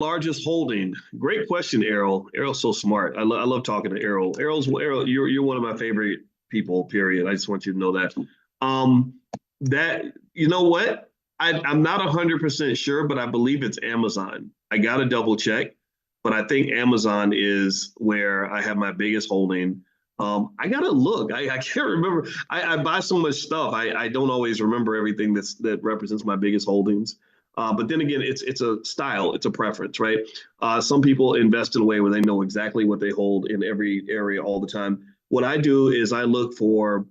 Largest holding. Great question, Errol. Errol's so smart. I love talking to Errol. Errol, you're one of my favorite people, period. I just want you to know that. Um, that you know what? I'm not 100% sure, but I believe it's Amazon. I gotta double check, but I think Amazon is where I have my biggest holding. I gotta look. I can't remember. I buy so much stuff. I don't always remember everything that represents my biggest holdings. But then again, it's a style, it's a preference, right? Some people invest in a way where they know exactly what they hold in every area all the time. What I do is I look for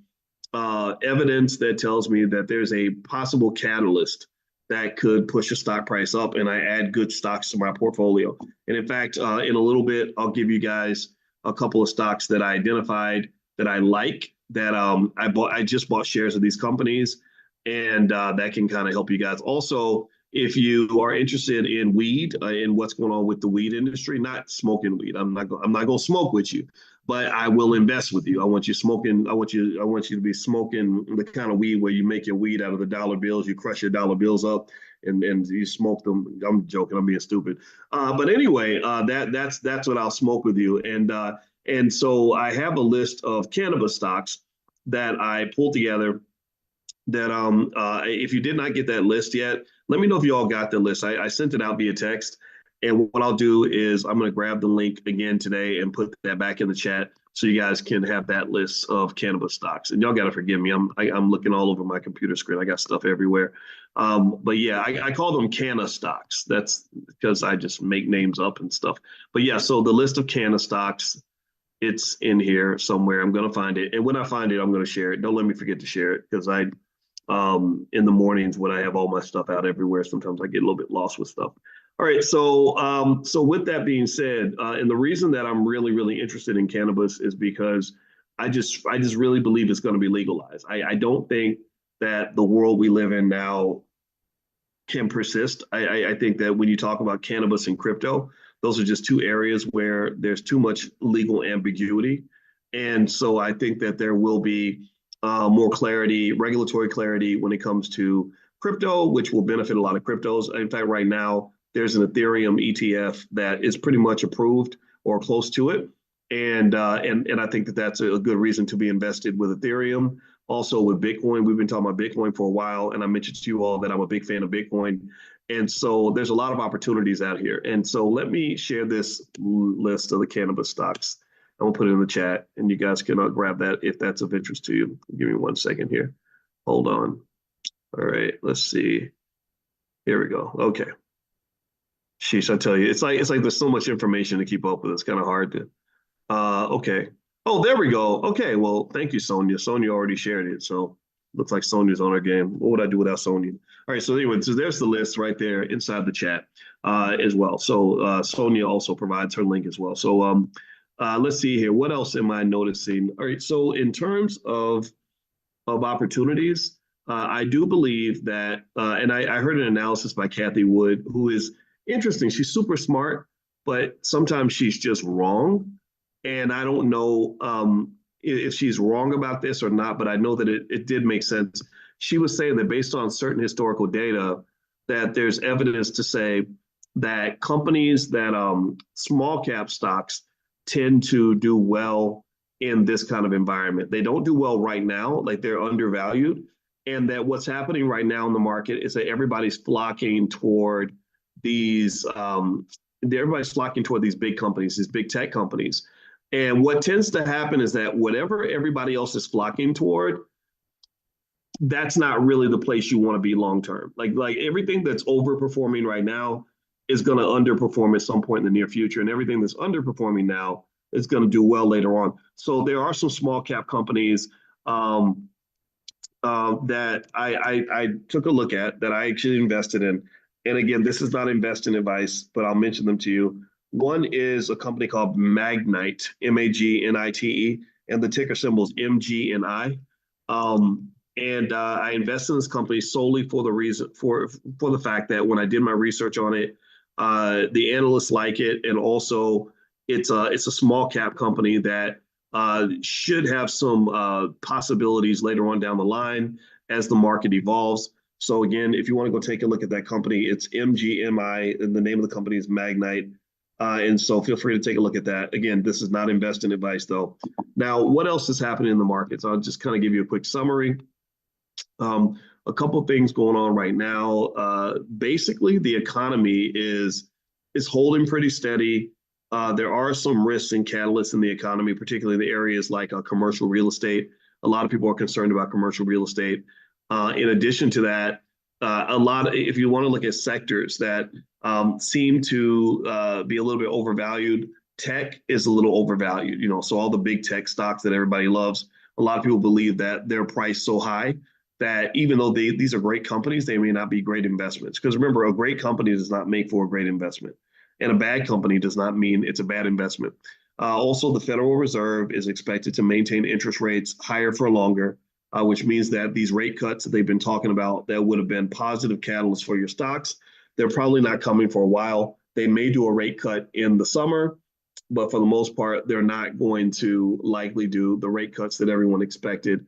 evidence that tells me that there's a possible catalyst that could push a stock price up, and I add good stocks to my portfolio. And in fact, in a little bit, I'll give you guys a couple of stocks that I identified that I like. That I bought. I just bought shares of these companies, and that can kind of help you guys. Also, if you are interested in weed, in what's going on with the weed industry, not smoking weed. I'm not going to smoke with you, but I will invest with you. I want you smoking. I want you to be smoking the kind of weed where you make your weed out of the dollar bills. You crush your dollar bills up and you smoke them. I'm joking. I'm being stupid. But anyway, that's what I'll smoke with you. And so I have a list of cannabis stocks that I pulled together that if you did not get that list yet, let me know if you all got the list. I sent it out via text. And what I'll do is I'm going to grab the link again today and put that back in the chat so you guys can have that list of cannabis stocks. And y'all got to forgive me. I'm looking all over my computer screen. I got stuff everywhere. But yeah, I call them canna stocks. That's because I just make names up and stuff. But yeah, so the list of canna stocks, it's in here somewhere. I'm going to find it. And when I find it, I'm going to share it. Don't let me forget to share it because in the mornings when I have all my stuff out everywhere, sometimes I get a little bit lost with stuff. All right, so with that being said, and the reason that I'm really interested in cannabis is because I just really believe it's going to be legalized. I don't think that the world we live in now can persist. I think that when you talk about cannabis and crypto, those are just two areas where there's too much legal ambiguity, and so I think that there will be more clarity, regulatory clarity when it comes to crypto, which will benefit a lot of cryptos. In fact, right now, there's an Ethereum ETF that is pretty much approved or close to it. And I think that that's a good reason to be invested with Ethereum. Also with Bitcoin, we've been talking about Bitcoin for a while, and I mentioned to you all that I'm a big fan of Bitcoin. And so there's a lot of opportunities out here. And so let me share this list of the cannabis stocks. I'm gonna put it in the chat, and you guys can grab that if that's of interest to you. Give me 1 second here. Hold on. All right, let's see. Here we go. Okay. Sheesh, I tell you, it's like there's so much information to keep up with. It's kind of hard to. Okay. Oh, there we go. Okay. Well, thank you, Sonia. Sonia already shared it, so looks like Sonia's on her game. What would I do without Sonia? All right. So anyway, so there's the list right there inside the chat as well. So Sonia also provides her link as well. So let's see here. What else am I noticing? All right. So in terms of opportunities, I do believe that, and I heard an analysis by Kathy Wood, who is interesting. She's super smart, but sometimes she's just wrong. And I don't know if she's wrong about this or not, but I know that it did make sense. She was saying that based on certain historical data, that there's evidence to say that companies that small cap stocks tend to do well in this kind of environment. They don't do well right now, like they're undervalued. And that what's happening right now in the market is that everybody's flocking toward these big companies, these big tech companies. And what tends to happen is that whatever everybody else is flocking toward, that's not really the place you want to be long term. Like everything that's overperforming right now is going to underperform at some point in the near future, and everything that's underperforming now is going to do well later on. So there are some small cap companies that I took a look at that I actually invested in. And again, this is not investing advice, but I'll mention them to you. One is a company called Magnite, Magnite, and the ticker symbol is MGNI. And I invested in this company solely for the fact that when I did my research on it, the analysts like it, and also it's a small cap company that should have some possibilities later on down the line as the market evolves. So again, if you want to go take a look at that company, it's MGMI, and the name of the company is Magnite. And so feel free to take a look at that. Again, this is not investing advice, though. Now, what else is happening in the markets? I'll just kind of give you a quick summary. A couple of things going on right now. Basically, the economy is holding pretty steady. There are some risks and catalysts in the economy, particularly in the areas like commercial real estate. A lot of people are concerned about commercial real estate. In addition to that, if you want to look at sectors that seem to be a little bit overvalued, tech is a little overvalued. So all the big tech stocks that everybody loves, a lot of people believe that they're priced so high that even though these are great companies, they may not be great investments. Because remember, a great company does not make for a great investment, and a bad company does not mean it's a bad investment. Also, the Federal Reserve is expected to maintain interest rates higher for longer, which means that these rate cuts that they've been talking about that would have been positive catalysts for your stocks, they're probably not coming for a while. They may do a rate cut in the summer, but for the most part, they're not going to likely do the rate cuts that everyone expected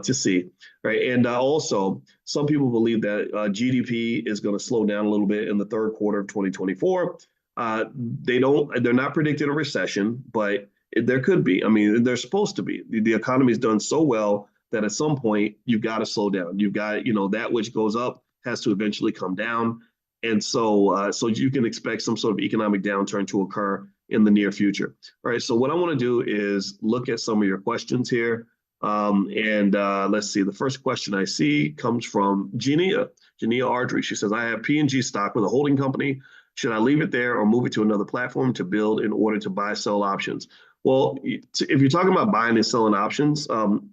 to see, right? And also, some people believe that GDP is going to slow down a little bit in the third quarter of 2024. They're not predicting a recession, but there could be. I mean, they're supposed to be. The economy's done so well that at some point you've got to slow down. You've got, that which goes up has to eventually come down. And so you can expect some sort of economic downturn to occur in the near future. All right, so what I want to do is look at some of your questions here. Let's see, the first question I see comes from Genia Ardrey. She says, I have P&G stock with a holding company. Should I leave it there or move it to another platform to build in order to buy, sell options? Well, if you're talking about buying and selling options,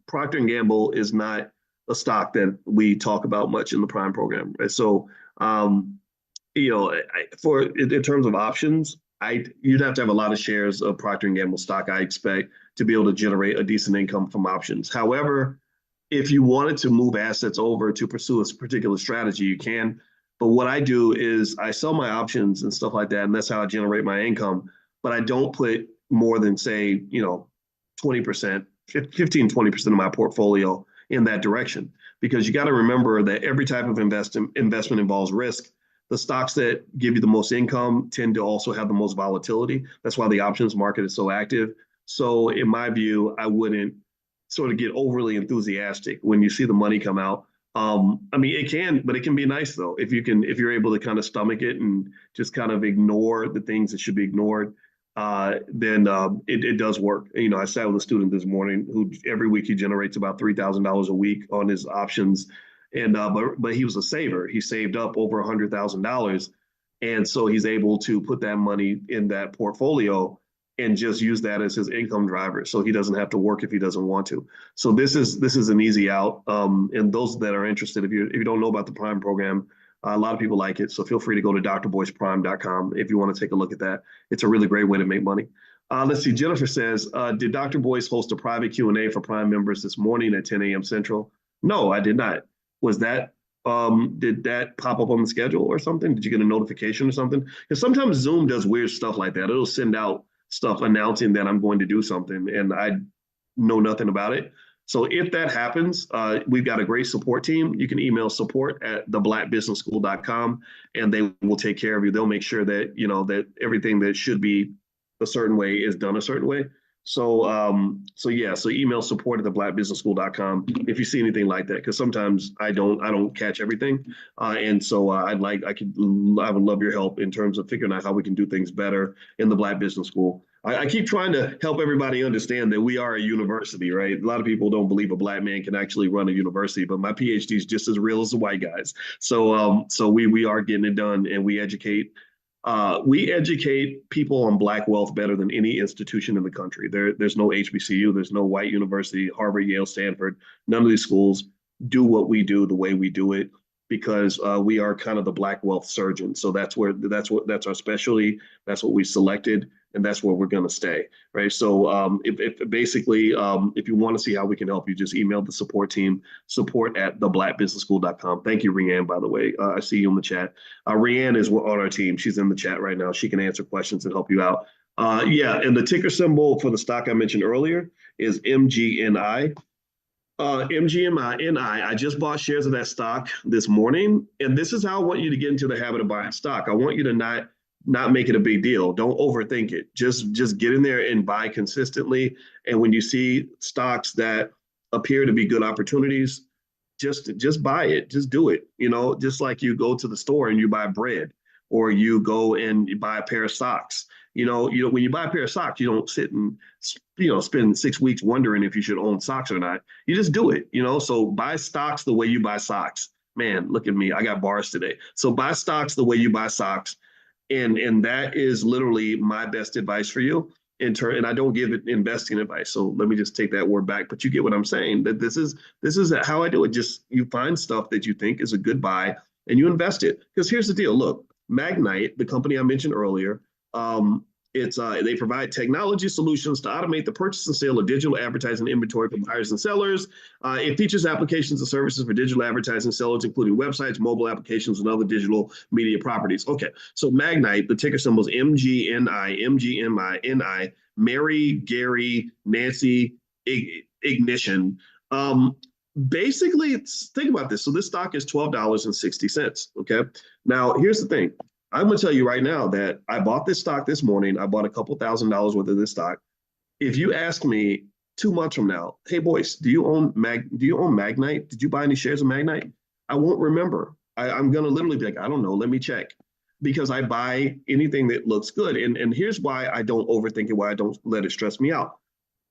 Procter & Gamble is not a stock that we talk about much in the Prime program. Right? So, in terms of options, you'd have to have a lot of shares of Procter & Gamble stock, I expect, to be able to generate a decent income from options. However, if you wanted to move assets over to pursue a particular strategy, you can. But what I do is I sell my options and stuff like that, and that's how I generate my income. But I don't put more than, say, 20%, 15, 20% of my portfolio in that direction. Because you got to remember that every type of investment involves risk. The stocks that give you the most income tend to also have the most volatility. That's why the options market is so active. So in my view, I wouldn't sort of get overly enthusiastic when you see the money come out. I mean, it can be nice though, if you're able to kind of stomach it and just kind of ignore the things that should be ignored, then it does work. I sat with a student this morning who every week he generates about $3,000 a week on his options. And but he was a saver. He saved up over $100,000, and so he's able to put that money in that portfolio and just use that as his income driver. So he doesn't have to work if he doesn't want to. So this is an easy out. And those that are interested, if you don't know about the Prime program, a lot of people like it. So feel free to go to drboyceprime.com if you want to take a look at that. It's a really great way to make money. Let's see. Jennifer says, did Dr. Boyce host a private Q&A for Prime members this morning at 10 a.m. Central? No, I did not. Was that, did that pop up on the schedule or something? Did you get a notification or something? Because sometimes Zoom does weird stuff like that. It'll send out stuff announcing that I'm going to do something and I know nothing about it. So if that happens, we've got a great support team. You can email support@theblackbusinessschool.com and they will take care of you. They'll make sure that, that everything that should be a certain way is done a certain way. So email support@theblackbusinessschool.com if you see anything like that, because sometimes I don't catch everything, and so I would love your help in terms of figuring out how we can do things better in the Black Business School. I keep trying to help everybody understand that we are a university, right? A lot of people don't believe a Black man can actually run a university, but my PhD is just as real as the white guys. So we are getting it done, and we educate. We educate people on Black wealth better than any institution in the country. There's no HBCU, there's no white university, Harvard, Yale, Stanford. None of these schools do what we do the way we do it because we are kind of the Black wealth surgeon. So that's our specialty. That's what we selected, and that's where we're going to stay, right? So if you want to see how we can help you, just email the support team, support@theblackbusinessschool.com. Thank you, Rianne, by the way. I see you in the chat. Rianne is on our team. She's in the chat right now. She can answer questions and help you out. And the ticker symbol for the stock I mentioned earlier is MGNI. MGMI, I just bought shares of that stock this morning, and this is how I want you to get into the habit of buying stock. I want you to not make it a big deal. Don't overthink it. Just get in there and buy consistently. And when you see stocks that appear to be good opportunities, just buy it. Just do it. You know, just like you go to the store and you buy bread, or you go and you buy a pair of socks. When you buy a pair of socks, you don't sit and spend 6 weeks wondering if you should own socks or not. You just do it. So buy stocks the way you buy socks. Man, look at me. I got bars today. So buy stocks the way you buy socks. And that is literally my best advice for you and I don't give it investing advice. So let me just take that word back, but you get what I'm saying, that this is how I do it. Just you find stuff that you think is a good buy and you invest it. Because here's the deal. Look, Magnite, the company I mentioned earlier, they provide technology solutions to automate the purchase and sale of digital advertising inventory for buyers and sellers. It features applications and services for digital advertising sellers, including websites, mobile applications, and other digital media properties. Okay, so Magnite, the ticker symbol is MGNI, Mary, Gary, Nancy, Ignition. Basically, think about this. So this stock is $12.60. Okay, now here's the thing. I'm going to tell you right now that I bought this stock this morning. I bought a couple $1,000s worth of this stock. If you ask me 2 months from now, hey Boyce, do you own Magnite? Did you buy any shares of Magnite? I won't remember. I'm going to literally be like, I don't know. Let me check, because I buy anything that looks good. And here's why I don't overthink it, why I don't let it stress me out.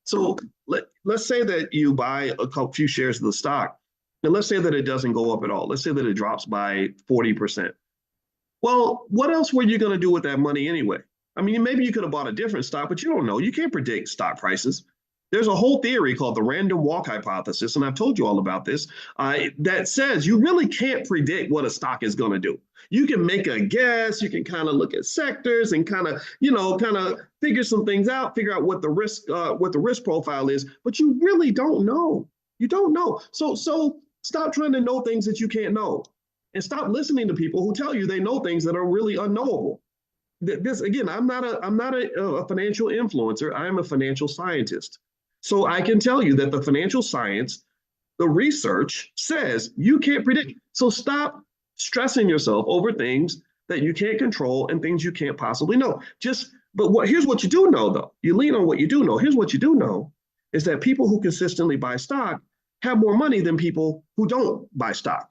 So let's say that you buy a few shares of the stock, and let's say that it doesn't go up at all. Let's say that it drops by 40%. Well, what else were you going to do with that money anyway? I mean, maybe you could have bought a different stock, but you don't know. You can't predict stock prices. There's a whole theory called the random walk hypothesis, and I've told you all about this, that says you really can't predict what a stock is going to do. You can make a guess. You can kind of look at sectors and kind of figure some things out, figure out what the risk profile is, but you really don't know. You don't know. So stop trying to know things that you can't know. And stop listening to people who tell you they know things that are really unknowable. This again, I'm not a financial influencer. I'm a financial scientist. So I can tell you that the financial science, the research says you can't predict. So stop stressing yourself over things that you can't control and things you can't possibly know. Here's what you do know, though. You lean on what you do know. Here's what you do know is that people who consistently buy stock have more money than people who don't buy stock.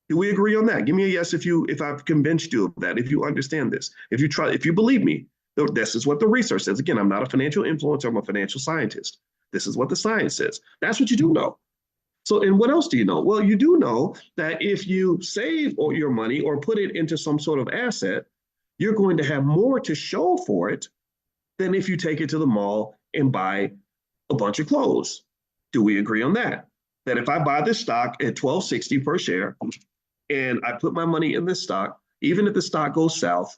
Do we agree on that? Give me a yes if I've convinced you of that, if you understand this, if you believe me. This is what the research says. Again, I'm not a financial influencer, I'm a financial scientist. This is what the science says. That's what you do know. So, and what else do you know? Well, you do know that if you save all your money or put it into some sort of asset, you're going to have more to show for it than if you take it to the mall and buy a bunch of clothes. Do we agree on that? That if I buy this stock at $12.60 per share, and I put my money in this stock, even if the stock goes south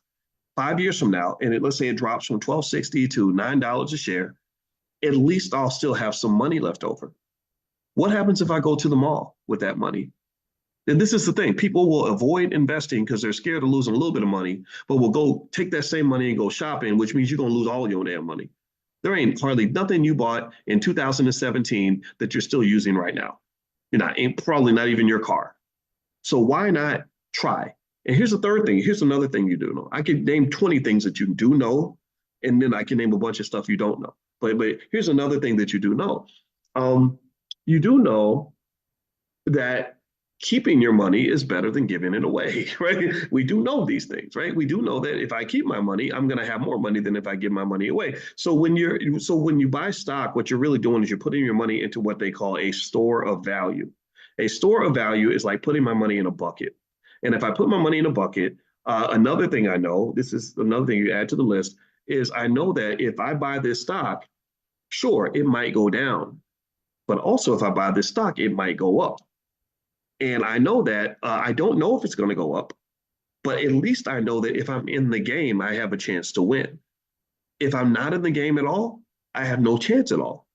5 years from now, and let's say it drops from $12.60 to $9 a share, at least I'll still have some money left over. What happens if I go to the mall with that money? And this is the thing. People will avoid investing because they're scared of losing a little bit of money, but will go take that same money and go shopping, which means you're going to lose all your damn money. There ain't hardly nothing you bought in 2017 that you're still using right now. Probably not even your car. So why not try? And here's the third thing. Here's another thing you do know. I can name 20 things that you do know, and then I can name a bunch of stuff you don't know. But here's another thing that you do know. You do know that keeping your money is better than giving it away, right? We do know these things, right? We do know that if I keep my money, I'm going to have more money than if I give my money away. So when you buy stock, what you're really doing is you're putting your money into what they call a store of value. A store of value is like putting my money in a bucket. And if I put my money in a bucket, another thing I know, this is another thing you add to the list, is I know that if I buy this stock, sure, it might go down. But also if I buy this stock, it might go up. And I know that I don't know if it's going to go up, but at least I know that if I'm in the game, I have a chance to win. If I'm not in the game at all, I have no chance at all.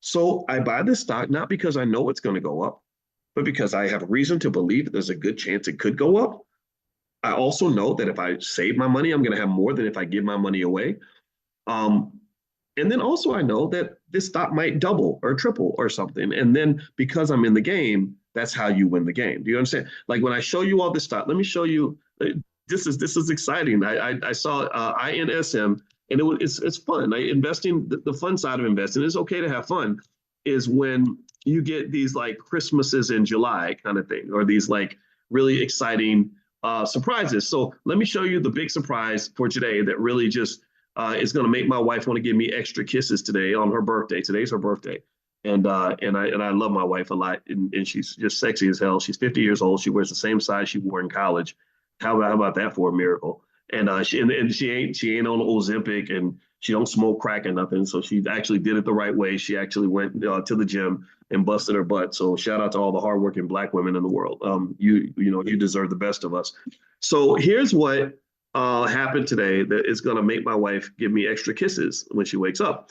So I buy this stock not because I know it's going to go up, but because I have a reason to believe that there's a good chance it could go up. I also know that if I save my money, I'm going to have more than if I give my money away. And then also I know that this stock might double or triple or something. And then because I'm in the game, that's how you win the game. Do you understand? Like when I show you all this stuff, let me show you. This is exciting. I saw INSM, and it's fun. Investing, the fun side of investing, it's okay to have fun, is when you get these like Christmases in July kind of thing, or these like really exciting surprises. So let me show you the big surprise for today that really just is going to make my wife want to give me extra kisses today on her birthday. Today's her birthday. And I love my wife a lot, and she's just sexy as hell. She's 50 years old. She wears the same size she wore in college. How about that for a miracle? And she ain't on Ozempic, and she don't smoke crack or nothing. So she actually did it the right way. She actually went to the gym and busted her butt. So shout out to all the hardworking Black women in the world. You deserve the best of us. So here's what happened today that is going to make my wife give me extra kisses when she wakes up.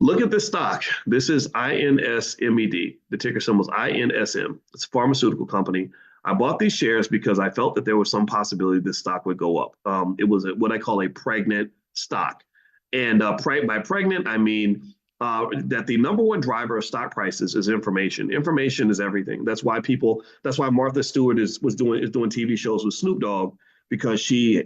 Look at this stock. This is INSMED. The ticker symbol is INSM. It's a pharmaceutical company. I bought these shares because I felt that there was some possibility this stock would go up. It was what I call a pregnant stock. And by pregnant, I mean that the number one driver of stock prices is information. Information is everything. That's why Martha Stewart is doing TV shows with Snoop Dogg, because she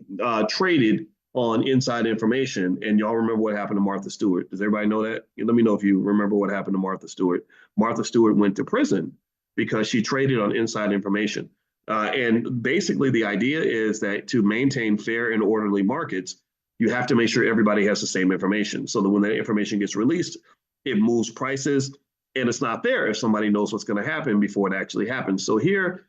traded on inside information. And y'all remember what happened to Martha Stewart? Does everybody know that? Let me know if you remember what happened to Martha Stewart. Martha Stewart went to prison because she traded on inside information. And basically the idea is that to maintain fair and orderly markets, you have to make sure everybody has the same information, so that when that information gets released, it moves prices. And it's not fair if somebody knows what's going to happen before it actually happens. So here,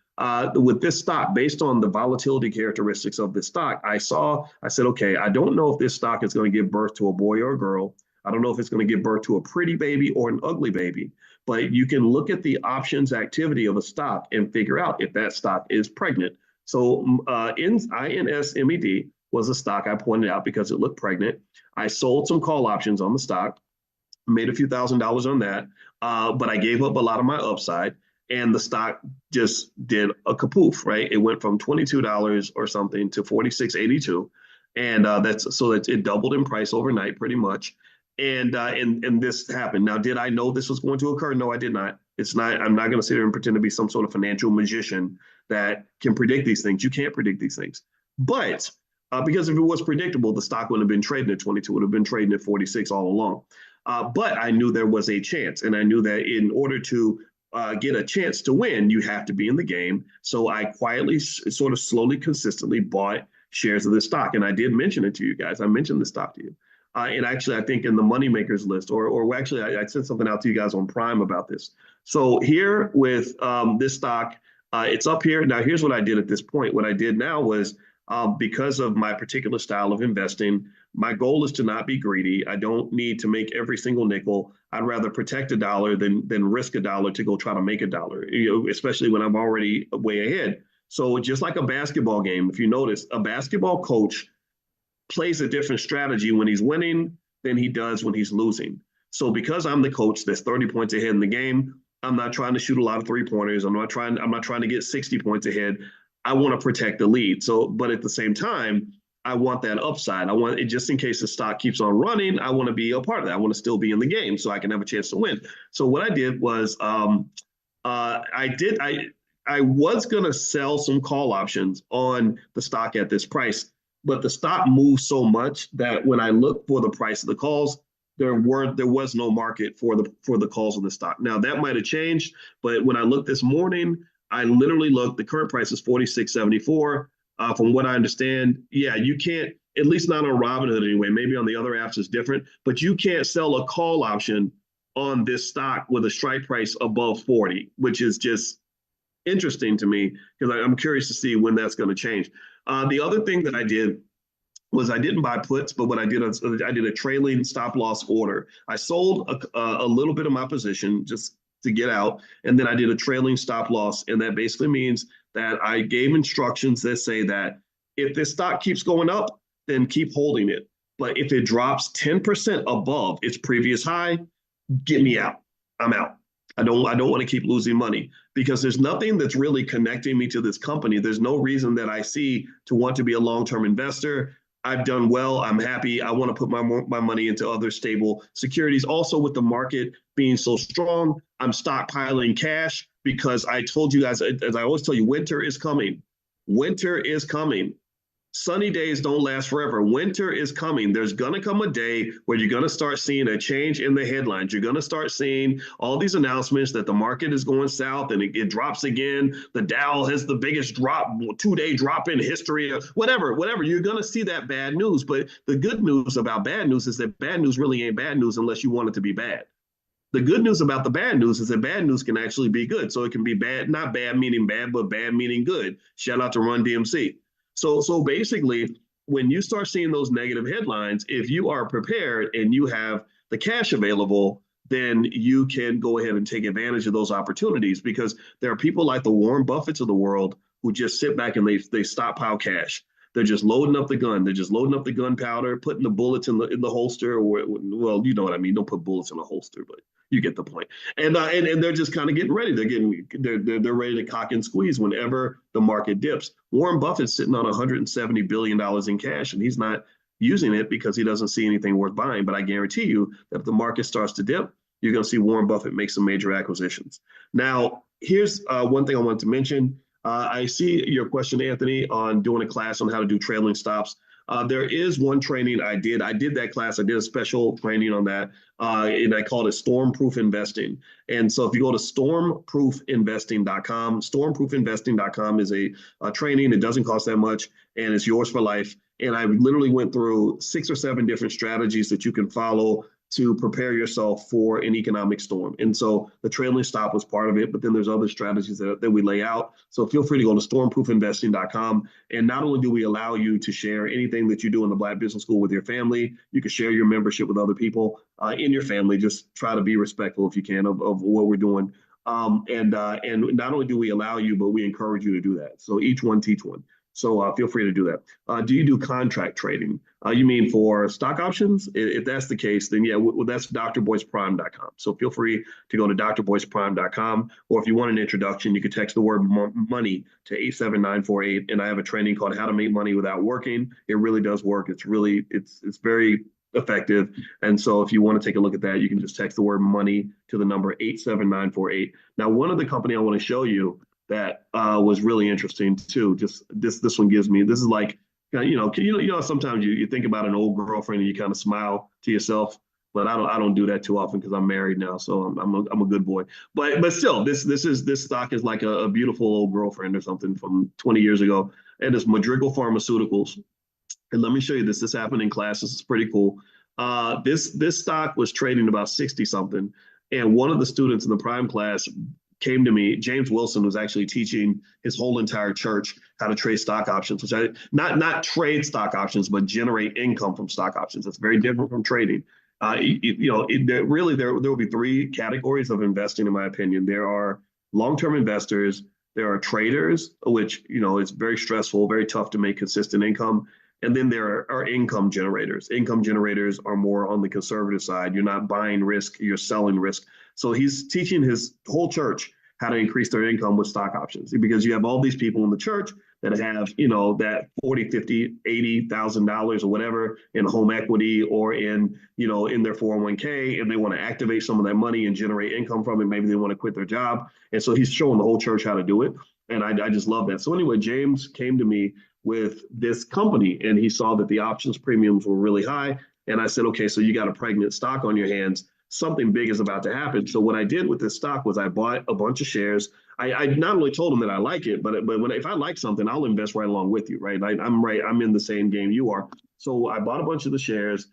with this stock, based on the volatility characteristics of this stock, I said, okay, I don't know if this stock is going to give birth to a boy or a girl. I don't know if it's going to give birth to a pretty baby or an ugly baby, but you can look at the options activity of a stock and figure out if that stock is pregnant. So INSMED was a stock I pointed out because it looked pregnant. I sold some call options on the stock, made a few $1,000s on that, but I gave up a lot of my upside. And the stock just did a kapoof, right? It went from $22 or something to $46.82, and it doubled in price overnight, pretty much. And this happened. Now, did I know this was going to occur? No, I did not. It's not. I'm not going to sit here and pretend to be some sort of financial magician that can predict these things. You can't predict these things. But because if it was predictable, the stock wouldn't have been trading at 22. It would have been trading at 46 all along. But I knew there was a chance, and I knew that in order to get a chance to win, you have to be in the game. So I quietly, sort of slowly, consistently bought shares of this stock. And I did mention it to you guys. I mentioned the stock to you. And actually, I think in the moneymakers list, or actually, I sent something out to you guys on Prime about this. So here with this stock, it's up here. Now, here's what I did at this point. What I did now was, because of my particular style of investing, my goal is to not be greedy. I don't need to make every single nickel. I'd rather protect a dollar than risk a dollar to go try to make a dollar, especially when I'm already way ahead. So just like a basketball game, if you notice, a basketball coach plays a different strategy when he's winning than he does when he's losing. So because I'm the coach that's 30 points ahead in the game, I'm not trying to shoot a lot of 3-pointers. I'm not trying to get 60 points ahead. I want to protect the lead. So, but at the same time, I want that upside. I want it just in case the stock keeps on running. I want to be a part of that. I want to still be in the game so I can have a chance to win. So what I did was I was going to sell some call options on the stock at this price, but the stock moved so much that when I looked for the price of the calls, there was no market for the calls on the stock. Now that might have changed, but when I looked this morning, I literally looked. The current price is $46.74. From what I understand, yeah, you can't, at least not on Robinhood anyway. Maybe on the other apps it's different, but you can't sell a call option on this stock with a strike price above 40, which is just interesting to me because I'm curious to see when that's going to change. The other thing that I did was I didn't buy puts, but what I did a trailing stop loss order. I sold a little bit of my position just to get out, and then I did a trailing stop loss, and that basically means that I gave instructions that say that if this stock keeps going up, then keep holding it. But if it drops 10% above its previous high, get me out. I'm out. I don't want to keep losing money because there's nothing that's really connecting me to this company. There's no reason that I see to want to be a long-term investor. I've done well. I'm happy. I want to put my money into other stable securities. Also, with the market being so strong, I'm stockpiling cash because I told you guys, as I always tell you, winter is coming. Winter is coming. Sunny days don't last forever. Winter is coming. There's going to come a day where you're going to start seeing a change in the headlines. You're going to start seeing all these announcements that the market is going south and it drops again. The Dow has the biggest drop, 2-day drop in history, whatever. You're going to see that bad news. But the good news about bad news is that bad news really ain't bad news unless you want it to be bad. The good news about the bad news is that bad news can actually be good. So it can be bad, not bad meaning bad, but bad meaning good. Shout out to Run DMC. So basically, when you start seeing those negative headlines, if you are prepared and you have the cash available, then you can go ahead and take advantage of those opportunities because there are people like the Warren Buffetts of the world who just sit back and they stockpile cash. They're just loading up the gun. They're just loading up the gunpowder, putting the bullets in the holster. Or, well, you know what I mean. Don't put bullets in a holster, but you get the point. And they're just kind of getting ready. They're ready to cock and squeeze whenever the market dips. Warren Buffett's sitting on $170 billion in cash, and he's not using it because he doesn't see anything worth buying. But I guarantee you that if the market starts to dip, you're going to see Warren Buffett make some major acquisitions. Now, here's one thing I wanted to mention. I see your question, Anthony, on doing a class on how to do trailing stops. There is one training I did. I did that class. I did a special training on that, and I called it Stormproof Investing. And so if you go to stormproofinvesting.com, stormproofinvesting.com is a training. It doesn't cost that much, and it's yours for life. And I literally went through 6 or 7 different strategies that you can follow to prepare yourself for an economic storm. And so the trailing stop was part of it, but then there's other strategies that we lay out. So feel free to go to stormproofinvesting.com. And not only do we allow you to share anything that you do in the Black Business School with your family, you can share your membership with other people in your family. Just try to be respectful if you can of what we're doing. And not only do we allow you, but we encourage you to do that. So each one teach one. So feel free to do that. Do you do contract trading? You mean for stock options? If that's the case, then yeah, that's drboyceprime.com. So feel free to go to drboyceprime.com. Or if you want an introduction, you can text the word money to 87948. And I have a training called How to Make Money Without Working. It really does work. It's very effective. And so if you want to take a look at that, you can just text the word money to the number 87948. Now, one of the company I want to show you that was really interesting too. Just this one gives me, this is like, sometimes you think about an old girlfriend and you kind of smile to yourself, but I don't do that too often because I'm married now, so I'm a good boy. But still, this stock is like a beautiful old girlfriend or something from 20 years ago, and it's Madrigal Pharmaceuticals. And let me show you this. This happened in class. This is pretty cool. This stock was trading about 60 something, and one of the students in the prime class came to me. James Wilson was actually teaching his whole entire church how to trade stock options, which not trade stock options, but generate income from stock options. That's very different from trading. There will be 3 categories of investing, in my opinion. There are long-term investors. There are traders, which, it's very stressful, very tough to make consistent income. And then there are income generators. Income generators are more on the conservative side. You're not buying risk, you're selling risk. So he's teaching his whole church how to increase their income with stock options, because you have all these people in the church that have, that $40, $50, $80,000 or whatever in home equity or in their 401k, and they want to activate some of that money and generate income from it. Maybe they want to quit their job. And so he's showing the whole church how to do it. And I just love that. So anyway, James came to me with this company and he saw that the options premiums were really high. And I said, okay, so you got a pregnant stock on your hands. Something big is about to happen. So what I did with this stock was I bought a bunch of shares. I not only told them that I like it, but if I like something, I'll invest right along with you, right? I'm in the same game you are. So I bought a bunch of the shares.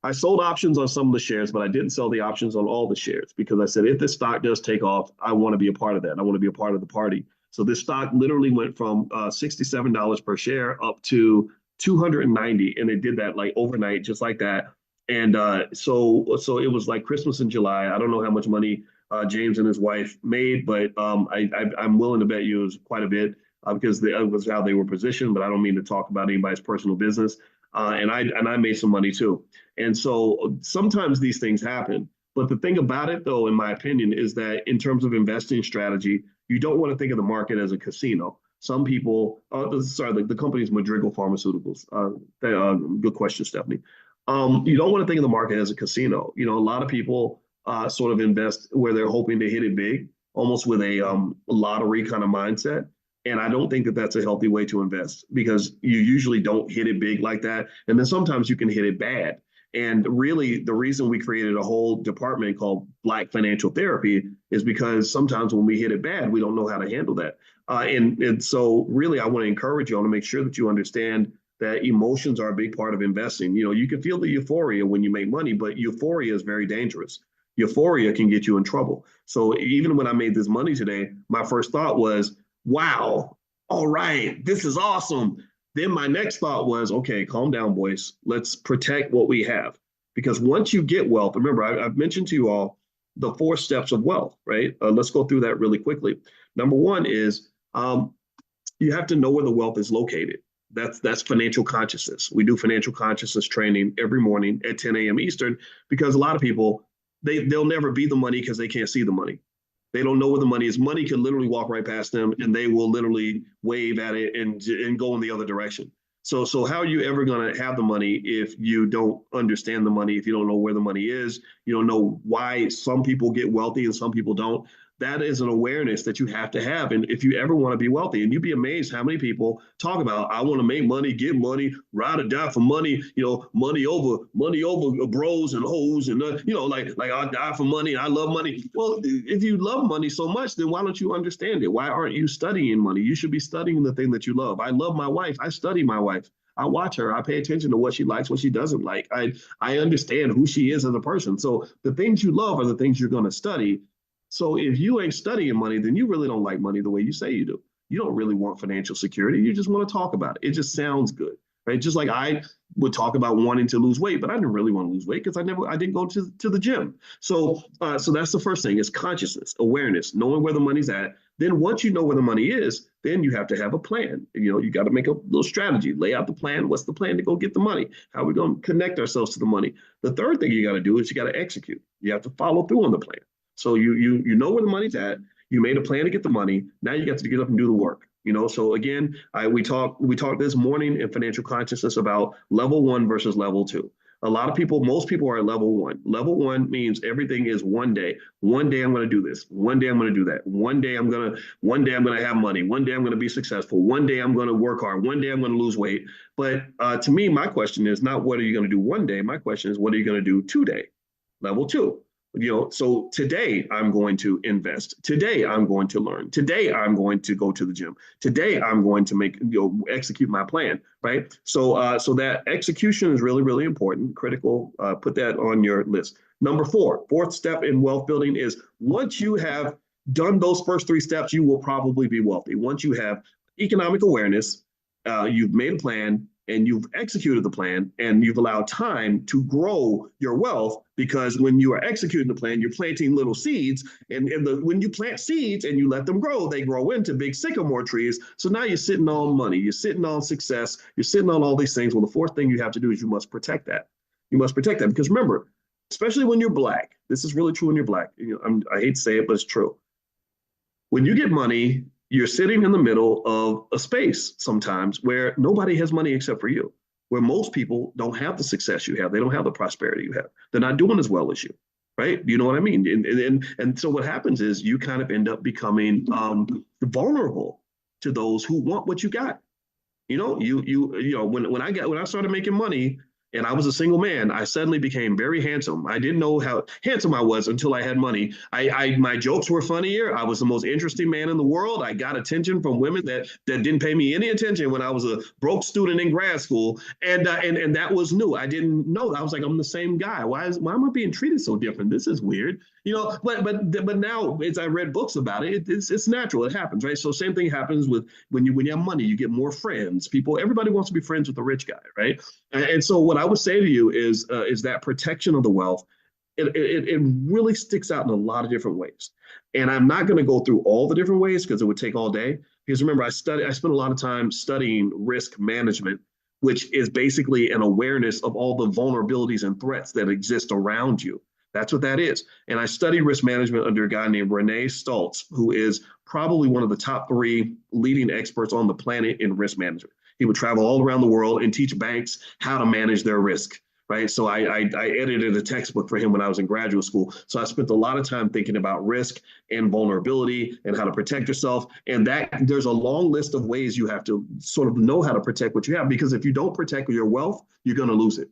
I sold options on some of the shares, but I didn't sell the options on all the shares because I said, if this stock does take off, I want to be a part of that. I want to be a part of the party. So this stock literally went from $67 per share up to $290, and it did that like overnight, just like that. And so it was like Christmas in July. I don't know how much money James and his wife made, but I'm willing to bet you it was quite a bit because it was how they were positioned. But I don't mean to talk about anybody's personal business. And I made some money too. And so sometimes these things happen. But the thing about it, though, in my opinion, is that in terms of investing strategy, you don't want to think of the market as a casino. Some people, sorry, the company's Madrigal Pharmaceuticals. Good question, Stephanie. You don't want to think of the market as a casino. You know, a lot of people sort of invest where they're hoping to hit it big, almost with a lottery kind of mindset. And I don't think that that's a healthy way to invest because you usually don't hit it big like that. And then sometimes you can hit it bad. And really, the reason we created a whole department called Black Financial Therapy is because sometimes when we hit it bad, we don't know how to handle that. And so, really, I want to encourage you all to make sure that you understand that emotions are a big part of investing. You know, you can feel the euphoria when you make money, but euphoria is very dangerous. Euphoria can get you in trouble. So even when I made this money today, my first thought was, wow, all right, this is awesome. Then my next thought was, okay, calm down, Boyce. Let's protect what we have. Because once you get wealth, remember, I've mentioned to you all the 4 steps of wealth, right? Let's go through that really quickly. Number 1 is you have to know where the wealth is located. That's financial consciousness. We do financial consciousness training every morning at 10 a.m. Eastern because a lot of people, they'll never be the money because they can't see the money. They don't know where the money is. Money can literally walk right past them and they will literally wave at it and go in the other direction. So how are you ever going to have the money if you don't understand the money, if you don't know where the money is, you don't know why some people get wealthy and some people don't? That is an awareness that you have to have. And if you ever want to be wealthy, and you'd be amazed how many people talk about, I want to make money, get money, ride or die for money, you know, money over bros and hoes. And, you know, like I die for money. I love money. Well, if you love money so much, then why don't you understand it? Why aren't you studying money? You should be studying the thing that you love. I love my wife. I study my wife. I watch her. I pay attention to what she likes, what she doesn't like. I understand who she is as a person. So the things you love are the things you're going to study. So if you ain't studying money, then you really don't like money the way you say you do. You don't really want financial security. You just want to talk about it. It just sounds good, right? Just like I would talk about wanting to lose weight, but I didn't really want to lose weight because I didn't go to the gym. So that's the first thing is consciousness, awareness, knowing where the money's at. Then once you know where the money is, then you have to have a plan. You know, you got to make a little strategy, lay out the plan. What's the plan to go get the money? How are we going to connect ourselves to the money? The third thing you got to do is you got to execute. You have to follow through on the plan. So you know where the money's at. You made a plan to get the money. Now you got to get up and do the work. You know, so again, we talked this morning in financial consciousness about level 1 versus level 2. A lot of people, most people are at level 1. Level 1 means everything is one day. One day I'm going to do this. One day I'm going to do that. One day I'm going to have money. One day I'm going to be successful. One day I'm going to work hard. One day I'm going to lose weight. But to me, my question is not what are you going to do one day? My question is what are you going to do today? Level 2. You know, so today I'm going to invest. Today I'm going to learn. Today I'm going to go to the gym. Today I'm going to execute my plan. Right. So so that execution is really, really important. Critical. Put that on your list. Number 4, fourth step in wealth building is once you have done those first 3 steps, you will probably be wealthy. Once you have economic awareness, you've made a plan, and you've executed the plan and you've allowed time to grow your wealth because when you are executing the plan, you're planting little seeds. And when you plant seeds and you let them grow, they grow into big sycamore trees. So now you're sitting on money, you're sitting on success, you're sitting on all these things. Well, the 4th thing you have to do is you must protect that. You must protect that because remember, especially when you're Black, this is really true when you're Black. You know, I hate to say it, but it's true. When you get money, you're sitting in the middle of a space sometimes where nobody has money except for you, where most people don't have the success you have. They don't have the prosperity you have. They're not doing as well as you, right? You know what I mean? And so what happens is you kind of end up becoming vulnerable to those who want what you got. You know, when I started making money, and I was a single man, I suddenly became very handsome. I didn't know how handsome I was until I had money. My jokes were funnier. I was the most interesting man in the world. I got attention from women that didn't pay me any attention when I was a broke student in grad school. And that was new. I didn't know that. I was like, I'm the same guy. Why am I being treated so different? This is weird. You know, but now as I read books about it, it's natural. It happens, right? So same thing happens with when you have money, you get more friends. Everybody wants to be friends with the rich guy, right? And so what I would say to you is that protection of the wealth, it really sticks out in a lot of different ways. And I'm not going to go through all the different ways because it would take all day. Because remember, I spent a lot of time studying risk management, which is basically an awareness of all the vulnerabilities and threats that exist around you. That's what that is. And I studied risk management under a guy named Renee Stoltz, who is probably one of the top 3 leading experts on the planet in risk management. He would travel all around the world and teach banks how to manage their risk. Right. So I edited a textbook for him when I was in graduate school. So I spent a lot of time thinking about risk and vulnerability and how to protect yourself. And that there's a long list of ways you have to sort of know how to protect what you have, because if you don't protect your wealth, you're going to lose it.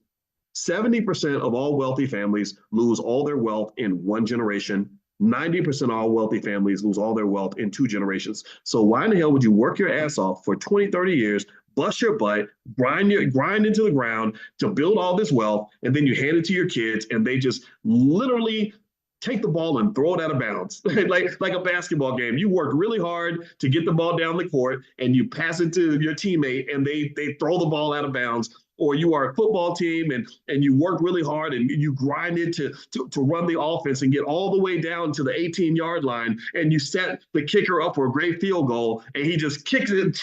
70% of all wealthy families lose all their wealth in one generation. 90% of all wealthy families lose all their wealth in 2 generations. So why in the hell would you work your ass off for 20, 30 years, bust your butt, grind into the ground to build all this wealth, and then you hand it to your kids and they just literally take the ball and throw it out of bounds. like a basketball game. You work really hard to get the ball down the court and you pass it to your teammate and they throw the ball out of bounds. Or you are a football team and you work really hard and you grind it to run the offense and get all the way down to the 18-yard line, and you set the kicker up for a great field goal and he just kicks it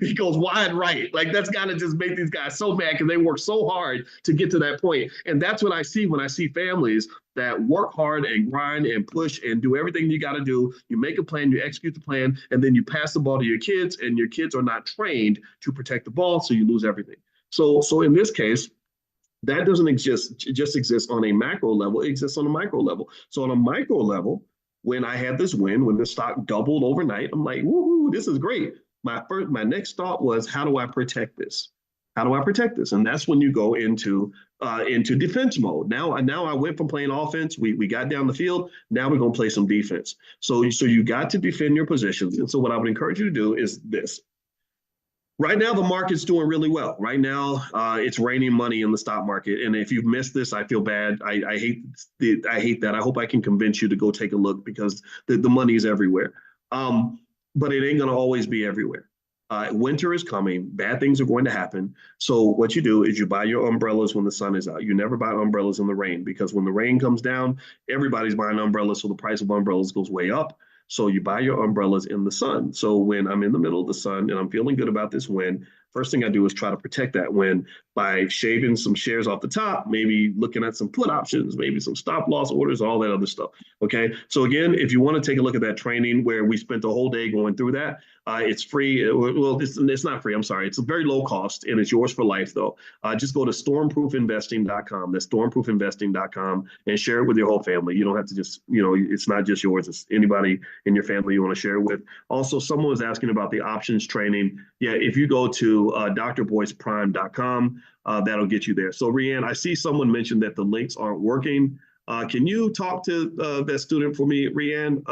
he goes wide right. Like, that's got to just make these guys so mad because they work so hard to get to that point. And that's what I see when I see families that work hard and grind and push and do everything you got to do. You make a plan, you execute the plan, and then you pass the ball to your kids, and your kids are not trained to protect the ball, so you lose everything. So in this case, that doesn't just exist on a macro level, it exists on a micro level. So on a micro level, when I had this win, when the stock doubled overnight, I'm like, woohoo, this is great. My next thought was, how do I protect this? How do I protect this? And that's when you go into defense mode. Now I went from playing offense. We got down the field. Now we're going to play some defense. So you got to defend your positions. And so what I would encourage you to do is this. Right now, the market's doing really well. Right now, it's raining money in the stock market. And if you've missed this, I feel bad. I hate that. I hope I can convince you to go take a look, because the money is everywhere. But it ain't going to always be everywhere. Winter is coming. Bad things are going to happen. So what you do is you buy your umbrellas when the sun is out. You never buy umbrellas in the rain, because when the rain comes down, everybody's buying umbrellas. So the price of umbrellas goes way up. So you buy your umbrellas in the sun. So when I'm in the middle of the sun and I'm feeling good about this win, first thing I do is try to protect that win by shaving some shares off the top, maybe looking at some put options, maybe some stop loss orders, all that other stuff. Okay. So again, if you want to take a look at that training where we spent the whole day going through that, it's free. Well, it's not free. I'm sorry. It's a very low cost and it's yours for life though. Just go to stormproofinvesting.com. That's stormproofinvesting.com and share it with your whole family. You don't have to just, it's not just yours. It's anybody in your family you want to share it with. Also, someone was asking about the options training. Yeah. If you go to drboyceprime.com, that'll get you there. So Rianne, I see someone mentioned that the links aren't working. Can you talk to that student for me, Rianne?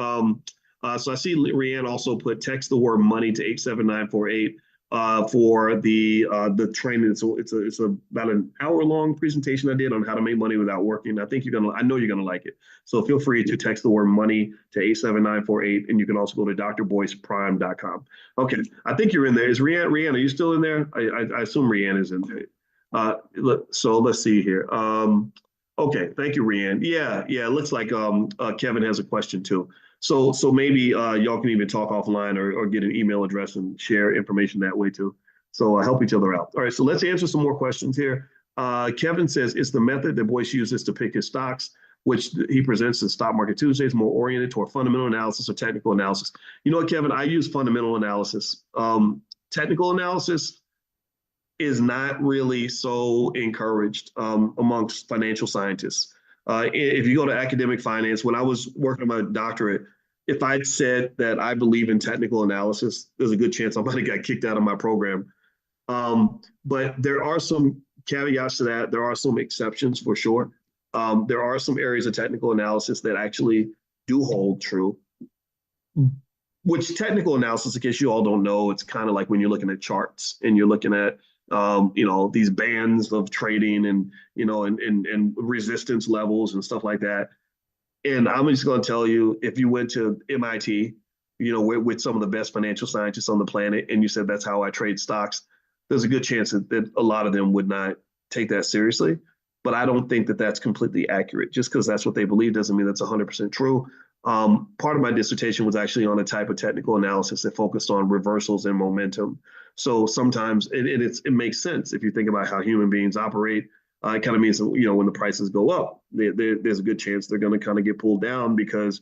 So I see Rianne also put text the word money to 87948 for the training. So it's about an hour-long presentation I did on how to make money without working. I know you're gonna like it. So feel free to text the word money to 87948, and you can also go to drboyceprime.com. Okay, I think you're in there. Is Rianne? Rianne, are you still in there? I assume Rianne is in there. So let's see here. Okay, thank you, Rianne. Yeah, it looks like Kevin has a question too. So maybe y'all can even talk offline or get an email address and share information that way too. So help each other out. All right, so let's answer some more questions here. Kevin says, is the method that Boyce uses to pick his stocks, which he presents in Stock Market Tuesdays, more oriented toward fundamental analysis or technical analysis? You know what, Kevin, I use fundamental analysis. Technical analysis is not really so encouraged amongst financial scientists. If you go to academic finance, when I was working on my doctorate, if I'd said that I believe in technical analysis, there's a good chance I might have got kicked out of my program. But there are some caveats to that. There are some exceptions for sure. There are some areas of technical analysis that actually do hold true. Which technical analysis, in case you all don't know, it's kind of like when you're looking at charts and you're looking at these bands of trading and and resistance levels and stuff like that. And I'm just going to tell you, if you went to MIT, with some of the best financial scientists on the planet, and you said that's how I trade stocks, there's a good chance that a lot of them would not take that seriously. But I don't think that that's completely accurate. Just because that's what they believe doesn't mean that's 100% true. Part of my dissertation was actually on a type of technical analysis that focused on reversals and momentum. So sometimes it makes sense if you think about how human beings operate. It kind of means, when the prices go up, there's a good chance they're going to kind of get pulled down because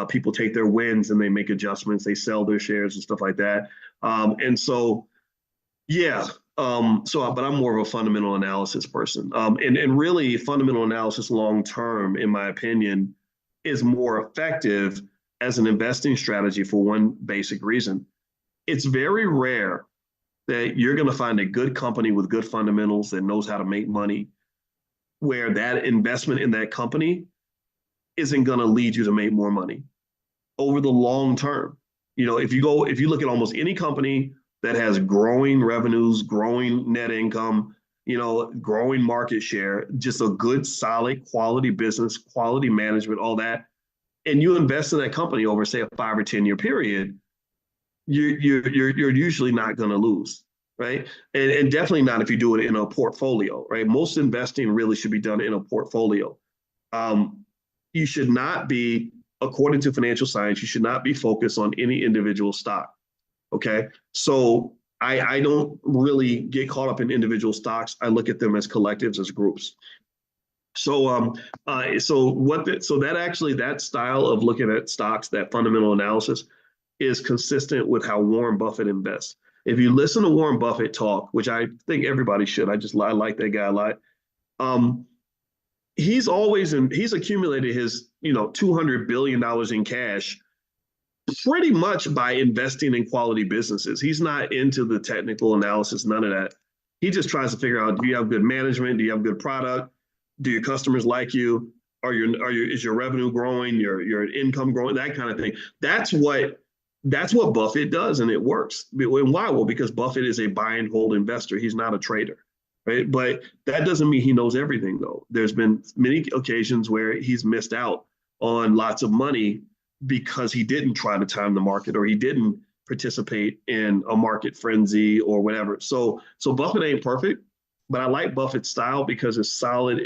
people take their wins and they make adjustments, they sell their shares and stuff like that. And so, yeah. But I'm more of a fundamental analysis person. And really fundamental analysis long term, in my opinion, is more effective as an investing strategy for one basic reason. It's very rare that you're going to find a good company with good fundamentals that knows how to make money, where that investment in that company isn't going to lead you to make more money over the long term. If you look at almost any company that has growing revenues, growing net income, growing market share, just a good, solid, quality business, quality management, all that, and you invest in that company over, say, a 5 or 10 year period, you're usually not going to lose, right? And definitely not if you do it in a portfolio, right? Most investing really should be done in a portfolio. You should not be, according to financial science, you should not be focused on any individual stock. Okay. So I don't really get caught up in individual stocks. I look at them as collectives, as groups. So that style of looking at stocks, that fundamental analysis, is consistent with how Warren Buffett invests. If you listen to Warren Buffett talk, which I think everybody should, I like that guy a lot. He's accumulated his $200 billion in cash pretty much by investing in quality businesses. He's not into the technical analysis, none of that. He just tries to figure out, do you have good management? Do you have good product? Do your customers like you? Is your revenue growing? Your income growing? That kind of thing. That's what Buffett does, and it works. And why? Well, because Buffett is a buy and hold investor. He's not a trader, right? But that doesn't mean he knows everything, though. There's been many occasions where he's missed out on lots of money because he didn't try to time the market, or he didn't participate in a market frenzy or whatever. So Buffett ain't perfect, but I like Buffett's style because it's solid.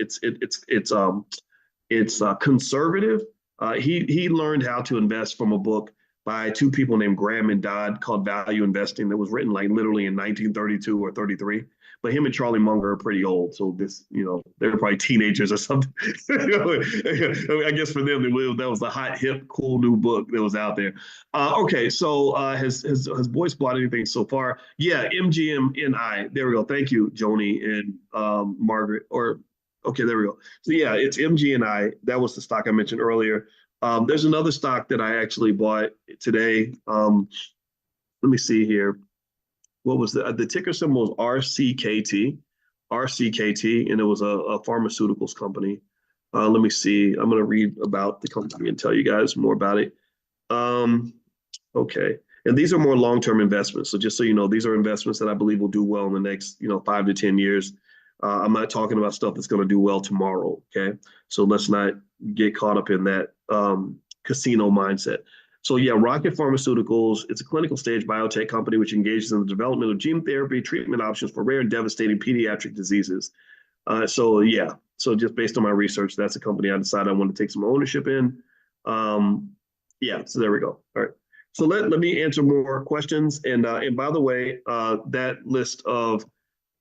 It's conservative. He learned how to invest from a book by two people named Graham and Dodd called Value Investing, that was written like literally in 1932 or 33. But him and Charlie Munger are pretty old, so they're probably teenagers or something. I guess for them, that was the hot, hip, cool new book that was out there. Okay, so has Boyce bought anything so far? Yeah, MGMNI. There we go. Thank you, Joni and Margaret. Okay, there we go. So yeah, it's MGNI. That was the stock I mentioned earlier. There's another stock that I actually bought today. Let me see here. What was the ticker symbol? Was RCKT, and it was a pharmaceuticals company. Let me see. I'm going to read about the company and tell you guys more about it. Okay. And these are more long-term investments. So just so you know, these are investments that I believe will do well in the next 5 to 10 years. I'm not talking about stuff that's going to do well tomorrow. Okay. So let's not get caught up in that casino mindset. So yeah, Rocket Pharmaceuticals, it's a clinical stage biotech company which engages in the development of gene therapy treatment options for rare and devastating pediatric diseases. So just based on my research, that's a company I decided I want to take some ownership in. So there we go. All right. So let me answer more questions. And by the way, that list of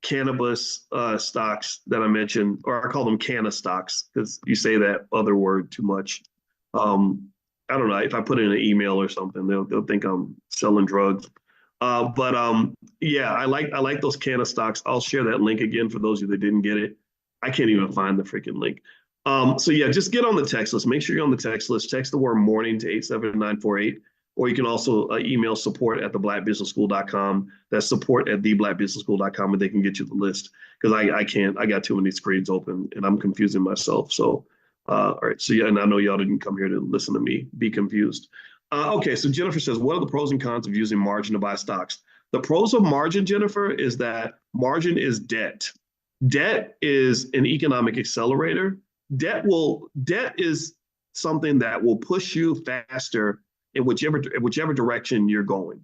cannabis stocks that I mentioned, or I call them canna stocks because you say that other word too much. I don't know, if I put it in an email or something, they'll think I'm selling drugs. I like those canna stocks. I'll share that link again for those of you that didn't get it. I can't even find the freaking link. Just get on the text list. Make sure you're on the text list. Text the word morning to 87948. Or you can also email support@theblackbusinessschool.com. That's support@theblackbusinessschool.com, and they can get you the list because I can't. I got too many screens open and I'm confusing myself. So, all right. So yeah, and I know y'all didn't come here to listen to me be confused. Okay. So Jennifer says, what are the pros and cons of using margin to buy stocks? The pros of margin, Jennifer, is that margin is debt. Debt is an economic accelerator. Debt is something that will push you faster in whichever direction you're going.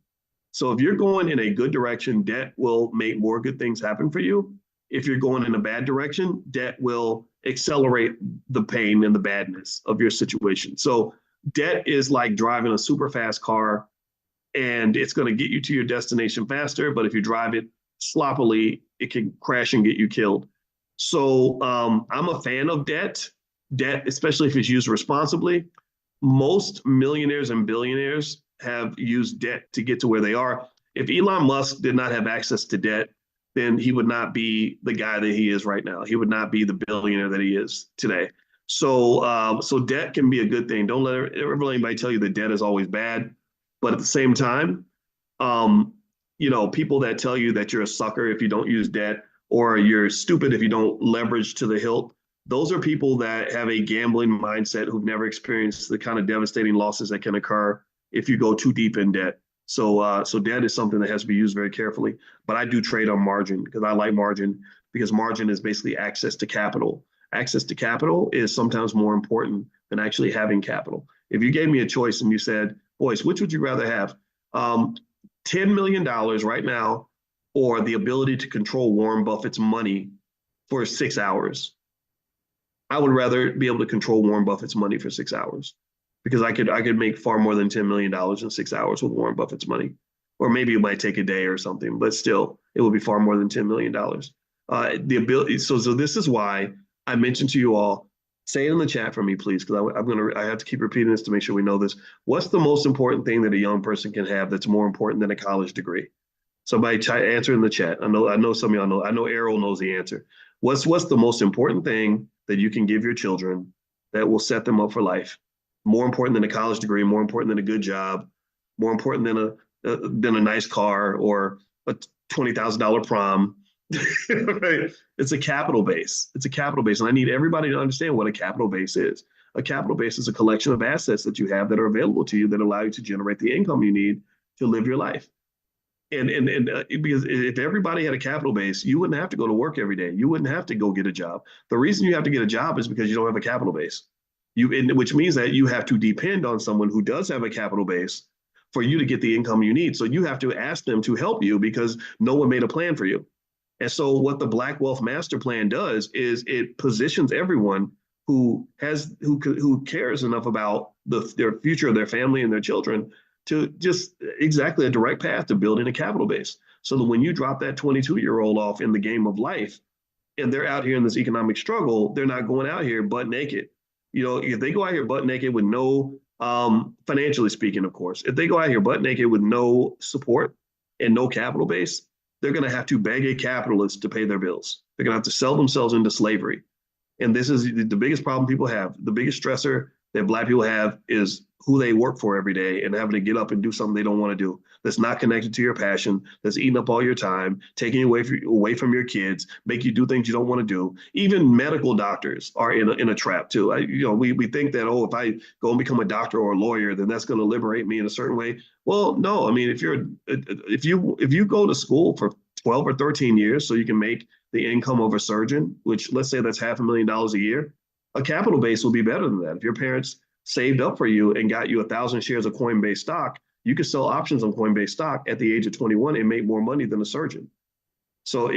So if you're going in a good direction, debt will make more good things happen for you. If you're going in a bad direction, debt will accelerate the pain and the badness of your situation. So debt is like driving a super fast car, and it's going to get you to your destination faster. But if you drive it sloppily, it can crash and get you killed. So I'm a fan of debt, especially if it's used responsibly. Most millionaires and billionaires have used debt to get to where they are. If Elon Musk did not have access to debt, then he would not be the guy that he is right now. He would not be the billionaire that he is today. So debt can be a good thing. Don't let anybody tell you that debt is always bad. But at the same time, um, people that tell you that you're a sucker if you don't use debt or you're stupid if you don't leverage to the hilt, those are people that have a gambling mindset who've never experienced the kind of devastating losses that can occur if you go too deep in debt. So debt is something that has to be used very carefully. But I do trade on margin because I like margin because margin is basically access to capital. Access to capital is sometimes more important than actually having capital. If you gave me a choice and you said, Boyce, which would you rather have? $10 million right now or the ability to control Warren Buffett's money for 6 hours. I would rather be able to control Warren Buffett's money for 6 hours because I could make far more than $10 million in 6 hours with Warren Buffett's money. Or maybe it might take a day or something, but still, it would be far more than $10 million. The ability, so this is why I mentioned to you all, say it in the chat for me, please, because I have to keep repeating this to make sure we know this. What's the most important thing that a young person can have that's more important than a college degree? Somebody answer in the chat. I know some of y'all know. I know Errol knows the answer. What's the most important thing that you can give your children that will set them up for life? More important than a college degree, more important than a good job, more important than a nice car or a $20,000 prom. Right? It's a capital base. It's a capital base. And I need everybody to understand what a capital base is. A capital base is a collection of assets that you have that are available to you that allow you to generate the income you need to live your life. And because if everybody had a capital base, you wouldn't have to go to work every day. You wouldn't have to go get a job. The reason you have to get a job is because you don't have a capital base. Which means that you have to depend on someone who does have a capital base for you to get the income you need. So you have to ask them to help you because no one made a plan for you. And so what the Black Wealth Master Plan does is it positions everyone who cares enough about their future, their family, and their children to just exactly a direct path to building a capital base. So that when you drop that 22-year-old off in the game of life and they're out here in this economic struggle, they're not going out here butt naked. If they go out here butt naked with no, financially speaking, of course, if they go out here butt naked with no support and no capital base, they're going to have to beg a capitalist to pay their bills. They're going to have to sell themselves into slavery. And this is the biggest problem people have. The biggest stressor that Black people have is who they work for every day and having to get up and do something they don't want to do. That's not connected to your passion. That's eating up all your time, taking you away from your kids, make you do things you don't want to do. Even medical doctors are in a trap too. We think that, if I go and become a doctor or a lawyer, then that's going to liberate me in a certain way. Well, no. I mean, if you go to school for 12 or 13 years so you can make the income of a surgeon, which let's say that's $500,000 a year, a capital base will be better than that. If your parents saved up for you and got you 1,000 shares of Coinbase stock, you could sell options on Coinbase stock at the age of 21 and make more money than a surgeon. So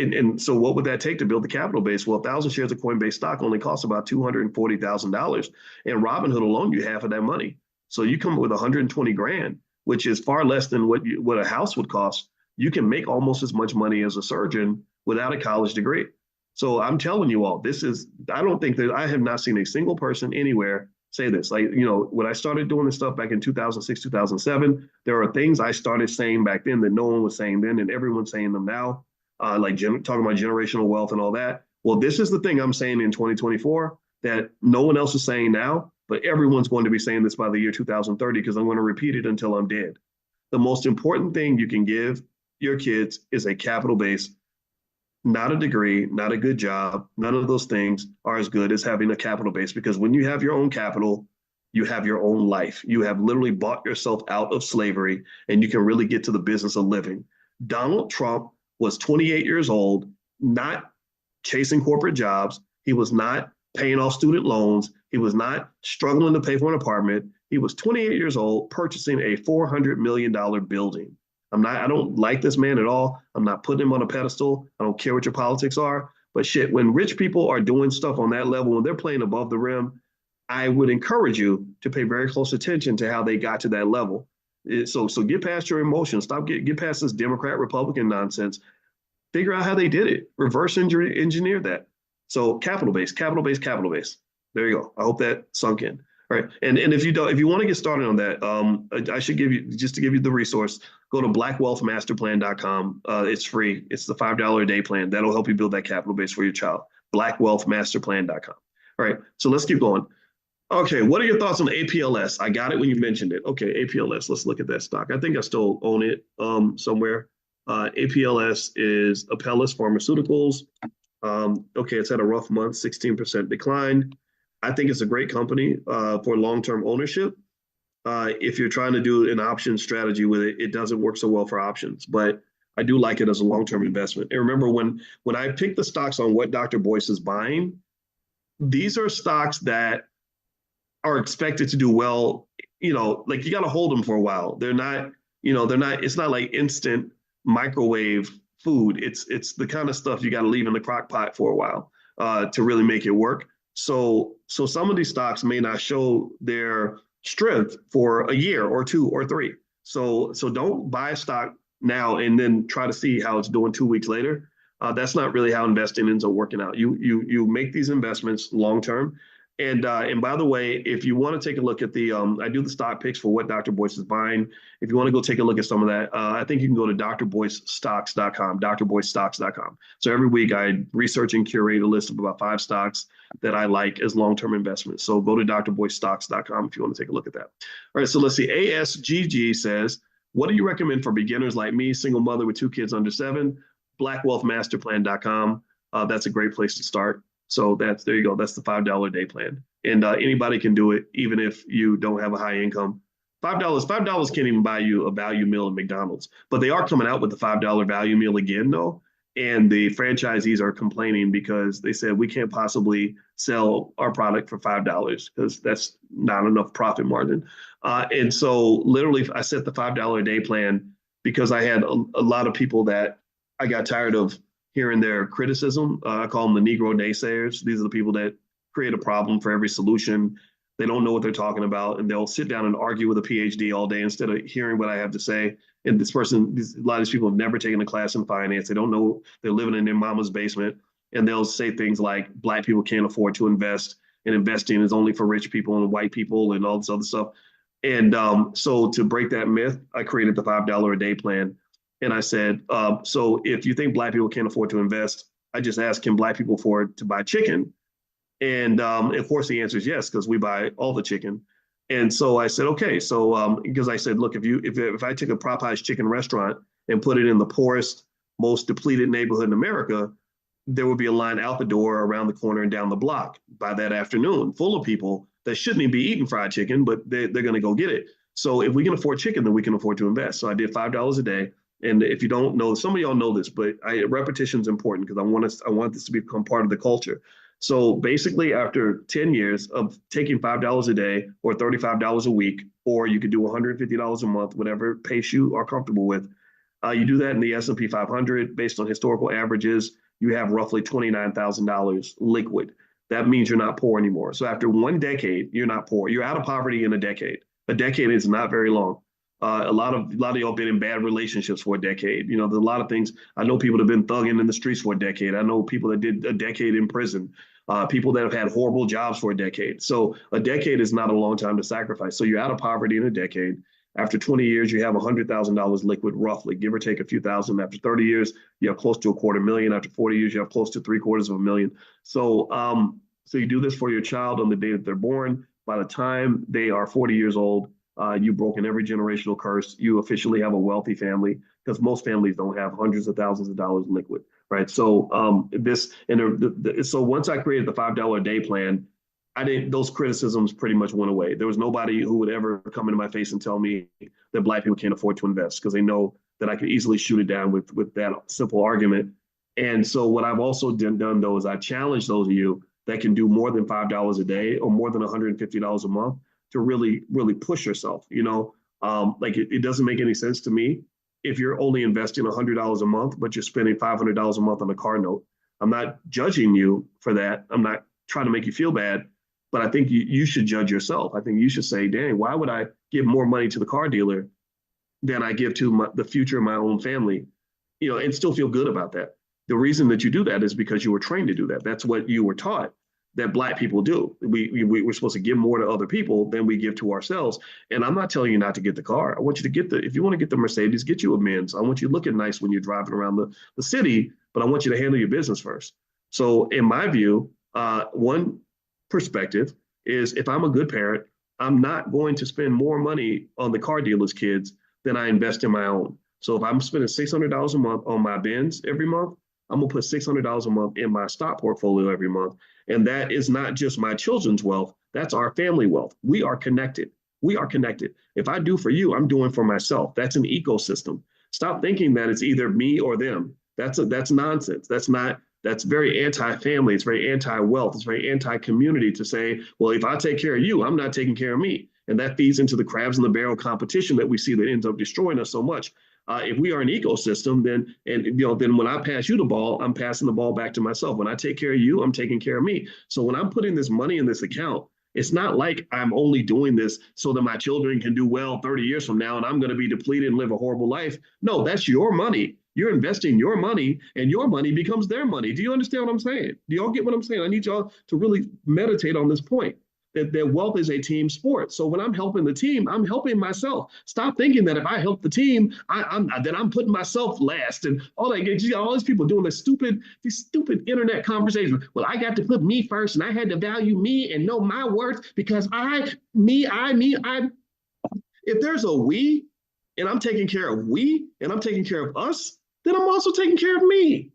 what would that take to build the capital base? Well, 1,000 shares of Coinbase stock only costs about $240,000, and Robinhood will loan you half of that money. So you come up with 120 grand, which is far less than what a house would cost. You can make almost as much money as a surgeon without a college degree. So I'm telling you all, I don't think that I have not seen a single person anywhere say this. Like, when I started doing this stuff back in 2006, 2007, there are things I started saying back then that no one was saying then, and everyone's saying them now, talking about generational wealth and all that. Well, this is the thing I'm saying in 2024 that no one else is saying now, but everyone's going to be saying this by the year 2030 because I'm going to repeat it until I'm dead. The most important thing you can give your kids is a capital base. Not a degree, not a good job. None of those things are as good as having a capital base because when you have your own capital, you have your own life. You have literally bought yourself out of slavery and you can really get to the business of living. Donald Trump was 28 years old, not chasing corporate jobs. He was not paying off student loans. He was not struggling to pay for an apartment. He was 28 years old, purchasing a $400 million building. I don't like this man at all. I'm not putting him on a pedestal. I don't care what your politics are. But shit, when rich people are doing stuff on that level, when they're playing above the rim, I would encourage you to pay very close attention to how they got to that level. So get past your emotions. Get past this Democrat Republican nonsense. Figure out how they did it. Reverse engineer that. So capital base, capital base, capital base. There you go. I hope that sunk in. All right. And if you don't, if you want to get started on that, I should give you, just to give you the resource, go to blackwealthmasterplan.com. It's free. It's the $5 a day plan. That'll help you build that capital base for your child. Blackwealthmasterplan.com. All right. So let's keep going. Okay. What are your thoughts on APLS? I got it when you mentioned it. Okay. APLS. Let's look at that stock. I think I still own it somewhere. APLS is Apellis Pharmaceuticals. Okay, it's had a rough month, 16% decline. I think it's a great company for long-term ownership. If you're trying to do an option strategy with it, it doesn't work so well for options, but I do like it as a long-term investment. And remember, when I pick the stocks on what Dr. Boyce is buying, these are stocks that are expected to do well. Like you got to hold them for a while. They're not, it's not like instant microwave food. It's the kind of stuff you got to leave in the crock pot for a while to really make it work. So some of these stocks may not show their strength for a year or 2 or 3. So don't buy a stock now and then try to see how it's doing 2 weeks later. That's not really how investing ends up working out. You make these investments long term. And by the way, if you want to take a look at the, I do the stock picks for what Dr. Boyce is buying. If you want to go take a look at some of that, I think you can go to drboycestocks.com, drboycestocks.com. So every week I research and curate a list of about 5 stocks that I like as long-term investments. So go to drboycestocks.com if you want to take a look at that. All right, so let's see. ASGG says, what do you recommend for beginners like me, single mother with 2 kids under 7? Blackwealthmasterplan.com. That's a great place to start. So there you go. That's the $5 a day plan. And anybody can do it, even if you don't have a high income. $5 can't even buy you a value meal at McDonald's, but they are coming out with the $5 value meal again, though. And the franchisees are complaining because they said we can't possibly sell our product for $5 because that's not enough profit margin. And so literally I set the $5 a day plan because I had a lot of people that I got tired of hearing their criticism. I call them the Negro naysayers. These are the people that create a problem for every solution. They don't know what they're talking about, and they'll sit down and argue with a PhD all day instead of hearing what I have to say. And a lot of these people have never taken a class in finance. They don't know. They're living in their mama's basement, and they'll say things like Black people can't afford to invest, and investing is only for rich people and white people and all this other stuff. And so to break that myth, I created the $5 a day plan. And I said, so if you think Black people can't afford to invest, I just asked, can Black people afford to buy chicken? And of course, the answer is yes, because we buy all the chicken. And so I said, okay, so because I said, look, if I take a Popeyes chicken restaurant and put it in the poorest, most depleted neighborhood in America, there would be a line out the door, around the corner, and down the block by that afternoon, full of people that shouldn't even be eating fried chicken, but they're going to go get it. So if we can afford chicken, then we can afford to invest. So I did $5 a day. And if you don't know, some of y'all know this, but repetition is important because I want this to become part of the culture. So basically, after 10 years of taking $5 a day or $35 a week, or you could do $150 a month, whatever pace you are comfortable with, you do that in the S&P 500 based on historical averages, you have roughly $29,000 liquid. That means you're not poor anymore. So after 1 decade, you're not poor. You're out of poverty in a decade. A decade is not very long. A lot of y'all been in bad relationships for a decade. There's a lot of things. I know people that have been thugging in the streets for a decade. I know people that did a decade in prison. People that have had horrible jobs for a decade. So a decade is not a long time to sacrifice. So you're out of poverty in a decade. After 20 years, you have $100,000 liquid, roughly, give or take a few thousand. After 30 years, you have close to $250,000. After 40 years, you have close to $750,000. So you do this for your child on the day that they're born. By the time they are 40 years old, you've broken every generational curse. You officially have a wealthy family because most families don't have hundreds of thousands of dollars liquid, right? So so once I created the $5 a day plan, those criticisms pretty much went away. There was nobody who would ever come into my face and tell me that Black people can't afford to invest because they know that I could easily shoot it down with that simple argument. And so what I've also done though is I challenge those of you that can do more than $5 a day or more than $150 a month to really, really push yourself. Like it doesn't make any sense to me if you're only investing $100 a month, but you're spending $500 a month on a car note. I'm not judging you for that. I'm not trying to make you feel bad, but I think you should judge yourself. I think you should say, dang, why would I give more money to the car dealer than I give to the future of my own family, and still feel good about that. The reason that you do that is because you were trained to do that. That's what you were taught that Black people do. We're supposed to give more to other people than we give to ourselves. And I'm not telling you not to get the car. I want you to get if you want to get the Mercedes, get you a Benz. I want you looking nice when you're driving around the city, but I want you to handle your business first. So in my view, one perspective is if I'm a good parent, I'm not going to spend more money on the car dealer's kids than I invest in my own. So if I'm spending $600 a month on my Benz every month, I'm going to put $600 a month in my stock portfolio every month. And that is not just my children's wealth. That's our family wealth. We are connected. We are connected. If I do for you, I'm doing for myself. That's an ecosystem. Stop thinking that it's either me or them. That's nonsense. That's very anti-family. It's very anti-wealth. It's very anti-community to say, well, if I take care of you, I'm not taking care of me. And that feeds into the crabs in the barrel competition that we see that ends up destroying us so much. If we are an ecosystem, then when I pass you the ball, I'm passing the ball back to myself. When I take care of you, I'm taking care of me. So when I'm putting this money in this account, it's not like I'm only doing this so that my children can do well 30 years from now and I'm going to be depleted and live a horrible life. No, that's your money. You're investing your money and your money becomes their money. Do you understand what I'm saying? Do y'all get what I'm saying? I need y'all to really meditate on this point. That wealth is a team sport. So when I'm helping the team, I'm helping myself. Stop thinking that if I help the team, I'm putting myself last and all that. You got all these people doing these stupid internet conversations. Well, I got to put me first, and I had to value me and know my worth because me. If there's a we, and I'm taking care of we, and I'm taking care of us, then I'm also taking care of me.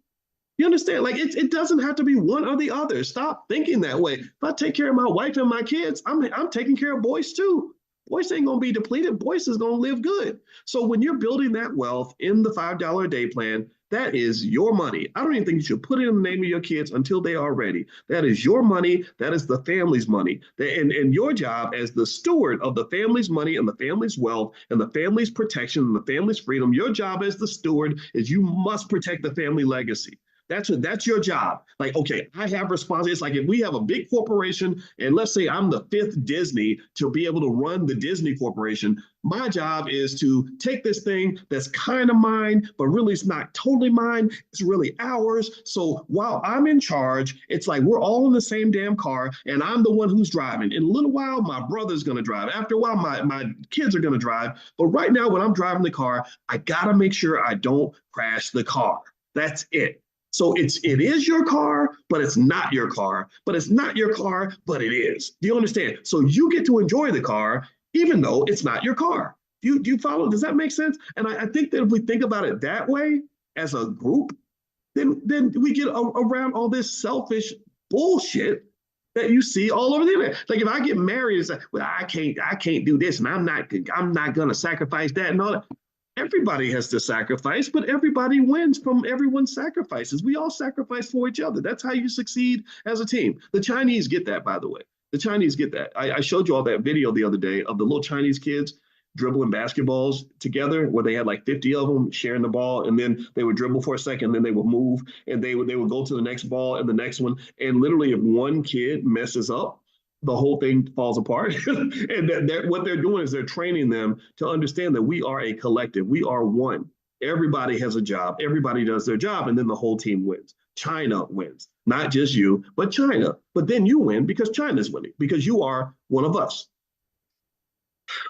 You understand? Like it doesn't have to be one or the other. Stop thinking that way. If I take care of my wife and my kids, I'm taking care of Boyce too. Boyce ain't gonna be depleted. Boyce is gonna live good. So when you're building that wealth in the $5 a day plan, that is your money. I don't even think you should put it in the name of your kids until they are ready. That is your money. That is the family's money. And your job as the steward of the family's money and the family's wealth and the family's protection and the family's freedom, your job as the steward is you must protect the family legacy. That's your job. Like, okay, I have responsibility. It's like if we have a big corporation and let's say I'm the fifth Disney to be able to run the Disney corporation, my job is to take this thing that's kind of mine, but really it's not totally mine. It's really ours. So while I'm in charge, it's like we're all in the same damn car and I'm the one who's driving. In a little while, my brother's going to drive. After a while, my kids are going to drive. But right now, when I'm driving the car, I got to make sure I don't crash the car. That's it. So it is your car, but it's not your car. But it's not your car, but it is. Do you understand? So you get to enjoy the car, even though it's not your car. Do you follow? Does that make sense? And I think that if we think about it that way as a group, then we get around all this selfish bullshit that you see all over the internet. Like if I get married, it's like, well, I can't do this, and I'm not gonna sacrifice that and all that. Everybody has to sacrifice, but everybody wins from everyone's sacrifices. We all sacrifice for each other. That's how you succeed as a team. The Chinese get that, by the way. The Chinese get that. I showed you all that video the other day of the little Chinese kids dribbling basketballs together where they had like 50 of them sharing the ball, and then they would dribble for a second, then they would move and they would go to the next ball and the next one. And literally if one kid messes up, the whole thing falls apart. And what they're doing is they're training them to understand that we are a collective. We are one. Everybody has a job. Everybody does their job, and then the whole team wins. China wins. Not just you, but China. But then you win because China's winning, because you are one of us.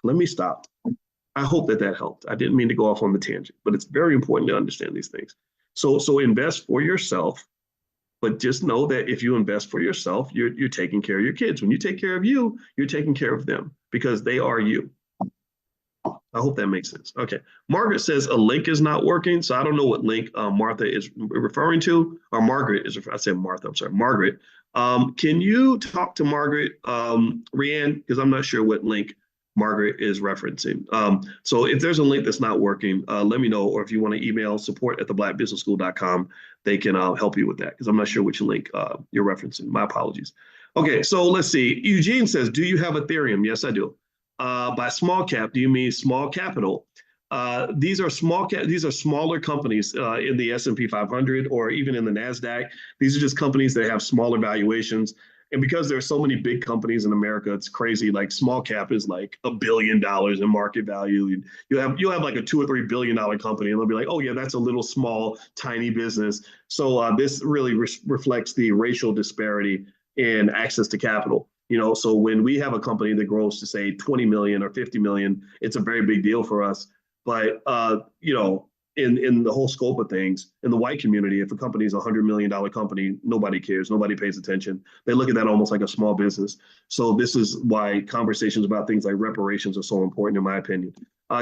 Let me stop. I hope that helped. I didn't mean to go off on the tangent, but it's very important to understand these things. So invest for yourself. But just know that if you invest for yourself, you're taking care of your kids. When you take care of you, you're taking care of them because they are you. I hope that makes sense. Okay. Margaret says a link is not working. So I don't know what link Martha is referring to, or Margaret is. I said Martha. I'm sorry, Margaret. Can you talk to Margaret, Rianne? Because I'm not sure what link Margaret is referencing. So if there's a link that's not working, let me know. Or if you want to email support@theblackbusinessschool.com, they can help you with that because I'm not sure which link you're referencing. My apologies. Okay, so let's see. Eugene says, do you have Ethereum? Yes, I do. By small cap, do you mean small capital? These are smaller companies in the S&P 500 or even in the NASDAQ. These are just companies that have smaller valuations. And because there are so many big companies in America, it's crazy. Like small cap is like $1 billion in market value. You have like a $2 or $3 billion company, and they'll be like, oh yeah, that's a little small, tiny business. So this really reflects the racial disparity in access to capital. So when we have a company that grows to say 20 million or 50 million, it's a very big deal for us. But in the whole scope of things, in the white community, if a company is $100 million company, nobody cares, nobody pays attention. They look at that almost like a small business. So this is why conversations about things like reparations are so important, in my opinion.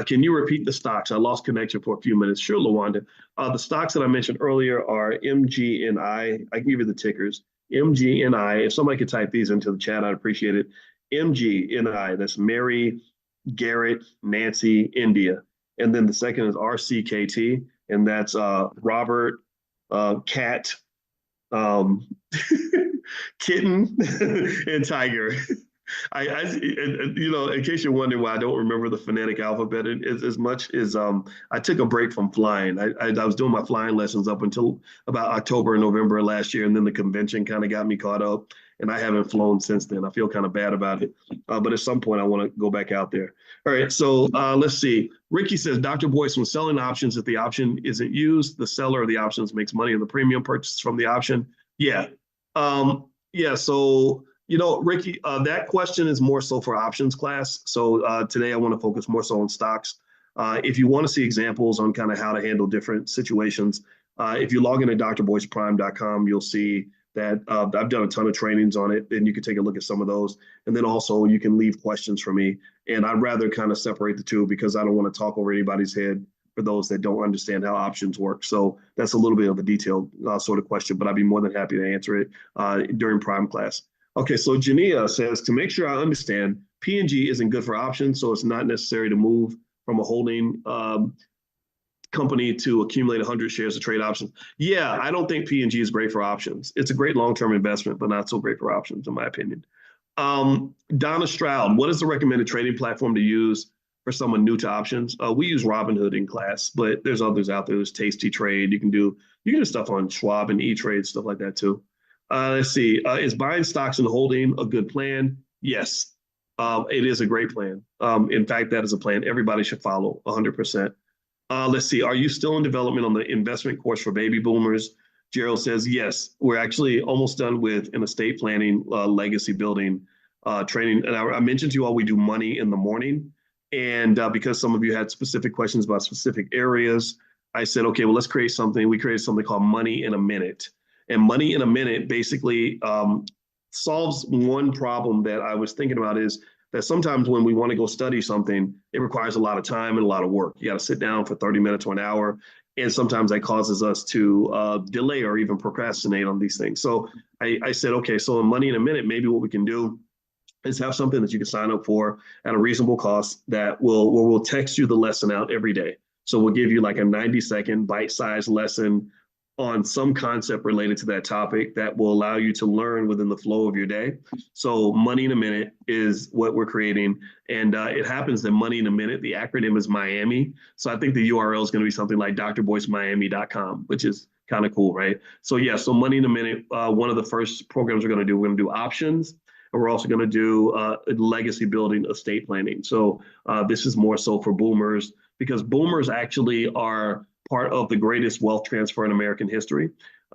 Can you repeat the stocks? I lost connection for a few minutes. Sure, Lawanda. The stocks that I mentioned earlier are MGNI. I can give you the tickers. MGNI. If somebody could type these into the chat, I'd appreciate it. MGNI. That's Mary, Garrett, Nancy, India. And then the second is RCKT, and that's Robert, Cat, Kitten, and Tiger. In case you're wondering why I don't remember the phonetic alphabet as much as I took a break from flying. I was doing my flying lessons up until about October and November last year, and then the convention kind of got me caught up, and I haven't flown since then. I feel kind of bad about it, but at some point I want to go back out there. All right, so let's see. Ricky says, Dr. Boyce, when selling options, if the option isn't used, the seller of the options makes money on the premium purchase from the option. Yeah. So Ricky, that question is more so for options class. So today I want to focus more so on stocks. If you want to see examples on kind of how to handle different situations, if you log into drboyceprime.com, you'll see that I've done a ton of trainings on it, and you can take a look at some of those. And then also you can leave questions for me. And I'd rather kind of separate the two because I don't want to talk over anybody's head for those that don't understand how options work. So that's a little bit of a detailed sort of question, but I'd be more than happy to answer it during Prime class. Okay, so Jania says, to make sure I understand, P&G isn't good for options, so it's not necessary to move from a holding company to accumulate 100 shares of trade options. Yeah, I don't think P&G is great for options. It's a great long-term investment, but not so great for options, in my opinion. Donna Stroud, what is the recommended trading platform to use for someone new to options? We use Robinhood in class, but there's others out there. There's Tasty Trade. You can do stuff on Schwab and E-Trade, stuff like that too. Let's see. Is buying stocks and holding a good plan? Yes, it is a great plan. In fact, that is a plan everybody should follow 100%. Let's see. Are you still in development on the investment course for baby boomers? Gerald says, yes, we're actually almost done with an estate planning, legacy building training. And I mentioned to you all, we do money in the morning. And because some of you had specific questions about specific areas, I said, okay, well, let's create something. We created something called Money in a Minute. And Money in a Minute basically solves one problem that I was thinking about, is that sometimes when we want to go study something, it requires a lot of time and a lot of work. You got to sit down for 30 minutes or an hour. And sometimes that causes us to delay or even procrastinate on these things. So I said, okay, so in Money in a Minute, maybe what we can do is have something that you can sign up for at a reasonable cost that we'll text you the lesson out every day. So we'll give you like a 90-second bite-sized lesson on some concept related to that topic that will allow you to learn within the flow of your day. So Money in a Minute is what we're creating. And it happens that Money in a Minute, the acronym is Miami. So I think the URL is going to be something like drboycemiami.com, which is kind of cool, right? So yeah, so Money in a Minute, one of the first programs we're going to do options. And we're also going to do legacy building, estate planning. So this is more so for boomers, because boomers actually are part of the greatest wealth transfer in American history.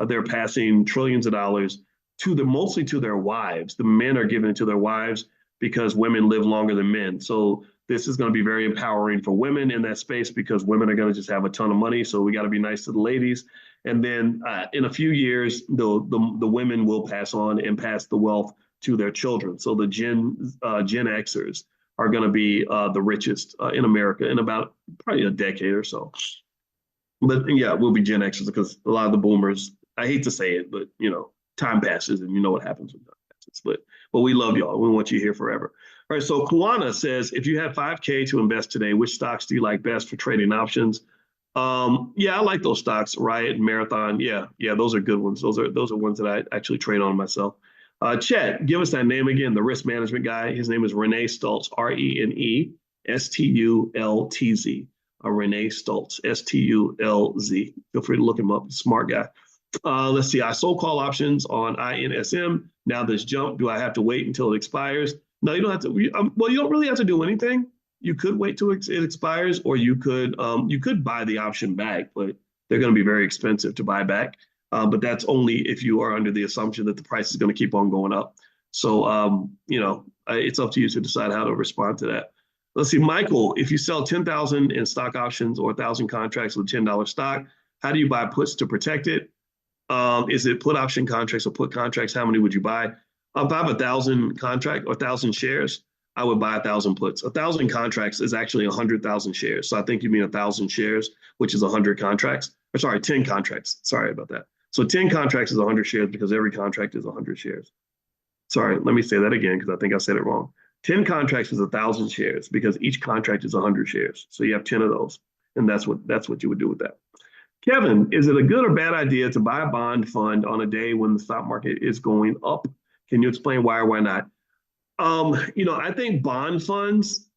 They're passing trillions of dollars mostly to their wives. The men are giving it to their wives because women live longer than men. So this is going to be very empowering for women in that space, because women are going to just have a ton of money. So we got to be nice to the ladies. And then in a few years, the women will pass on and pass the wealth to their children. So the Gen Xers are going to be the richest in America in about probably a decade or so. But yeah, we'll be Gen Xers, because a lot of the boomers, I hate to say it, but time passes and you know what happens when time passes. But we love y'all. We want you here forever. All right. So Kuana says, if you had $5K to invest today, which stocks do you like best for trading options? Yeah, I like those stocks, Riot and Marathon. Yeah, those are good ones. Those are ones that I actually trade on myself. Chet, give us that name again, the risk management guy. His name is Renee Stultz, ReneStultz. Renee Stultz, Stulz. Feel free to look him up. Smart guy. Let's see. I sold call options on INSM. Now this jump. Do I have to wait until it expires? No, you don't have to. Well, you don't really have to do anything. You could wait till it expires, or you could buy the option back, but they're going to be very expensive to buy back. But that's only if you are under the assumption that the price is going to keep on going up. So it's up to you to decide how to respond to that. Let's see, Michael. If you sell 10,000 in stock options or 1,000 contracts with $10 stock, how do you buy puts to protect it? Is it put option contracts or put contracts? How many would you buy? If I have 1,000 contract or 1,000 shares, I would buy 1,000 puts. 1,000 contracts is actually 100,000 shares. So I think you mean 1,000 shares, which is 100 contracts. Or sorry, 10 contracts. Sorry about that. So 10 contracts is 100 shares because every contract is 100 shares. Sorry, let me say that again because I think I said it wrong. 10 contracts is 1,000 shares because each contract is 100 shares. So you have 10 of those, and that's what you would do with that. Kevin, is it a good or bad idea to buy a bond fund on a day when the stock market is going up? Can you explain why or why not? I think bond funds,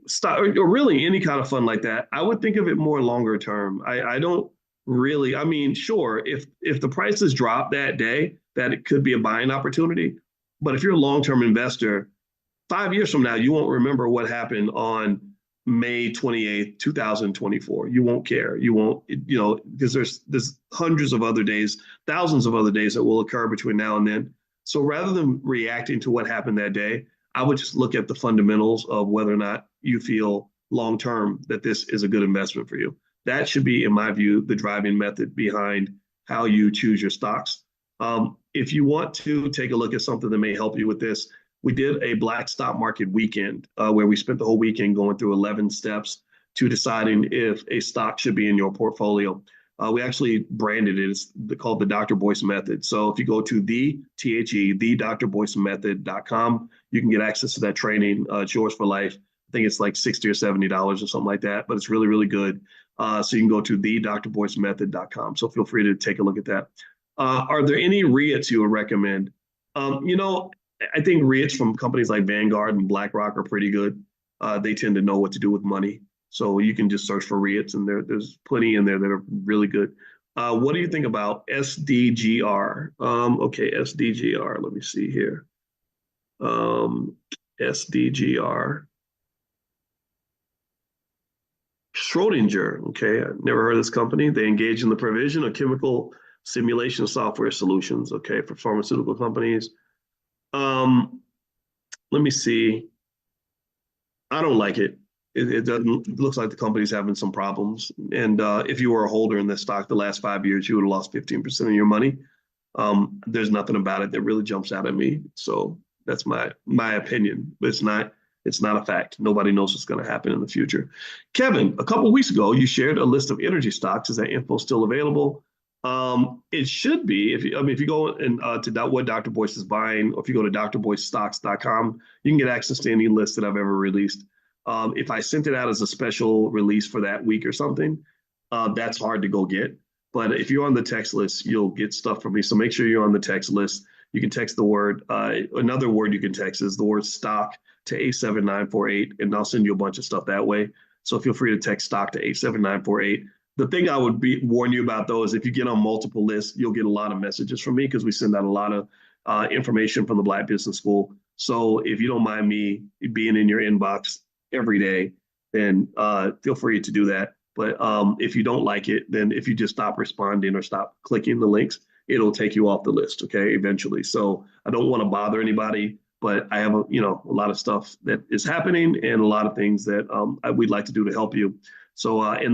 stock, or really any kind of fund like that, I would think of it more longer term. I don't really, I mean, sure, if the prices drop that day, that it could be a buying opportunity. But if you're a long-term investor, 5 years from now, you won't remember what happened on May 28th, 2024. You won't care. You won't, because there's hundreds of other days, thousands of other days that will occur between now and then. So rather than reacting to what happened that day, I would just look at the fundamentals of whether or not you feel long term that this is a good investment for you. That should be, in my view, the driving method behind how you choose your stocks. If you want to take a look at something that may help you with this, we did a Black Stock Market weekend where we spent the whole weekend going through 11 steps to deciding if a stock should be in your portfolio. We actually branded it. It's called the Dr. Boyce Method. So if you go to the drboycemethod.com, you can get access to that training. It's yours for life. I think it's like $60 or $70 or something like that, but it's really, really good. So you can go to the drboycemethod.com. So feel free to take a look at that. Are there any REITs you would recommend? I think REITs from companies like Vanguard and BlackRock are pretty good. They tend to know what to do with money. So you can just search for REITs, and there's plenty in there that are really good. What do you think about SDGR? Okay, SDGR. Let me see here. SDGR. Schrodinger. Okay, I've never heard of this company. They engage in the provision of chemical simulation software solutions. Okay, for pharmaceutical companies. Let me see. I don't like it. It doesn't. It looks like the company's having some problems. And if you were a holder in this stock the last 5 years, you would have lost 15% of your money. There's nothing about it that really jumps out at me. So that's my opinion. But it's not a fact. Nobody knows what's going to happen in the future. Kevin, a couple of weeks ago, you shared a list of energy stocks. Is that info still available? It should be. If you go to what Dr. Boyce is buying, or if you go to drboycestocks.com, you can get access to any list that I've ever released. If I sent it out as a special release for that week or something, that's hard to go get. But if you're on the text list, you'll get stuff from me. So make sure you're on the text list. You can text the word. Another word you can text is the word stock to 87948, and I'll send you a bunch of stuff that way. So feel free to text stock to 87948. The thing I would warn you about, though, is if you get on multiple lists, you'll get a lot of messages from me because we send out a lot of information from the Black Business School. So if you don't mind me being in your inbox every day, then feel free to do that. But if you don't like it, then if you just stop responding or stop clicking the links, it'll take you off the list, okay, eventually. So I don't want to bother anybody, but I have a lot of stuff that is happening and a lot of things that we'd like to do to help you. So in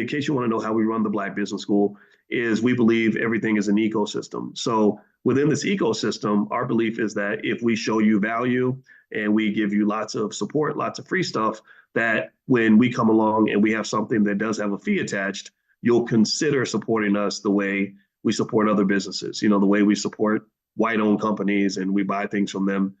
case you want to know how we run the Black Business School, is we believe everything is an ecosystem. So within this ecosystem, our belief is that if we show you value and we give you lots of support, lots of free stuff, that when we come along and we have something that does have a fee attached, you'll consider supporting us the way we support other businesses, the way we support white-owned companies and we buy things from them.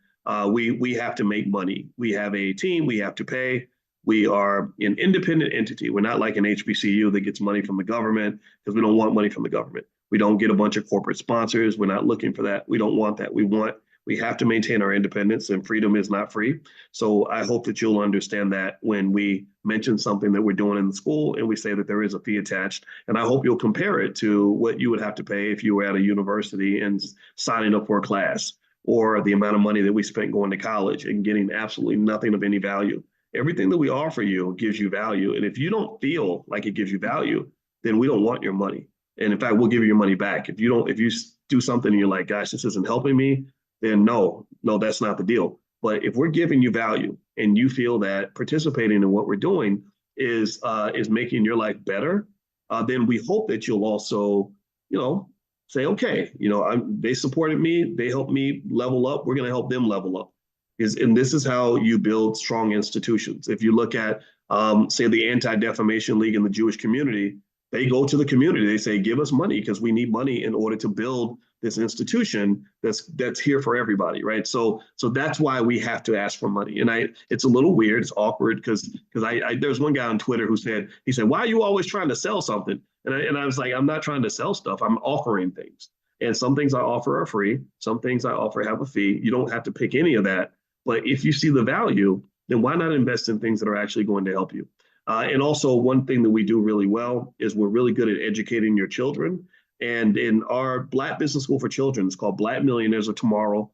We have to make money. We have a team, we have to pay. We are an independent entity. We're not like an HBCU that gets money from the government because we don't want money from the government. We don't get a bunch of corporate sponsors. We're not looking for that. We don't want that. We want We have to maintain our independence, and freedom is not free. So I hope that you'll understand that when we mention something that we're doing in the school and we say that there is a fee attached. And I hope you'll compare it to what you would have to pay if you were at a university and signing up for a class, or the amount of money that we spent going to college and getting absolutely nothing of any value. Everything that we offer you gives you value. And if you don't feel like it gives you value, then we don't want your money. And in fact, we'll give you your money back. If you do something and you're like, gosh, this isn't helping me, then no, that's not the deal. But if we're giving you value and you feel that participating in what we're doing is making your life better, then we hope that you'll also, say, okay, they supported me, they helped me level up. We're going to help them level up. And this is how you build strong institutions. If you look at, say, the Anti-Defamation League in the Jewish community, they go to the community. They say, give us money because we need money in order to build this institution that's here for everybody, right? So that's why we have to ask for money. And it's a little weird, it's awkward because there's one guy on Twitter who said, why are you always trying to sell something? And I was like, I'm not trying to sell stuff. I'm offering things. And some things I offer are free. Some things I offer have a fee. You don't have to pick any of that. But if you see the value, then why not invest in things that are actually going to help you? And also, one thing that we do really well is we're really good at educating your children. And in our Black Business School for Children, it's called Black Millionaires of Tomorrow.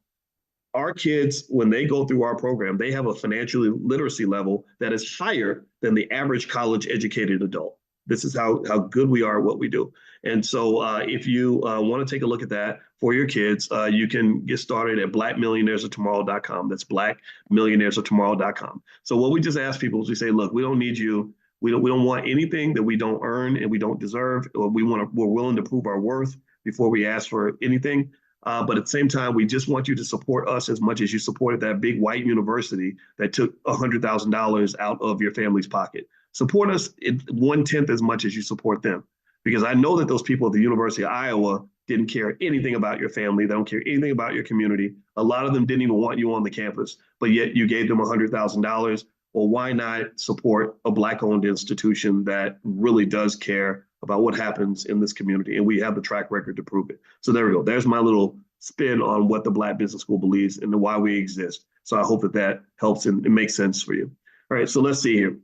Our kids, when they go through our program, they have a financial literacy level that is higher than the average college educated adult. This is how good we are at what we do. And so if you want to take a look at that for your kids, you can get started at blackmillionairesoftomorrow.com. That's blackmillionairesoftomorrow.com. So what we just ask people is we say, look, we don't need you. We don't want anything that we don't earn and we don't deserve. Or we're willing to prove our worth before we ask for anything. But at the same time, we just want you to support us as much as you supported that big white university that took $100,000 out of your family's pocket. Support us 1/10 as much as you support them. Because I know that those people at the University of Iowa didn't care anything about your family. They don't care anything about your community. A lot of them didn't even want you on the campus, but yet you gave them $100,000. Well, why not support a Black-owned institution that really does care about what happens in this community? And we have the track record to prove it. So there we go. There's my little spin on what the Black Business School believes and why we exist. So I hope that helps and it makes sense for you. All right, so let's see here.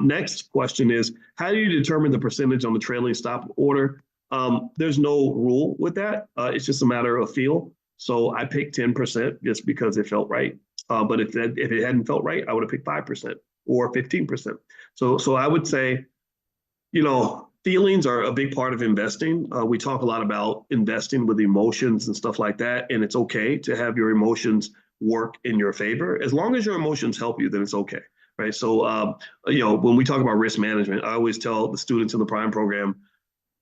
Next question is, how do you determine the percentage on the trailing stop order? There's no rule with that. It's just a matter of feel. So I picked 10% just because it felt right. But if it hadn't felt right, I would have picked 5% or 15%. So I would say, feelings are a big part of investing. We talk a lot about investing with emotions and stuff like that. And it's okay to have your emotions work in your favor. As long as your emotions help you, then it's okay. Right. So, when we talk about risk management, I always tell the students in the Prime program,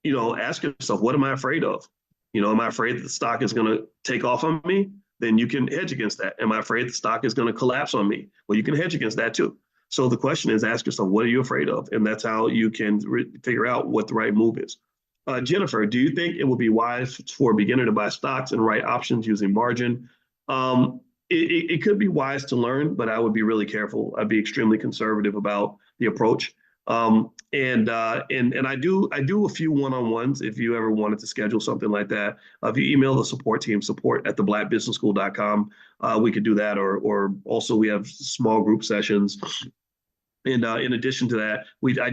ask yourself, what am I afraid of? Am I afraid that the stock is going to take off on me? Then you can hedge against that. Am I afraid the stock is going to collapse on me? Well, you can hedge against that too. So the question is, ask yourself, what are you afraid of? And that's how you can figure out what the right move is. Jennifer, do you think it would be wise for a beginner to buy stocks and write options using margin? It could be wise to learn, but I would be really careful. I'd be extremely conservative about the approach. And I do a few one-on-ones if you ever wanted to schedule something like that. If you email the support team, support@theblackbusinessschool.com, we could do that. Or also we have small group sessions. And in addition to that, I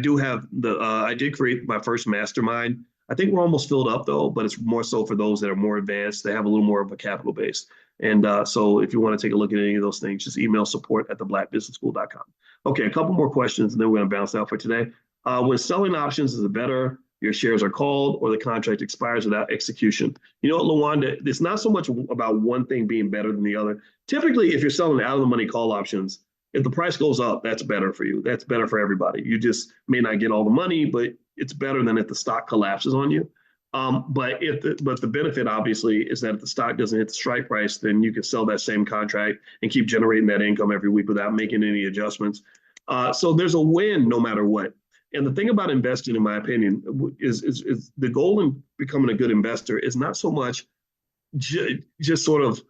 did create my first mastermind. I think we're almost filled up though, but it's more so for those that are more advanced. They have a little more of a capital base. And so if you want to take a look at any of those things, just email support@theblackbusinessschool.com. Okay, a couple more questions, and then we're going to bounce out for today. When selling options, is it better your shares are called or the contract expires without execution? You know what, Lawanda, it's not so much about one thing being better than the other. Typically, if you're selling out of the money call options, if the price goes up, that's better for you. That's better for everybody. You just may not get all the money, but it's better than if the stock collapses on you. But the benefit obviously is that if the stock doesn't hit the strike price, then you can sell that same contract and keep generating that income every week without making any adjustments. So there's a win no matter what. And the thing about investing, in my opinion, is the goal in becoming a good investor is not so much just sort of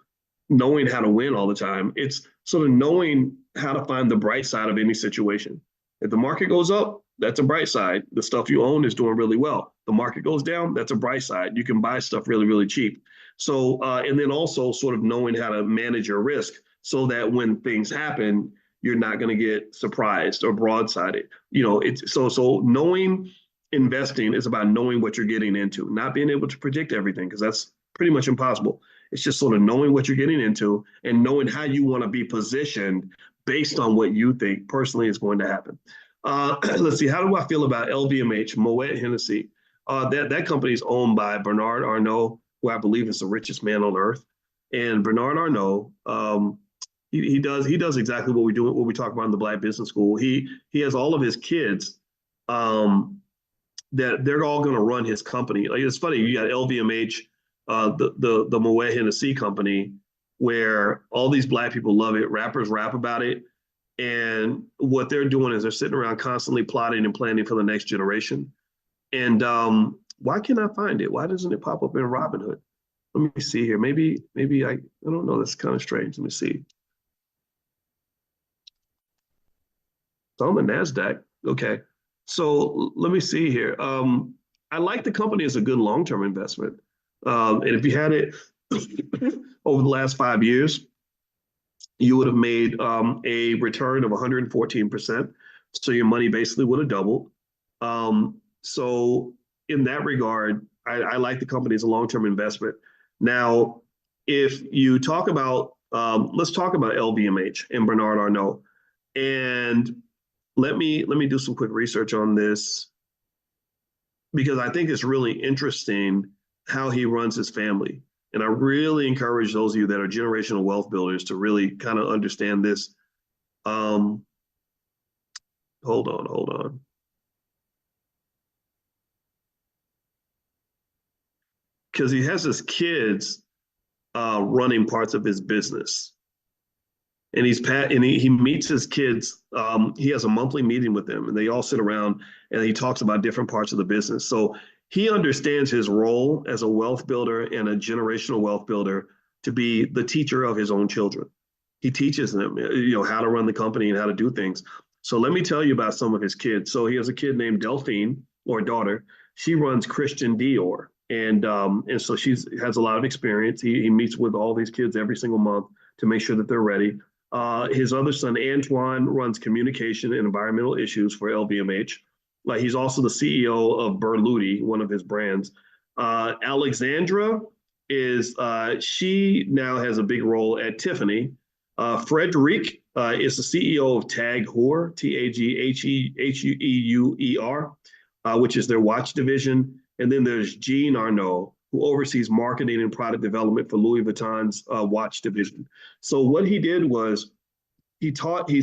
knowing how to win all the time. It's sort of knowing how to find the bright side of any situation. If the market goes up, that's a bright side. The stuff you own is doing really well. The market goes down, that's a bright side. You can buy stuff really, really cheap. So, and then also sort of knowing how to manage your risk so that when things happen, you're not going to get surprised or broadsided. It's so knowing investing is about knowing what you're getting into, not being able to predict everything because that's pretty much impossible. It's just sort of knowing what you're getting into and knowing how you want to be positioned based on what you think personally is going to happen. Let's see. How do I feel about LVMH, Moet Hennessy? That company is owned by Bernard Arnault, who I believe is the richest man on earth. And Bernard Arnault, he does exactly what we talk about in the Black Business School. He has all of his kids that they're all going to run his company. Like it's funny, you got LVMH, the Moet Hennessy company, where all these Black people love it. Rappers rap about it. And what they're doing is they're sitting around constantly plotting and planning for the next generation. And why can't I find it? Why doesn't it pop up in Robinhood? Let me see here. Maybe I don't know. That's kind of strange. Let me see. It's on the NASDAQ. Okay. So let me see here. I like the company as a good long-term investment. And if you had it over the last 5 years, you would have made a return of 114%. So your money basically would have doubled. So in that regard, I like the company as a long-term investment. Now, if you talk about, let's talk about LVMH and Bernard Arnault. And let me do some quick research on this because I think it's really interesting how he runs his family. And I really encourage those of you that are generational wealth builders to really kind of understand this. Hold on. Because he has his kids running parts of his business. And he meets his kids. He has a monthly meeting with them, and they all sit around and he talks about different parts of the business. So he understands his role as a wealth builder and a generational wealth builder to be the teacher of his own children. He teaches them, how to run the company and how to do things. So let me tell you about some of his kids. So he has a kid named Delphine, or daughter. She runs Christian Dior, and so she has a lot of experience. He meets with all these kids every single month to make sure that they're ready. His other son, Antoine, runs communication and environmental issues for LVMH. He's also the CEO of Berluti, one of his brands. Alexandra she now has a big role at Tiffany. Frederic is the CEO of Tag Heuer, Tagheuer, which is their watch division. And then there's Jean Arnault, who oversees marketing and product development for Louis Vuitton's watch division. So what he did was he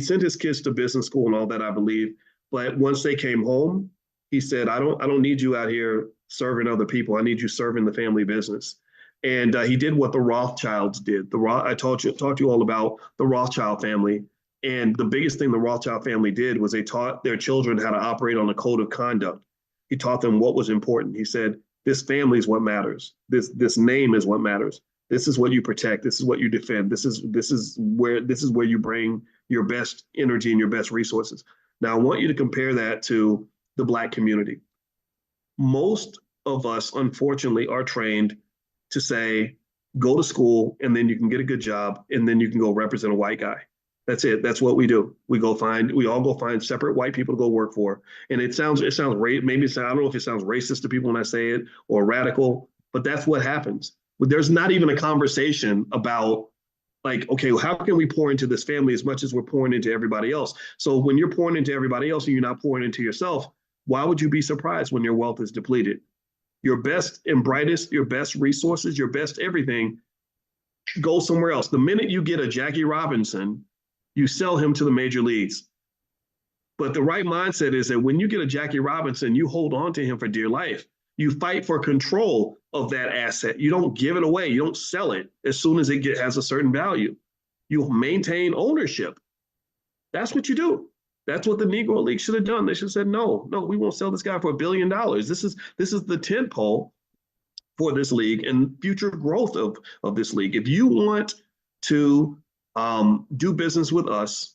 sent his kids to business school and all that, I believe. But once they came home, he said, I don't need you out here serving other people. I need you serving the family business. And he did what the Rothschilds did. I talked to you all about the Rothschild family. And the biggest thing the Rothschild family did was they taught their children how to operate on a code of conduct. He taught them what was important. He said, this family is what matters. This name is what matters. This is what you protect. This is what you defend. This is where you bring your best energy and your best resources. Now, I want you to compare that to the Black community. Most of us, unfortunately, are trained to say, go to school and then you can get a good job and then you can go represent a white guy. That's it. That's what we do. We all go find separate white people to go work for. And it sounds I don't know if it sounds racist to people when I say it or radical, but that's what happens. There's not even a conversation about okay, how can we pour into this family as much as we're pouring into everybody else? So when you're pouring into everybody else and you're not pouring into yourself, why would you be surprised when your wealth is depleted? Your best and brightest, your best resources, your best everything go somewhere else. The minute you get a Jackie Robinson, you sell him to the major leagues. But the right mindset is that when you get a Jackie Robinson, you hold on to him for dear life. You fight for control of that asset. You don't give it away. You don't sell it as soon as it has a certain value. You maintain ownership. That's what you do. That's what the Negro League should have done. They should have said, no, we won't sell this guy for $1 billion. This is the tentpole for this league and future growth of this league. If you want to do business with us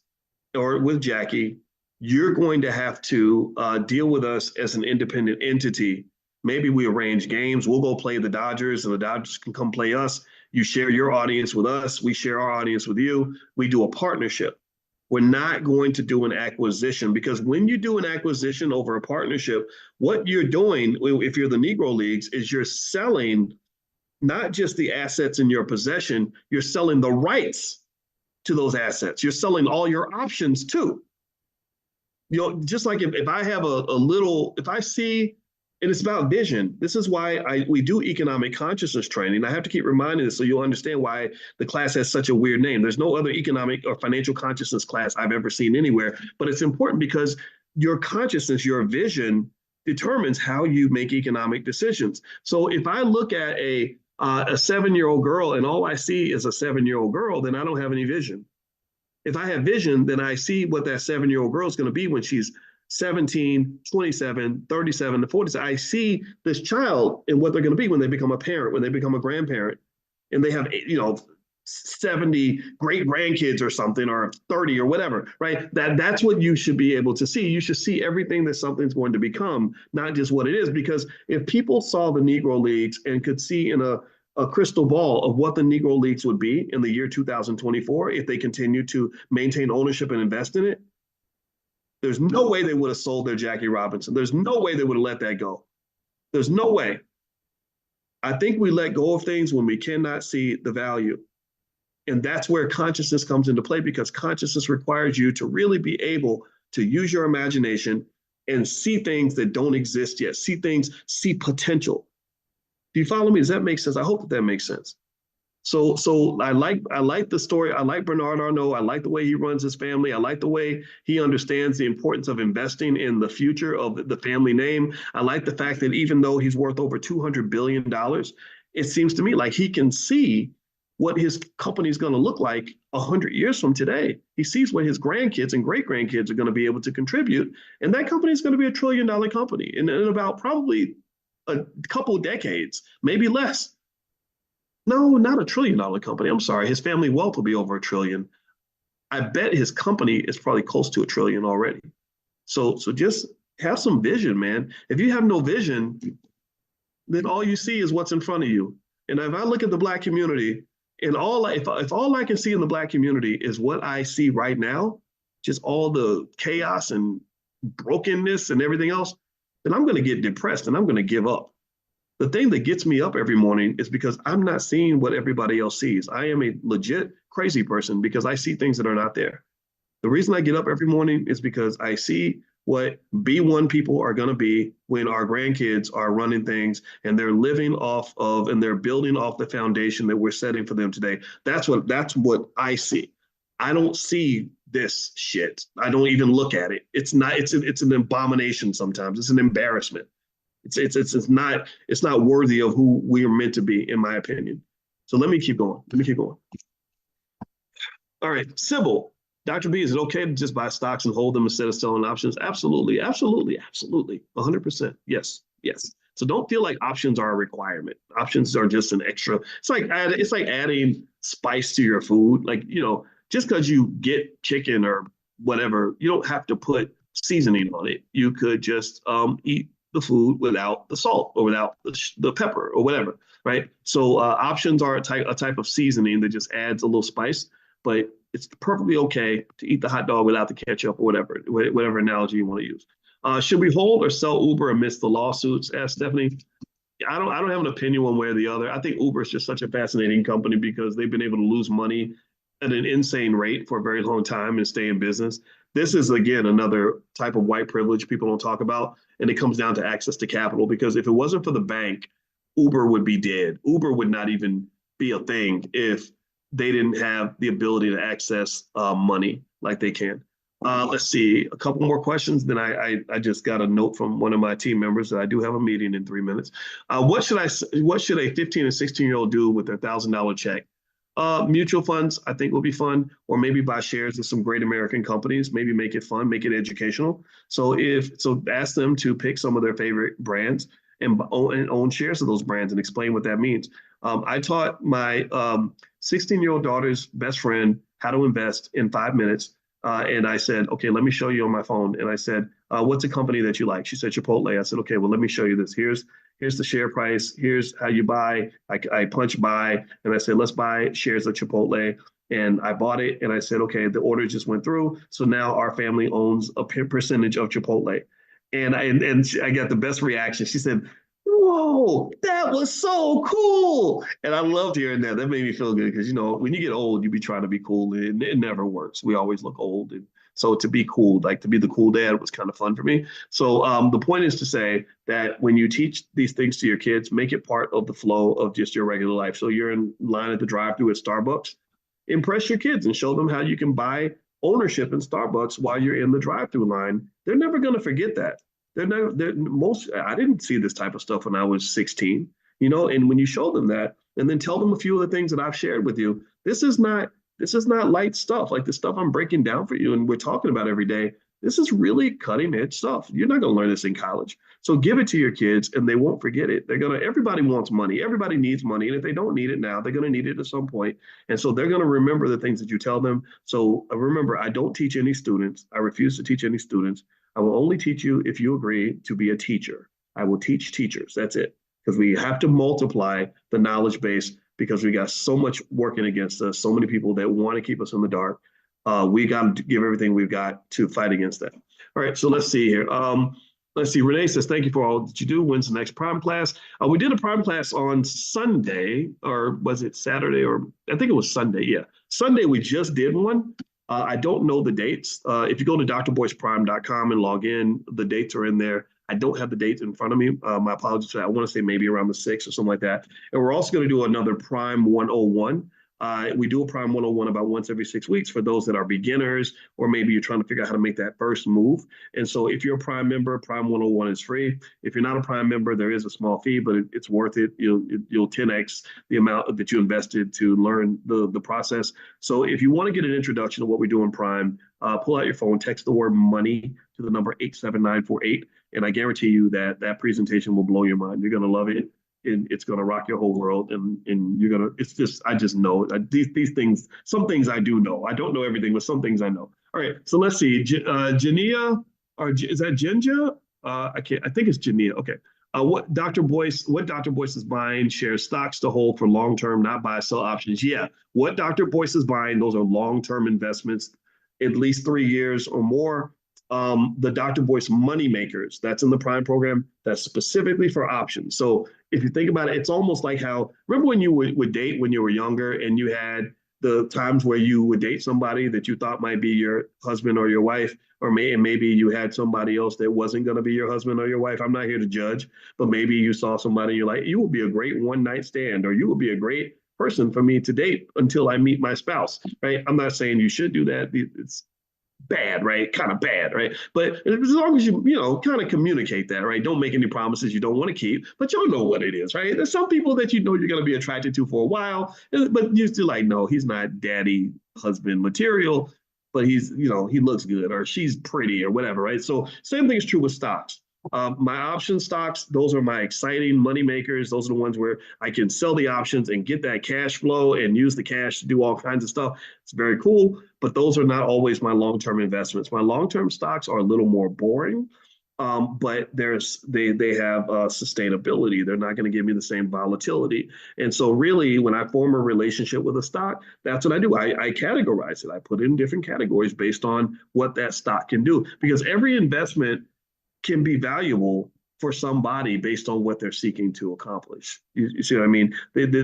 or with Jackie, you're going to have to deal with us as an independent entity, Maybe we arrange games. We'll go play the Dodgers and the Dodgers can come play us. You share your audience with us. We share our audience with you. We do a partnership. We're not going to do an acquisition, because when you do an acquisition over a partnership, what you're doing, if you're the Negro Leagues, is you're selling not just the assets in your possession, you're selling the rights to those assets. You're selling all your options too. Just like if I have a little, if I see, and it's about vision. This is why we do economic consciousness training. I have to keep reminding this so you'll understand why the class has such a weird name. There's no other economic or financial consciousness class I've ever seen anywhere, but it's important because your consciousness, your vision determines how you make economic decisions. So if I look at a 7-year-old girl and all I see is a 7-year-old girl, then I don't have any vision. If I have vision, then I see what that 7-year-old girl is going to be when she's 17, 27, 37 to 40. I see this child and what they're going to be when they become a parent, when they become a grandparent, and they have, 70 great grandkids or something, or 30 or whatever, right? That's what you should be able to see. You should see everything that something's going to become, not just what it is. Because if people saw the Negro Leagues and could see in a crystal ball of what the Negro Leagues would be in the year 2024, if they continue to maintain ownership and invest in it, there's no way they would have sold their Jackie Robinson. There's no way they would have let that go. There's no way. I think we let go of things when we cannot see the value. And that's where consciousness comes into play, because consciousness requires you to really be able to use your imagination and see things that don't exist yet, see things, see potential. Do you follow me? Does that make sense? I hope that makes sense. So I like the story. I like Bernard Arnault. I like the way he runs his family. I like the way he understands the importance of investing in the future of the family name. I like the fact that even though he's worth over $200 billion, it seems to me like he can see what his company is going to look like 100 years from today. He sees what his grandkids and great grandkids are going to be able to contribute. And that company is going to be $1 trillion company in about probably a couple decades, maybe less. No, not $1 trillion company. I'm sorry. His family wealth will be over $1 trillion. I bet his company is probably close to $1 trillion already. So just have some vision, man. If you have no vision, then all you see is what's in front of you. And if I look at the Black community, and if all I can see in the Black community is what I see right now, just all the chaos and brokenness and everything else, then I'm going to get depressed and I'm going to give up. The thing that gets me up every morning is because I'm not seeing what everybody else sees. I am a legit crazy person because I see things that are not there. The reason I get up every morning is because I see what B1 people are going to be when our grandkids are running things and they're living off of and they're building off the foundation that we're setting for them today. That's what I see. I don't see this shit. I don't even look at it. It's an abomination sometimes. It's an embarrassment. It's not worthy of who we are meant to be, in my opinion. So let me keep going. All right, Sybil. Dr. B, is it okay to just buy stocks and hold them instead of selling options? Absolutely, 100%. Yes. So don't feel like options are a requirement. Options are just an extra. It's like adding spice to your food. Like, just because you get chicken or whatever, you don't have to put seasoning on it. You could just eat the food without the salt or without the pepper or whatever, right? So options are a type of seasoning that just adds a little spice, but it's perfectly okay to eat the hot dog without the ketchup or whatever analogy you want to use. Should we hold or sell Uber amidst the lawsuits? Asked Stephanie. I don't have an opinion one way or the other. I think Uber is just such a fascinating company because they've been able to lose money at an insane rate for a very long time and stay in business. This is, again, another type of white privilege people don't talk about. And it comes down to access to capital, because if it wasn't for the bank, Uber would be dead. Uber would not even be a thing if they didn't have the ability to access money like they can. Let's see, a couple more questions. Then I just got a note from one of my team members that I do have a meeting in 3 minutes. What should a 15 and 16-year-old do with their $1,000 check? Mutual funds, I think, will be fun, or maybe buy shares of some great American companies, maybe make it fun, make it educational. So ask them to pick some of their favorite brands and own shares of those brands and explain what that means. I taught my 16-year-old daughter's best friend how to invest in 5 minutes. And I said, okay, let me show you on my phone. And I said, what's a company that you like? She said, Chipotle. I said, okay, well, let me show you this. here's the share price. Here's how you buy. I punch buy, and I said, let's buy shares of Chipotle. And I bought it, and I said, okay, the order just went through. So now our family owns a percentage of Chipotle. And I got the best reaction. She said, whoa, that was so cool. And I loved hearing that. That made me feel good because, when you get old, you be trying to be cool. And it never works. We always look old. And so to be cool, like to be the cool dad was kind of fun for me. So the point is to say that when you teach these things to your kids, make it part of the flow of just your regular life. So you're in line at the drive-thru at Starbucks, impress your kids and show them how you can buy ownership in Starbucks while you're in the drive-thru line. They're never going to forget that. I didn't see this type of stuff when I was 16, and when you show them that and then tell them a few of the things that I've shared with you, this is not light stuff. Like the stuff I'm breaking down for you and we're talking about every day. This is really cutting edge stuff. You're not going to learn this in college. So give it to your kids and they won't forget it. Everybody wants money. Everybody needs money. And if they don't need it now, they're going to need it at some point. And so they're going to remember the things that you tell them. So remember, I don't teach any students. I refuse to teach any students. I will only teach you if you agree to be a teacher. I will teach teachers. That's it. Because we have to multiply the knowledge base because we got so much working against us, so many people that want to keep us in the dark. We got to give everything we've got to fight against that. All right, so let's see here. Let's see. Renee says, thank you for all that you do. When's the next prime class? We did a prime class on Sunday, or was it Saturday? Or I think it was Sunday. Yeah, Sunday we just did one. I don't know the dates. If you go to drboyceprime.com and log in, the dates are in there. I don't have the dates in front of me. My apologies for that. I want to say maybe around the 6th or something like that. And we're also going to do another Prime 101. We do a Prime 101 about once every 6 weeks for those that are beginners, or maybe you're trying to figure out how to make that first move. And so if you're a Prime member, Prime 101 is free. If you're not a Prime member, there is a small fee, but it's worth it. You'll 10x the amount that you invested to learn the process. So if you want to get an introduction to what we do in Prime, pull out your phone, text the word money to the number 87948. And I guarantee you that presentation will blow your mind. You're going to love it. And it's going to rock your whole world. And you're going to, it's just, I just know these things, some things I do know. I don't know everything, but some things I know. All right. So let's see. Jania, or is that Jinja? I think it's Jania. Okay. What Dr. Boyce is buying, shares stocks to hold for long-term, not buy, sell options. Yeah. What Dr. Boyce is buying, those are long-term investments, at least 3 years or more. The Dr. Boyce Money Makers, that's in the Prime program, that's specifically for options. So if you think about it, it's almost like how, remember when you would date when you were younger and you had the times where you would date somebody that you thought might be your husband or your wife, or maybe you had somebody else that wasn't going to be your husband or your wife. I'm not here to judge, but maybe you saw somebody you're like, you will be a great one-night stand, or you will be a great person for me to date until I meet my spouse, right? I'm not saying you should do that. It's bad, right? Kind of bad, right? But as long as you kind of communicate that, right? Don't make any promises you don't want to keep, but you'll know what it is, right? There's some people that you're going to be attracted to for a while, but you're still like, no, he's not daddy husband material, but he's, he looks good, or she's pretty, or whatever, right? So same thing is true with stocks. My option stocks, those are my exciting money makers. Those are the ones where I can sell the options and get that cash flow and use the cash to do all kinds of stuff. It's very cool, but those are not always my long-term investments. My long-term stocks are a little more boring, but they have sustainability. They're not going to give me the same volatility. And so really, when I form a relationship with a stock, that's what I do. I categorize it. I put it in different categories based on what that stock can do, because every investment can be valuable for somebody based on what they're seeking to accomplish. You see what I mean?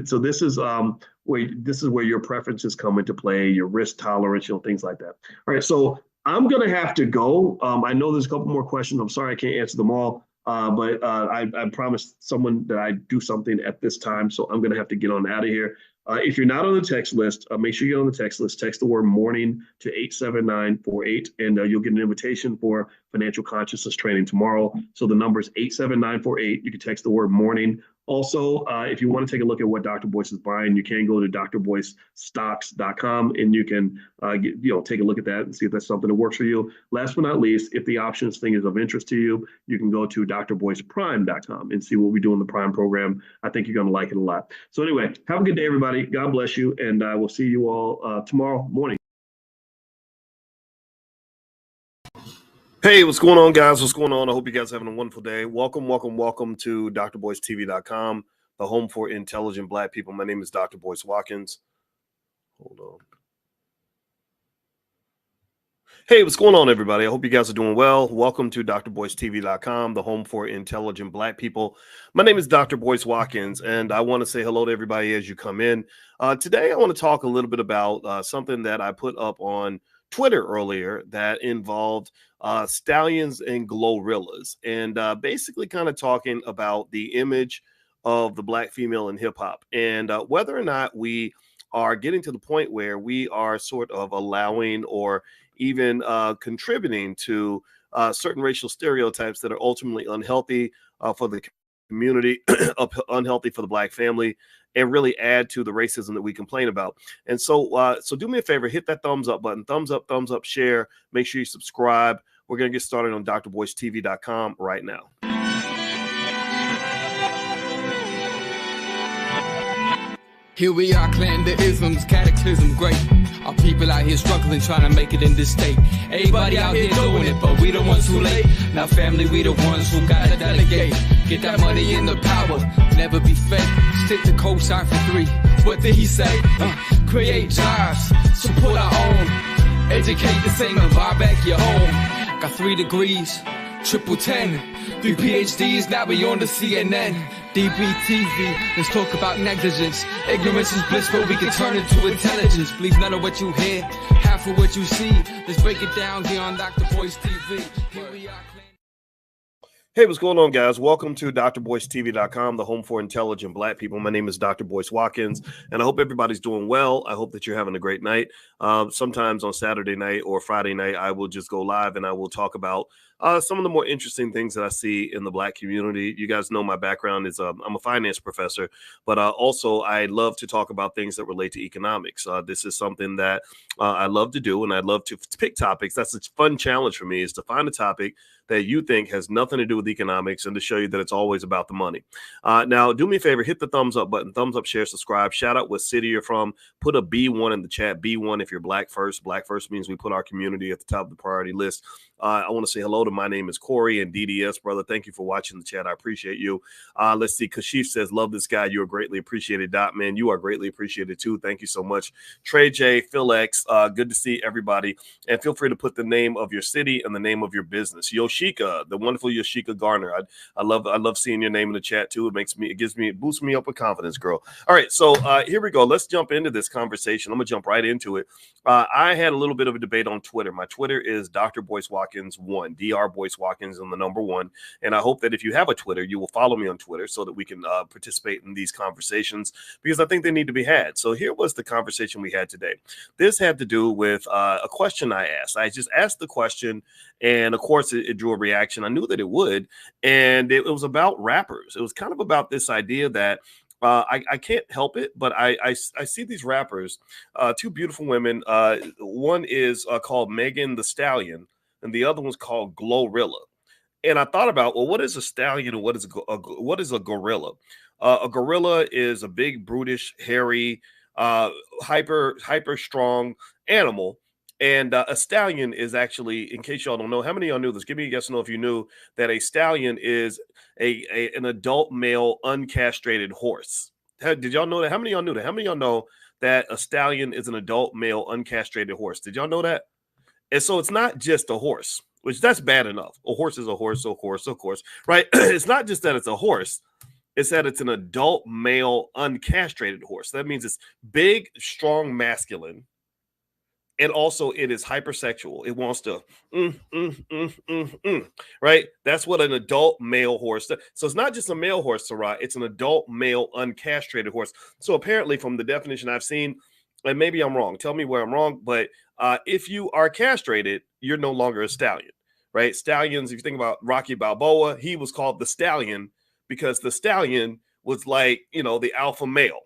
So this is where your preferences come into play, your risk tolerance, things like that. All right, so I'm gonna have to go. I know there's a couple more questions. I'm sorry I can't answer them all, but I promised someone that I'd do something at this time, so I'm gonna have to get on out of here. If you're not on the text list, make sure you get on the text list. Text the word morning to 87948, and you'll get an invitation for financial consciousness training tomorrow. So the number is 87948. You can text the word morning. Also, if you want to take a look at what Dr. Boyce is buying, you can go to drboycestocks.com and you can take a look at that and see if that's something that works for you. Last but not least, if the options thing is of interest to you, you can go to drboyceprime.com and see what we do in the Prime program. I think you're going to like it a lot. So anyway, have a good day, everybody. God bless you, and I will see you all tomorrow morning. Hey, what's going on, guys? What's going on? I hope you guys are having a wonderful day. Welcome to drboycetv.com, the home for intelligent Black people. My name is Dr. Boyce Watkins. Hold on. Hey, what's going on, everybody? I hope you guys are doing well. Welcome to drboycetv.com, the home for intelligent Black people. My name is Dr. Boyce Watkins, and I want to say hello to everybody as you come in. Today, I want to talk a little bit about something that I put up on Twitter earlier that involved stallions and glorrillas, and basically kind of talking about the image of the Black female in hip hop and whether or not we are getting to the point where we are sort of allowing or even contributing to certain racial stereotypes that are ultimately unhealthy for the community, unhealthy for the Black family, and really add to the racism that we complain about. And so, so do me a favor, hit that thumbs up button, thumbs up, share. Make sure you subscribe. We're going to get started on drboycetv.com right now. Here we are, clan the isms, cataclysm, great. Our people out here struggling, trying to make it in this state. Everybody out here doing it, but we the ones who late. Now family, we the ones who gotta delegate. Get that money in the power, never be fake. Stick to co-sign for 3. What did he say? Create jobs, support our own. Educate the same and buy back your home. Got 3 degrees, triple 10. 3 PhDs, now we on the CNN. DBTV, let's talk about negligence. Ignorance is bliss, but we can turn it to intelligence. Believe none of what you hear, half of what you see. Let's break it down here on Dr. Boyce TV. Here we are. Hey, what's going on, guys? Welcome to drboycetv.com, the home for intelligent Black people. My name is Dr. Boyce Watkins, and I hope everybody's doing well. I hope that you're having a great night. Sometimes on Saturday night or Friday night, I will just go live and I will talk about some of the more interesting things that I see in the Black community. You guys know my background is I'm a finance professor, but also I love to talk about things that relate to economics. This is something that I love to do, and I love to pick topics. That's a fun challenge for me, is to find a topic that you think has nothing to do with economics and to show you that it's always about the money. Now, do me a favor, hit the thumbs up button, thumbs up, share, subscribe, shout out what city you're from, put a B1 in the chat, B1 if you're Black first. Black first means we put our community at the top of the priority list. I want to say hello to my name is Corey and DDS, brother. Thank you for watching the chat. I appreciate you. Let's see. Kashif says, love this guy. You are greatly appreciated. Dot man, you are greatly appreciated too. Thank you so much. Trey J, Phil X, good to see everybody. And feel free to put the name of your city and the name of your business. Yoshika, the wonderful Yoshika Garner. I love seeing your name in the chat too. It boosts me up with confidence, girl. All right, so here we go. Let's jump into this conversation. I'm gonna jump right into it. I had a little bit of a debate on Twitter. My Twitter is Dr. Boyce Watkins 1, Dr. Boyce Watkins and the number 1. And I hope that if you have a Twitter, you will follow me on Twitter so that we can participate in these conversations, because I think they need to be had. So here was the conversation we had today. This had to do with a question I asked. I just asked the question, and of course it drew a reaction. I knew that it would, and it was about rappers. It was kind of about this idea that I can't help it, but I see these rappers, 2 beautiful women. One is called Megan Thee Stallion, and the other one's called Glorilla. And I thought about, well, what is a stallion and what is a gorilla? A gorilla is a big, brutish, hairy, hyper strong animal. And a stallion is actually, in case y'all don't know, how many of y'all knew this? Give me a yes or no if you knew that a stallion is an adult male uncastrated horse. Did y'all know that? How many of y'all knew that? How many of y'all know that a stallion is an adult male uncastrated horse? Did y'all know that? And so it's not just a horse, which that's bad enough. A horse is a horse, of course, right? It's not just that it's a horse. It's that it's an adult male uncastrated horse. That means it's big, strong, masculine. And also it is hypersexual. It wants to, right? That's what an adult male horse does. So it's not just a male horse, Sarah. It's an adult male uncastrated horse. So apparently from the definition I've seen, and maybe I'm wrong, tell me where I'm wrong, but if you are castrated, you're no longer a stallion, right? Stallions, if you think about Rocky Balboa, he was called the Stallion because the stallion was like, the alpha male.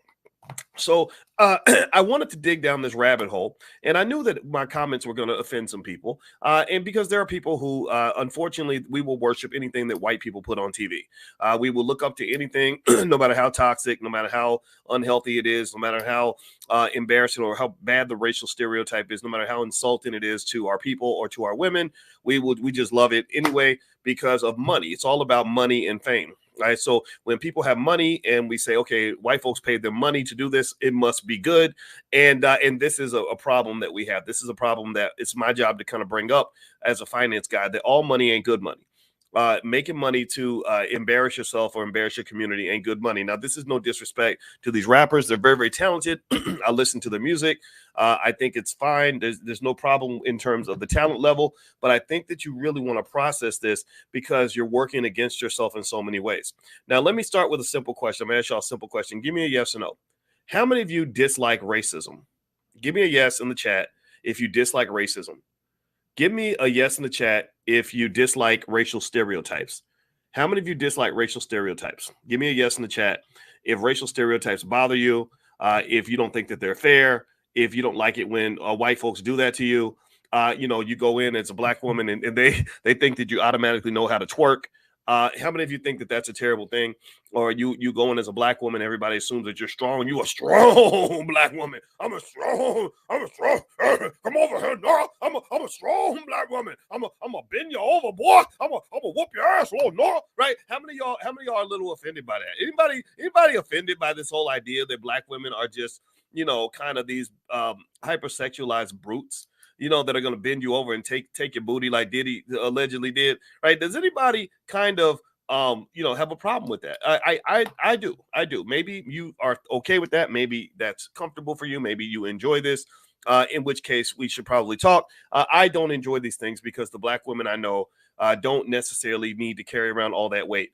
So I wanted to dig down this rabbit hole, and I knew that my comments were going to offend some people. And because there are people who, unfortunately, we will worship anything that white people put on TV. We will look up to anything, no matter how toxic, no matter how unhealthy it is, no matter how embarrassing or how bad the racial stereotype is, no matter how insulting it is to our people or to our women. We just love it anyway because of money. It's all about money and fame. Right. So when people have money and we say, okay, white folks paid them money to do this, it must be good. And this is a problem that we have. This is a problem that it's my job to kind of bring up as a finance guy, that all money ain't good money. Making money to embarrass yourself or embarrass your community ain't good money. Now, this is no disrespect to these rappers. They're very, very talented. I listen to their music. I think it's fine. There's no problem in terms of the talent level. But I think that you really want to process this because you're working against yourself in so many ways. Now, let me start with a simple question. I'm going to ask y'all a simple question. Give me a yes or no. How many of you dislike racism? Give me a yes in the chat if you dislike racism. Give me a yes in the chat if you dislike racial stereotypes. How many of you dislike racial stereotypes? Give me a yes in the chat if racial stereotypes bother you, if you don't think that they're fair, if you don't like it when white folks do that to you. You go in as a black woman and they think that you automatically know how to twerk. How many of you think that that's a terrible thing? Or you go in as a black woman, everybody assumes that you're strong. You a strong black woman. I'm a strong. Come over here, no. I'm a strong black woman. I'm a bend you over, boy. I'm a whoop your ass, oh no. Right? How many of y'all are a little offended by that? Anybody offended by this whole idea that black women are just, kind of these hypersexualized brutes? That are going to bend you over and take your booty like Diddy allegedly did, right? Does anybody kind of, have a problem with that? I do. Maybe you are okay with that. Maybe that's comfortable for you. Maybe you enjoy this, in which case we should probably talk. I don't enjoy these things because the black women I know don't necessarily need to carry around all that weight.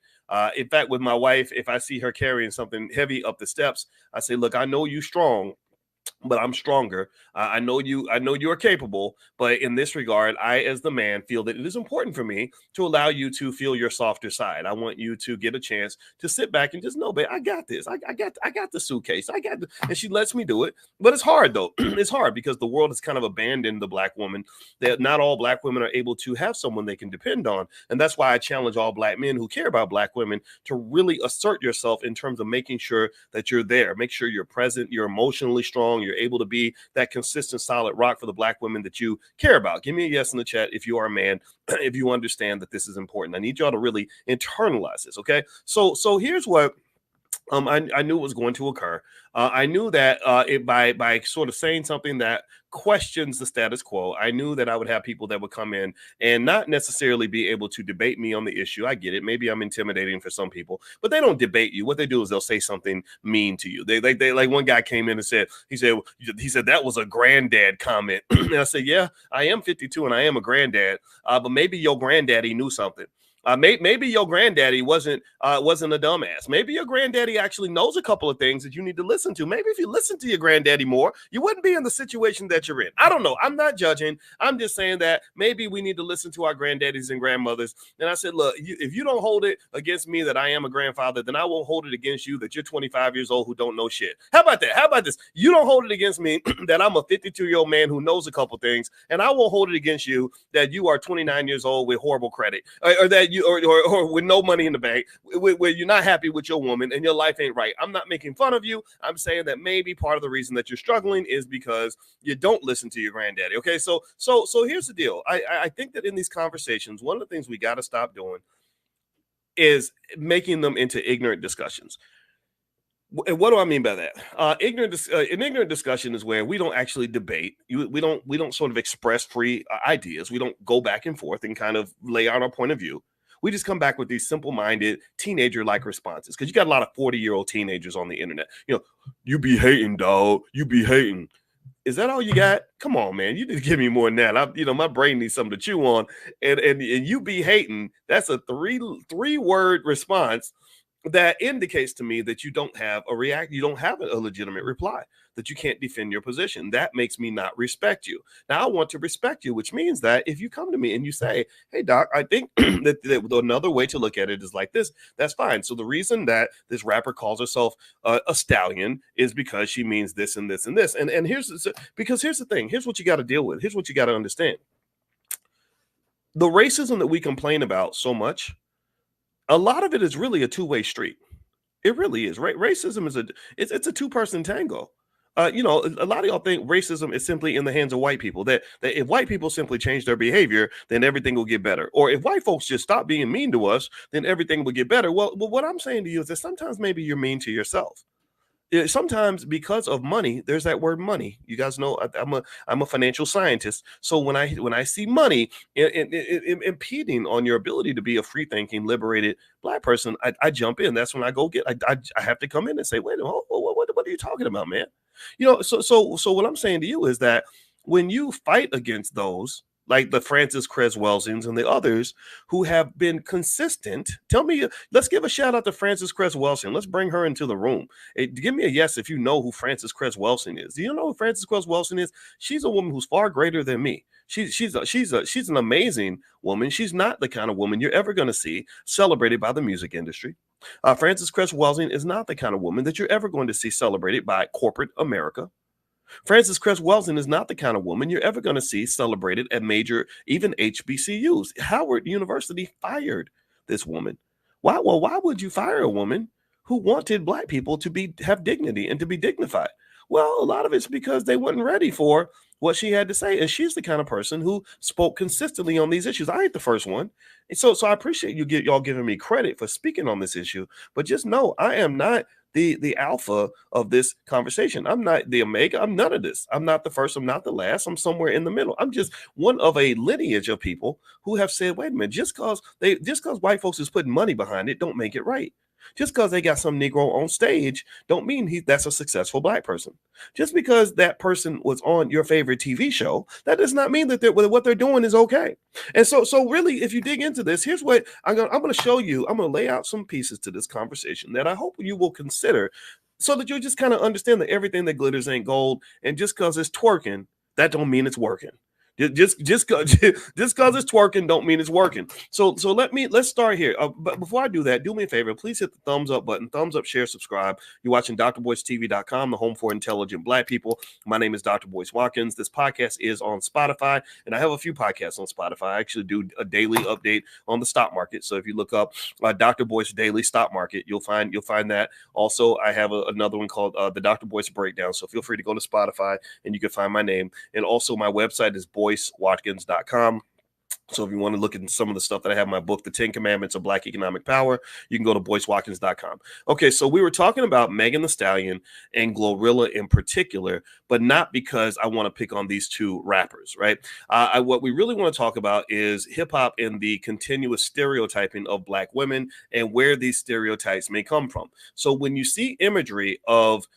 In fact, with my wife, if I see her carrying something heavy up the steps, I say, look, I know you're strong, but I'm stronger. I know you are capable, but in this regard, I, as the man, feel that it is important for me to allow you to feel your softer side. I want you to get a chance to sit back and just know, babe, I got this. I got the suitcase. And she lets me do it. But it's hard though. It's hard because the world has kind of abandoned the black woman. That not all black women are able to have someone they can depend on. And that's why I challenge all black men who care about black women to really assert yourself in terms of making sure that you're there. Make sure you're present, you're emotionally strong, you're able to be that consistent, solid rock for the black women that you care about. Give me a yes in the chat if you are a man, if you understand that this is important. I need y'all to really internalize this, okay? So here's what I knew was going to occur. I knew that by sort of saying something that questions the status quo, I knew that I would have people that would come in and not necessarily be able to debate me on the issue. I get it. Maybe I'm intimidating for some people, but they don't debate you. What they do is they'll say something mean to you. They like one guy came in and said that was a granddad comment. And I said, yeah, I am 52 and I am a granddad, but maybe your granddaddy knew something. Maybe your granddaddy wasn't a dumbass. Maybe your granddaddy actually knows a couple of things that you need to listen to. Maybe if you listen to your granddaddy more, you wouldn't be in the situation that you're in. I don't know. I'm not judging. I'm just saying that maybe we need to listen to our granddaddies and grandmothers. And I said, look, if you don't hold it against me that I am a grandfather, then I won't hold it against you that you're 25 years old who don't know shit. How about that? How about this? You don't hold it against me that I'm a 52-year-old man who knows a couple things, and I won't hold it against you that you are 29 years old with horrible credit, or that you or with no money in the bank, where you're not happy with your woman and your life ain't right. I'm not making fun of you. I'm saying that maybe part of the reason that you're struggling is because you don't listen to your granddaddy. Okay, so here's the deal. I think that in these conversations, one of the things we got to stop doing is making them into ignorant discussions. And what do I mean by that? An ignorant discussion is where we don't actually debate. We don't sort of express free ideas. We don't go back and forth and kind of lay out our point of view. We just come back with these simple-minded, teenager-like responses. Because you got a lot of 40-year-old teenagers on the internet. You be hating, dog. You be hating. Is that all you got? Come on, man. You just give me more than that. My brain needs something to chew on. And you be hating. That's a three-word response. that indicates to me that you don't have you don't have a legitimate reply, that you can't defend your position. That makes me not respect you. Now I want to respect you, which means that if you come to me and you say, hey doc, I think that another way to look at it is like this, that's fine. So the reason that this rapper calls herself a stallion is because she means this and this and this. And here's the thing. Here's what you got to deal with. Here's what you got to understand. The racism that we complain about so much, a lot of it is really a two-way street. It really is. Racism is it's a two-person tango. You know, a lot of y'all think racism is simply in the hands of white people, that if white people simply change their behavior, then everything will get better. Or if white folks just stop being mean to us, then everything will get better. Well, what I'm saying to you is that sometimes maybe you're mean to yourself. Sometimes because of money, there's that word money. You guys know I'm a financial scientist. So when I see money impeding on your ability to be a free thinking, liberated Black person, I jump in. That's when I go get. I have to come in and say, wait a minute, what are you talking about, man? You know, so what I'm saying to you is that when you fight against those, like the Frances Cress Welsings and the others who have been consistent. Tell me, let's give a shout out to Frances Cress Welsing. Let's bring her into the room. Give me a yes if you know who Frances Cress Welsing is. Do you know who Frances Cress Welsing is? She's a woman who's far greater than me. She's an amazing woman. She's not the kind of woman you're ever going to see celebrated by the music industry. Frances Cress Welsing is not the kind of woman that you're ever going to see celebrated by corporate America. Frances Cress Welsing is not the kind of woman you're ever going to see celebrated at major, even HBCUs. Howard University fired this woman. Why? Well, why would you fire a woman who wanted Black people to have dignity and to be dignified? Well, a lot of it's because they weren't ready for what she had to say. And she's the kind of person who spoke consistently on these issues. I ain't the first one. And so I appreciate y'all giving me credit for speaking on this issue. But just know I am not the alpha of this conversation. I'm not the omega. I'm none of this. I'm not the first. I'm not the last. I'm somewhere in the middle. I'm just one of a lineage of people who have said, wait a minute, just because white folks is putting money behind it, don't make it right. Just because they got some Negro on stage don't mean that's a successful Black person. Just because that person was on your favorite TV show, that does not mean that what they're doing is okay. And so really, if you dig into this, here's what I'm going to show you. I'm going to lay out some pieces to this conversation that I hope you will consider so that you'll just kind of understand that everything that glitters ain't gold. And just because it's twerking, that don't mean it's working. Just because it's twerking don't mean it's working. So let's start here. But before I do that, do me a favor. Please hit the thumbs up button. Thumbs up, share, subscribe. You're watching drboycetv.com, the home for intelligent Black people. My name is Dr. Boyce Watkins. This podcast is on Spotify, and I have a few podcasts on Spotify. I actually do a daily update on the stock market. So if you look up Dr. Boyce Daily Stock Market, you'll find that. Also, I have another one called the Dr. Boyce Breakdown. So feel free to go to Spotify, and you can find my name. And also, my website is BoyceWatkins.com. So if you want to look at some of the stuff that I have in my book, The 10 Commandments of Black Economic Power, you can go to BoyceWatkins.com. Okay, so we were talking about Megan Thee Stallion and Glorilla in particular, but not because I want to pick on these two rappers, right? What we really want to talk about is hip-hop and the continuous stereotyping of Black women and where these stereotypes may come from. So when you see imagery of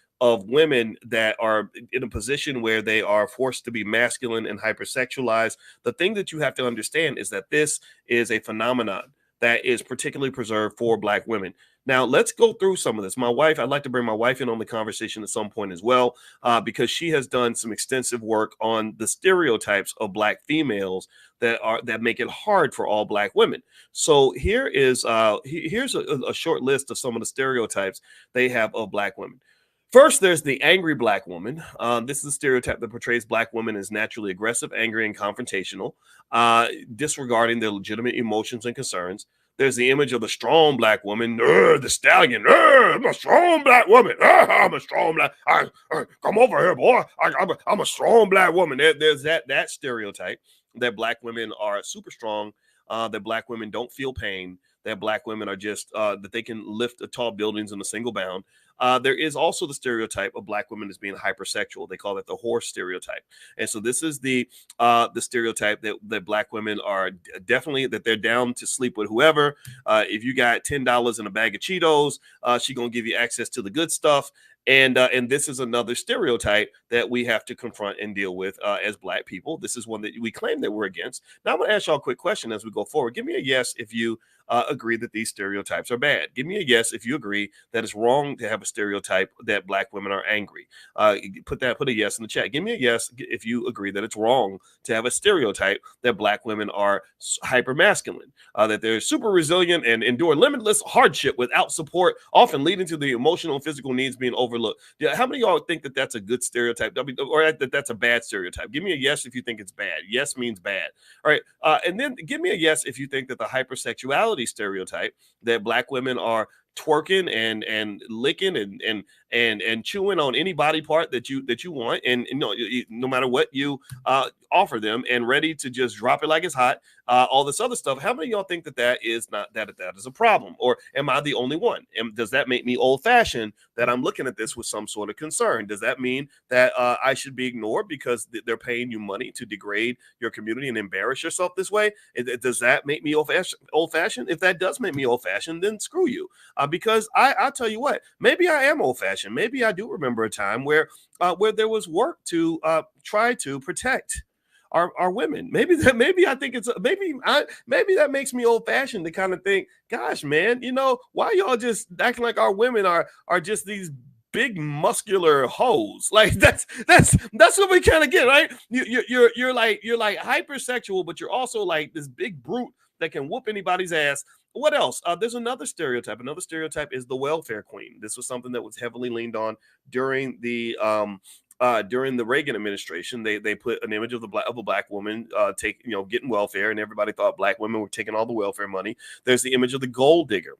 women that are in a position where they are forced to be masculine and hypersexualized, the thing that you have to understand is that this is a phenomenon that is particularly preserved for Black women. Now, let's go through some of this. I'd like to bring my wife in on the conversation at some point as well, because she has done some extensive work on the stereotypes of Black females that make it hard for all Black women. So here's a short list of some of the stereotypes they have of Black women. First, there's the angry Black woman. This is a stereotype that portrays Black women as naturally aggressive, angry, and confrontational, disregarding their legitimate emotions and concerns. There's the image of the strong Black woman, the stallion. I'm a strong Black woman. I'm a strong Black. Come over here, boy. I'm a strong Black woman. There's that stereotype that Black women are super strong, that Black women don't feel pain, that Black women are just that they can lift tall buildings in a single bound. There is also the stereotype of Black women as being hypersexual. They call it the horse stereotype. And so this is the stereotype that Black women are definitely, that they're down to sleep with whoever. If you got $10 in a bag of Cheetos, she's going to give you access to the good stuff. And this is another stereotype that we have to confront and deal with as Black people. This is one that we claim that we're against. Now I'm going to ask y'all a quick question as we go forward. Give me a yes if you agree that these stereotypes are bad. Give me a yes if you agree that it's wrong to have a stereotype that Black women are angry. Put a yes in the chat. Give me a yes if you agree that it's wrong to have a stereotype that Black women are hyper masculine, that they're super resilient and endure limitless hardship without support, often leading to the emotional and physical needs being overlooked. Yeah, how many of y'all think that that's a good stereotype, or that that's a bad stereotype? Give me a yes if you think it's bad. Yes means bad. All right, and then give me a yes if you think that the hypersexuality stereotype that Black women are twerking and licking and chewing on any body part that you want, and no matter what you offer them, and ready to just drop it like it's hot, all this other stuff. How many of y'all think that that is not that is a problem? Or am I the only one? And does that make me old-fashioned that I'm looking at this with some sort of concern? Does that mean that I should be ignored because they're paying you money to degrade your community and embarrass yourself this way? Does that make me old-fashioned? If that does make me old-fashioned, then screw you. Because I'll tell you what, maybe I am old-fashioned. Maybe I do remember a time where there was work to try to protect our women. Maybe I think it's maybe that makes me old-fashioned to kind of think, gosh, man, why y'all just acting like our women are just these big muscular hoes? Like that's what we kind of get, right? You're like hypersexual, but you're also like this big brute that can whoop anybody's ass. What else? There's another stereotype. Another stereotype is the welfare queen. This was something that was heavily leaned on during the Reagan administration. They put an image of a black woman getting welfare, and everybody thought Black women were taking all the welfare money. There's the image of the gold digger.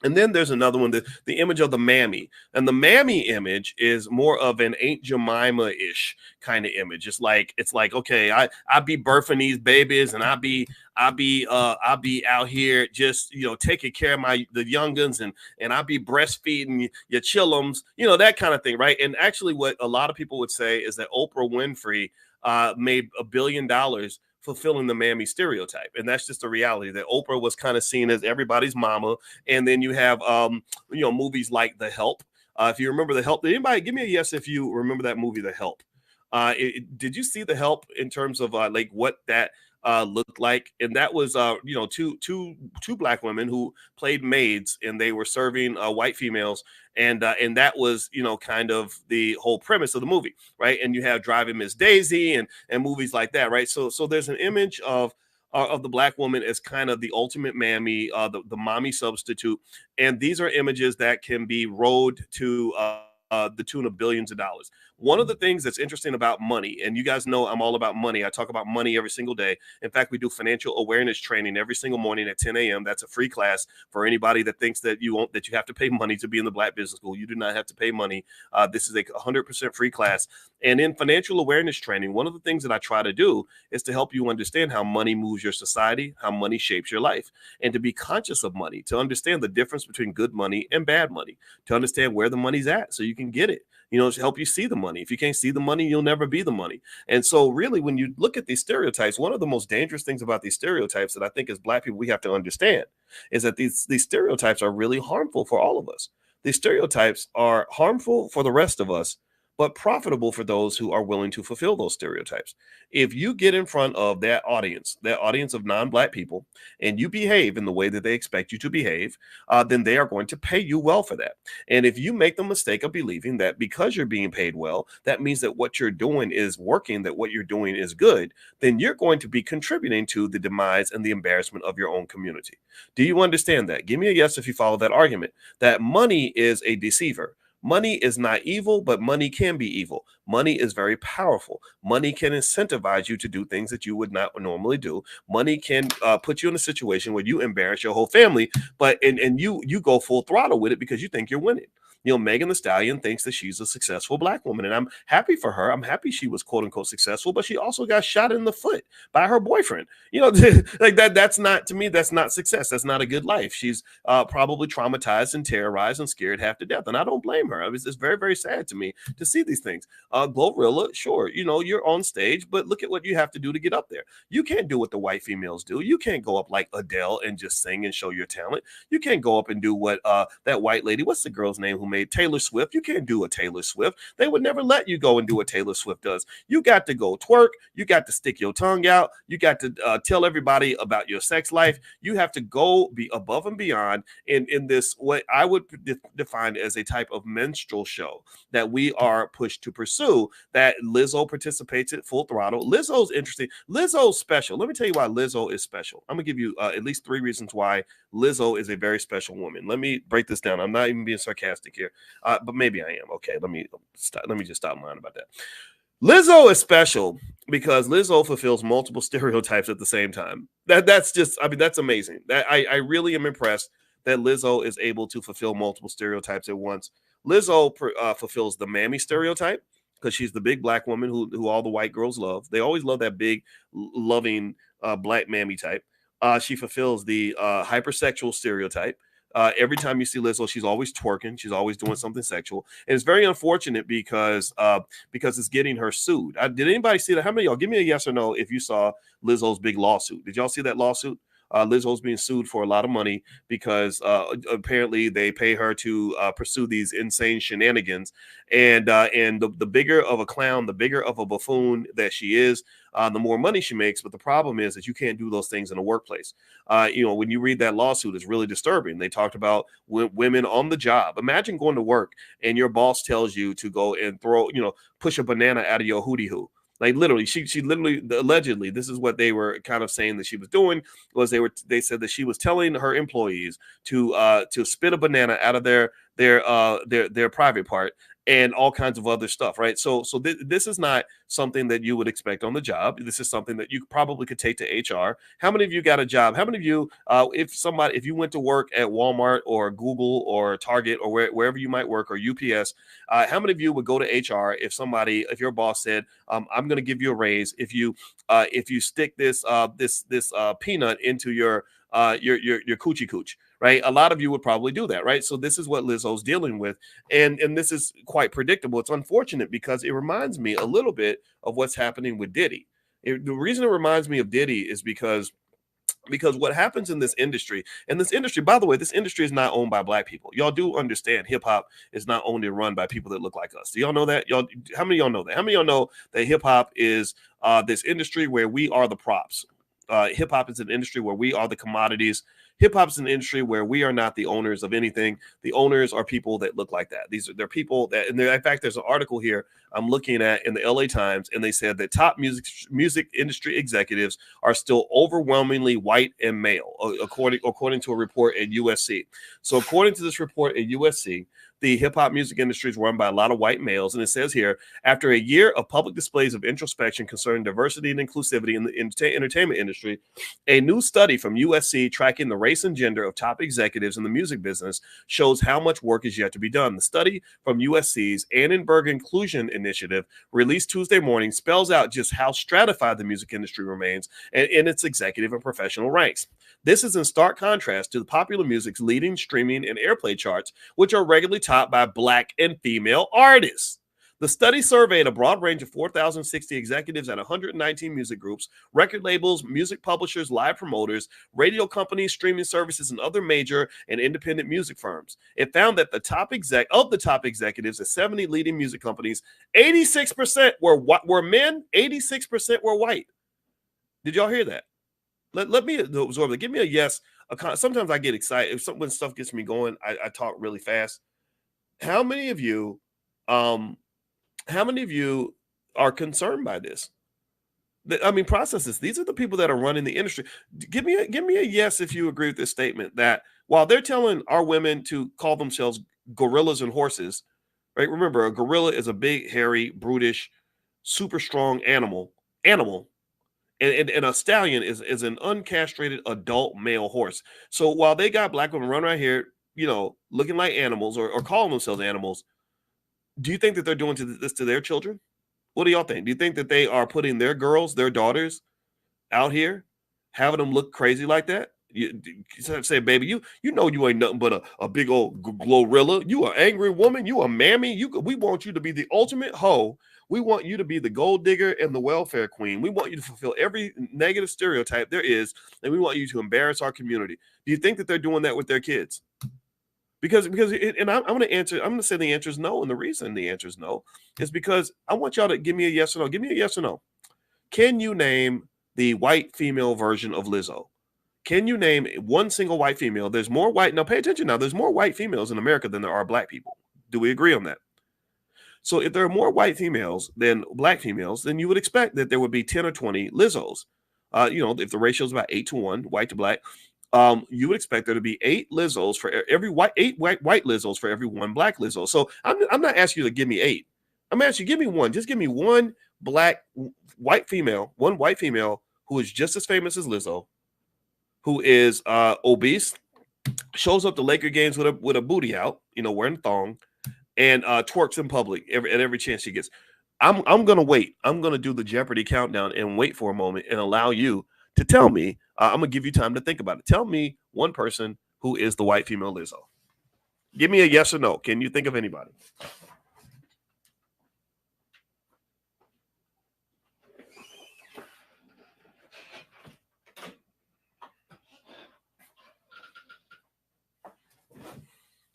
And then there's another one, the image of the mammy. And the mammy image is more of an Aunt Jemima-ish kind of image. It's like, okay, I be birthing these babies, and I be out here just, taking care of the youngins, and I be breastfeeding your chillums, that kind of thing, right? And actually what a lot of people would say is that Oprah Winfrey made $1 billion fulfilling the mammy stereotype. And that's just a reality, that Oprah was kind of seen as everybody's mama. And then you have movies like The Help. If you remember The Help, did anybody give me a yes if you remember that movie, The Help? Did you see The Help in terms of like what that looked like? And that was two Black women who played maids, and they were serving white females, and that was kind of the whole premise of the movie, right? And you have Driving Miss Daisy and movies like that, right? So there's an image of the Black woman as kind of the ultimate mammy, the mommy substitute, and these are images that can be rode to the tune of billions of dollars. One of the things that's interesting about money, and you guys know I'm all about money. I talk about money every single day. In fact, we do financial awareness training every single morning at 10 a.m. That's a free class for anybody that thinks that you have to pay money to be in the Black Business School. You do not have to pay money. This is a 100% free class. And in financial awareness training, one of the things that I try to do is to help you understand how money moves your society, how money shapes your life, and to be conscious of money, to understand the difference between good money and bad money, to understand where the money's at so you can get it. To help you see the money. If you can't see the money, you'll never be the money. And so really, when you look at these stereotypes, one of the most dangerous things about these stereotypes that I think as Black people we have to understand is that these stereotypes are really harmful for all of us. These stereotypes are harmful for the rest of us, but profitable for those who are willing to fulfill those stereotypes. If you get in front of that audience of non-Black people, and you behave in the way that they expect you to behave, then they are going to pay you well for that. And if you make the mistake of believing that because you're being paid well, that means that what you're doing is working, that what you're doing is good, then you're going to be contributing to the demise and the embarrassment of your own community. Do you understand that? Give me a yes if you follow that argument, that money is a deceiver. Money is not evil, but money can be evil. Money is very powerful. Money can incentivize you to do things that you would not normally do. Money can put you in a situation where you embarrass your whole family, but and you go full throttle with it because you think you're winning. Megan Thee Stallion thinks that she's a successful Black woman, and I'm happy for her. I'm happy she was quote unquote successful, but she also got shot in the foot by her boyfriend. Like that. That's not, to me, that's not success. That's not a good life. She's probably traumatized and terrorized and scared half to death, and I don't blame her. It's very, very sad to me to see these things. Glorilla, sure, you're on stage, but look at what you have to do to get up there. You can't do what the white females do. You can't go up like Adele and just sing and show your talent. You can't go up and do what that white lady, what's the girl's name who made Taylor Swift. You can't do a Taylor Swift. They would never let you go and do what Taylor Swift does. You got to go twerk. You got to stick your tongue out. You got to tell everybody about your sex life. You have to go be above and beyond in this, what I would define as a type of minstrel show that we are pushed to pursue, that Lizzo participates in full throttle. Lizzo's interesting. Lizzo's special. Let me tell you why Lizzo is special. I'm going to give you at least 3 reasons why Lizzo is a very special woman. Let me break this down. I'm not even being sarcastic here, but maybe I am. Okay, let me just stop lying about that. Lizzo is special because Lizzo fulfills multiple stereotypes at the same time. That's just, I mean, that's amazing. I really am impressed that Lizzo is able to fulfill multiple stereotypes at once. Lizzo fulfills the mammy stereotype because she's the big black woman who all the white girls love. They always love that big, loving black mammy type. She fulfills the hypersexual stereotype. Every time you see Lizzo, she's always twerking. She's always doing something sexual. And it's very unfortunate because it's getting her sued. Did anybody see that? How many of y'all, give me a yes or no if you saw Lizzo's big lawsuit? Did y'all see that lawsuit? Lizzo's being sued for a lot of money because apparently they pay her to pursue these insane shenanigans. And the bigger of a clown, the bigger of a buffoon that she is, the more money she makes. But the problem is that you can't do those things in the workplace. When you read that lawsuit, it's really disturbing. They talked about women on the job. Imagine going to work and your boss tells you to go and push a banana out of your hootie hoo. Like literally, she literally, allegedly, this is what they were kind of saying that she was doing, was they said that she was telling her employees to spit a banana out of their private part and all kinds of other stuff, right? So this is not something that you would expect on the job. This is something that you probably could take to HR. How many of you got a job? How many of you, if you went to work at Walmart or Google or Target or wherever you might work, or UPS, how many of you would go to HR if your boss said, I'm going to give you a raise if you stick this peanut into your coochie cooch, right? A lot of you would probably do that, right? So this is what Lizzo's dealing with, and this is quite predictable. It's unfortunate because it reminds me a little bit of what's happening with Diddy. The reason it reminds me of Diddy is because what happens in this industry, by the way, this industry is not owned by black people. Y'all do understand hip hop is not owned and run by people that look like us. Do y'all know that? How many of y'all know that? How many of y'all know that hip hop is this industry where we are the props? Hip hop is an industry where we are the commodities. Hip hop is an industry where we are not the owners of anything. The owners are people that look like that. They're people that, and in fact, there's an article here I'm looking at in the LA Times, and they said that top music industry executives are still overwhelmingly white and male, according to a report at USC. So according to this report at USC, the hip hop music industry is run by a lot of white males. And it says here, after a year of public displays of introspection concerning diversity and inclusivity in the entertainment industry, a new study from USC tracking the race and gender of top executives in the music business shows how much work is yet to be done. The study from USC's Annenberg Inclusion Initiative, released Tuesday morning, spells out just how stratified the music industry remains in its executive and professional ranks. This is in stark contrast to the popular music's leading streaming and airplay charts, which are regularly topped by black and female artists. The study surveyed a broad range of 4,060 executives at 119 music groups, record labels, music publishers, live promoters, radio companies, streaming services, and other major and independent music firms. It found that the top executives at 70 leading music companies, 86% were men, 86% were white. Did y'all hear that? Let me absorb it. Give me a yes. Sometimes I get excited. When stuff gets me going, I talk really fast. How many of you are concerned by this? I mean, process this. These are the people that are running the industry. Give me a yes if you agree with this statement, that while they're telling our women to call themselves gorillas and horses, right? Remember, a gorilla is a big, hairy, brutish, super strong animal. And a stallion is an uncastrated adult male horse. So while they got black women running around here, looking like animals or calling themselves animals, do you think that they're doing this to their children? What do y'all think? Do you think that they are putting their girls, their daughters out here, having them look crazy like that? You say, baby, you ain't nothing but a big old glorilla. You an angry woman. You a mammy. We want you to be the ultimate hoe. We want you to be the gold digger and the welfare queen. We want you to fulfill every negative stereotype there is, and we want you to embarrass our community. Do you think that they're doing that with their kids? I'm going to answer. I'm going to say the answer is no, and the reason the answer is no is because I want y'all to give me a yes or no. Give me a yes or no. Can you name the white female version of Lizzo? Can you name one single white female? There's more white. Now, pay attention now. There's more white females in America than there are black people. Do we agree on that? So if there are more white females than black females, then you would expect that there would be 10 or 20 Lizzos. If the ratio is about 8-1, white to black, you would expect there to be 8 Lizzos for every eight white Lizzos for every one black Lizzo. So I'm not asking you to give me 8. I'm asking you, give me one. Just give me one white female who is just as famous as Lizzo, who is obese, shows up to Laker games with a booty out, wearing a thong, and twerks in public at every chance she gets. I'm gonna wait. I'm gonna do the Jeopardy countdown and wait for a moment and allow you to tell me. I'm gonna give you time to think about it. Tell me one person who is the white female Lizzo. Give me a yes or no. Can you think of anybody?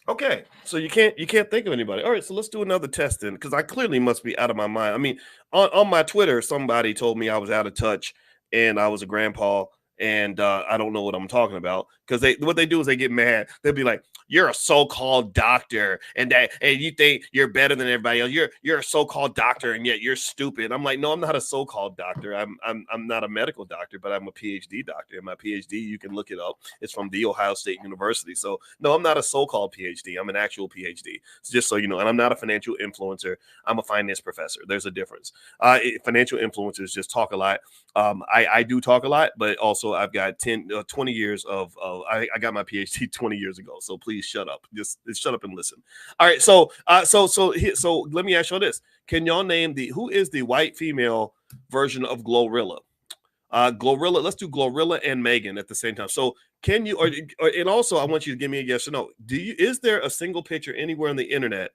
Okay, so you can't think of anybody. All right, so let's do another test then, because I clearly must be out of my mind. I mean, on my Twitter, somebody told me I was out of touch and I was a grandpa, and I don't know what I'm talking about, because what they do is they get mad. They'll be like, "You're a so-called doctor, and you think you're better than everybody else. You're a so-called doctor, and yet you're stupid." I'm like, "No, I'm not a so-called doctor. I'm not a medical doctor, but I'm a PhD doctor. And my PhD, you can look it up. It's from The Ohio State University. So no, I'm not a so-called PhD. I'm an actual PhD. So just so you know, and I'm not a financial influencer. I'm a finance professor. There's a difference. Financial influencers just talk a lot. I do talk a lot, but also I've got 20 years of I got my PhD 20 years ago. So please shut up. Just shut up and listen. All right. So let me ask you this. Can y'all name who is the white female version of Glorilla? Glorilla, let's do Glorilla and Megan at the same time. So can you, and also I want you to give me a yes or no. Is there a single picture anywhere on the internet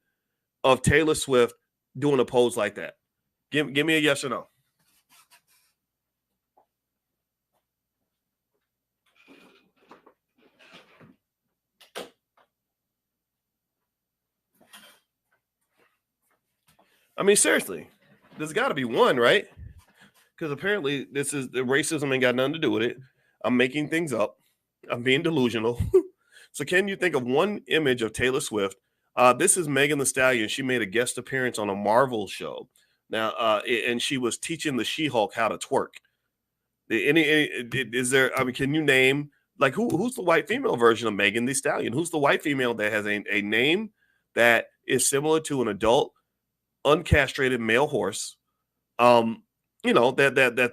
of Taylor Swift doing a pose like that? Give me a yes or no. I mean, seriously, there's got to be one, right? Because apparently this is the racism ain't got nothing to do with it. I'm making things up. I'm being delusional. So can you think of one image of Taylor Swift? This is Megan Thee Stallion. She made a guest appearance on a Marvel show. Now, and she was teaching the She-Hulk how to twerk. Is there? I mean, can you name like who's the white female version of Megan Thee Stallion? Who's the white female that has a name that is similar to an adult uncastrated male horse? That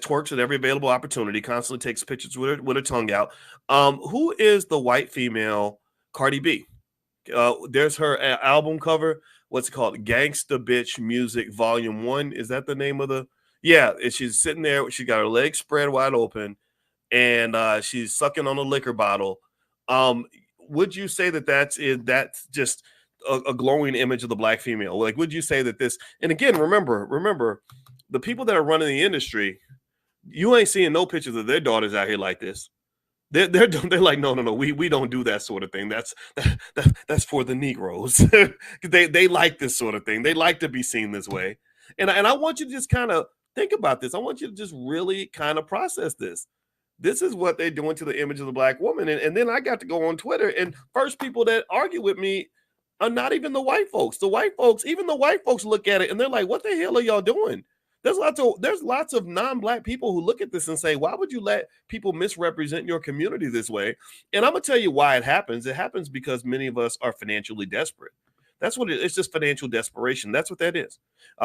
twerks at every available opportunity, constantly takes pictures with her tongue out. Who is the white female Cardi B? There's her album cover. What's it called? Gangsta Bitch Music Volume 1. Is that the name of the? Yeah, and she's sitting there. She got her legs spread wide open, and she's sucking on a liquor bottle. Would you say that's just a glowing image of the black female? Like, would you say that this? And again, remember, the people that are running the industry, you ain't seeing no pictures of their daughters out here like this. They're like, no, we don't do that sort of thing. That's for the Negroes. they like this sort of thing. They like to be seen this way. And I want you to just kind of think about this. I want you to just really kind of process this. This is what they're doing to the image of the black woman. And then I got to go on Twitter, and first people that argue with me are not even the white folks. Even the white folks look at it and they're like, what the hell are y'all doing? There's lots of non-black people who look at this and say, why would you let people misrepresent your community this way? And I'm gonna tell you why it happens. It happens because many of us are financially desperate. That's what it's just financial desperation. That's what that is.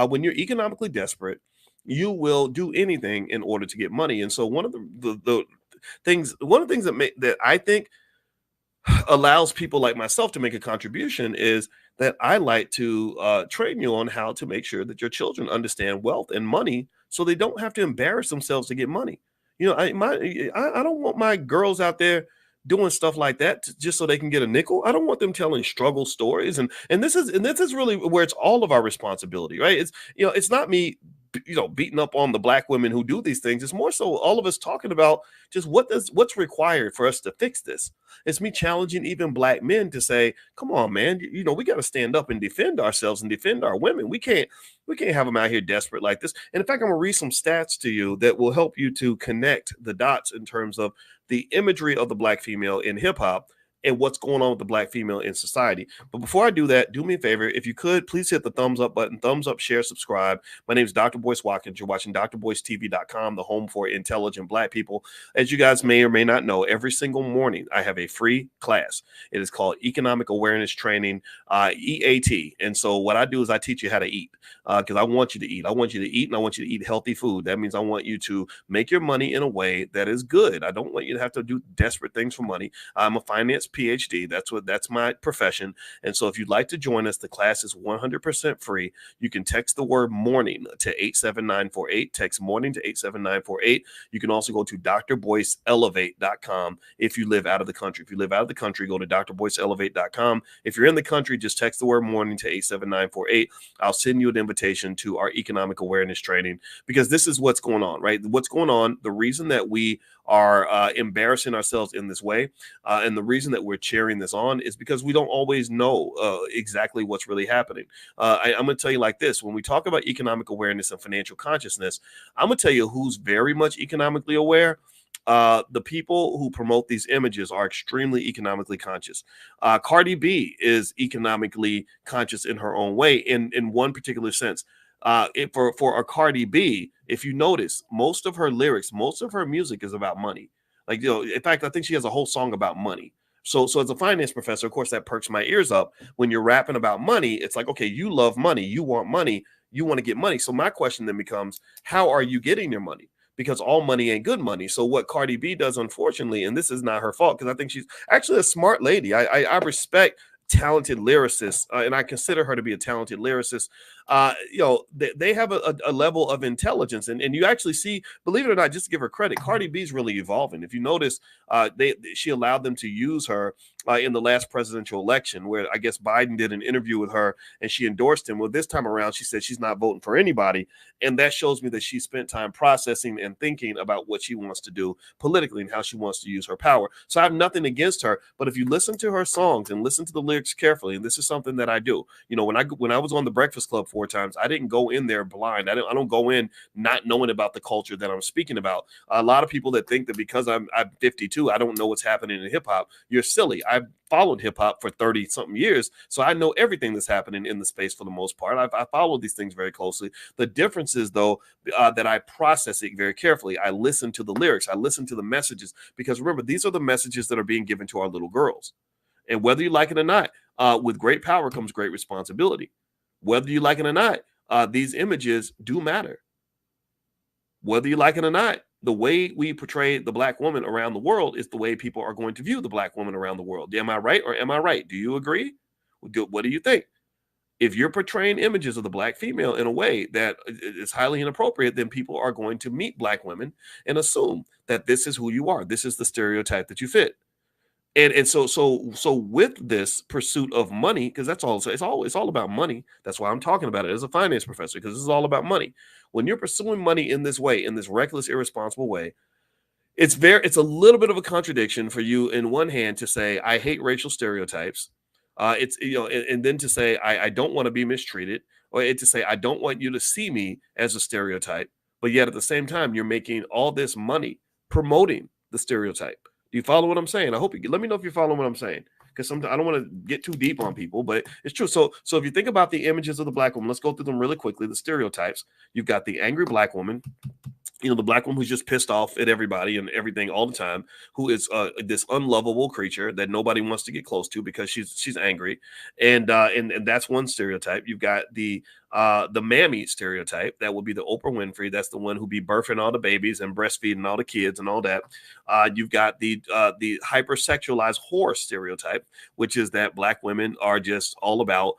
When you're economically desperate, you will do anything in order to get money. And so one of the things that I think allows people like myself to make a contribution is that I like to train you on how to make sure that your children understand wealth and money, so they don't have to embarrass themselves to get money. I don't want my girls out there doing stuff like that just so they can get a nickel. I don't want them telling struggle stories, and this is really where it's all of our responsibility, right? It's not me beating up on the black women who do these things. It's more so all of us talking about just what's required for us to fix this. It's me challenging even black men to say, come on, man, we got to stand up and defend ourselves and defend our women. We can't have them out here desperate like this. And in fact, I'm gonna read some stats to you that will help you to connect the dots in terms of the imagery of the black female in hip hop and what's going on with the black female in society. But before I do that, do me a favor. If you could, please hit the thumbs up button, thumbs up, share, subscribe. My name is Dr. Boyce Watkins. You're watching drboycetv.com, the home for intelligent black people. As you guys may or may not know, every single morning I have a free class. It is called Economic Awareness Training, EAT. And so what I do is I teach you how to eat because I want you to eat. I want you to eat, and I want you to eat healthy food. That means I want you to make your money in a way that is good. I don't want you to have to do desperate things for money. I'm a finance PhD. That's my profession. And so if you'd like to join us, the class is 100% free. You can text the word morning to 87948. Text morning to 87948. You can also go to drboyceelevate.com if you live out of the country. If you live out of the country, go to drboyceelevate.com. If you're in the country, just text the word morning to 87948. I'll send you an invitation to our economic awareness training because this is what's going on, right? What's going on, the reason that we are embarrassing ourselves in this way and the reason that we're cheering this on is because we don't always know exactly what's really happening. I'm going to tell you like this. When we talk about economic awareness and financial consciousness, I'm going to tell you who's very much economically aware. The people who promote these images are extremely economically conscious. Cardi B is economically conscious in her own way in one particular sense. For a Cardi B, if you notice, most of her lyrics, most of her music is about money. Like, in fact, I think she has a whole song about money. So as a finance professor, of course, that perks my ears up. When you're rapping about money, it's like, okay, you love money, you want money, you want to get money. So my question then becomes, how are you getting your money? Because all money ain't good money. So what Cardi B does, unfortunately, and this is not her fault, because I think she's actually a smart lady. I respect talented lyricists, and I consider her to be a talented lyricist. They have a level of intelligence, and you actually see, believe it or not, just to give her credit, Cardi B's really evolving. If you notice, she allowed them to use her in the last presidential election, where I guess Biden did an interview with her and she endorsed him. Well, this time around, she said she's not voting for anybody. And that shows me that she spent time processing and thinking about what she wants to do politically and how she wants to use her power. So I have nothing against her, but if you listen to her songs and listen to the lyrics carefully, and this is something that I do, when I was on the Breakfast Club 4 times, I didn't go in there blind. I don't go in not knowing about the culture that I'm speaking about. A lot of people that think that because I'm 52, I don't know what's happening in hip hop. You're silly. I've followed hip hop for 30 something years. So I know everything that's happening in the space for the most part. I follow these things very closely. The difference is though, that I process it very carefully. I listen to the lyrics. I listen to the messages, because remember, these are the messages that are being given to our little girls. And whether you like it or not, with great power comes great responsibility. Whether you like it or not, these images do matter. Whether you like it or not, the way we portray the black woman around the world is the way people are going to view the black woman around the world. Am I right or am I right? Do you agree? What do you think? If you're portraying images of the black female in a way that is highly inappropriate, then people are going to meet black women and assume that this is who you are. This is the stereotype that you fit. And so with this pursuit of money, because that's all, it's all about money. That's why I'm talking about it as a finance professor, because this is all about money. When you're pursuing money in this way, in this reckless, irresponsible way, it's a little bit of a contradiction for you in one hand to say, I hate racial stereotypes. And then to say, I don't want to be mistreated, or to say, I don't want you to see me as a stereotype. But yet at the same time, you're making all this money promoting the stereotype. Do you follow what I'm saying? I hope you let me know if you follow what I'm saying, because sometimes I don't want to get too deep on people, but it's true. So if you think about the images of the black woman, let's go through them really quickly. The stereotypes. You've got the angry black woman, the black woman who's just pissed off at everybody and everything all the time, who is this unlovable creature that nobody wants to get close to because she's angry, and that's one stereotype. You've got the mammy stereotype. That would be the Oprah Winfrey. That's the one who be birthing all the babies and breastfeeding all the kids and all that. You've got the hypersexualized whore stereotype, which is that black women are just all about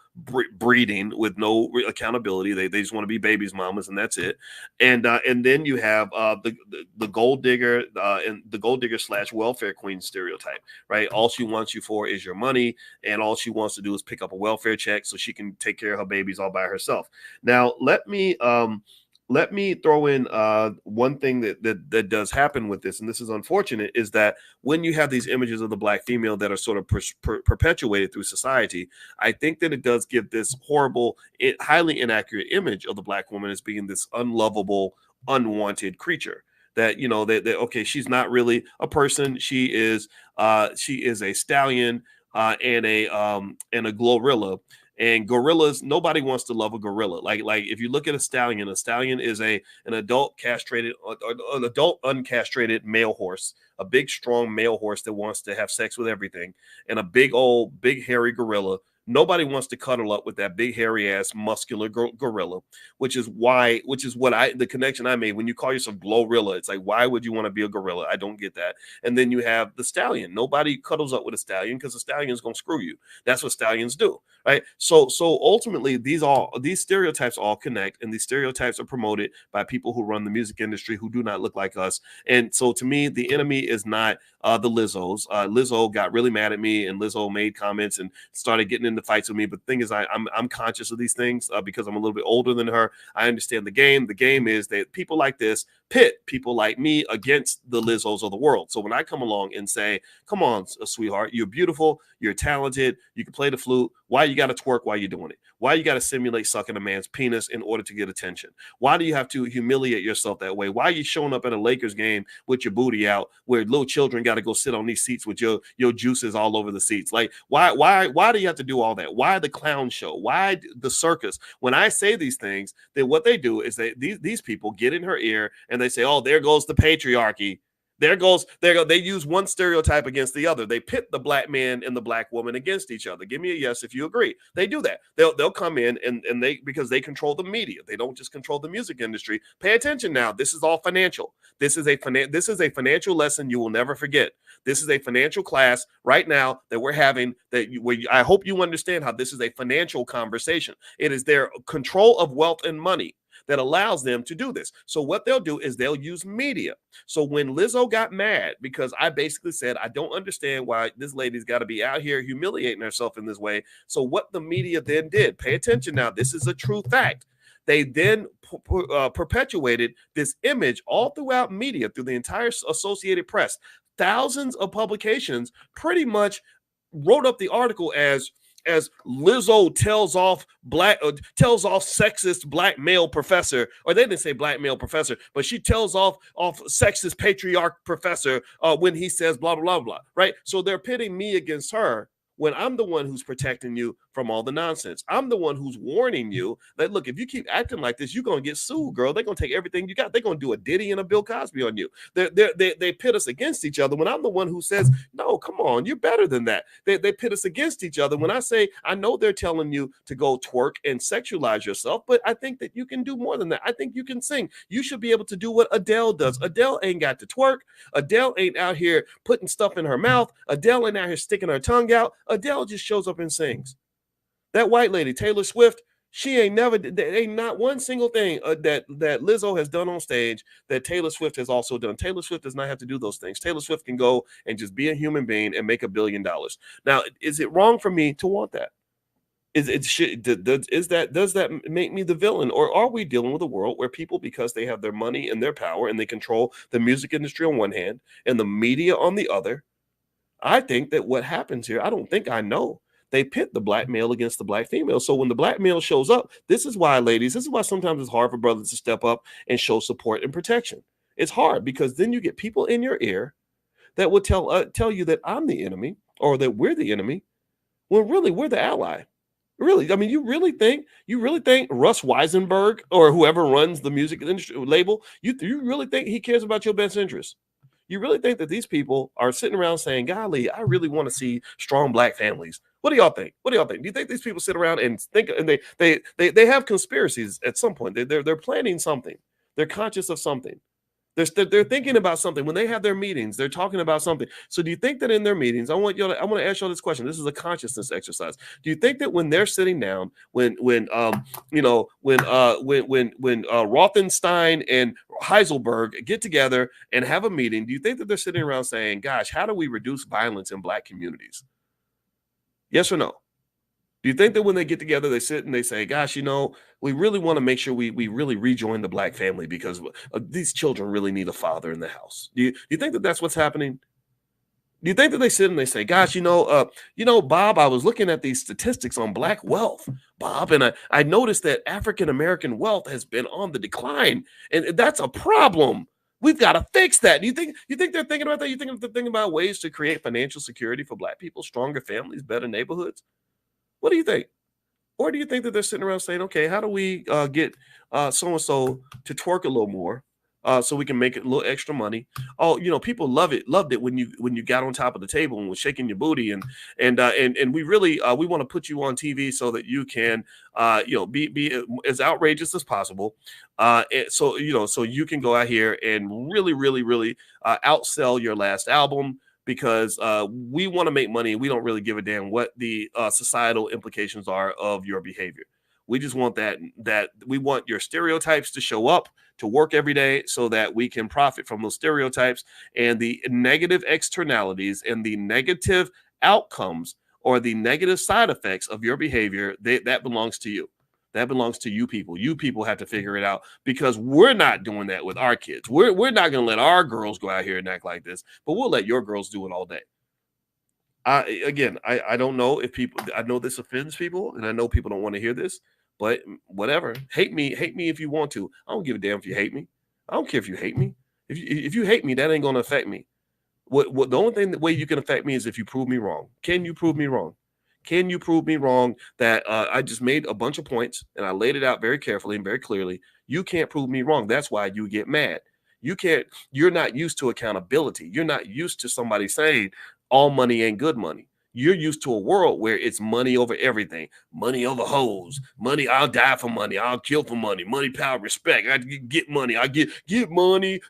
breeding with no accountability. They just want to be babies' mamas, and that's it. And then you have the gold digger and the gold digger / welfare queen stereotype, right? All she wants you for is your money, and all she wants to do is pick up a welfare check so she can take care of her babies all by herself. Now, let me let me throw in one thing that does happen with this, and this is unfortunate, is that when you have these images of the Black female that are sort of perpetuated through society, I think that it does give this horrible, highly inaccurate image of the Black woman as being this unlovable, unwanted creature. That, you know, that okay, she's not really a person. She is a stallion and a glorilla. And gorillas, nobody wants to love a gorilla. Like if you look at a stallion is an adult castrated, an adult uncastrated male horse, a big strong male horse that wants to have sex with everything, and a big hairy gorilla. Nobody wants to cuddle up with that big hairy ass muscular gorilla, which is the connection I made when you call yourself Glorilla. It's like, why would you want to be a gorilla? I don't get that. And then you have the stallion. Nobody cuddles up with a stallion because the stallion is going to screw you. That's what stallions do, right? So ultimately, these stereotypes all connect, and these stereotypes are promoted by people who run the music industry who do not look like us. And so to me, the enemy is not the Lizzos. Lizzo got really mad at me, and Lizzo made comments and started getting into fights with me. But the thing is, I'm conscious of these things because I'm a little bit older than her. I understand the game. The game is that people like this pit people like me against the Lizzos of the world. So when I come along and say, come on, sweetheart, you're beautiful, you're talented, you can play the flute, why you got to twerk while you're doing it? Why you got to simulate sucking a man's penis in order to get attention? Why do you have to humiliate yourself that way? Why are you showing up at a Lakers game with your booty out where little children got to go sit on these seats with your juices all over the seats? Like, why do you have to do all that? Why the clown show? Why the circus? When I say these things, then what they do is these people get in her ear and they say, oh, there goes the patriarchy. There goes. They use one stereotype against the other. They pit the Black man and the Black woman against each other. Give me a yes if you agree. They do that. They'll come in and because they control the media. They don't just control the music industry. Pay attention now. This is all financial. This is a financial lesson you will never forget. This is a financial class right now that we're having. I hope you understand how this is a financial conversation. It is their control of wealth and money that allows them to do this. So what they'll do is they'll use media. So when Lizzo got mad because I basically said, I don't understand why this lady's got to be out here humiliating herself in this way. So what the media then did, pay attention now, this is a true fact. They then perpetuated this image all throughout media, through the entire Associated Press. Thousands of publications pretty much wrote up the article as Lizzo tells off sexist Black male professor, or they didn't say Black male professor, but she tells off sexist patriarch professor when he says blah, blah, blah, right? So they're pitting me against her when I'm the one who's protecting you from all the nonsense. I'm the one who's warning you that, look, if you keep acting like this, you're going to get sued, girl. They're going to take everything you got. They're going to do a Diddy and a Bill Cosby on you. They pit us against each other when I'm the one who says, no, come on, you're better than that. They pit us against each other when I say, I know they're telling you to go twerk and sexualize yourself, but I think that you can do more than that. I think you can sing. You should be able to do what Adele does. Adele ain't got to twerk. Adele ain't out here putting stuff in her mouth. Adele ain't out here sticking her tongue out. Adele just shows up and sings. That white lady, Taylor Swift, she ain't not one single thing that Lizzo has done on stage that Taylor Swift has also done. Taylor Swift does not have to do those things. Taylor Swift can go and just be a human being and make $1 billion. Now, is it wrong for me to want that? Does that make me the villain? Or are we dealing with a world where people, because they have their money and their power and they control the music industry on one hand and the media on the other? I think that what happens here, I know. They pit the Black male against the Black female. So when the Black male shows up, this is why, ladies, this is why sometimes it's hard for brothers to step up and show support and protection. It's hard because then you get people in your ear that will tell you that I'm the enemy or that we're the enemy, when really we're the ally. Really, I mean, you really think Russ Weisenberg or whoever runs the music industry label, you really think he cares about your best interest? You really think that these people are sitting around saying, golly, I really want to see strong Black families? What do y'all think? Do you think these people sit around and think, and they have conspiracies at some point? They're planning something. They're conscious of something. They're thinking about something. When they have their meetings, they're talking about something. So do you think that in their meetings, I want to ask y'all this question. This is a consciousness exercise. Do you think that when they're sitting down, when Rothenstein and Heiselberg get together and have a meeting, do you think that they're sitting around saying, gosh, how do we reduce violence in Black communities? Yes or no? Do you think that when they get together, they sit and they say, gosh, we really want to make sure we really rejoin the black family because these children really need a father in the house? Do you think that that's what's happening? Do you think that they sit and they say, gosh, Bob, I was looking at these statistics on black wealth, Bob, and I noticed that African-American wealth has been on the decline, and that's a problem. We've got to fix that. Do you think they're thinking about that? You think they're thinking about ways to create financial security for black people, stronger families, better neighborhoods? What do you think? Or do you think that they're sitting around saying, okay, how do we get so-and-so to twerk a little more so we can make it a little extra money? Oh, people loved it when you got on top of the table and was shaking your booty and we really we want to put you on TV so that you can be as outrageous as possible. So you can go out here and really outsell your last album, because we want to make money and we don't really give a damn what the societal implications are of your behavior. We just want that we want your stereotypes to show up to work every day so that we can profit from those stereotypes, and the negative externalities and the negative outcomes or the negative side effects of your behavior, that belongs to you. That belongs to you people. You people have to figure it out, because we're not doing that with our kids. We're not going to let our girls go out here and act like this, but we'll let your girls do it all day. I don't know if people, I know this offends people and I know people don't want to hear this, but whatever. Hate me if you want to. I don't give a damn if you hate me. I don't care if you hate me. If you hate me, that ain't going to affect me. What the only way you can affect me is if you prove me wrong. Can you prove me wrong? Can you prove me wrong that I just made a bunch of points and I laid it out very carefully and very clearly? You can't prove me wrong. That's why you get mad. You're not used to accountability. You're not used to somebody saying all money ain't good money. You're used to a world where it's money over everything, money over hoes, money. I'll die for money. I'll kill for money. Money, power, respect. I get money. I get money.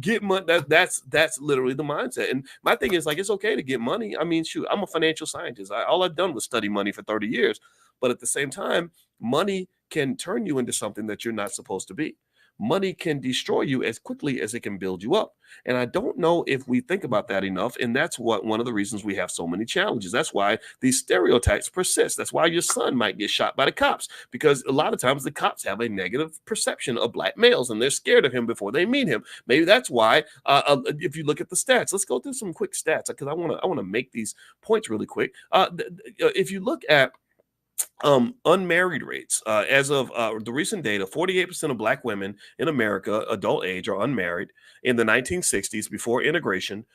Get money. That's literally the mindset. And my thing is, like, it's okay to get money. I mean, shoot, I'm a financial scientist. All I've done was study money for 30 years. But at the same time, money can turn you into something that you're not supposed to be. Money can destroy you as quickly as it can build you up. And I don't know if we think about that enough. And that's one of the reasons we have so many challenges. That's why these stereotypes persist. That's why your son might get shot by the cops, because a lot of times the cops have a negative perception of black males and they're scared of him before they meet him. Maybe that's why if you look at the stats, let's go through some quick stats, because I want to make these points really quick. If you look at unmarried rates, as of the recent data, 48% of black women in America, adult age, are unmarried. In the 1960s, before integration,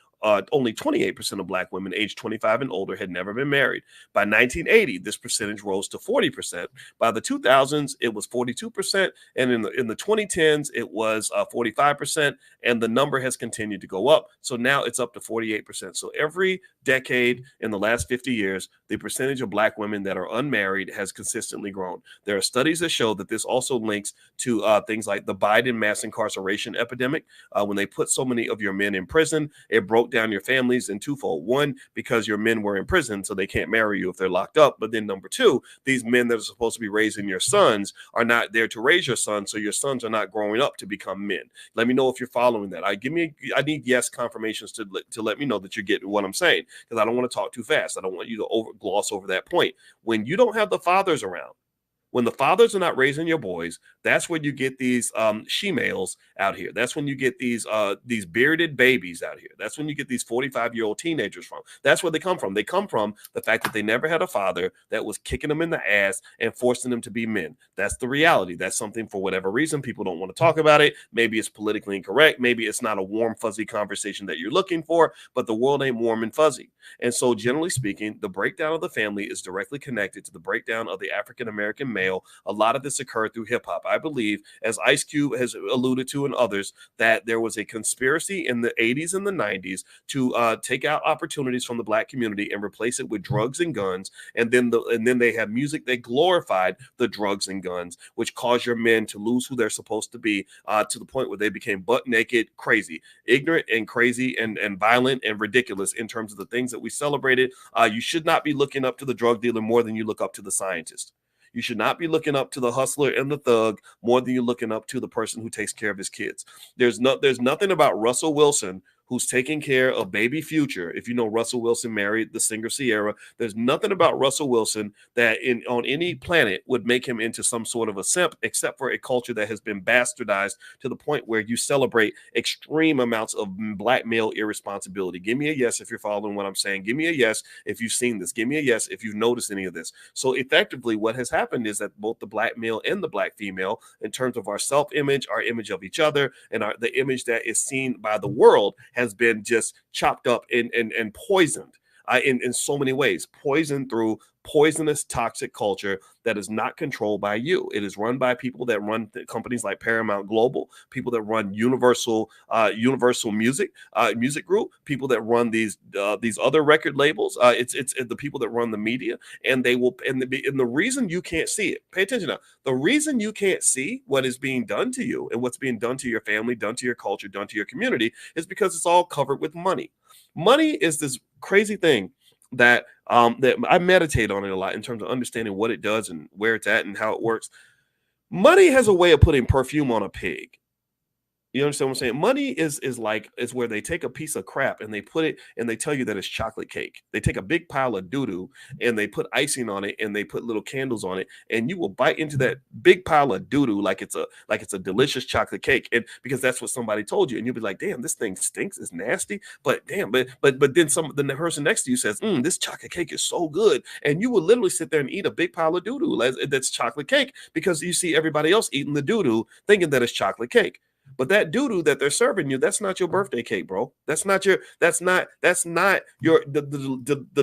only 28% of black women aged 25 and older had never been married. By 1980, this percentage rose to 40%. By the 2000s, it was 42%. And in the 2010s, it was 45%. And the number has continued to go up. So now it's up to 48%. So every decade in the last 50 years, the percentage of black women that are unmarried has consistently grown. There are studies that show that this also links to things like the Biden mass incarceration epidemic. When they put so many of your men in prison, it broke down your families in twofold. One, because your men were in prison, so they can't marry you if they're locked up. But then number two, these men that are supposed to be raising your sons are not there to raise your sons, so your sons are not growing up to become men. Let me know if you're following that. I need yes confirmations to let me know that you're getting what I'm saying, because I don't want to talk too fast. I don't want you to gloss over that point. When you don't have the fathers around, when the fathers are not raising your boys, that's when you get these she-males out here. That's when you get these bearded babies out here. That's when you get these 45-year-old teenagers from. That's where they come from. They come from the fact that they never had a father that was kicking them in the ass and forcing them to be men. That's the reality. That's something, for whatever reason, people don't want to talk about it. Maybe it's politically incorrect. Maybe it's not a warm, fuzzy conversation that you're looking for, but the world ain't warm and fuzzy. And so, generally speaking, the breakdown of the family is directly connected to the breakdown of the African-American male. A lot of this occurred through hip hop. I believe, as Ice Cube has alluded to and others, that there was a conspiracy in the 80s and the 90s to take out opportunities from the black community and replace it with drugs and guns. And then they have music that glorified the drugs and guns, which caused your men to lose who they're supposed to be, to the point where they became butt naked, crazy, ignorant and crazy and violent and ridiculous in terms of the things that we celebrated. You should not be looking up to the drug dealer more than you look up to the scientist. You should not be looking up to the hustler and the thug more than you're looking up to the person who takes care of his kids. There's nothing about Russell Wilson who's taking care of baby Future. If you know, Russell Wilson married the singer Sierra. There's nothing about Russell Wilson that on any planet would make him into some sort of a simp, except for a culture that has been bastardized to the point where you celebrate extreme amounts of black male irresponsibility. Give me a yes if you're following what I'm saying. Give me a yes if you've seen this. Give me a yes if you've noticed any of this. So effectively, what has happened is that both the black male and the black female, in terms of our self-image, our image of each other, and the image that is seen by the world, has been just chopped up and poisoned in so many ways. Poisoned through poisonous, toxic culture that is not controlled by you. It is run by people that run companies like Paramount Global, people that run Universal Music Group, people that run these other record labels. It's the people that run the media, and they will. And the reason you can't see it, pay attention now. The reason you can't see what is being done to you and what's being done to your family, done to your culture, done to your community, is because it's all covered with money. Money is this crazy thing that I meditate on it a lot in terms of understanding what it does and where it's at and how it works. Money has a way of putting perfume on a pig. You understand what I'm saying? Money is where they take a piece of crap and they put it and they tell you that it's chocolate cake. They take a big pile of doo-doo and they put icing on it and they put little candles on it, and you will bite into that big pile of doo-doo like it's a delicious chocolate cake, and because that's what somebody told you, and you'll be like, damn, this thing stinks, it's nasty, but damn, but then the person next to you says, this chocolate cake is so good, and you will literally sit there and eat a big pile of doo-doo that's chocolate cake because you see everybody else eating the doo-doo thinking that it's chocolate cake. But that doo-doo that they're serving you, that's not your birthday cake, bro. That's not your the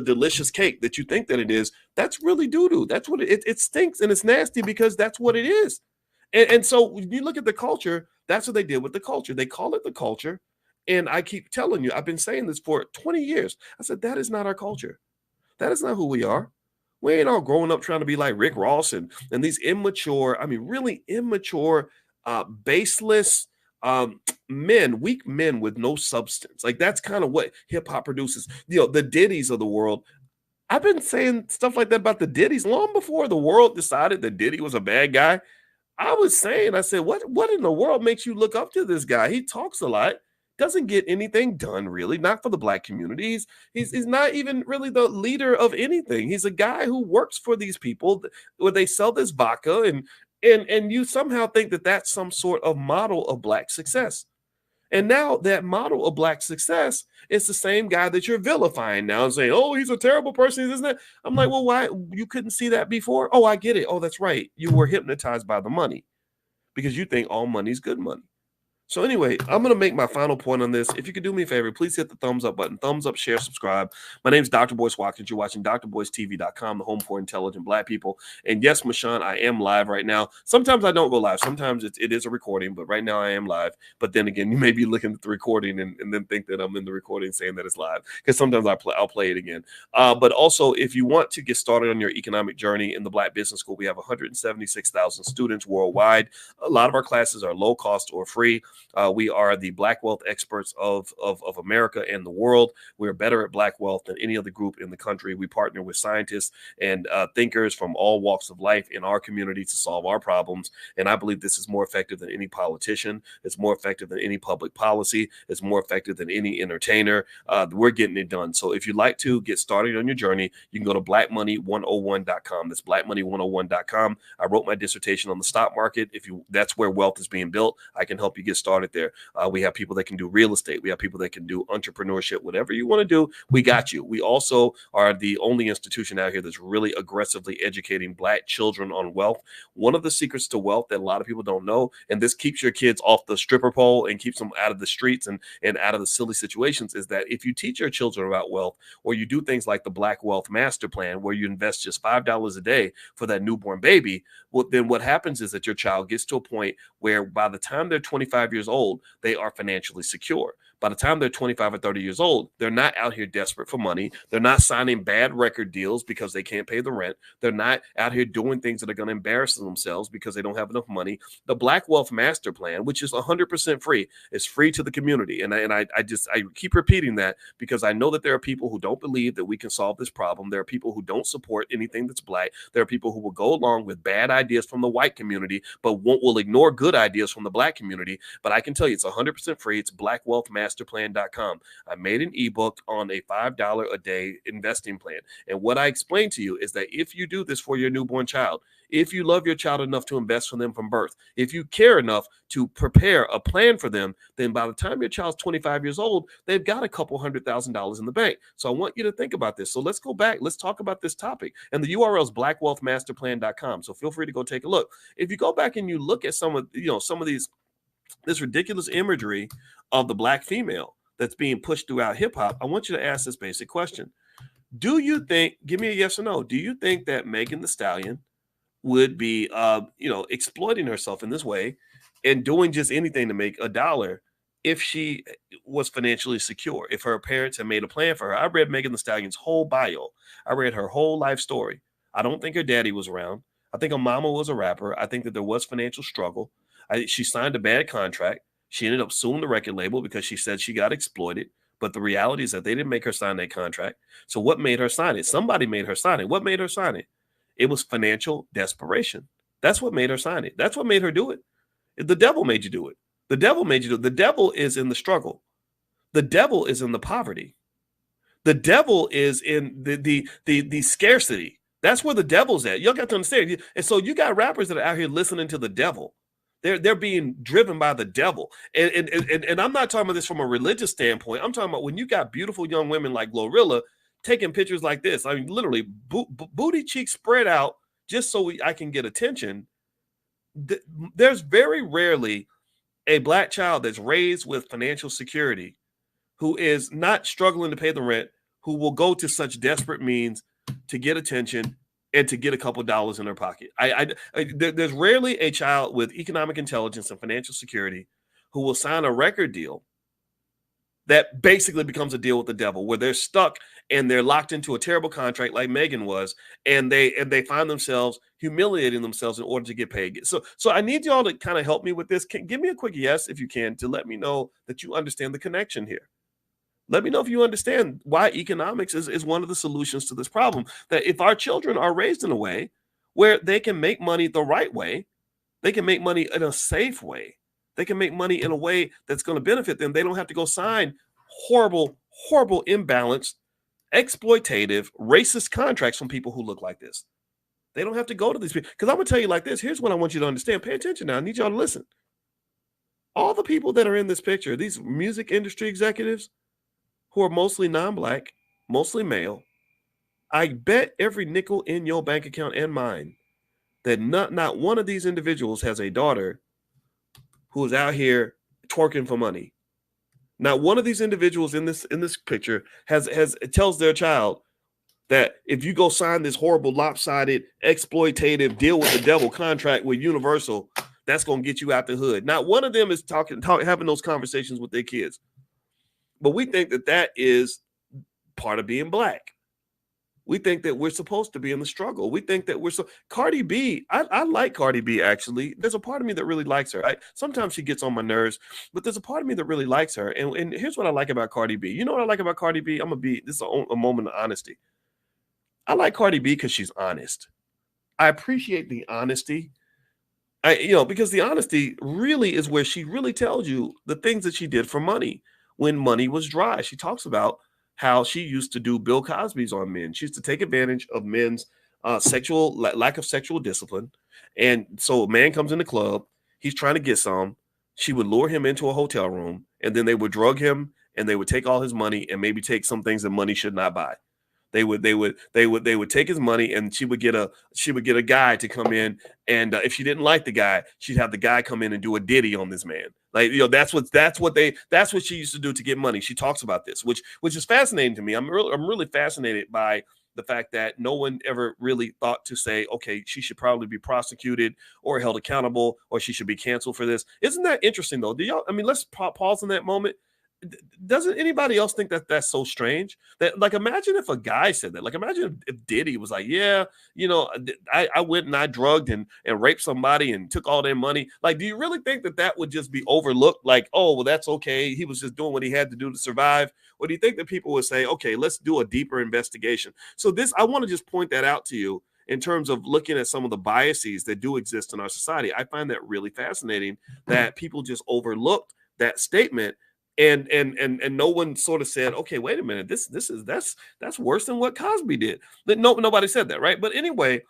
delicious cake that you think that it is. That's really doo-doo. That's what it stinks and it's nasty because that's what it is. And so when you look at the culture, that's what they did with the culture. They call it the culture. And I keep telling you, I've been saying this for 20 years. I said, that is not our culture. That is not who we are. We ain't all growing up trying to be like Rick Ross and these immature, really immature, baseless, weak men with no substance. Like, that's kind of what hip hop produces. The Diddy's of the world. I've been saying stuff like that about the Diddy's long before the world decided that Diddy was a bad guy. I said, what in the world makes you look up to this guy? He talks a lot, doesn't get anything done, really, not for the black community. He's not even really the leader of anything. He's a guy who works for these people where they sell this vodka, and you somehow think that that's some sort of model of black success. And now that model of black success is the same guy that you're vilifying now and saying, oh, he's a terrible person, isn't it? I'm like, well, why? You couldn't see that before? Oh, I get it. Oh, that's right. You were hypnotized by the money because you think all money is good money. So anyway, I'm going to make my final point on this. If you could do me a favor, please hit the thumbs up button. Thumbs up, share, subscribe. My name is Dr. Boyce Watkins. You're watching drboycetv.com, the home for intelligent black people. And yes, Mashawn, I am live right now. Sometimes I don't go live. Sometimes it is a recording, but right now I am live. But then again, you may be looking at the recording and then think that I'm in the recording saying that it's live, because sometimes I'll play it again. But also, if you want to get started on your economic journey in the Black Business School, we have 176,000 students worldwide. A lot of our classes are low cost or free. We are the Black wealth experts of America and the world. We're better at Black wealth than any other group in the country. We partner with scientists and thinkers from all walks of life in our community to solve our problems. And I believe this is more effective than any politician. It's more effective than any public policy. It's more effective than any entertainer. We're getting it done. So if you'd like to get started on your journey, you can go to blackmoney101.com. That's blackmoney101.com. I wrote my dissertation on the stock market. That's where wealth is being built. I can help you get started there. We have people that can do real estate. We have people that can do entrepreneurship. Whatever you want to do, we got you. We also are the only institution out here that's really aggressively educating Black children on wealth. One of the secrets to wealth that a lot of people don't know, and this keeps your kids off the stripper pole and keeps them out of the streets and out of the silly situations, is that if you teach your children about wealth, or you do things like the Black Wealth Master Plan, where you invest just $5 a day for that newborn baby, well, then what happens is that your child gets to a point where by the time they're 25 years old, they are financially secure. By the time they're 25 or 30 years old, they're not out here desperate for money. They're not signing bad record deals because they can't pay the rent. They're not out here doing things that are going to embarrass themselves because they don't have enough money. The Black Wealth Master Plan, which is 100% free, is free to the community. And I keep repeating that because I know that there are people who don't believe that we can solve this problem. There are people who don't support anything that's Black. There are people who will go along with bad ideas from the white community, but will ignore good ideas from the Black community. But I can tell you it's 100% free. It's Black Wealth Master blackwealthmasterplan.com. I made an ebook on a $5 a day investing plan. And what I explained to you is that if you do this for your newborn child, if you love your child enough to invest for them from birth, if you care enough to prepare a plan for them, then by the time your child's 25 years old, they've got a couple $100,000 in the bank. So I want you to think about this. So let's go back. Let's talk about this topic. And the URL is blackwealthmasterplan.com. So feel free to go take a look. If you go back and you look at some of this ridiculous imagery of the black female that's being pushed throughout hip hop, I want you to ask this basic question. Do you think, give me a yes or no, do you think that Megan Thee Stallion would be, exploiting herself in this way and doing just anything to make a dollar if she was financially secure, if her parents had made a plan for her? I read Megan Thee Stallion's whole bio. I read her whole life story. I don't think her daddy was around. I think her mama was a rapper. I think that there was financial struggle. She signed a bad contract. She ended up suing the record label because she said she got exploited. But the reality is that they didn't make her sign that contract. So what made her sign it? Somebody made her sign it. What made her sign it? It was financial desperation. That's what made her sign it. That's what made her do it. The devil made you do it. The devil made you do it. The devil is in the struggle. The devil is in the poverty. The devil is in the scarcity. That's where the devil's at. Y'all got to understand. And so you got rappers that are out here listening to the devil. They're being driven by the devil. And I'm not talking about this from a religious standpoint. I'm talking about when you got beautiful young women like Glorilla taking pictures like this. I mean, literally booty cheeks spread out just so I can get attention. There's very rarely a black child that's raised with financial security who is not struggling to pay the rent, who will go to such desperate means to get attention and to get a couple dollars in their pocket. There's rarely a child with economic intelligence and financial security who will sign a record deal that basically becomes a deal with the devil, where they're stuck and they're locked into a terrible contract like Megan was, and they find themselves humiliating themselves in order to get paid. So I need y'all to kind of help me with this. Give me a quick yes, if you can, to let me know that you understand the connection here. Let me know if you understand why economics is one of the solutions to this problem. That if our children are raised in a way where they can make money the right way, they can make money in a safe way, they can make money in a way that's going to benefit them, they don't have to go sign horrible, imbalanced, exploitative, racist contracts from people who look like this. They don't have to go to these people. Because I'm going to tell you like this. Here's what I want you to understand. Pay attention now. I need y'all to listen. All the people that are in this picture, these music industry executives, who are mostly non-black, mostly male, I bet every nickel in your bank account and mine that not one of these individuals has a daughter who is out here twerking for money. Not one of these individuals in this picture tells their child that if you go sign this horrible, lopsided, exploitative deal with the devil contract with Universal, that's going to get you out the hood. Not one of them is having those conversations with their kids. But we think that is part of being black. We think that we're supposed to be in the struggle. We think that Cardi B, I like Cardi B, actually. There's a part of me that really likes her. Sometimes she gets on my nerves, but there's a part of me that really likes her. And here's what I like about Cardi B. You know what I like about Cardi B? This is a moment of honesty. I like Cardi B because she's honest. I appreciate the honesty. Because the honesty really is where she really tells you the things that she did for money when money was dry. She talks about how she used to do Bill Cosby's on men. She used to take advantage of men's lack of sexual discipline. And so a man comes in the club, he's trying to get some. She would lure him into a hotel room, and then they would drug him, and they would take all his money and maybe take some things that money should not buy. They would take his money, and she would get a guy to come in, and if she didn't like the guy, she'd have the guy come in and do a ditty on this man. That's what she used to do to get money. She talks about this, which is fascinating to me. I'm really fascinated by the fact that no one ever really thought to say, okay, she should probably be prosecuted or held accountable, or she should be canceled for this. Isn't that interesting though? Let's pause in that moment. Doesn't anybody else think that that's so strange? That, like, imagine if a guy said that. Like, imagine if Diddy was like, yeah, I went and I drugged and raped somebody and took all their money. Like, do you really think that would just be overlooked? Like, oh, well, that's okay. He was just doing what he had to do to survive. Or do you think that people would say, okay, let's do a deeper investigation? So I want to just point that out to you in terms of looking at some of the biases that do exist in our society. I find that really fascinating that people just overlooked that statement and no one sort of said, okay, wait a minute, that's worse than what Cosby did. But nobody said that, right? But anyway,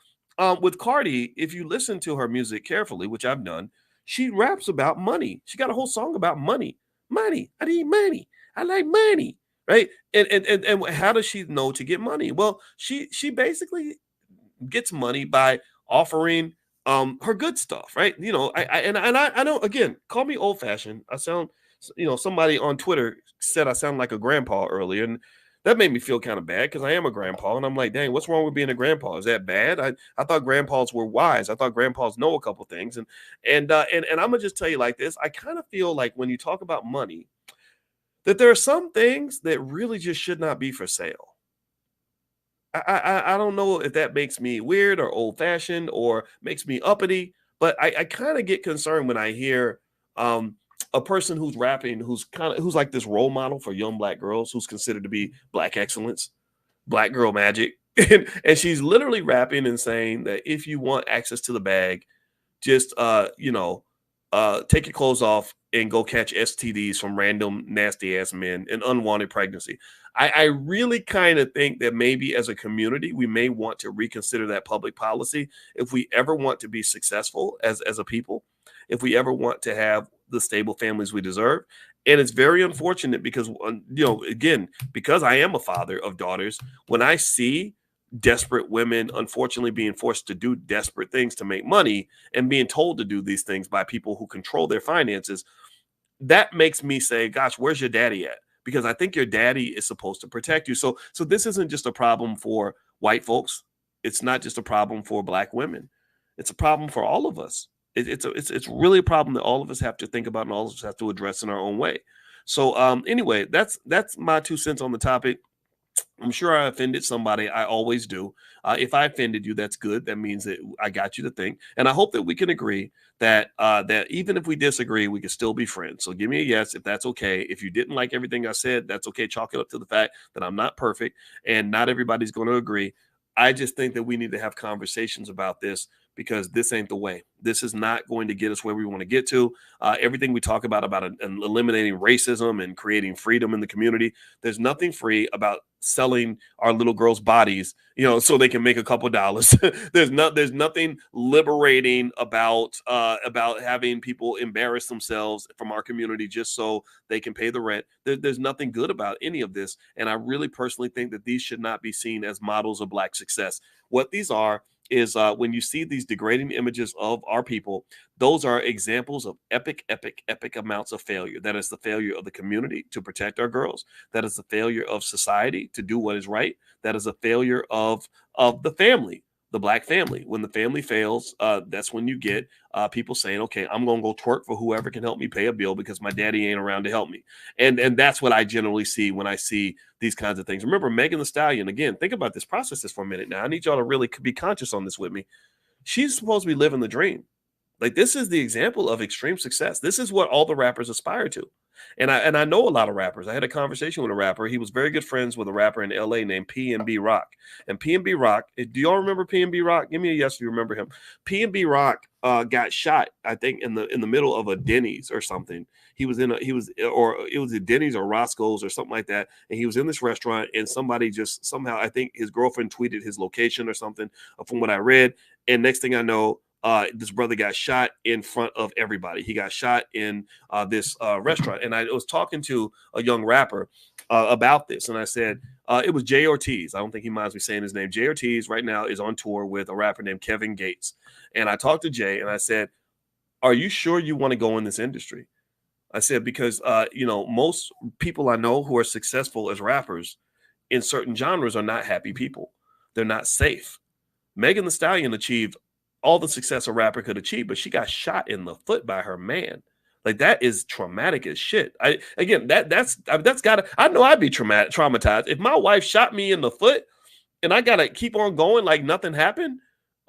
with Cardi, if you listen to her music carefully, which I've done, she raps about money. She got a whole song about money. Money, I need money. I like money, right? And how does she know to get money? Well, she basically gets money by offering her good stuff, right? You know, I know, again, call me old fashioned. I sound, you know, somebody on Twitter said I sound like a grandpa earlier, and that made me feel kind of bad because I am a grandpa, and I'm like, dang, what's wrong with being a grandpa? Is that bad? I thought grandpas were wise. I thought grandpas know a couple things, and I'm gonna just tell you like this. I kind of feel like when you talk about money, that there are some things that really just should not be for sale. I don't know if that makes me weird or old fashioned or makes me uppity, but I kind of get concerned when I hear a person who's rapping, who's like this role model for young black girls, who's considered to be black excellence, black girl magic, and she's literally rapping and saying that if you want access to the bag, just take your clothes off and go catch STDs from random nasty ass men and unwanted pregnancy. I really kind of think that maybe as a community, we may want to reconsider that public policy if we ever want to be successful as a people, if we ever want to have the stable families we deserve. And it's very unfortunate because, again, because I am a father of daughters, when I see desperate women, unfortunately, being forced to do desperate things to make money and being told to do these things by people who control their finances, that makes me say, gosh, where's your daddy at? Because I think your daddy is supposed to protect you. So this isn't just a problem for white folks. It's not just a problem for black women. It's a problem for all of us. It's really a problem that all of us have to think about and all of us have to address in our own way. So anyway, that's my 2 cents on the topic. I'm sure I offended somebody. I always do. If I offended you, that's good. That means that I got you to think. And I hope that we can agree that that even if we disagree, we can still be friends. So give me a yes if that's okay. If you didn't like everything I said, that's okay. Chalk it up to the fact that I'm not perfect and not everybody's going to agree. I just think that we need to have conversations about this because this ain't the way. This is not going to get us where we want to get to. Everything we talk about eliminating racism and creating freedom in the community, there's nothing free about selling our little girls' bodies, so they can make a couple dollars. There's nothing liberating about having people embarrass themselves from our community just so they can pay the rent. There's nothing good about any of this. And I really personally think that these should not be seen as models of black success. What these are is when you see these degrading images of our people, those are examples of epic amounts of failure. That is the failure of the community to protect our girls. That is the failure of society to do what is right. That is a failure of the family, the black family. When the family fails, that's when you get people saying, okay, I'm going to go twerk for whoever can help me pay a bill because my daddy ain't around to help me. And that's what I generally see when I see these kinds of things. Remember, Megan Thee Stallion, again, think about this, process this for a minute now. I need y'all to really be conscious on this with me. She's supposed to be living the dream. Like, this is the example of extreme success. This is what all the rappers aspire to. And I know a lot of rappers. I had a conversation with a rapper. He was very good friends with a rapper in LA named PNB Rock. And PNB Rock, do y'all remember PNB Rock? Give me a yes if you remember him. PNB Rock got shot, I think, in the middle of a Denny's or something. It was a Denny's or Roscoe's or something like that. And he was in this restaurant and somebody just somehow, I think his girlfriend tweeted his location or something from what I read. And next thing I know, this brother got shot in front of everybody. He got shot in this restaurant. And I was talking to a young rapper about this. And I said, it was Jay Ortiz. I don't think he minds me saying his name. Jay Ortiz right now is on tour with a rapper named Kevin Gates. And I talked to Jay and I said, are you sure you want to go in this industry? I said, because, most people I know who are successful as rappers in certain genres are not happy people. They're not safe. Megan Thee Stallion achieved all the success a rapper could achieve, but she got shot in the foot by her man. Like, that is traumatic as shit. I know I'd be traumatized. If my wife shot me in the foot and I got to keep on going like nothing happened,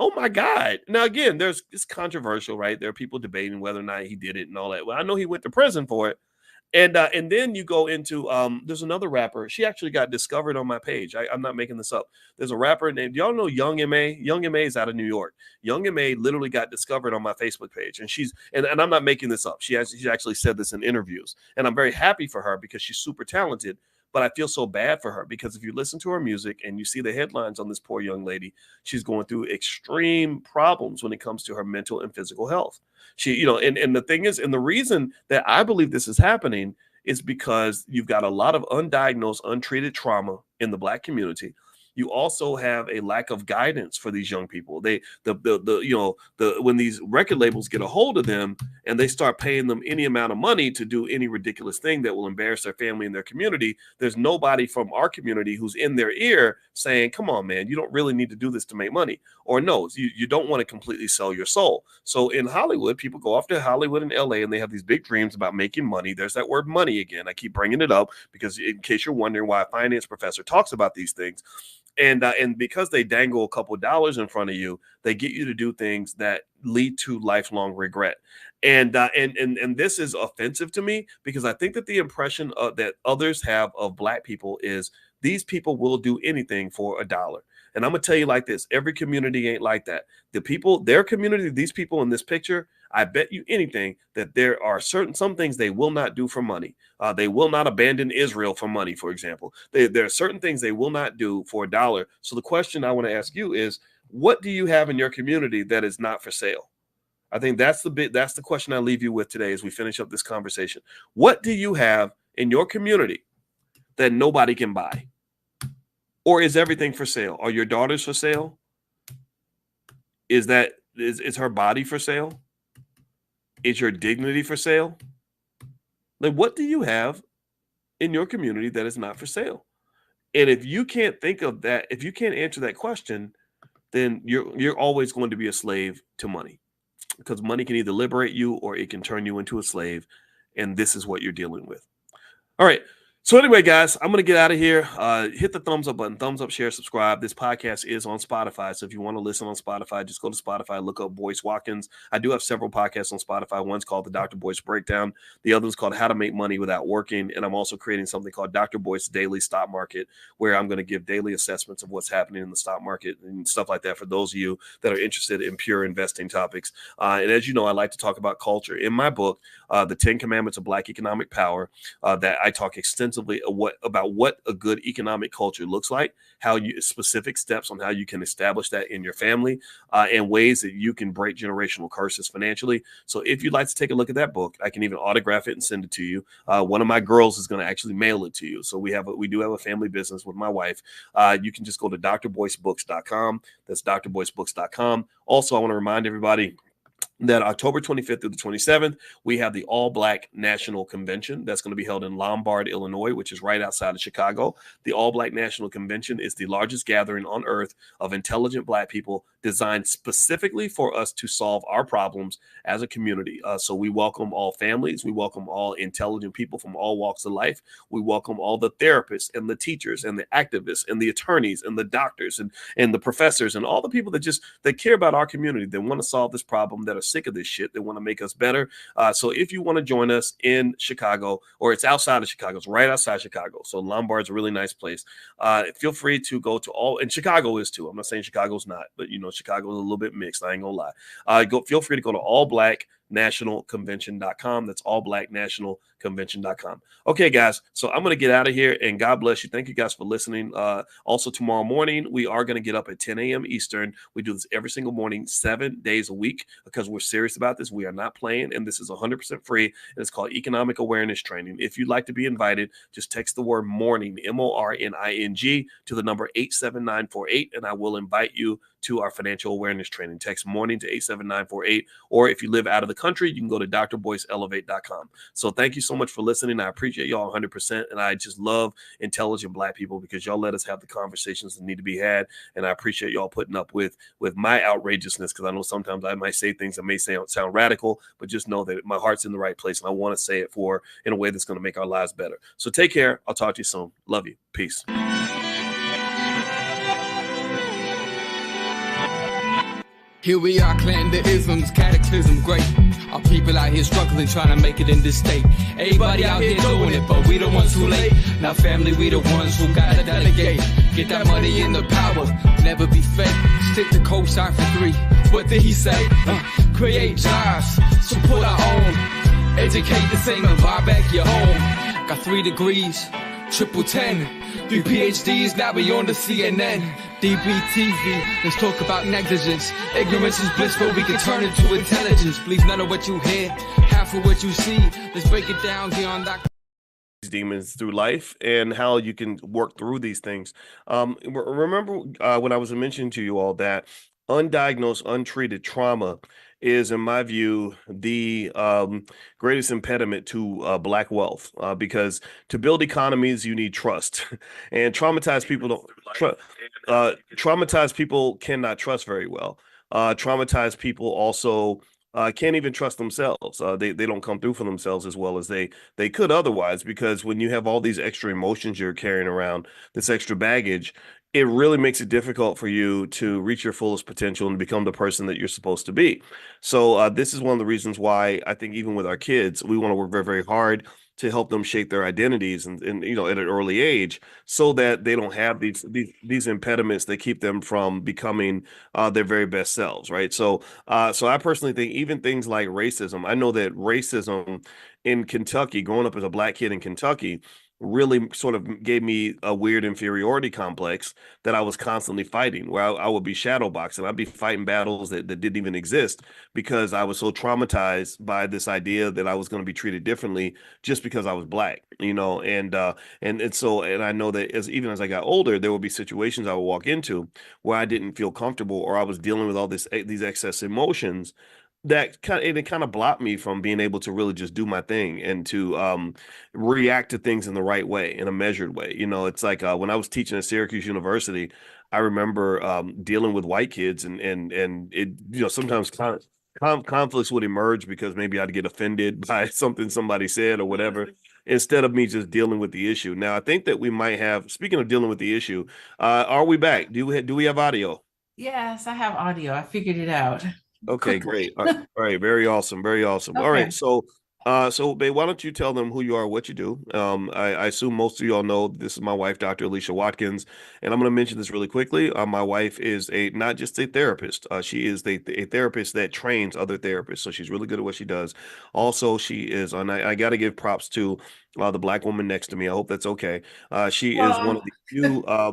oh my God. Now, again, it's controversial, right? There are people debating whether or not he did it and all that. Well, I know he went to prison for it. And then you go into there's another rapper. She actually got discovered on my page. I'm not making this up. There's a rapper named, y'all know Young M.A.? Young M.A. is out of New York. Young M.A. literally got discovered on my Facebook page. And she's and I'm not making this up. She actually said this in interviews. And I'm very happy for her because she's super talented. But I feel so bad for her because if you listen to her music and you see the headlines on this poor young lady, she's going through extreme problems when it comes to her mental and physical health. She, and the thing is, and the reason that I believe this is happening is because you've got a lot of undiagnosed, untreated trauma in the Black community. You also have a lack of guidance for these young people. When these record labels get a hold of them and they start paying them any amount of money to do any ridiculous thing that will embarrass their family and their community, there's nobody from our community who's in their ear saying, come on, man, you don't really need to do this to make money. Or no, you don't want to completely sell your soul. So in Hollywood, people go off to Hollywood and LA and they have these big dreams about making money. There's that word money again. I keep bringing it up because in case you're wondering why a finance professor talks about these things, and because they dangle a couple of dollars in front of you, they get you to do things that lead to lifelong regret. And this is offensive to me because I think that the impression that others have of Black people is these people will do anything for $1. And I'm gonna tell you like this: every community ain't like that. Their community, these people in this picture, I bet you anything that there are some things they will not do for money. They will not abandon Israel for money, for example. There are certain things they will not do for $1. So the question I want to ask you is, what do you have in your community that is not for sale? I think that's the question I leave you with today as we finish up this conversation. What do you have in your community that nobody can buy? Or is everything for sale? Are your daughters for sale? Is her body for sale? Is your dignity for sale? Like, what do you have in your community that is not for sale? And if you can't think of that, if you can't answer that question, then you're always going to be a slave to money, because money can either liberate you or it can turn you into a slave. And this is what you're dealing with. All right. So anyway, guys, I'm going to get out of here. Hit the thumbs up button, thumbs up, share, subscribe. This podcast is on Spotify. So if you want to listen on Spotify, just go to Spotify, look up Boyce Watkins. I do have several podcasts on Spotify. One's called the Dr. Boyce Breakdown. The other is called How to Make Money Without Working. And I'm also creating something called Dr. Boyce Daily Stock Market, where I'm going to give daily assessments of what's happening in the stock market and stuff like that for those of you that are interested in pure investing topics. And as you know, I like to talk about culture. In my book, The 10 Commandments of Black Economic Power, that I talk extensively about what a good economic culture looks like, specific steps on how you can establish that in your family, and ways that you can break generational curses financially. So if you'd like to take a look at that book, I can even autograph it and send it to you. One of my girls is going to actually mail it to you. So we do have a family business with my wife. You can just go to drboycebooks.com. That's drboycebooks.com. Also, I want to remind everybody that October 25th through the 27th, we have the All Black National Convention that's going to be held in Lombard, Illinois, which is right outside of Chicago. The All Black National Convention is the largest gathering on earth of intelligent Black people designed specifically for us to solve our problems as a community. So we welcome all families. We welcome all intelligent people from all walks of life. We welcome all the therapists and the teachers and the activists and the attorneys and the doctors and the professors and all the people that care about our community, that want to solve this problem, that are sick of this shit, that want to make us better. So if you want to join us in Chicago, or it's outside of Chicago, it's right outside Chicago. So Lombard's a really nice place. Feel free to go to and Chicago is too. I'm not saying Chicago's not, but Chicago is a little bit mixed. I ain't gonna lie. Feel free to go to allblacknationalconvention.com. That's allblacknationalconvention.com. Okay, guys. So I'm going to get out of here, and God bless you. Thank you guys for listening. Also, tomorrow morning, we are going to get up at 10 a.m. Eastern. We do this every single morning, 7 days a week, because we're serious about this. We are not playing, and this is 100% free, and it's called Economic Awareness Training. If you'd like to be invited, just text the word morning, MORNING, to the number 87948, and I will invite you to our financial awareness training. Text morning to 87948, or if you live out of the country, you can go to drboyceelevate.com. So thank you so much for listening. I appreciate y'all 100%, and I just love intelligent Black people, because y'all let us have the conversations that need to be had, and I appreciate y'all putting up with my outrageousness, because I know sometimes I might say things that may sound radical, but just know that my heart's in the right place, and I want to say it in a way that's going to make our lives better. So take care. I'll talk to you soon. Love you. Peace. Here we are, clan the isms, cataclysm great. Our people out here struggling, trying to make it in this state. Everybody out here doing it, but we the ones who late. Now family, we the ones who gotta delegate. Get that money in the power, never be fake. Stick to co-sign for 3. What did he say? Create jobs, support our own. Educate the same and buy back your home. Got 3 degrees, triple 10. 3 PhDs, now we on the CNN. DBTV, let's talk about negligence. Ignorance is bliss, but we can turn it to intelligence. Believe none of what you hear, half of what you see. Let's break it down here on Dr. Demons through life and how you can work through these things. Remember when I was mentioning to you all that undiagnosed, untreated trauma is, in my view, the greatest impediment to Black wealth, because to build economies, you need trust, and traumatized people don't. Traumatized people cannot trust very well. Traumatized people also can't even trust themselves. They don't come through for themselves as well as they could otherwise, because when you have all these extra emotions you're carrying around, this extra baggage, it really makes it difficult for you to reach your fullest potential and become the person that you're supposed to be. So this is one of the reasons why I think even with our kids, we want to work very, very hard to help them shape their identities and at an early age, so that they don't have these impediments that keep them from becoming their very best selves, right? So I personally think even things like racism, I know that racism in Kentucky, growing up as a Black kid in Kentucky, really sort of gave me a weird inferiority complex that I was constantly fighting, where I would be shadow boxing. I'd be fighting battles that didn't even exist, because I was so traumatized by this idea that I was going to be treated differently just because I was Black, and I know that even as I got older, there would be situations I would walk into where I didn't feel comfortable, or I was dealing with all these excess emotions that kind of blocked me from being able to really just do my thing and to react to things in the right way, in a measured way. It's like when I was teaching at Syracuse University, I remember dealing with white kids, and it sometimes conflicts would emerge because maybe I'd get offended by something somebody said or whatever, instead of me just dealing with the issue. Now, I think that we might have, speaking of dealing with the issue, are we back? Do we have audio? Yes, I have audio. I figured it out. Okay, great. All right, very awesome, very awesome. All right, Okay. so babe, why don't you tell them who you are, what you do? I assume most of you all know this is my wife, Dr. Alicia Watkins, and I'm going to mention this really quickly. My wife is not just a therapist. She is a therapist that trains other therapists, so she's really good at what she does. Also, she is, and I got to give props to the Black woman next to me. I hope that's okay. She is one Well, of the few, a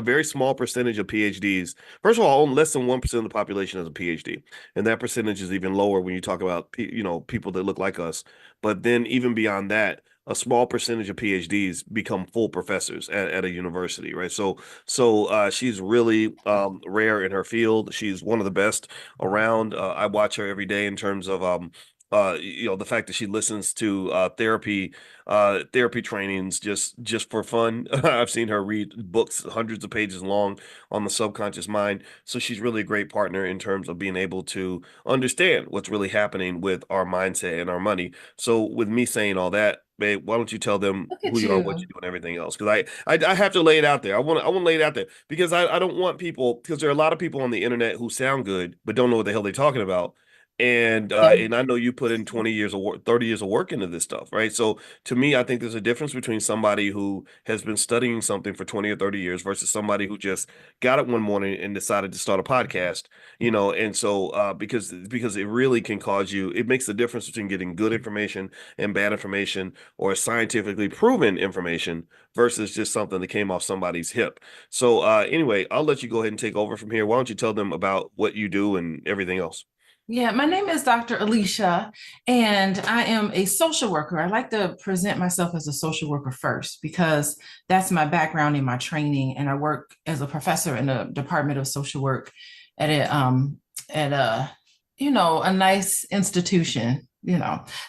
very small percentage of PhDs. First of all, less than 1% of the population has a PhD, and that percentage is even lower when you talk about people that look like us. But then even beyond that, a small percentage of PhDs become full professors at a university, right? So she's really rare in her field. She's one of the best around. I watch her every day in terms of the fact that she listens to therapy trainings just for fun. I've seen her read books hundreds of pages long on the subconscious mind. So she's really a great partner in terms of being able to understand what's really happening with our mindset and our money. So with me saying all that, babe, why don't you tell them look who at you are, what you you. do, and everything else? Because I have to lay it out there. I want to lay it out there because I don't want people, because there are a lot of people on the internet who sound good but don't know what the hell they're talking about. And I know you put in 20 years of work, 30 years of work into this stuff, right? So to me, I think there's a difference between somebody who has been studying something for 20 or 30 years versus somebody who just got up one morning and decided to start a podcast, and so because it really can cause you, it makes the difference between getting good information and bad information, or scientifically proven information, versus just something that came off somebody's hip. So anyway, I'll let you go ahead and take over from here. Why don't you tell them about what you do and everything else? Yeah, my name is Dr. Alicia, and I am a social worker. I like to present myself as a social worker first because that's my background in my training, and I work as a professor in the Department of Social Work at a nice institution.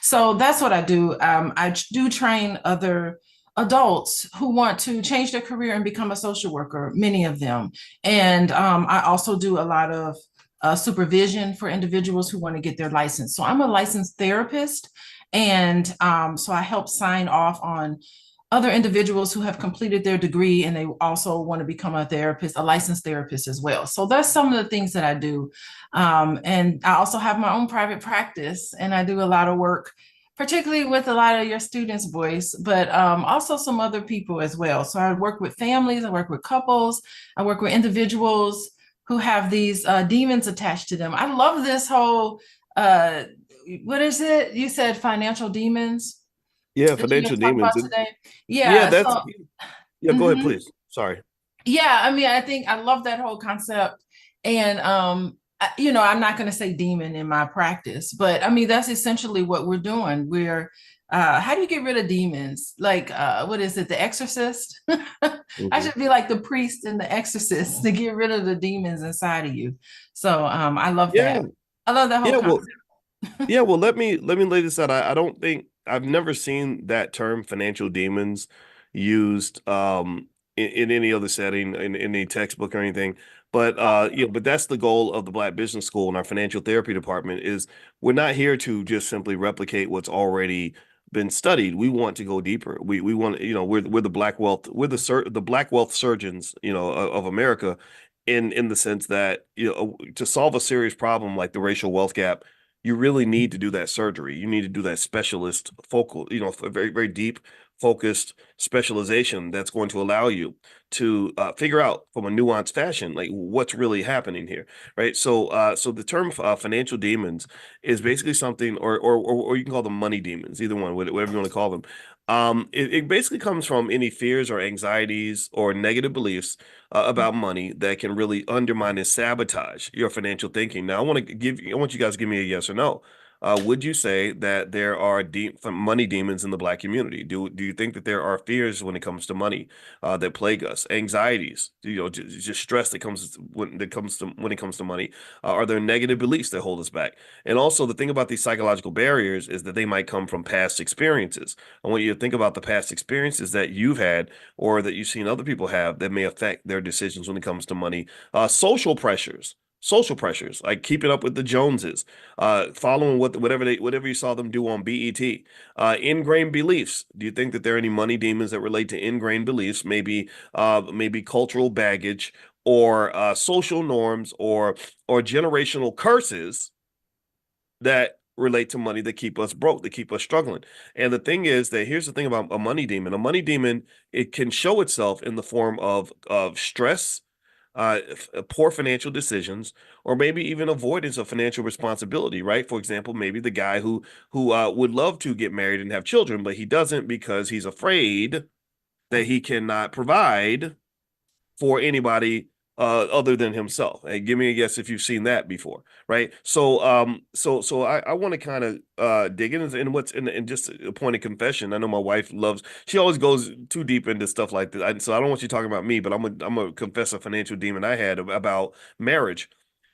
So that's what I do. I do train other adults who want to change their career and become a social worker, many of them, and I also do a lot of supervision for individuals who want to get their license. So I'm a licensed therapist, and so I help sign off on other individuals who have completed their degree and they also want to become a therapist, a licensed therapist as well. So that's some of the things that I do. And I also have my own private practice, and I do a lot of work, particularly with a lot of your students, Boyce, but also some other people as well. So I work with families, I work with couples, I work with individuals who have these demons attached to them. I love this whole, what is it? You said financial demons Yeah, that you're going financial to talk demons. about today. Yeah, Yeah. that's So, yeah. Go ahead, mhm. please. Sorry. Yeah, I mean, I think I love that whole concept. And I'm not going to say demon in my practice, but I mean, that's essentially what we're doing. We're how do you get rid of demons? Like what is it, The Exorcist? I Mhm. should be like the priest and the exorcist to get rid of the demons inside of you. So I love Yeah, that. I love that whole yeah. Well, concept. yeah. Well, let me lay this out. I don't think I've never seen that term financial demons used in any other setting in any textbook or anything. But but that's the goal of the Black Business School and our financial therapy department is we're not here to just simply replicate what's already been studied. We want to go deeper. We want, we're the black wealth, the black wealth surgeons, of America in the sense that, to solve a serious problem like the racial wealth gap, you really need to do that surgery. You need to do that specialist focal, a very, very deep focused specialization that's going to allow you to figure out from a nuanced fashion, like what's really happening here, right? So the term financial demons is basically something, or you can call them money demons, either one, whatever you want to call them. It basically comes from any fears or anxieties or negative beliefs about money that can really undermine and sabotage your financial thinking. Now, I want you guys to give me a yes or no. Would you say that there are money demons in the Black community? Do you think that there are fears when it comes to money that plague us, anxieties, just stress that comes when it comes to money? Are there negative beliefs that hold us back? And also, the thing about these psychological barriers is that they might come from past experiences. I want you to think about the past experiences that you've had or that you've seen other people have that may affect their decisions when it comes to money. Social pressures like keeping up with the Joneses, following whatever you saw them do on BET, ingrained beliefs. Do you think that there are any money demons that relate to ingrained beliefs, maybe cultural baggage or social norms or generational curses that relate to money that keep us broke, that keep us struggling? And the thing is that here's the thing about a money demon. A money demon, it can show itself in the form of stress, poor financial decisions, or maybe even avoidance of financial responsibility, right? For example, maybe the guy who would love to get married and have children, but he doesn't because he's afraid that he cannot provide for anybody other than himself. And give me a guess if you've seen that before, right? So I want to kind of dig in what's in just a point of confession. I know my wife she always goes too deep into stuff like this. So I don't want you talking about me, but I'm gonna confess a financial demon I had about marriage.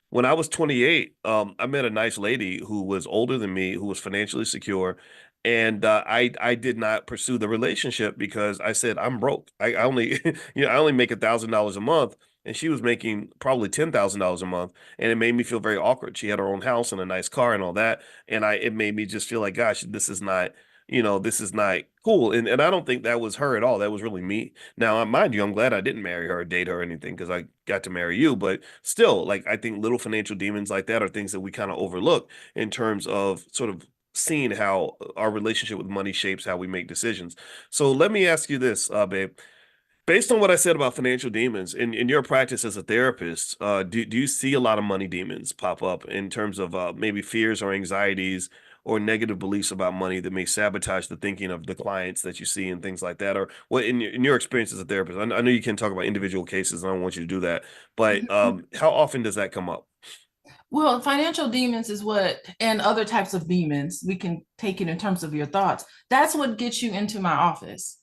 When I was 28, I met a nice lady who was older than me, who was financially secure, and I did not pursue the relationship because I said I'm broke. I only I only make $1,000 a month, and she was making probably $10,000 a month, and it made me feel very awkward. She had her own house and a nice car and all that, and it made me just feel like, gosh, this is not cool. And I don't think that was her at all. That was really me. Now, mind you, I'm glad I didn't marry her or date her or anything because I got to marry you. But still, like, I think little financial demons like that are things that we kind of overlook in terms of sort of seeing how our relationship with money shapes how we make decisions. So let me ask you this, babe. Based on what I said about financial demons, in your practice as a therapist, do you see a lot of money demons pop up in terms of maybe fears or anxieties or negative beliefs about money that may sabotage the thinking of the clients that you see and things like that? Or what in your experience as a therapist? I know you can talk about individual cases, and I don't want you to do that, but how often does that come up? Well, financial demons is what, and other types of demons, we can take it in terms of your thoughts. That's what gets you into my office.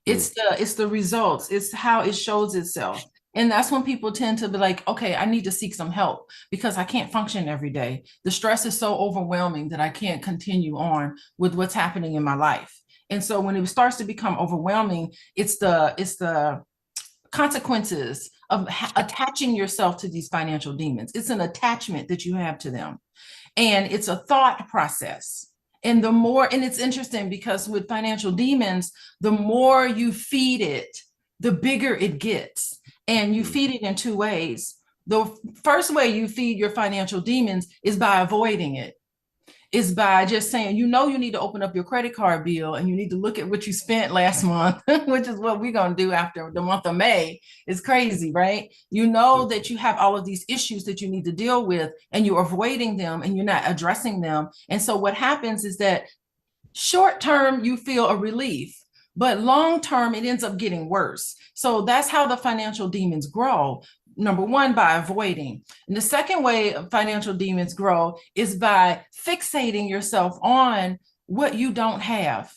Mm. It's the results. It's how it shows itself. And that's when people tend to be like, okay, I need to seek some help because I can't function every day. The stress is so overwhelming that I can't continue on with what's happening in my life. And so when it starts to become overwhelming, it's the consequences of attaching yourself to these financial demons. It's an attachment that you have to them. And it's a thought process. And the more, and it's interesting because with financial demons, the more you feed it, the bigger it gets. And you feed it in two ways. The first way you feed your financial demons is by avoiding it, is by just saying, you know, you need to open up your credit card bill and you need to look at what you spent last month, which is what we're going to do after the month of May. It's crazy, right? You know that you have all of these issues that you need to deal with and you're avoiding them and you're not addressing them. And so what happens is that short term, you feel a relief, but long term, it ends up getting worse. So that's how the financial demons grow. Number one, by avoiding. And the second way financial demons grow is by fixating yourself on what you don't have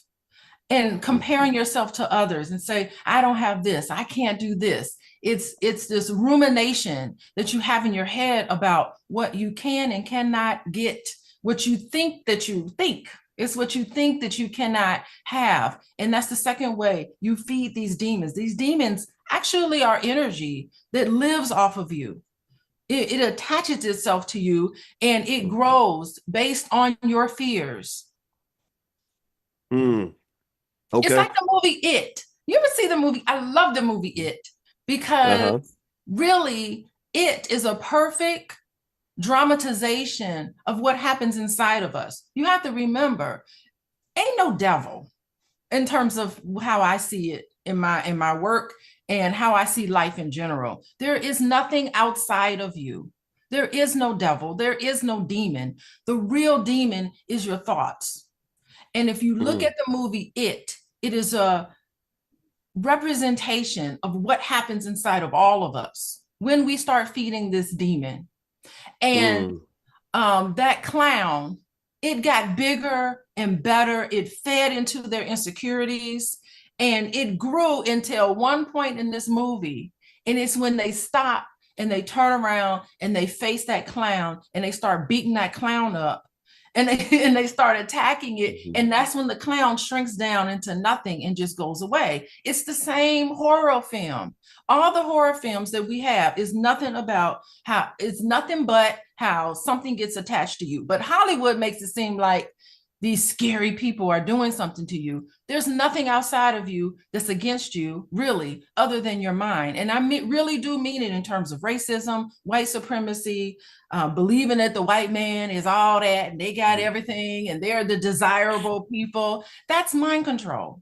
and comparing yourself to others and say, I don't have this, I can't do this. It's this rumination that you have in your head about what you can and cannot get, what you think that you think. It's what you think that you cannot have. And that's the second way you feed these demons. These demons actually are energy that lives off of you. It attaches itself to you and it grows based on your fears. Okay. It's like the movie It. You ever see the movie? I love the movie It because really it is a perfect dramatization of what happens inside of us. You have to remember, ain't no devil in terms of how I see it in my work and how I see life in general. There is nothing outside of you. There is no devil. There is no demon. The real demon is your thoughts. And if you look at the movie It is a representation of what happens inside of all of us when we start feeding this demon. And that clown, it got bigger and better. It fed into their insecurities and it grew until one point in this movie. And it's when they stop and they turn around and they face that clown and they start beating that clown up and they start attacking it. And that's when the clown shrinks down into nothing and just goes away. It's the same horror film. All the horror films that we have is nothing about how, it's nothing but how something gets attached to you. But Hollywood makes it seem like these scary people are doing something to you. There's nothing outside of you that's against you, really, other than your mind. And I really do mean it in terms of racism, white supremacy, believing that the white man is all that and they got everything and they're the desirable people. That's mind control.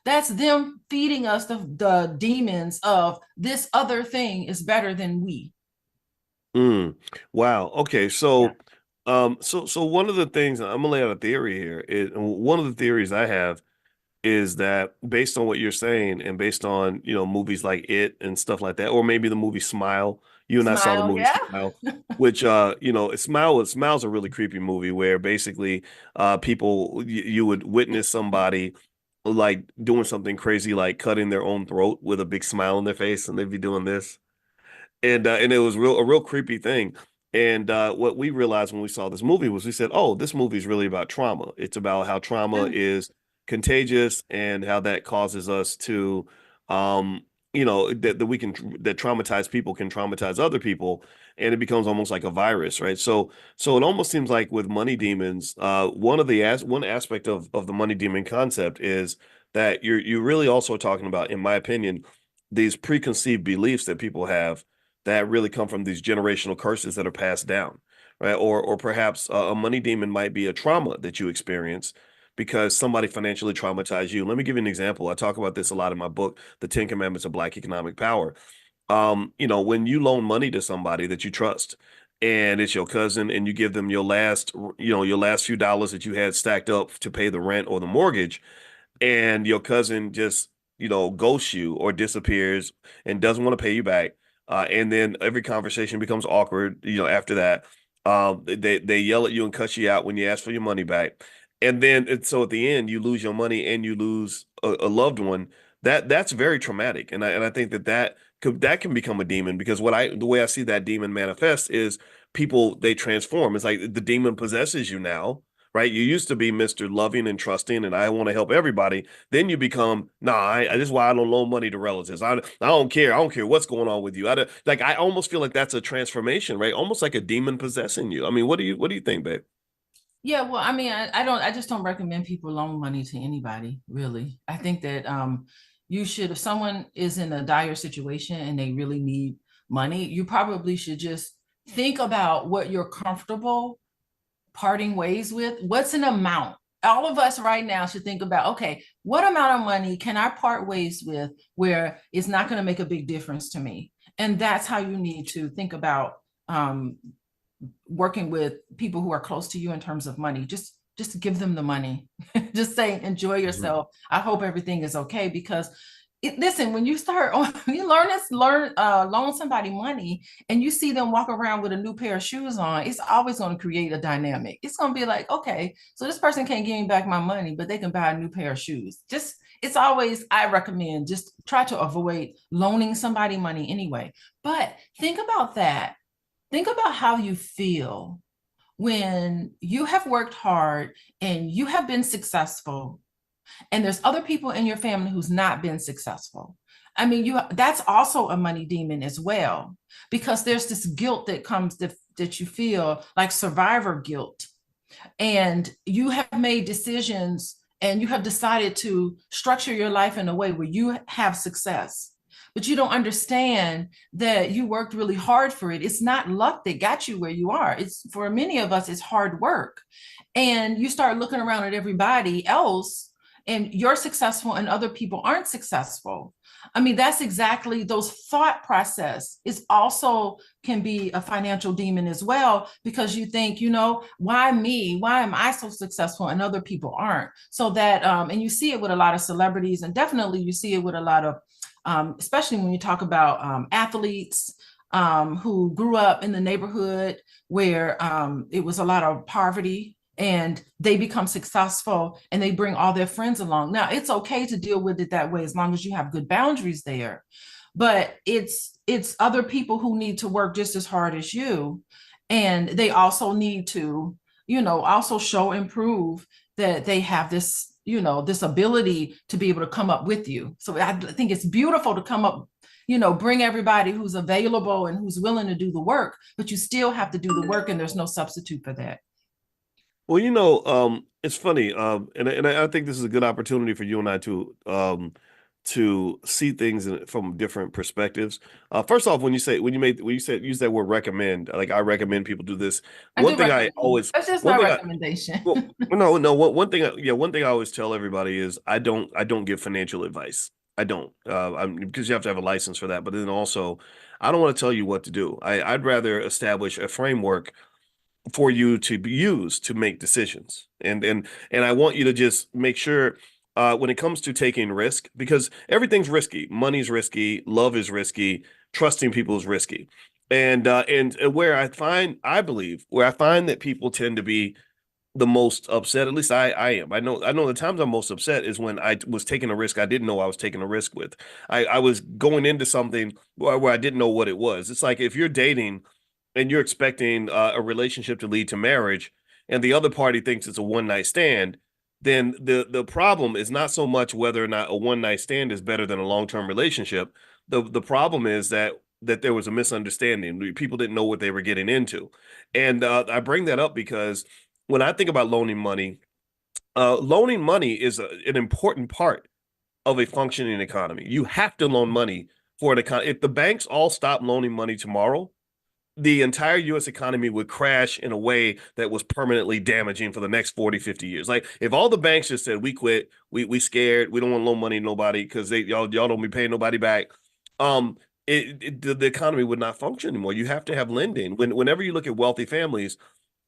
That's them feeding us the demons of this other thing is better than we. Wow. Okay. So, so one of the things I'm gonna lay out a theory here is one of the theories I have is that based on what you're saying and based on, movies like It and stuff like that, or maybe the movie Smile. You and I saw the movie Smile, which, Smile's a really creepy movie where basically, people, you would witness somebody like doing something crazy, like cutting their own throat with a big smile on their face, and they'd be doing this. And it was a real creepy thing. And what we realized when we saw this movie was we said, oh, this movie is really about trauma. It's about how trauma is contagious and how that causes us to, that traumatized people can traumatize other people, and it becomes almost like a virus, right? So it almost seems like with money demons, one aspect of the money demon concept is that you're really also talking about, in my opinion, these preconceived beliefs that people have that really come from these generational curses that are passed down, right? Or perhaps a money demon might be a trauma that you experience because somebody financially traumatized you. Let me give you an example. I talk about this a lot in my book, The 10 Commandments of Black Economic Power. When you loan money to somebody that you trust and it's your cousin and you give them your last few dollars that you had stacked up to pay the rent or the mortgage, and your cousin just, ghosts you or disappears and doesn't want to pay you back. And then every conversation becomes awkward, after that. They yell at you and cut you out when you ask for your money back. And then, so at the end, you lose your money and you lose a loved one. That's very traumatic. And I think that can become a demon, because the way I see that demon manifest is people, they transform. It's like the demon possesses you now. Right? You used to be Mr. Loving and trusting, and I want to help everybody. Then you become, this is why I don't loan money to relatives. I don't care. I don't care what's going on with you. I almost feel like that's a transformation, right? Almost like a demon possessing you. I mean, what do you think, babe? Yeah, well, I mean, I just don't recommend people loan money to anybody, really. I think that you should, if someone is in a dire situation and they really need money, you probably should just think about what you're comfortable parting ways with. What's an amount? All of us right now should think about, okay, what amount of money can I part ways with where it's not going to make a big difference to me? And that's how you need to think about um, working with people who are close to you in terms of money. Just give them the money. Just say, enjoy yourself. I hope everything is okay, because listen, when you start you loan somebody money and you see them walk around with a new pair of shoes on, it's always going to create a dynamic. It's going to be like, okay, so this person can't give me back my money, but they can buy a new pair of shoes. Just, it's always, I recommend just try to avoid loaning somebody money anyway. But think about that. Think about how you feel when you have worked hard and you have been successful, and there's other people in your family who's not been successful. I mean, that's also a money demon as well, because there's this guilt that comes that you feel like survivor guilt, and you have made decisions and you have decided to structure your life in a way where you have success, but you don't understand that you worked really hard for it. It's not luck that got you where you are. It's, for many of us, it's hard work. And you start looking around at everybody else and you're successful and other people aren't successful. I mean, that's exactly, those thought process is also can be a financial demon as well, because you think, you know, why me? Why am I so successful and other people aren't? So that, and you see it with a lot of celebrities, and definitely you see it with a lot of, especially when you talk about athletes who grew up in the neighborhood where it was a lot of poverty, and they become successful and they bring all their friends along. Now, it's okay to deal with it that way as long as you have good boundaries there. But it's other people who need to work just as hard as you. And they also need to, you know, also show and prove that they have this, you know, this ability to be able to come up with you. So I think it's beautiful to come up, you know, bring everybody who's available and who's willing to do the work, but you still have to do the work, and there's no substitute for that. Well, you know, it's funny, and I think this is a good opportunity for you and I to see things from different perspectives. First off, when you said use that word recommend, like I recommend people do this. One thing I always That's just my recommendation. one thing I always tell everybody is I don't give financial advice. I don't, because you have to have a license for that. But then also, I don't want to tell you what to do. I'd rather establish a framework for you to use to make decisions. And I want you to just make sure when it comes to taking risk, because everything's risky. Money's risky, love is risky, trusting people is risky. And where I believe that people tend to be the most upset, at least I am. I know the times I'm most upset is when I was taking a risk I didn't know I was taking a risk with. I was going into something where I didn't know what it was. It's like if you're dating and you're expecting a relationship to lead to marriage, and the other party thinks it's a one-night stand, then the problem is not so much whether or not a one-night stand is better than a long-term relationship. The problem is that there was a misunderstanding. People didn't know what they were getting into. And I bring that up because when I think about loaning money is an important part of a functioning economy. You have to loan money for an economy. If the banks all stop loaning money tomorrow, the entire U.S. economy would crash in a way that was permanently damaging for the next 40, 50 years. Like if all the banks just said, we quit, we scared, we don't want to loan money to nobody because y'all don't be paying nobody back, the economy would not function anymore. You have to have lending. Whenever you look at wealthy families,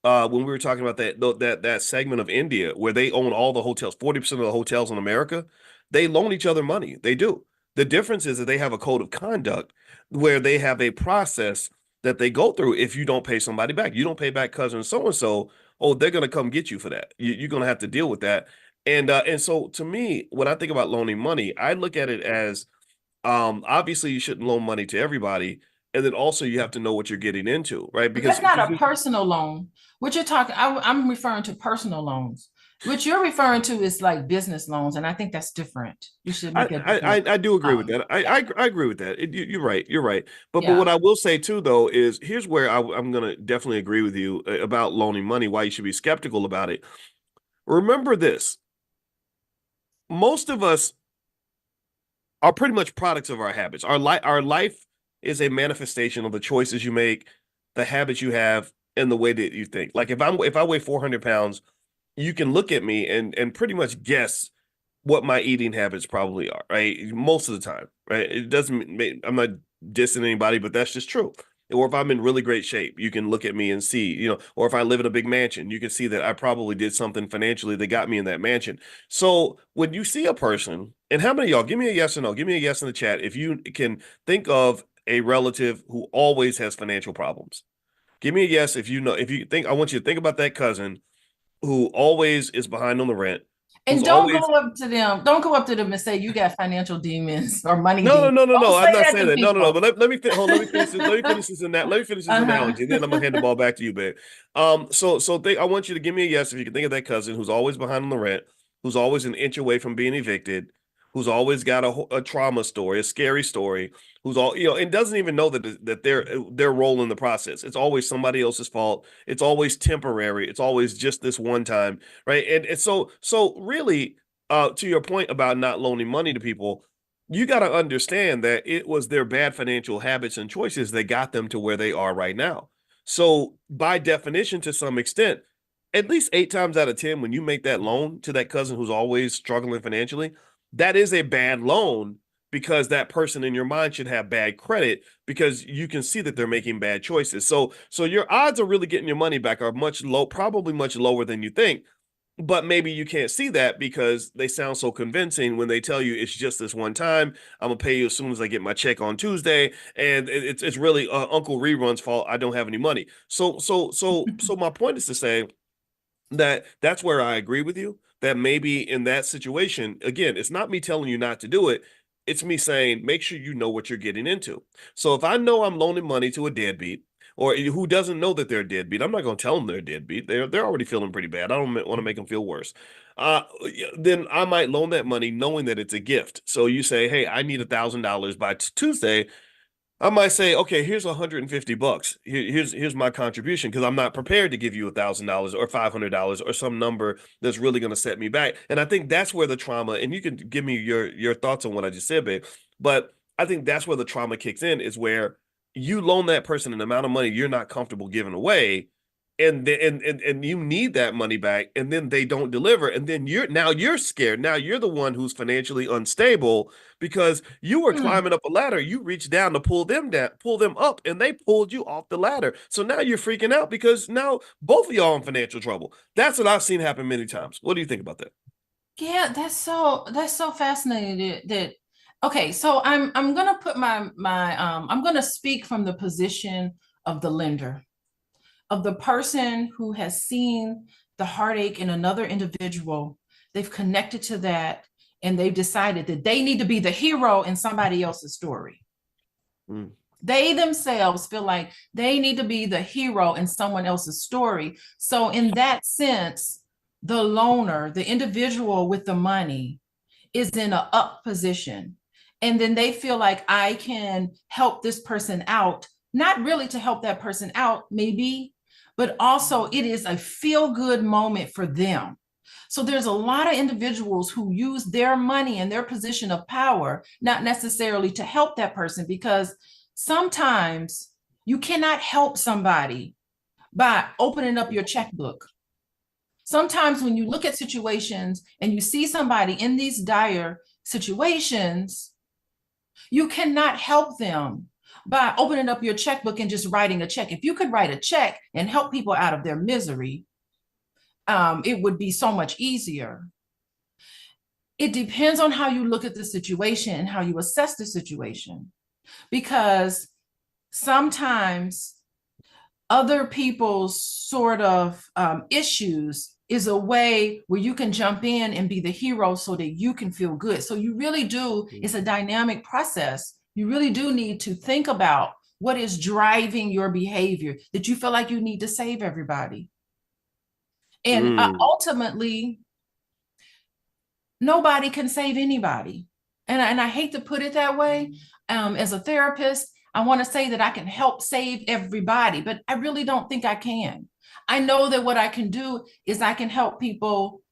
when we were talking about that segment of India where they own all the hotels, 40% of the hotels in America, they loan each other money. They do. The difference is that they have a code of conduct where they have a process that they go through. If you don't pay somebody back, you don't pay back cousin so-and-so, oh, they're going to come get you for that. You're going to have to deal with that. And so to me, when I think about loaning money, I look at it as obviously you shouldn't loan money to everybody. And then also you have to know what you're getting into, right? Because that's not a personal loan. What you're talking, I'm referring to personal loans. What you're referring to is like business loans, and I think that's different. You should make a different. I do agree with that. I agree with that. You're right. You're right. But Yeah. what I will say too, though, is here's where I'm going to definitely agree with you about loaning money. Why you should be skeptical about it. Remember this: most of us are pretty much products of our habits. Our life is a manifestation of the choices you make, the habits you have, and the way that you think. Like if I weigh 400 pounds, you can look at me and pretty much guess what my eating habits probably are, right? Most of the time, right? It doesn't make, I'm not dissing anybody, but that's just true. Or if I'm in really great shape, you can look at me and see, or if I live in a big mansion, you can see that I probably did something financially that got me in that mansion. So when you see a person, and how many of y'all, give me a yes or no, give me a yes in the chat if you can think of a relative who always has financial problems. Give me a yes if you know, if you think, I want you to think about that cousin who always is behind on the rent, And who's always go up to them. Don't go up to them and say you got financial demons or money no, no, demons. no, no, no. Don't I'm say not that saying to that. No, no, no. people. But let me finish this. Let me finish this in that. Let me finish this Uh-huh. analogy, and then I'm gonna hand the ball back to you, babe. I want you to give me a yes if you can think of that cousin who's always behind on the rent, who's always an inch away from being evicted, who's always got a trauma story, a scary story, who's all and doesn't even know that their role in the process. It's always somebody else's fault. It's always temporary. It's always just this one time, right? And so really, to your point about not loaning money to people, you got to understand that it was their bad financial habits and choices that got them to where they are right now. So, by definition, to some extent, at least 8 times out of 10, when you make that loan to that cousin who's always struggling financially, that is a bad loan because that person in your mind should have bad credit because you can see that they're making bad choices. So your odds of really getting your money back are probably much lower than you think. But maybe you can't see that because they sound so convincing when they tell you it's just this one time. I'm gonna pay you as soon as I get my check on Tuesday, and it's really Uncle Rerun's fault. I don't have any money. So my point is to say that that's where I agree with you. That maybe in that situation, again, it's not me telling you not to do it. It's me saying make sure you know what you're getting into. So if I know I'm loaning money to a deadbeat or who doesn't know that they're a deadbeat, I'm not going to tell them they're a deadbeat. They're already feeling pretty bad. I don't want to make them feel worse. Then I might loan that money knowing that it's a gift. So you say, hey, I need $1,000 by Tuesday. I might say, okay, here's $150. Here's my contribution because I'm not prepared to give you $1,000 or $500 or some number that's really going to set me back. And I think that's where the trauma, and you can give me your thoughts on what I just said, babe. But I think that's where the trauma kicks in is where you loan that person an amount of money you're not comfortable giving away, and you need that money back, and then they don't deliver, and then you're scared. Now you're the one who's financially unstable because you were climbing up a ladder. You reached down to pull them up, and they pulled you off the ladder. So now you're freaking out because now both of y'all in financial trouble. That's what I've seen happen many times. What do you think about that? Yeah, that's so fascinating that okay, so I'm gonna put I'm gonna speak from the position of the lender, of the person who has seen the heartache in another individual. They've connected to that and they've decided that they need to be the hero in somebody else's story. Mm. They themselves feel like they need to be the hero in someone else's story. So in that sense, the loaner, the individual with the money, is in an up position. And then they feel like I can help this person out, not really to help that person out, maybe, but also it is a feel-good moment for them. So there's a lot of individuals who use their money and their position of power, not necessarily to help that person, because sometimes you cannot help somebody by opening up your checkbook. Sometimes when you look at situations and you see somebody in these dire situations, you cannot help them by opening up your checkbook and just writing a check. If you could write a check and help people out of their misery, it would be so much easier. It depends on how you look at the situation and how you assess the situation, because sometimes other people's sort of issues is a way where you can jump in and be the hero so that you can feel good. So you really do, it's a dynamic process. You really do need to think about what is driving your behavior, that you feel like you need to save everybody. And ultimately, Nobody can save anybody. And I hate to put it that way. As a therapist, I want to say that I can help save everybody, but I really don't think I can. I know that what I can do is I can help people.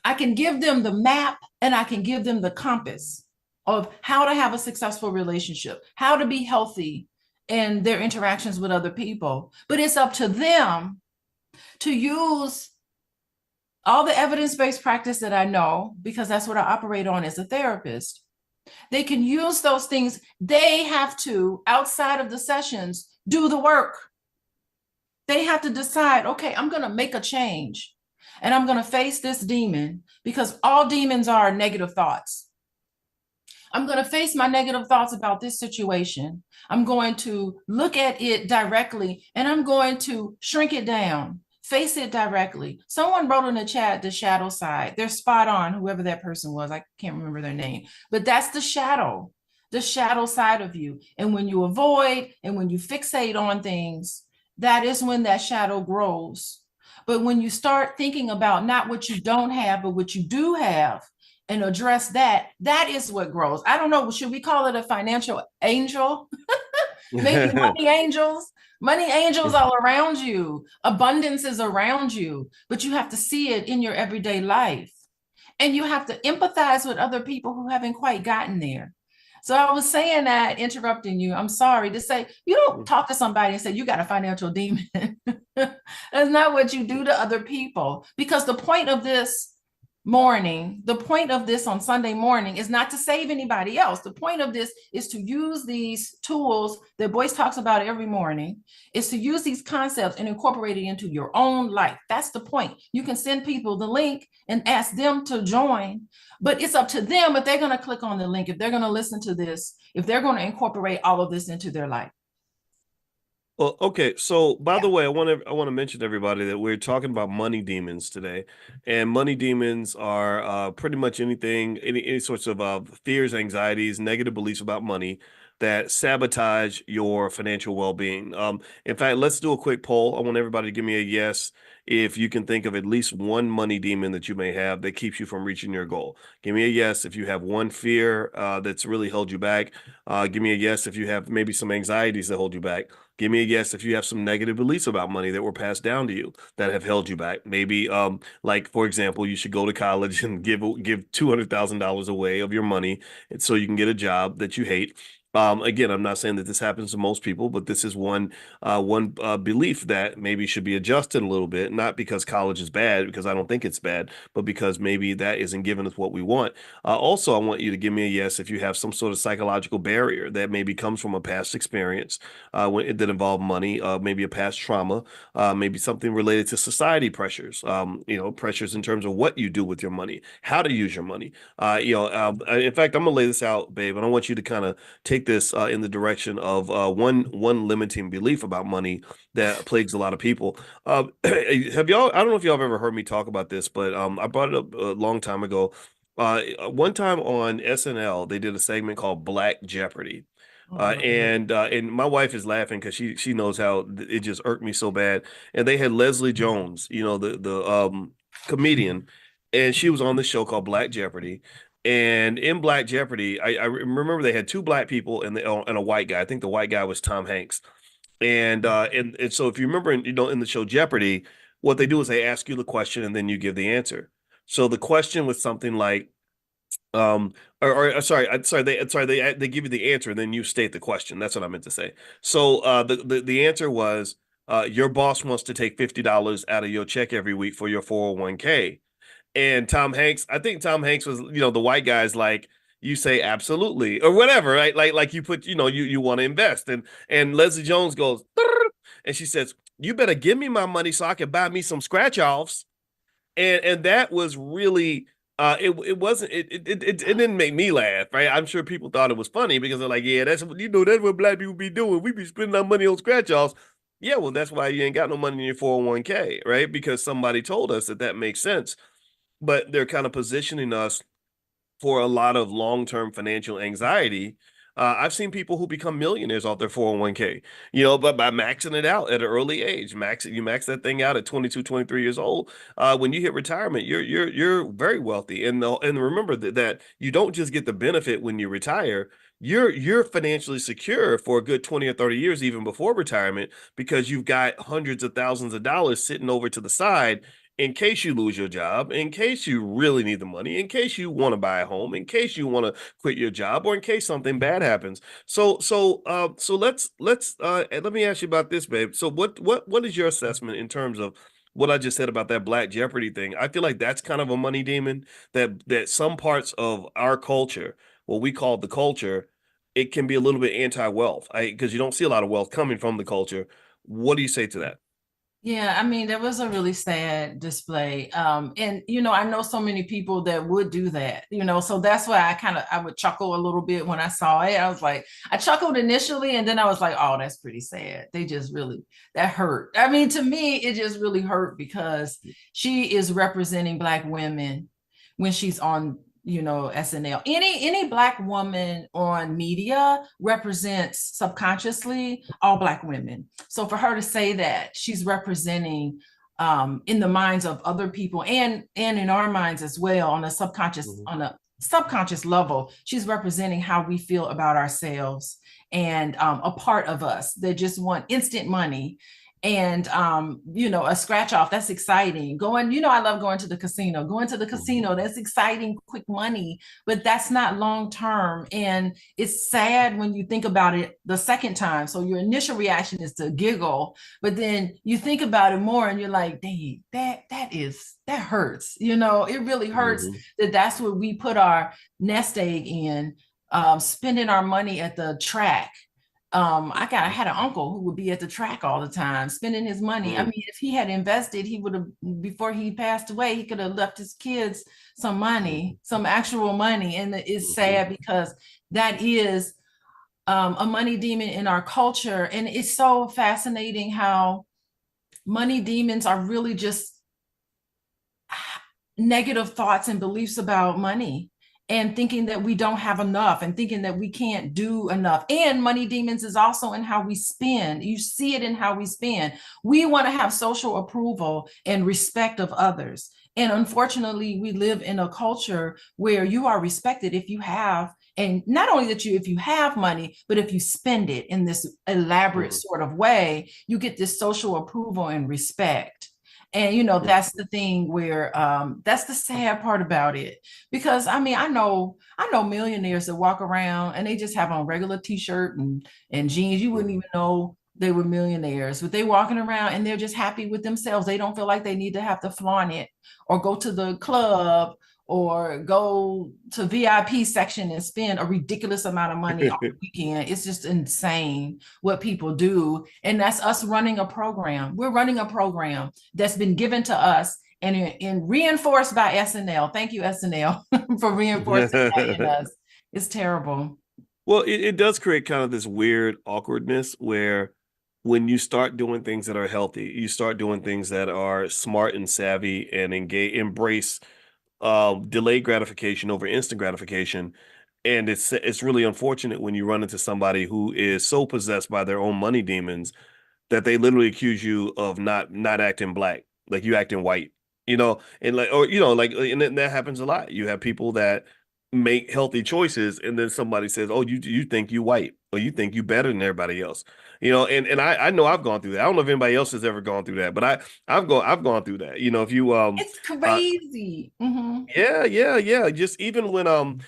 I can give them the map and I can give them the compass of how to have a successful relationship, how to be healthy in their interactions with other people. But it's up to them to use all the evidence-based practice that I know, because that's what I operate on as a therapist. They can use those things. They have to, outside of the sessions, do the work. They have to decide, okay, I'm going to make a change and I'm going to face this demon, because all demons are negative thoughts. I'm going to face my negative thoughts about this situation. I'm going to look at it directly and I'm going to shrink it down, face it directly. Someone wrote in the chat, the shadow side. They're spot on, whoever that person was. I can't remember their name, but that's the shadow side of you. And when you avoid and when you fixate on things, that is when that shadow grows. But when you start thinking about not what you don't have, but what you do have, and address that, that is what grows. I don't know, should we call it a financial angel? Maybe money angels. Money angels all around you. Abundance is around you, but you have to see it in your everyday life. And you have to empathize with other people who haven't quite gotten there. So I was saying that, interrupting you, I'm sorry, to say, you don't talk to somebody and say, you got a financial demon. That's not what you do to other people. Because the point of this on Sunday morning is not to save anybody else. The point of this is to use these tools that Boyce talks about every morning, is to use these concepts and incorporate it into your own life. That's the point. You can send people the link and ask them to join, but it's up to them if they're going to click on the link, if they're going to listen to this, if they're going to incorporate all of this into their life. Well, okay. So, by the way, I want to mention to everybody that we're talking about money demons today, and money demons are pretty much any sorts of fears, anxieties, negative beliefs about money that sabotage your financial well-being. In fact, let's do a quick poll. I want everybody to give me a yes if you can think of at least one money demon that you may have that keeps you from reaching your goal. Give me a yes if you have one fear that's really held you back. Give me a yes if you have maybe some anxieties that hold you back. Give me a yes if you have some negative beliefs about money that were passed down to you that have held you back. Maybe, like, for example, you should go to college and give $200,000 away of your money so you can get a job that you hate. Again, I'm not saying that this happens to most people, but this is one belief that maybe should be adjusted a little bit, not because college is bad, because I don't think it's bad, but because maybe that isn't giving us what we want. Also, I want you to give me a yes if you have some sort of psychological barrier that maybe comes from a past experience that involved money, maybe a past trauma, maybe something related to society pressures, pressures in terms of what you do with your money, how to use your money. In fact, I'm gonna lay this out, babe, and I want you to kind of take this in the direction of one limiting belief about money that plagues a lot of people. Have y'all? I don't know if y'all have ever heard me talk about this, but I brought it up a long time ago. One time on SNL, they did a segment called Black Jeopardy. And my wife is laughing because she knows how it just irked me so bad. And they had Leslie Jones, the comedian, and she was on this show called Black Jeopardy. And in Black Jeopardy, I remember they had two black people and a white guy. I think the white guy was Tom Hanks. And so if you remember, in the show Jeopardy, what they do is they ask you the question and then you give the answer. So the question was something like, they give you the answer and then you state the question. That's what I meant to say. So the answer was, your boss wants to take $50 out of your check every week for your 401k. And I think Tom Hanks was, the white guy's like, you say absolutely or whatever, right? Like you put, you want to invest. And Leslie Jones goes, and she says, you better give me my money so I can buy me some scratch offs. And that was really, it didn't make me laugh, right? I'm sure people thought it was funny because they're like, yeah, that's what black people be doing. We be spending our money on scratch offs. Yeah, well, that's why you ain't got no money in your 401k, right? Because somebody told us that makes sense. But they're kind of positioning us for a lot of long-term financial anxiety I've seen people who become millionaires off their 401k, but by maxing it out at an early age. You max that thing out at 22, 23 years old. When you hit retirement, you're very wealthy. And remember that you don't just get the benefit when you retire. You're financially secure for a good 20 or 30 years even before retirement, because you've got hundreds of thousands of dollars sitting over to the side in case you lose your job, in case you really need the money, in case you want to buy a home, in case you want to quit your job, or in case something bad happens. So let me ask you about this, babe. So what is your assessment in terms of what I just said about that Black Jeopardy thing? I feel like that's kind of a money demon, that some parts of our culture, what we call the culture, it can be a little bit anti-wealth, because you don't see a lot of wealth coming from the culture. What do you say to that? Yeah, I mean, there was a really sad display. And I know so many people that would do that, so that's why I would chuckle a little bit when I saw it. I was like, I chuckled initially, and then I was like, oh, that's pretty sad. They just really, that hurt. I mean, to me, it just really hurt because she is representing Black women when she's on SNL. Any Black woman on media represents subconsciously all Black women. So for her to say that she's representing in the minds of other people and in our minds as well, on a subconscious level, she's representing how we feel about ourselves, and a part of us that just want instant money. And a scratch off, that's exciting. I love going to the casino. That's exciting, quick money, but that's not long term. And it's sad when you think about it the second time. So your initial reaction is to giggle, but then you think about it more and you're like, dang, that hurts. It really hurts that's where we put our nest egg in, spending our money at the track. I had an uncle who would be at the track all the time, spending his money. I mean, if he had invested, he would have, before he passed away, he could have left his kids some money, some actual money. And it's sad because that is a money demon in our culture. And it's so fascinating how money demons are really just negative thoughts and beliefs about money, and thinking that we don't have enough, and thinking that we can't do enough. And money demons is also in how we spend. You see it in how we spend. We want to have social approval and respect of others. And unfortunately, we live in a culture where you are respected if you have, and not only that if you have money, but if you spend it in this elaborate sort of way, you get this social approval and respect. And that's the thing where that's the sad part about it. Because I mean, I know millionaires that walk around and they just have on regular t-shirt and jeans. You wouldn't even know they were millionaires, but they walking around and they're just happy with themselves. They don't feel like they need to have to flaunt it or go to the club or go to VIP section and spend a ridiculous amount of money on the weekend. It's just insane what people do. And that's us running a program. We're running a program that's been given to us and reinforced by SNL. Thank you, SNL, for reinforcing that in us. It's terrible. Well, it does create kind of this weird awkwardness where when you start doing things that are healthy, you start doing things that are smart and savvy and embrace delayed gratification over instant gratification. And it's really unfortunate when you run into somebody who is so possessed by their own money demons that they literally accuse you of not acting Black, like you acting white, and and that happens a lot. You have people that make healthy choices, and then somebody says, "Oh, you think you white, or you think you better than everybody else," And I know I've gone through that. I don't know if anybody else has ever gone through that, but I've gone through that. If you It's crazy. yeah. Just even when and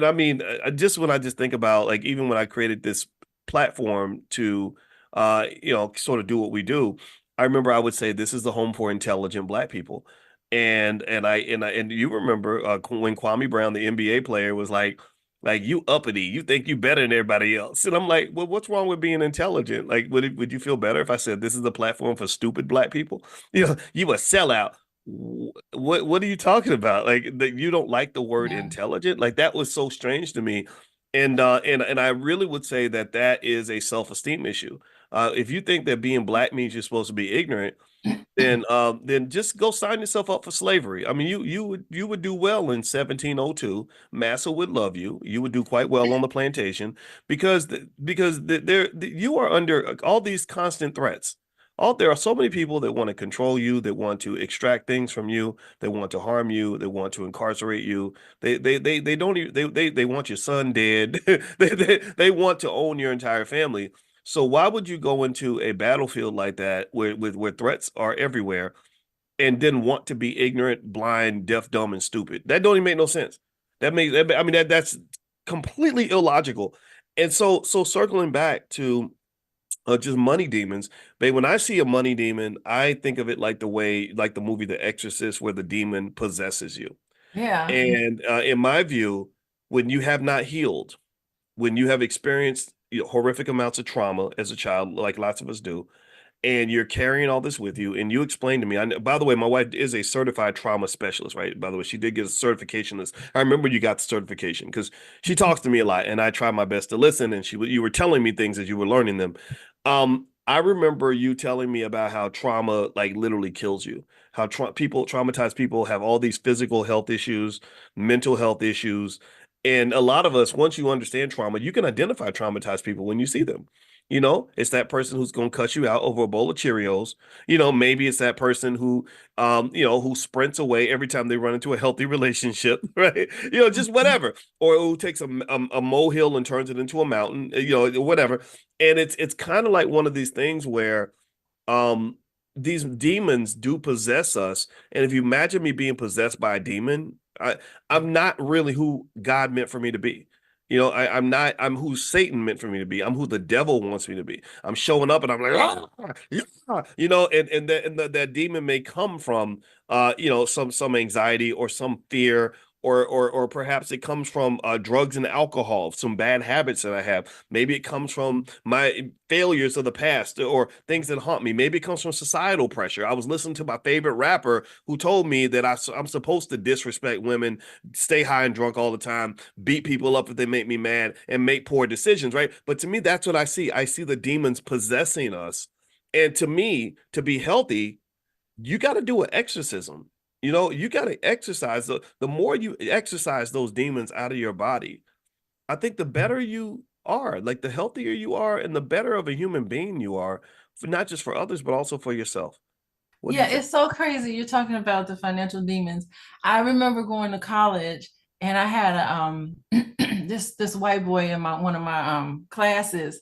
I mean, just when I just think about, like, even when I created this platform to sort of do what we do, I remember I would say this is the home for intelligent Black people. And you remember when Kwame Brown, the NBA player, was like you uppity, you think you better than everybody else. And I'm like, well, what's wrong with being intelligent? Like, would you feel better if I said this is the platform for stupid Black people? You a sellout. What are you talking about? Like, that you don't like the word Yeah. intelligent? Like, that was so strange to me. And I really would say that is a self-esteem issue. If you think that being Black means you're supposed to be ignorant, then just go sign yourself up for slavery. I mean, you would do well in 1702. Massa would love you. You would do quite well on the plantation you are under all these constant threats. There are so many people that want to control you, that want to extract things from you, they want to harm you, they want to incarcerate you. They don't even they want your son dead. They want to own your entire family. So why would you go into a battlefield like that where threats are everywhere and then want to be ignorant, blind, deaf, dumb, and stupid? That don't even make no sense. That's completely illogical. And so circling back to just money demons, babe, when I see a money demon, I think of it like the movie The Exorcist, where the demon possesses you. Yeah. And in my view, when you have not healed, when you have experienced horrific amounts of trauma as a child, like lots of us do, and you're carrying all this with you, and you explain to me, by the way, my wife is a certified trauma specialist, right? By the way, she did get a certification. I remember you got the certification because she talks to me a lot, and I try my best to listen, and you were telling me things as you were learning them. I remember you telling me about how trauma like literally kills you, how traumatized people have all these physical health issues, mental health issues. And a lot of us, once you understand trauma, you can identify traumatized people when you see them. It's that person who's going to cut you out over a bowl of Cheerios. Maybe it's that person who sprints away every time they run into a healthy relationship, right? Just whatever. Or who takes a molehill and turns it into a mountain, whatever. And it's kind of like one of these things where these demons do possess us. And if you imagine me being possessed by a demon, I'm not really who God meant for me to be. I'm who Satan meant for me to be. I'm who the devil wants me to be. I'm showing up and I'm like, yeah, that demon may come from, some anxiety or some fear, or perhaps it comes from drugs and alcohol, some bad habits that I have. Maybe it comes from my failures of the past or things that haunt me. Maybe it comes from societal pressure. I was listening to my favorite rapper who told me that I'm supposed to disrespect women, stay high and drunk all the time, beat people up if they make me mad, and make poor decisions, right? But to me, that's what I see. I see the demons possessing us. And to me, to be healthy, you got to do an exorcism. You got to exercise. The more you exercise those demons out of your body, I think the better you are, like the healthier you are and the better of a human being you are, for not just for others, but also for yourself. What do Yeah, you think? it's so crazy. You're talking about the financial demons. I remember going to college and I had this white boy in one of my classes,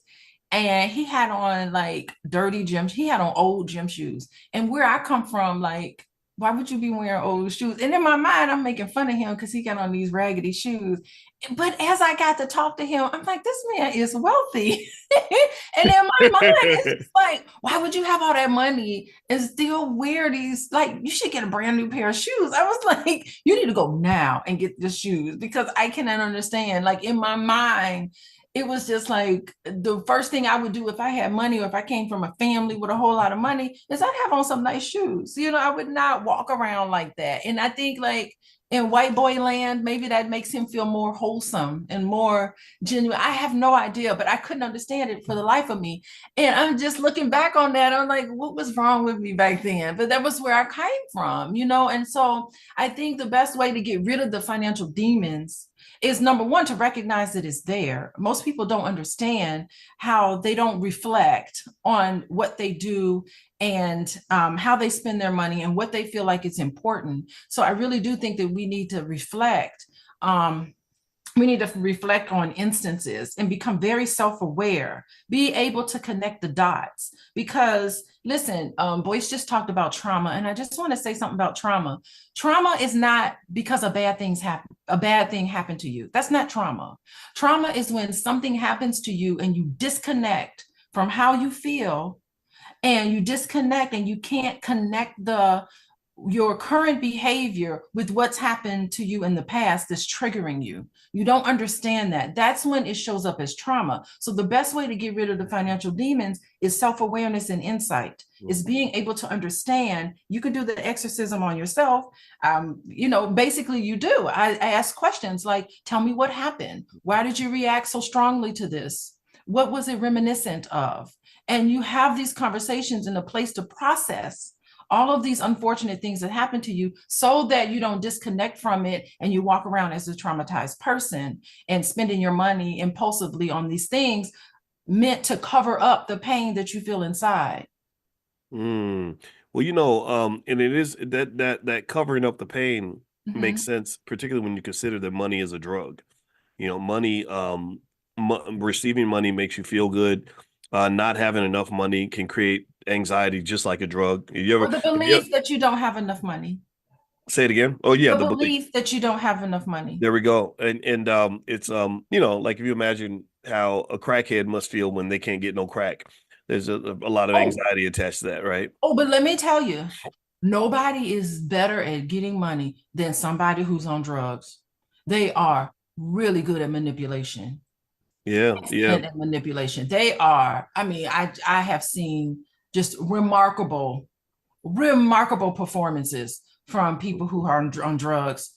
and he had on like dirty gym. He had on old gym shoes. And where I come from, like, why would you be wearing old shoes? And in my mind, I'm making fun of him because he got on these raggedy shoes. But as I got to talk to him, I'm like, this man is wealthy. And in my mind, it's just like, why would you have all that money and still wear these? Like, you should get a brand new pair of shoes. I was like, you need to go now and get the shoes, because I cannot understand. Like, in my mind, it was just like the first thing I would do if I had money, or if I came from a family with a whole lot of money, is I'd have on some nice shoes. I would not walk around like that. And I think, like, in white boy land, maybe that makes him feel more wholesome and more genuine. I have no idea, but I couldn't understand it for the life of me. And I'm just looking back on that. I'm like, what was wrong with me back then? But that was where I came from, And so I think the best way to get rid of the financial demons is, number one, to recognize that it's there. Most people don't understand how they don't reflect on what they do and how they spend their money and what they feel like it's important. So I really do think that we need to reflect. We need to reflect on instances and become very self-aware, be able to connect the dots. Because listen, Boyce just talked about trauma, and I just want to say something about trauma. Trauma is not because a bad thing happened to you. That's not trauma. Trauma is when something happens to you and you disconnect from how you feel, and you disconnect and you can't connect your current behavior with what's happened to you in the past that's triggering you. You don't understand that. That's when it shows up as trauma. So the best way to get rid of the financial demons is self-awareness and insight, is being able to understand. You can do the exorcism on yourself. Basically you do. I ask questions like, tell me what happened. Why did you react so strongly to this? What was it reminiscent of? And you have these conversations in a place to process all of these unfortunate things that happen to you so that you don't disconnect from it and you walk around as a traumatized person and spending your money impulsively on these things meant to cover up the pain that you feel inside. Mm. Well, and it is that covering up the pain makes Mhm. sense, particularly when you consider that money is a drug. Money, receiving money makes you feel good. Not having enough money can create anxiety, just like a drug. Or the If you belief that you don't have enough money. say it again? Oh yeah, The the belief. belief that you don't have enough money. There we go. And it's like if you imagine how a crackhead must feel when they can't get no crack. There's a lot of Oh, anxiety attached to that, right? but let me tell you, nobody is better at getting money than somebody who's on drugs. They are really good at manipulation. Yeah, yeah. Excellent at manipulation. They are. I mean, I have seen just remarkable performances from people who are on drugs,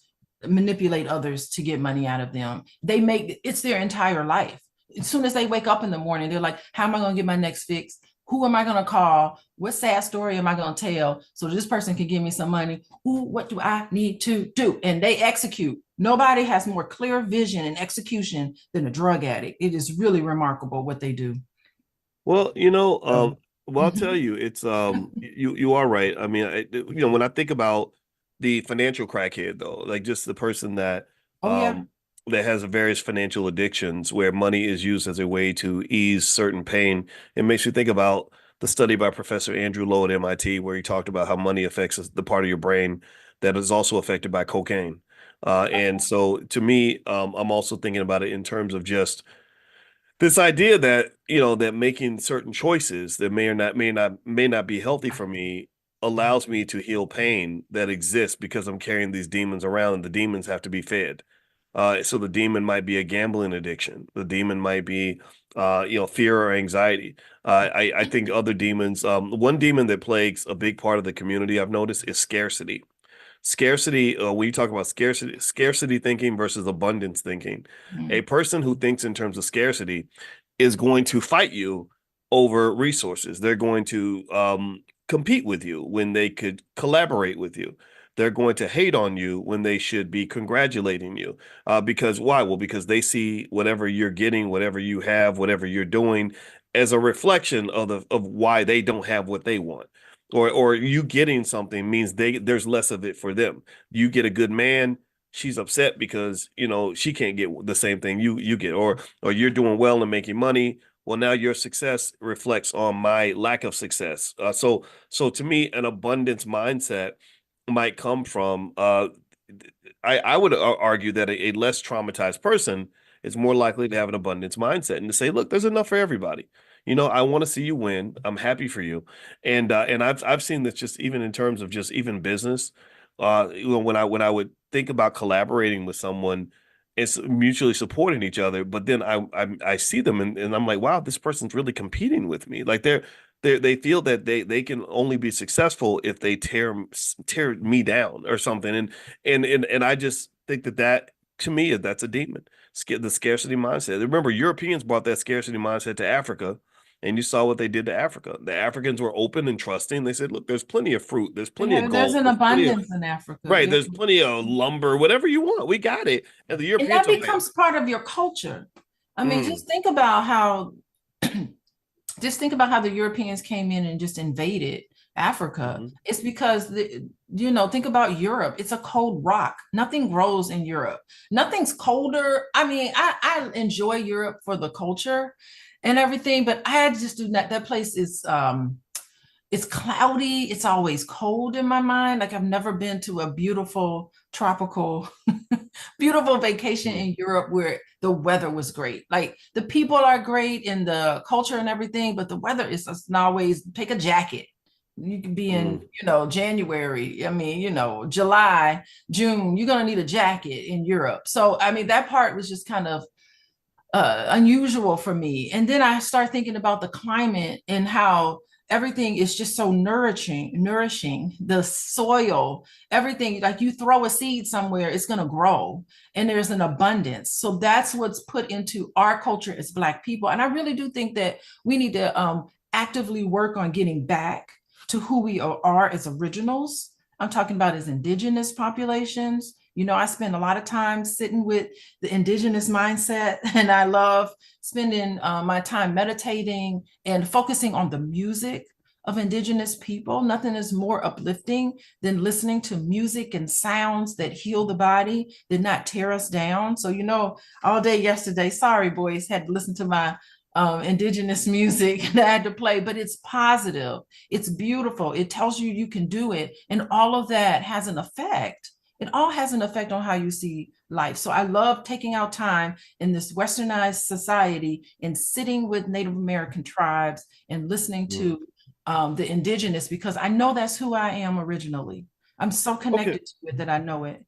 manipulate others to get money out of them. They make it's their entire life. As soon as they wake up in the morning, they're like, how am I going to get my next fix? Who am I going to call? What sad story am I going to tell so this person can give me some money? Ooh, what do I need to do? And they execute. Nobody has more clear vision and execution than a drug addict. It is really remarkable what they do. Well, So, I'll tell mhm. you, it's you are right. I mean, when I think about the financial crackhead though, like just the person Oh, yeah. um that has various financial addictions where money is used as a way to ease certain pain, it makes you think about the study by Professor Andrew Lowe at MIT where he talked about how money affects the part of your brain that is also affected by cocaine. And so to me, I'm also thinking about it in terms of just this idea that that making certain choices that may not be healthy for me allows me to heal pain that exists because I'm carrying these demons around and the demons have to be fed. So the demon might be a gambling addiction. The demon might be fear or anxiety. I think other demons, one demon that plagues a big part of the community I've noticed is scarcity. Scarcity, when you talk about scarcity thinking versus abundance thinking, a Mhm. person who thinks in terms of scarcity is going to fight you over resources. They're going to compete with you when they could collaborate with you. They're going to hate on you when they should be congratulating you. Because why? Well, because they see whatever you're getting, whatever you have, whatever you're doing as a reflection of why they don't have what they want. Or you getting something means there's less of it for them. You get a good man, she's upset because she can't get the same thing you get, or you're doing well and making money. Well, now your success reflects on my lack of success. So to me, an abundance mindset might come from I would argue that a less traumatized person is more likely to have an abundance mindset and to say, look, there's enough for everybody. I want to see you win. I'm happy for you. And I've seen this just even in terms of just even business. When I would think about collaborating with someone, it's mutually supporting each other. But then I see them and I'm like, wow, this person's really competing with me. Like they feel that they can only be successful if they tear me down or something. And I just think that to me that's a demon. The scarcity mindset. Remember, Europeans brought that scarcity mindset to Africa. And you saw what they did to Africa. The Africans were open and trusting. They said, look, there's plenty of fruit, there's plenty of There's gold, an there's plenty of abundance in Africa. right, Yeah. there's plenty of lumber, whatever you want. We got it. And the And Europeans that are like, becomes part of your culture. I mean, mm, just think about how the Europeans came in and just invaded Africa. mhm. It's because think about Europe. It's a cold rock. Nothing grows in Europe. Nothing's colder. I mean, I enjoy Europe for the culture and everything, but I just do not. That place is it's cloudy. It's always cold in my mind. Like I've never been to a beautiful tropical, beautiful vacation Mm. in Europe where the weather was great. Like the people are great and the culture and everything, but the weather is just not always take a jacket. You could be in, Mm. January. I mean, July, June, you're going to need a jacket in Europe. So, I mean, that part was just kind of unusual for me. And then I start thinking about the climate and how everything is just so nourishing, the soil, everything. Like you throw a seed somewhere, it's going to grow and there's an abundance. So that's what's put into our culture as Black people. And I really do think that we need to actively work on getting back to who we are as originals. I'm talking about as indigenous populations. You know, I spend a lot of time sitting with the indigenous mindset, and I love spending my time meditating and focusing on the music of indigenous people. Nothing is more uplifting than listening to music and sounds that heal the body, that not tear us down. So, you know, all day yesterday, sorry, boys, had to listen to my indigenous music that I had to play, but it's positive. It's beautiful. It tells you you can do it. And all of that has an effect. It all has an effect on how you see life. So I love taking out time in this westernized society and sitting with Native American tribes and listening to the indigenous, because I know that's who I am originally. I'm so connected to it that I know it.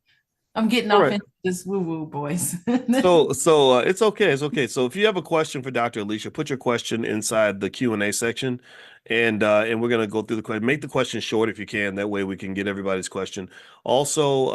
I'm getting off into this woo-woo, boys. So it's okay. It's okay. So if you have a question for Dr. Alicia, put your question inside the Q&A section, and we're gonna go through the question. Make the question short if you can. That way we can get everybody's question. Also,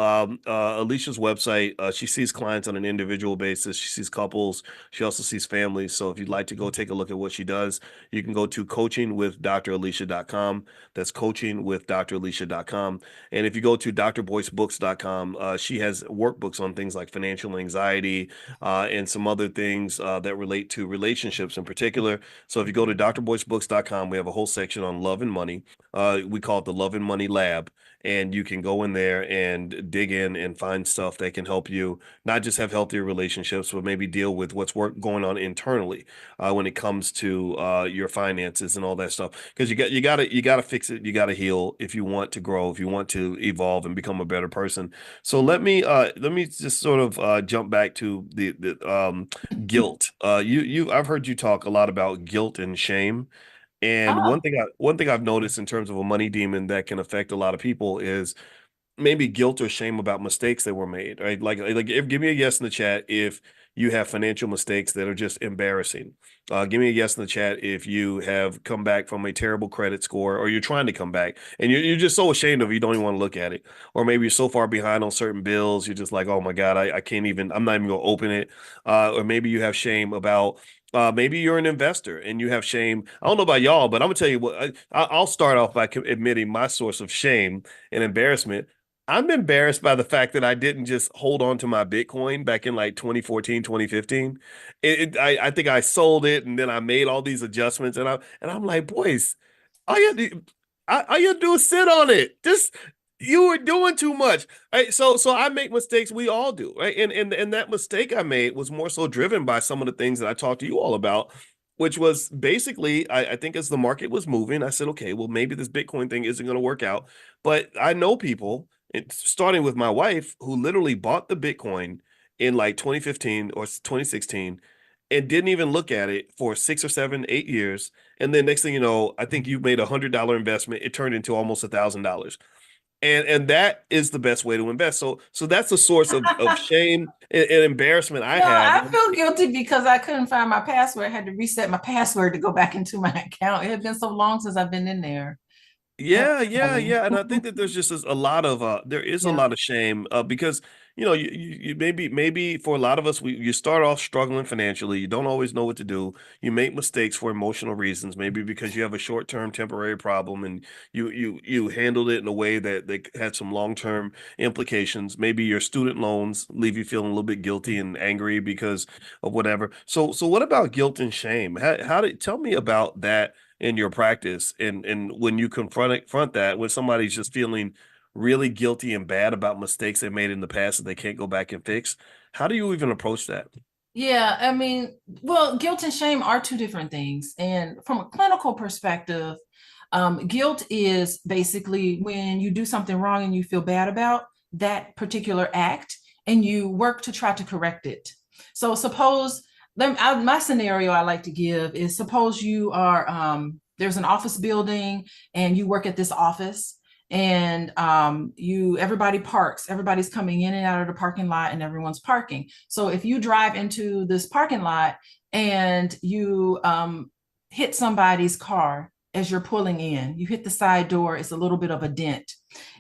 Alicia's website. She sees clients on an individual basis. She sees couples. She also sees families. So if you'd like to go take a look at what she does, you can go to coachingwithdralicia.com. That's coachingwithdralicia.com. And if you go to drboycebooks.com, she has workbooks on things like financial anxiety and some other things that relate to relationships in particular. So if you go to drboycebooks.com, we have a whole section on love and money. We call it the Love and Money Lab. And you can go in there and dig in and find stuff that can help you not just have healthier relationships, but maybe deal with what's going on internally when it comes to your finances and all that stuff. Because you gotta fix it, you gotta heal if you want to grow, if you want to evolve and become a better person. So let me just sort of jump back to the guilt. I've heard you talk a lot about guilt and shame. And Oh, one thing I've noticed in terms of a money demon that can affect a lot of people is maybe guilt or shame about mistakes that were made, right? Give me a yes in the chat if you have financial mistakes that are just embarrassing. Give me a yes in the chat if you have come back from a terrible credit score, or you're trying to come back and you're just so ashamed of it, you don't even want to look at it. Or maybe you're so far behind on certain bills, you're just like, oh my God, I can't even, I'm not even gonna open it. Or maybe you have shame about maybe you're an investor and you have shame. I don't know about y'all, but I'm gonna tell you what, I'll start off by admitting my source of shame and embarrassment. I'm embarrassed by the fact that I didn't just hold on to my Bitcoin back in like 2014, 2015. I think I sold it and then I made all these adjustments, and I'm like, boys, all you do, all you do is sit on it. Just you were doing too much. Right? So I make mistakes. We all do, right? And that mistake I made was more so driven by some of the things that I talked to you all about, which was basically, I think as the market was moving, I said, okay, well, maybe this Bitcoin thing isn't going to work out. But I know people, starting with my wife, who literally bought the Bitcoin in like 2015 or 2016 and didn't even look at it for 6 or 7, 8 years. And then next thing you know, I think you made $100 investment. It turned into almost $1,000. And that is the best way to invest. So that's a source of shame and embarrassment I no, have. I feel guilty because I couldn't find my password. I had to reset my password to go back into my account. It had been so long since I've been in there. Yeah. And I think that there's just a lot of there is a Yeah. lot of shame because you maybe for a lot of us you start off struggling financially. You don't always know what to do. You make mistakes for emotional reasons, maybe because you have a short-term temporary problem and you handled it in a way that had some long-term implications. Maybe your student loans leave you feeling a little bit guilty and angry because of whatever. So what about guilt and shame? Tell me about that in your practice, and when you confront that when somebody's just feeling really guilty and bad about mistakes they made in the past that they can't go back and fix. How do you even approach that? Yeah, I mean, well, guilt and shame are two different things. And from a clinical perspective, guilt is basically when you do something wrong and you feel bad about that particular act and you work to try to correct it. So suppose my scenario I like to give is, suppose you are there's an office building and you work at this office, and everybody's coming in and out of the parking lot and everyone's parking. So if you drive into this parking lot and you hit somebody's car as you're pulling in, you hit the side door, it's a little bit of a dent.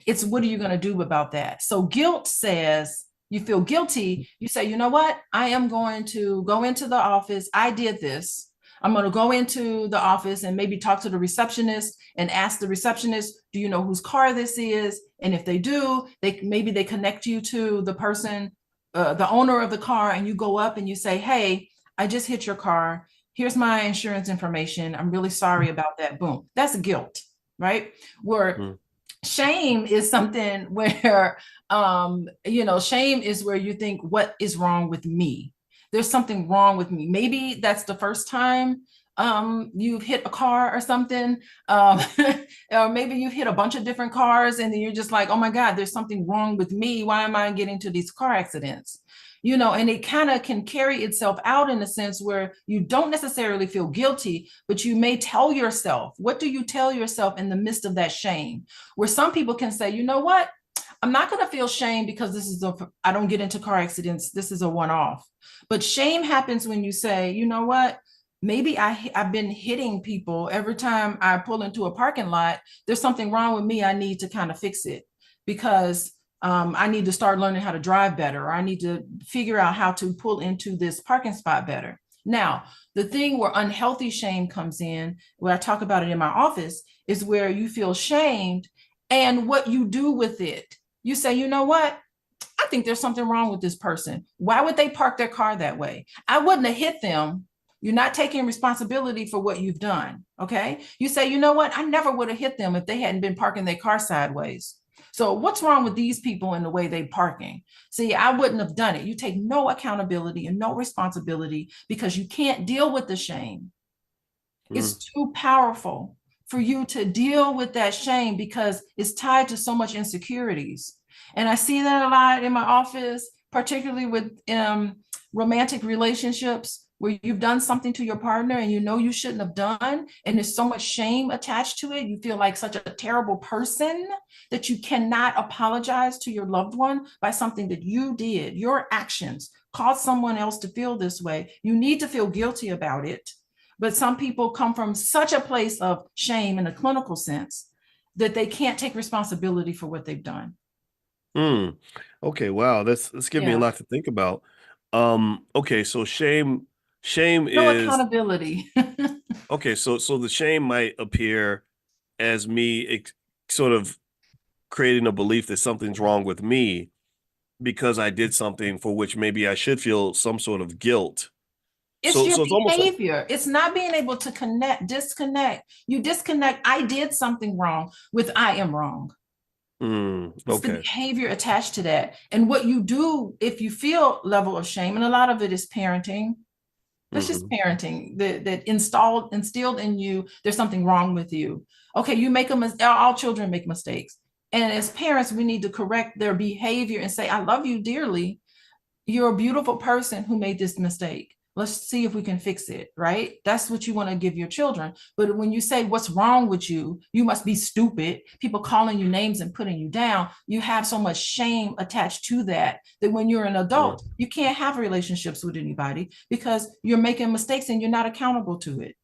It's, what are you going to do about that? So guilt says, you feel guilty, you say, you know what, I am going to go into the office, I did this, I'm going to go into the office and maybe talk to the receptionist and ask the receptionist, do you know whose car this is? And if they do, maybe they connect you to the person, the owner of the car, and you go up and you say, hey, I just hit your car. Here's my insurance information. I'm really sorry about that. Boom. That's guilt, right? Where shame is something where, shame is where you think, what is wrong with me? There's something wrong with me. Maybe that's the first time you've hit a car or something, or maybe you've hit a bunch of different cars and then you're just like, oh my God, there's something wrong with me. Why am I getting to these car accidents? And it kind of can carry itself out in a sense where you don't necessarily feel guilty, but you may tell yourself, what do you tell yourself in the midst of that shame? Where some people can say, you know what? I'm not going to feel shame because I don't get into car accidents. This is a one-off. But shame happens when you say, you know what? Maybe I've been hitting people every time I pull into a parking lot. There's something wrong with me. I need to kind of fix it because I need to start learning how to drive better, or I need to figure out how to pull into this parking spot better. Now, the thing where unhealthy shame comes in, where I talk about it in my office, is where you feel shamed and what you do with it. You say, you know what? I think there's something wrong with this person. Why would they park their car that way? I wouldn't have hit them. You're not taking responsibility for what you've done. Okay. You say, you know what? I never would have hit them if they hadn't been parking their car sideways. So what's wrong with these people in the way they're parking? See, I wouldn't have done it. You take no accountability and no responsibility because you can't deal with the shame. It's too powerful for you to deal with that shame because it's tied to so much insecurities. And I see that a lot in my office, particularly with romantic relationships where you've done something to your partner and you know you shouldn't have done, and there's so much shame attached to it. You feel like such a terrible person that you cannot apologize to your loved one by something that you did. Your actions caused someone else to feel this way. You need to feel guilty about it. But some people come from such a place of shame in a clinical sense that they can't take responsibility for what they've done. Okay, wow, that's giving me a lot to think about. Okay, so shame No is accountability. okay, so the shame might appear as me sort of creating a belief that something's wrong with me because I did something for which maybe I should feel some sort of guilt. It's So your it's almost like, behavior. It's not being able to disconnect. You disconnect, I did something wrong with I am wrong. It's the okay. behavior attached to that. And what you do if you feel level of shame, and a lot of it is parenting. That's just parenting that instilled in you, there's something wrong with you. Okay, you make all children make mistakes. And as parents, we need to correct their behavior and say, I love you dearly. You're a beautiful person who made this mistake. Let's see if we can fix it, right? That's what you want to give your children. But when you say, what's wrong with you? You must be stupid. People calling you names and putting you down. You have so much shame attached to that when you're an adult, you can't have relationships with anybody because you're making mistakes and you're not accountable to it.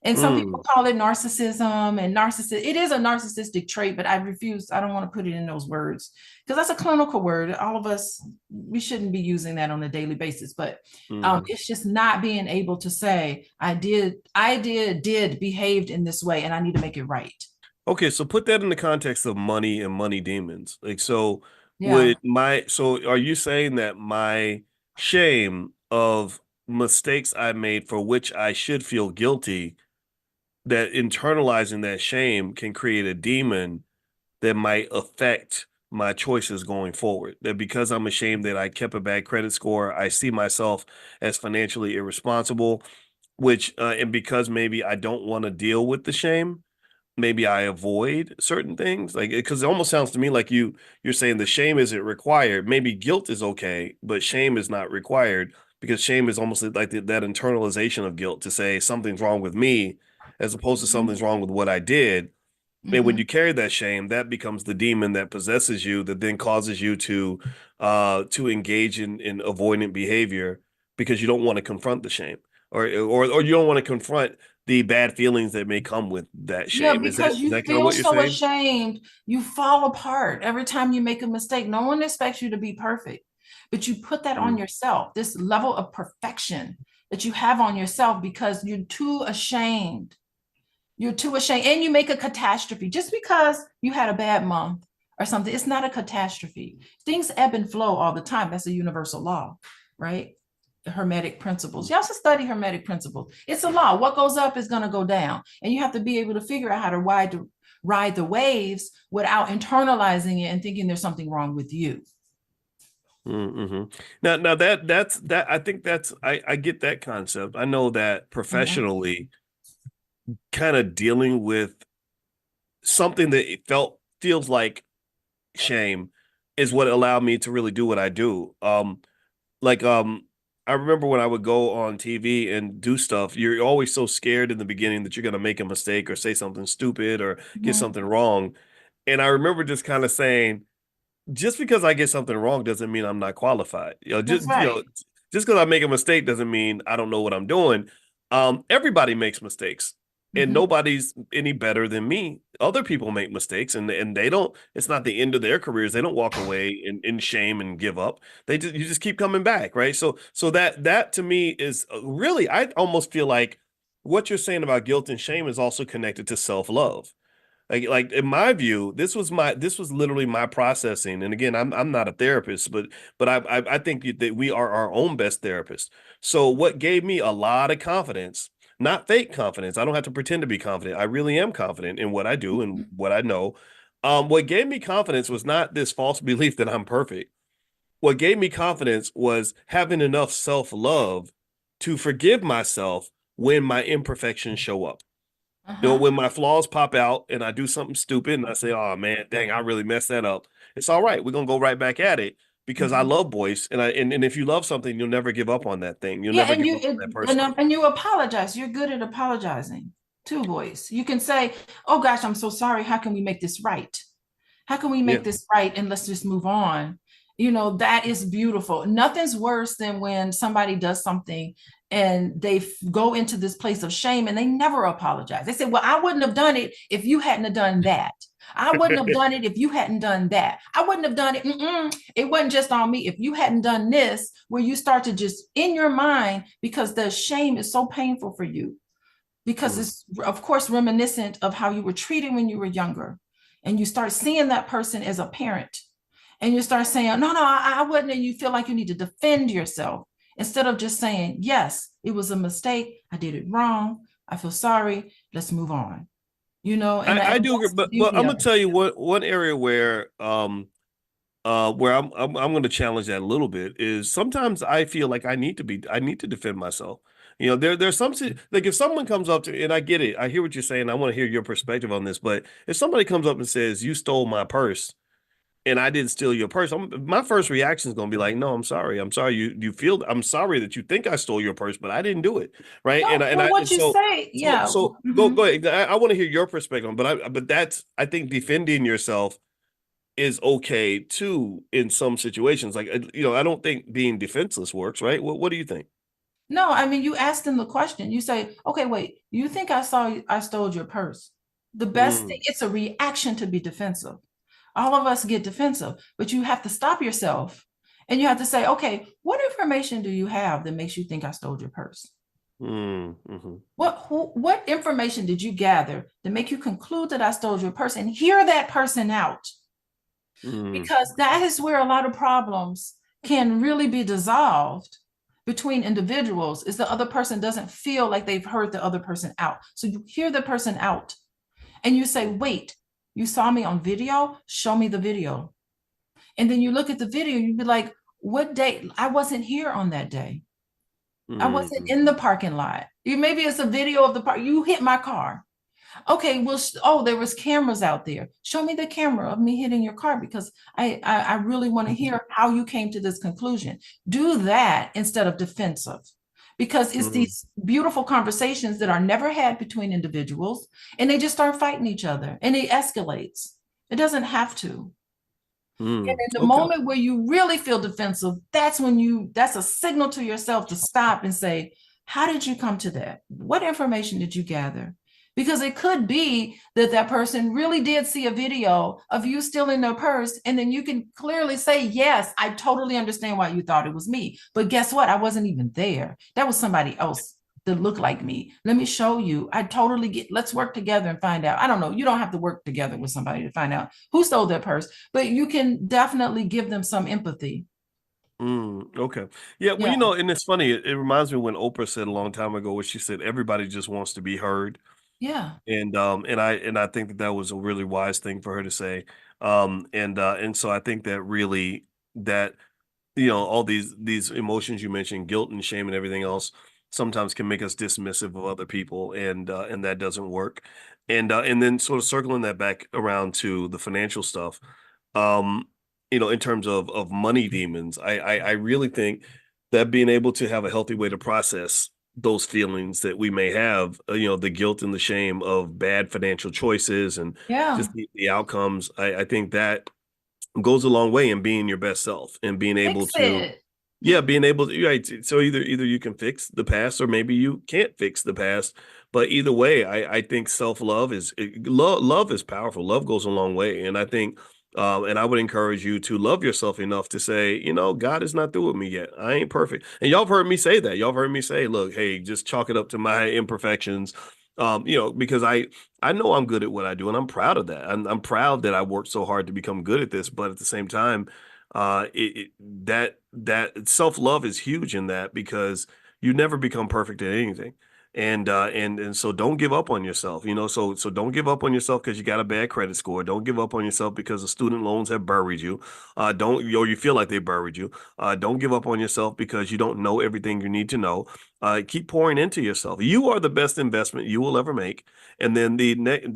And some people call it narcissism and it is a narcissistic trait, but I don't want to put it in those words because that's a clinical word. All of us, we shouldn't be using that on a daily basis, but it's just not being able to say, I behaved in this way and I need to make it right. Okay, so put that in the context of money and money demons. Like, so Yeah. so are you saying that my shame of mistakes I made for which I should feel guilty, that internalizing that shame can create a demon that might affect my choices going forward? That because I'm ashamed that I kept a bad credit score, I see myself as financially irresponsible, and because maybe I don't want to deal with the shame, maybe I avoid certain things, like, because it almost sounds to me like you're saying the shame isn't required. Maybe guilt is okay, but shame is not required because shame is almost like that internalization of guilt to say something's wrong with me as opposed to something's wrong with what I did. And when you carry that shame, that becomes the demon that possesses you, that then causes you to engage in avoidant behavior because you don't want to confront the shame, or you don't want to confront the bad feelings that may come with that Yeah, shame. Is because you that kind of feel what you're so saying? ashamed, you fall apart every time you make a mistake. No one expects you to be perfect, but you put that on yourself, this level of perfection that you have on yourself because you're too ashamed. You're too ashamed, and you make a catastrophe just because you had a bad month or something. It's not a catastrophe. Things ebb and flow all the time. That's a universal law, right? The Hermetic principles. You also study Hermetic principles. It's a law. What goes up is going to go down, and you have to be able to figure out how to ride the waves without internalizing it and thinking there's something wrong with you. Mm-hmm. Now that's I think I get that concept. I know that professionally, kind of dealing with something that feels like shame is what allowed me to really do what I do. I remember when I would go on TV and do stuff, you're always so scared in the beginning that you're going to make a mistake or say something stupid or get something wrong. And I remember just kind of saying, just because I get something wrong doesn't mean I'm not qualified. Just because I make a mistake doesn't mean I don't know what I'm doing. Everybody makes mistakes. And nobody's any better than me. Other people make mistakes and they don't, it's not the end of their careers. They don't walk away in shame and give up. You just keep coming back. Right. So that to me is really, I almost feel like what you're saying about guilt and shame is also connected to self-love. Like in my view, this was literally my processing. And again, I'm not a therapist, but I think that we are our own best therapists. So what gave me a lot of confidence, not fake confidence. I don't have to pretend to be confident. I really am confident in what I do and what I know. What gave me confidence was not this false belief that I'm perfect. What gave me confidence was having enough self-love to forgive myself when my imperfections show up. When my flaws pop out and I do something stupid and I say, oh man, dang, I really messed that up. It's all right. We're going to go right back at it because I love Boyce. And if you love something, you'll never give up on that thing. You'll never give up on that person. And you apologize. You're good at apologizing to Boyce. You can say, oh gosh, I'm so sorry. How can we make this right? How can we make this right? And let's just move on. That is beautiful. Nothing's worse than when somebody does something and they go into this place of shame and they never apologize. They say, well, I wouldn't have done it if you hadn't have done that. I wouldn't have done it if you hadn't done that. I wouldn't have done it. It wasn't just on me. If you hadn't done this, where you start to just in your mind, because the shame is so painful for you, because it's, of course, reminiscent of how you were treated when you were younger. And you start seeing that person as a parent. And you start saying, no, I wouldn't. And you feel like you need to defend yourself instead of just saying, yes, it was a mistake. I did it wrong. I feel sorry. Let's move on. And I do agree, but I'm gonna tell you one area where I'm going to challenge that a little bit is sometimes I feel like I need to defend myself. There's some, like if someone comes up to, and I get it, I hear what you're saying. I want to hear your perspective on this, but if somebody comes up and says, you stole my purse and I didn't steal your purse, my first reaction is going to be like, no, I'm sorry. I'm sorry. I'm sorry that you think I stole your purse, but I didn't do it. Right. So go ahead. I want to hear your perspective, but that's, I think defending yourself is okay too in some situations. Like, I don't think being defenseless works. Right. What do you think? No, I mean, you asked them the question. You say, okay, wait, you think I stole your purse? The best thing, it's a reaction to be defensive. All of us get defensive, but you have to stop yourself and you have to say, okay, what information do you have that makes you think I stole your purse? What information did you gather to make you conclude that I stole your purse, and hear that person out? Because that is where a lot of problems can really be dissolved between individuals, is the other person doesn't feel like they've heard the other person out. So you hear the person out and you say, wait, you saw me on video? Show me the video. And then you look at the video, you'd be like, what day? I wasn't here on that day. I wasn't in the parking lot. Maybe it's a video of the park. You hit my car. Okay, well, there was cameras out there. Show me the camera of me hitting your car, because I really want to hear how you came to this conclusion. Do that instead of defensive. Because it's these beautiful conversations that are never had between individuals, and they just start fighting each other and it escalates. It doesn't have to. And in the moment where you really feel defensive, that's a signal to yourself to stop and say, how did you come to that? What information did you gather? Because it could be that that person really did see a video of you stealing their purse, and then you can clearly say, yes, I totally understand why you thought it was me. But guess what? I wasn't even there. That was somebody else that looked like me. Let me show you. I totally get, let's work together and find out. I don't know. You don't have to work together with somebody to find out who stole their purse, but you can definitely give them some empathy. Okay. Yeah. Well, Yeah. and it's funny. It reminds me when Oprah said a long time ago, where she said, everybody just wants to be heard. Yeah. And I think that that was a really wise thing for her to say. And so I think that really that, all these emotions you mentioned, guilt and shame and everything else, sometimes can make us dismissive of other people, and that doesn't work. And then sort of circling that back around to the financial stuff, um, in terms of money demons, I really think that being able to have a healthy way to process those feelings that we may have, the guilt and the shame of bad financial choices and Yeah. just the outcomes, I think that goes a long way in being your best self and being able Fix to, it. yeah, being able to, right. So either you can fix the past or maybe you can't fix the past. But either way, I think self-love love is powerful. Love goes a long way. And I think, and I would encourage you to love yourself enough to say, God is not through with me yet. I ain't perfect. And y'all have heard me say that. Y'all have heard me say, look, hey, just chalk it up to my imperfections. Because I know I'm good at what I do, and I'm proud of that. I'm proud that I worked so hard to become good at this. But at the same time, that self-love is huge in that, because you never become perfect at anything. And so don't give up on yourself, so don't give up on yourself because you got a bad credit score. Don't give up on yourself because the student loans have buried you. Don't or you feel like they buried you. Don't give up on yourself because you don't know everything you need to know. Keep pouring into yourself. You are the best investment you will ever make. And then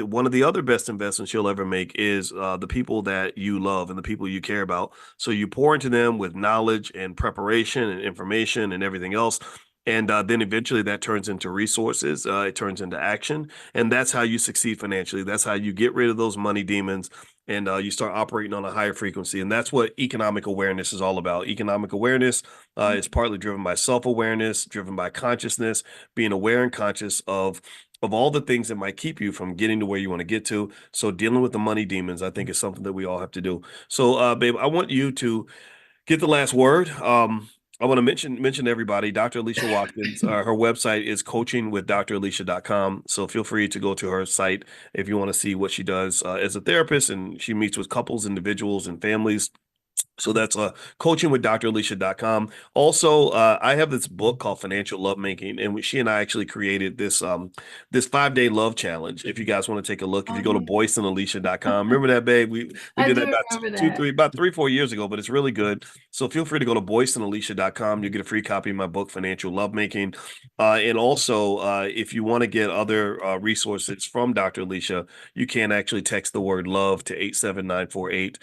one of the other best investments you'll ever make is the people that you love and the people you care about. So you pour into them with knowledge and preparation and information and everything else. And then eventually that turns into resources. It turns into action. And that's how you succeed financially. That's how you get rid of those money demons, and you start operating on a higher frequency. And that's what economic awareness is all about. Economic awareness is partly driven by self-awareness, driven by consciousness, being aware and conscious of all the things that might keep you from getting to where you want to get to. So dealing with the money demons, I think, is something that we all have to do. So, babe, I want you to get the last word. I want to mention everybody. Dr. Alicia Watkins, her website is coachingwithdralicia.com. So feel free to go to her site if you want to see what she does as a therapist, and she meets with couples, individuals, and families. So that's coachingwithdralicia.com. Also, I have this book called Financial Lovemaking, and she and I actually created this 5-day love challenge. If you guys want to take a look, if you go to boyceandalicia.com, remember that, babe? We I did that do about remember that. about 3-4 years ago, but it's really good. So feel free to go to boyceandalicia.com. You get a free copy of my book, Financial Lovemaking. And also, if you want to get other resources from Dr. Alicia, you can actually text the word love to 87948.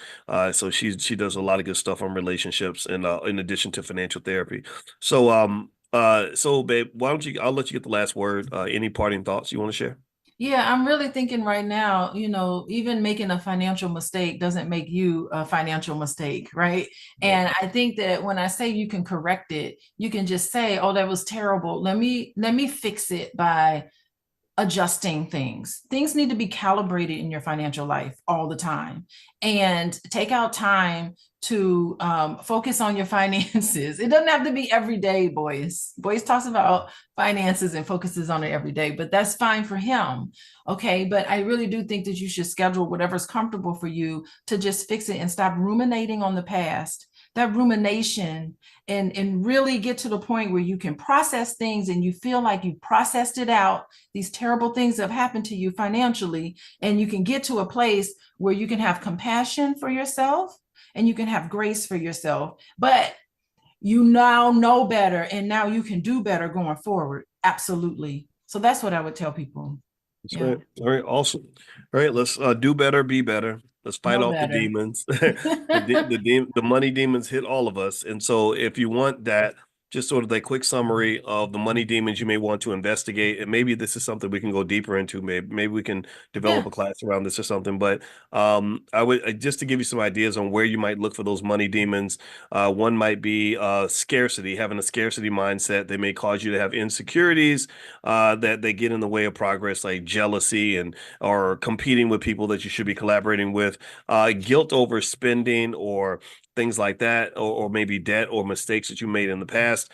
So she does a lot of good stuff on relationships, and in addition to financial therapy. So babe, I'll let you get the last word. Any parting thoughts you want to share? Yeah, I'm really thinking right now, even making a financial mistake doesn't make you a financial mistake, right? Right. And I think that when I say you can correct it, you can just say, "Oh, that was terrible. Let me fix it by adjusting things. Things need to be calibrated in your financial life all the time, and take out time to focus on your finances. It doesn't have to be every day, Boyce. Boyce talks about finances and focuses on it every day, but that's fine for him. Okay. But I really do think that you should schedule whatever's comfortable for you to just fix it and stop ruminating on the past. That rumination, and really get to the point where you can process things and you feel like you processed it out, these terrible things that have happened to you financially, and you can get to a place where you can have compassion for yourself and you can have grace for yourself, but you now know better, and now you can do better going forward. Absolutely. So that's what I would tell people. That's Yeah. right. All right, awesome. All right, let's do better, be better. Let's fight Know off the better. demons. The money demons hit all of us, and so if you want that just sort of that quick summary of the money demons you may want to investigate. And maybe this is something we can go deeper into. Maybe we can develop Yeah. a class around this or something. But I would just to give you some ideas on where you might look for those money demons. One might be scarcity, having a scarcity mindset. They may cause you to have insecurities that they get in the way of progress, like jealousy and or competing with people that you should be collaborating with, guilt over spending or things like that, or maybe debt or mistakes that you made in the past.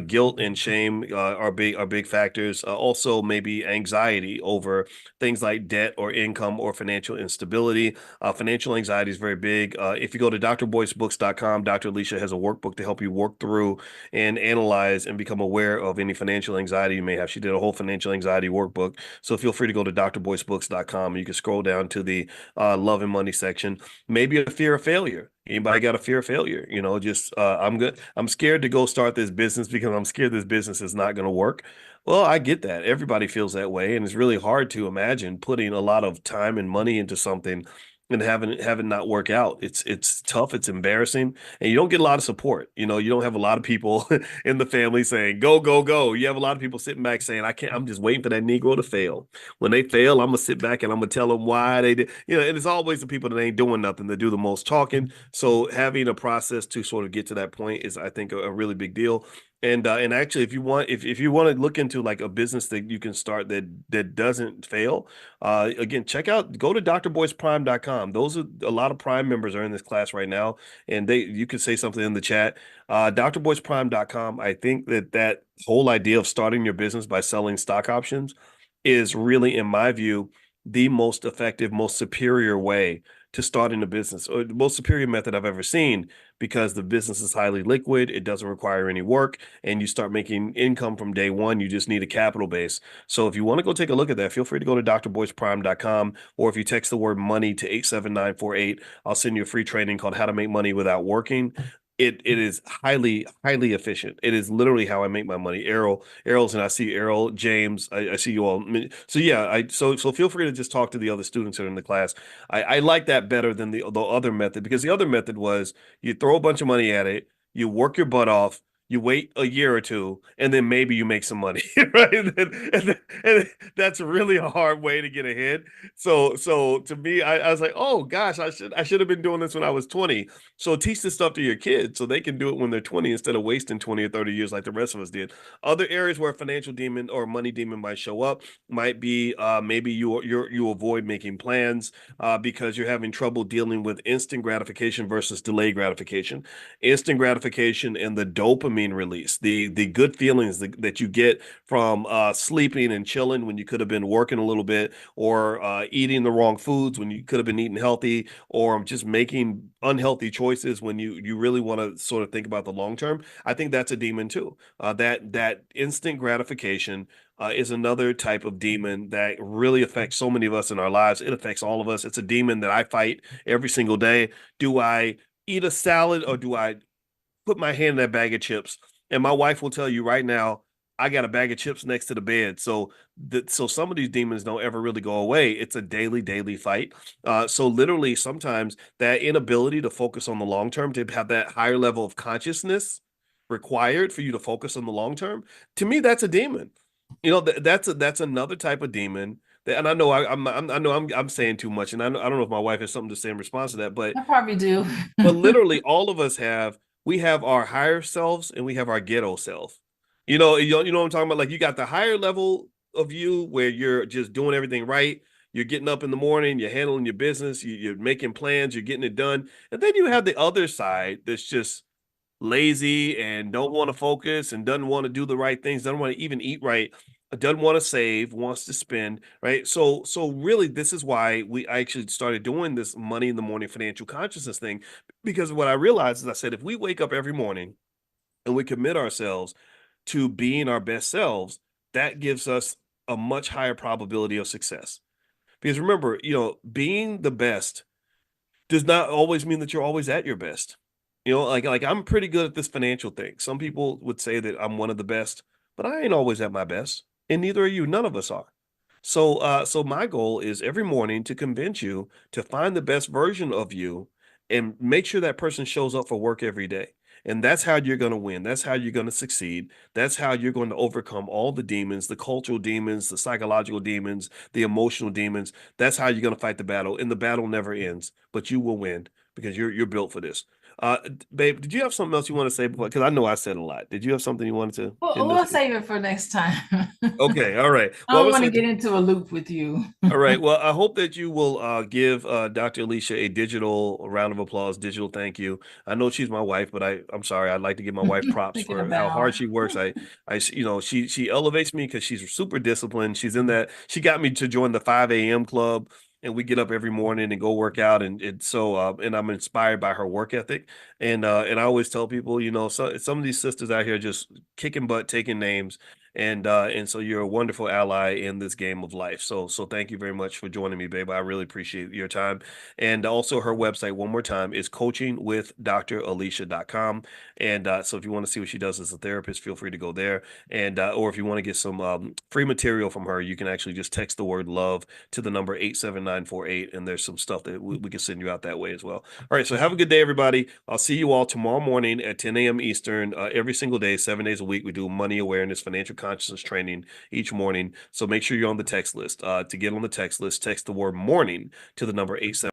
Guilt and shame are big factors. Also, maybe anxiety over things like debt or income or financial instability. Financial anxiety is very big. If you go to drboycebooks.com, Dr. Alicia has a workbook to help you work through and analyze and become aware of any financial anxiety you may have. She did a whole financial anxiety workbook. So feel free to go to drboycebooks.com. You can scroll down to the love and money section. Maybe a fear of failure. Anybody got a fear of failure? Just I'm good. I'm scared to go start this business because I'm scared this business is not going to work. Well, I get that. Everybody feels that way, and it's really hard to imagine putting a lot of time and money into something and having not work out. It's tough, it's embarrassing, and you don't get a lot of support. You don't have a lot of people in the family saying, go, go, go. You have a lot of people sitting back saying, I can't, I'm just waiting for that Negro to fail. When they fail, I'm gonna sit back and I'm gonna tell them why they did. And it's always the people that ain't doing nothing that do the most talking. So having a process to sort of get to that point is, I think, a really big deal. And actually, if you want to look into like a business that you can start that doesn't fail, again, go to drboyceprime.com. Those are a lot of Prime members are in this class right now, and you can say something in the chat. Drboyceprime.com. I think that whole idea of starting your business by selling stock options is really, in my view, the most effective, most superior way to starting a business, or the most superior method I've ever seen, because the business is highly liquid. It doesn't require any work, and you start making income from day one. You just need a capital base. So if you want to go take a look at that, feel free to go to drboyceprime.com, or if you text the word money to 87948, I'll send you a free training called How to Make Money Without Working. It is highly, highly efficient. It is literally how I make my money. Errol's, and I see Errol, James, I see you all. So yeah, so feel free to just talk to the other students that are in the class. I like that better than the other method, because the other method was you throw a bunch of money at it, you work your butt off, you wait a year or two, and then maybe you make some money, right? And that's really a hard way to get ahead. So to me, I was like, oh gosh, I should have been doing this when I was 20. So teach this stuff to your kids so they can do it when they're 20 instead of wasting 20 or 30 years like the rest of us did. Other areas where a financial demon or money demon might show up might be maybe you avoid making plans because you're having trouble dealing with instant gratification versus delayed gratification. Instant gratification and the dopamine release, the good feelings that you get from sleeping and chilling when you could have been working a little bit, or eating the wrong foods when you could have been eating healthy, or just making unhealthy choices when you really want to sort of think about the long term. I think that's a demon too. That instant gratification is another type of demon that really affects so many of us in our lives. It affects all of us. It's a demon that I fight every single day. Do I eat a salad, or do I put my hand in that bag of chips? And my wife will tell you right now, I got a bag of chips next to the bed. So some of these demons don't ever really go away. It's a daily fight. So literally sometimes that inability to focus on the long term, to have that higher level of consciousness required for you to focus on the long term, to me, that's a demon. That's another type of demon. And I know I'm saying too much, and I don't know if my wife has something to say in response to that, but I probably do. literally all of us we have our higher selves and we have our ghetto self. You know what I'm talking about? Like, you got the higher level of you where you're just doing everything right. You're getting up in the morning, you're handling your business, you're making plans, you're getting it done. And then you have the other side that's just lazy and don't want to focus and doesn't want to do the right things, doesn't want to even eat right, doesn't want to save, wants to spend, right? So really, this is why I actually started doing this money in the morning financial consciousness thing, because what I realized is, I said, if we wake up every morning and we commit ourselves to being our best selves, that gives us a much higher probability of success. Because remember, being the best does not always mean that you're always at your best. Like I'm pretty good at this financial thing. Some people would say that I'm one of the best, but I ain't always at my best, and neither are you. None of us are. So my goal is every morning to convince you to find the best version of you and make sure that person shows up for work every day. And that's how you're going to win. That's how you're going to succeed. That's how you're going to overcome all the demons, the cultural demons, the psychological demons, the emotional demons. That's how you're going to fight the battle. And the battle never ends, but you will win because you're built for this. Babe, did you have something else you want to say before? Because I know I said a lot. Did you have something you wanted to Well, end we'll this with? save it for next time. Okay, all right. I Well, I'm don't gonna want to say get into a loop with you. all right. Well, I hope that you will give Dr. Alicia a digital round of applause, digital thank you. I know she's my wife, but I'm sorry. I'd like to give my wife props Thinking for how hard about. she works. She elevates me because she's super disciplined. She's in that. She got me to join the 5 a.m. club, and we get up every morning and go work out. And I'm inspired by her work ethic. And I always tell people, some of these sisters out here just kicking butt, taking names. And so you're a wonderful ally in this game of life. So thank you very much for joining me, babe. I really appreciate your time. And also her website, one more time, is coachingwithdralicia.com. And so if you want to see what she does as a therapist, feel free to go there. And or if you want to get some free material from her, you can actually just text the word love to the number 87948. And there's some stuff that we can send you out that way as well. All right. So have a good day, everybody. I'll see you all tomorrow morning at 10 a.m. Eastern, every single day, 7 days a week. We do money awareness, financial consciousness training each morning. So make sure you're on the text list. To get on the text list, text the word morning to the number 87.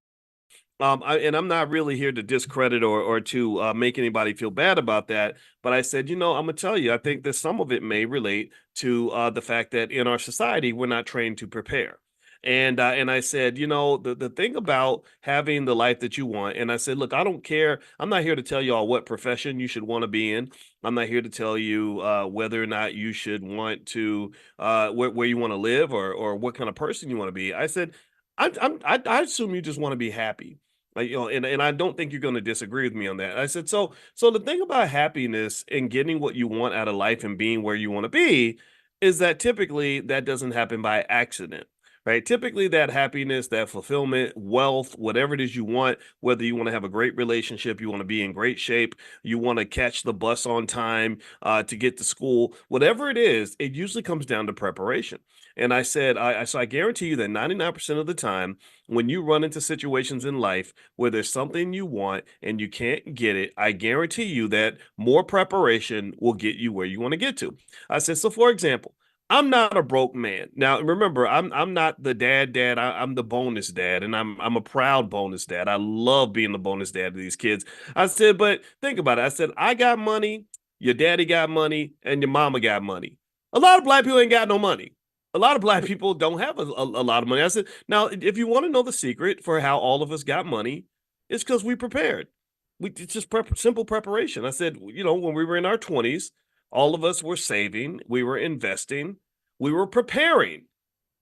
And I'm not really here to discredit or to make anybody feel bad about that. But I said, I'm going to tell you, I think that some of it may relate to the fact that in our society, we're not trained to prepare. And I said, the thing about having the life that you want, and I said, look, I don't care. I'm not here to tell you all what profession you should want to be in. I'm not here to tell you whether or not you should want to where you want to live or what kind of person you want to be. I said, I assume you just want to be happy. Like, and I don't think you're going to disagree with me on that. I said, so the thing about happiness and getting what you want out of life and being where you want to be is that typically that doesn't happen by accident. Right. Typically, that happiness, that fulfillment, wealth, whatever it is you want, whether you want to have a great relationship, you want to be in great shape, you want to catch the bus on time to get to school, whatever it is, it usually comes down to preparation. And I said, so I guarantee you that 99% of the time, when you run into situations in life where there's something you want and you can't get it, I guarantee you that more preparation will get you where you want to get to. I said, so for example, I'm not a broke man. Now, remember, I'm not the dad. I'm the bonus dad, and I'm a proud bonus dad. I love being the bonus dad to these kids. I said, but think about it. I said, I got money, your daddy got money, and your mama got money. A lot of black people ain't got no money. A lot of black people don't have a lot of money. I said, now, if you want to know the secret for how all of us got money, it's because we prepared. It's just simple preparation. I said, when we were in our 20s, all of us were saving, we were investing, we were preparing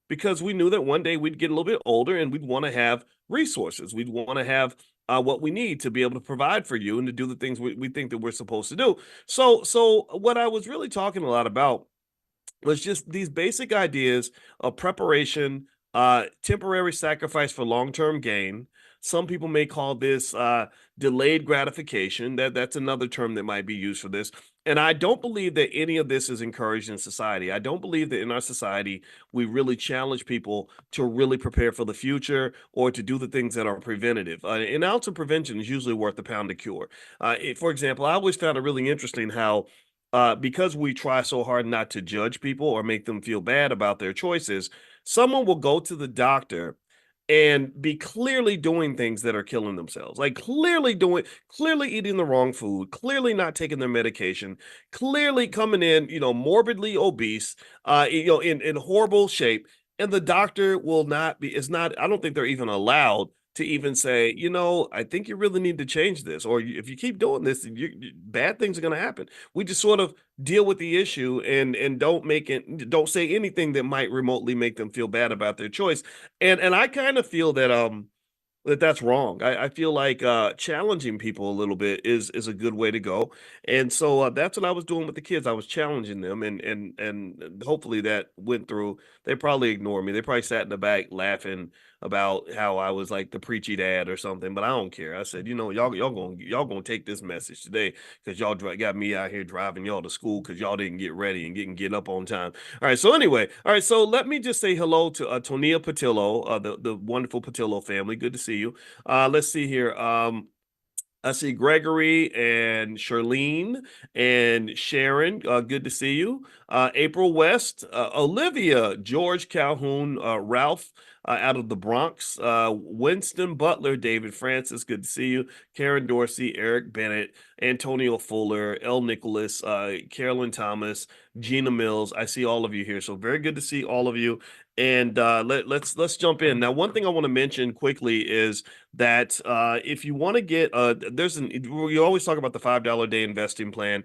because we knew that one day we'd get a little bit older and we'd want to have resources. We'd want to have what we need to be able to provide for you and to do the things we think that we're supposed to do. So what I was really talking a lot about was just these basic ideas of preparation, temporary sacrifice for long-term gain. Some people may call this delayed gratification. That's another term that might be used for this. And I don't believe that any of this is encouraged in society. I don't believe that in our society we really challenge people to really prepare for the future or to do the things that are preventative. An ounce of prevention is usually worth a pound of cure. For example, I always found it really interesting how because we try so hard not to judge people or make them feel bad about their choices, someone will go to the doctor and be clearly doing things that are killing themselves, like clearly eating the wrong food, clearly not taking their medication, clearly coming in, morbidly obese, in horrible shape. And the doctor I don't think they're even allowed to even say, I think you really need to change this. Or if you keep doing this, bad things are going to happen. We just sort of deal with the issue and don't say anything that might remotely make them feel bad about their choice. And I kind of feel that's wrong. I feel like challenging people a little bit is a good way to go. And so that's what I was doing with the kids. I was challenging them and hopefully that went through. They probably ignored me. They probably sat in the back laughing about how I was like the preachy dad or something, but I don't care. I said, y'all gonna take this message today because y'all got me out here driving y'all to school because y'all didn't get ready and get up on time. All right. So anyway, all right. So let me just say hello to Tonia Patillo, the wonderful Patillo family. Good to see you. Let's see here. I see Gregory and Charlene and Sharon. Good to see you. April West, Olivia, George Calhoun, Ralph out of the Bronx, Winston Butler, David Francis. Good to see you. Karen Dorsey, Eric Bennett, Antonio Fuller, L. Nicholas, Carolyn Thomas, Gina Mills. I see all of you here. So very good to see all of you. And let's jump in. Now, one thing I want to mention quickly is that if you want to get you always talk about the $5 a day investing plan.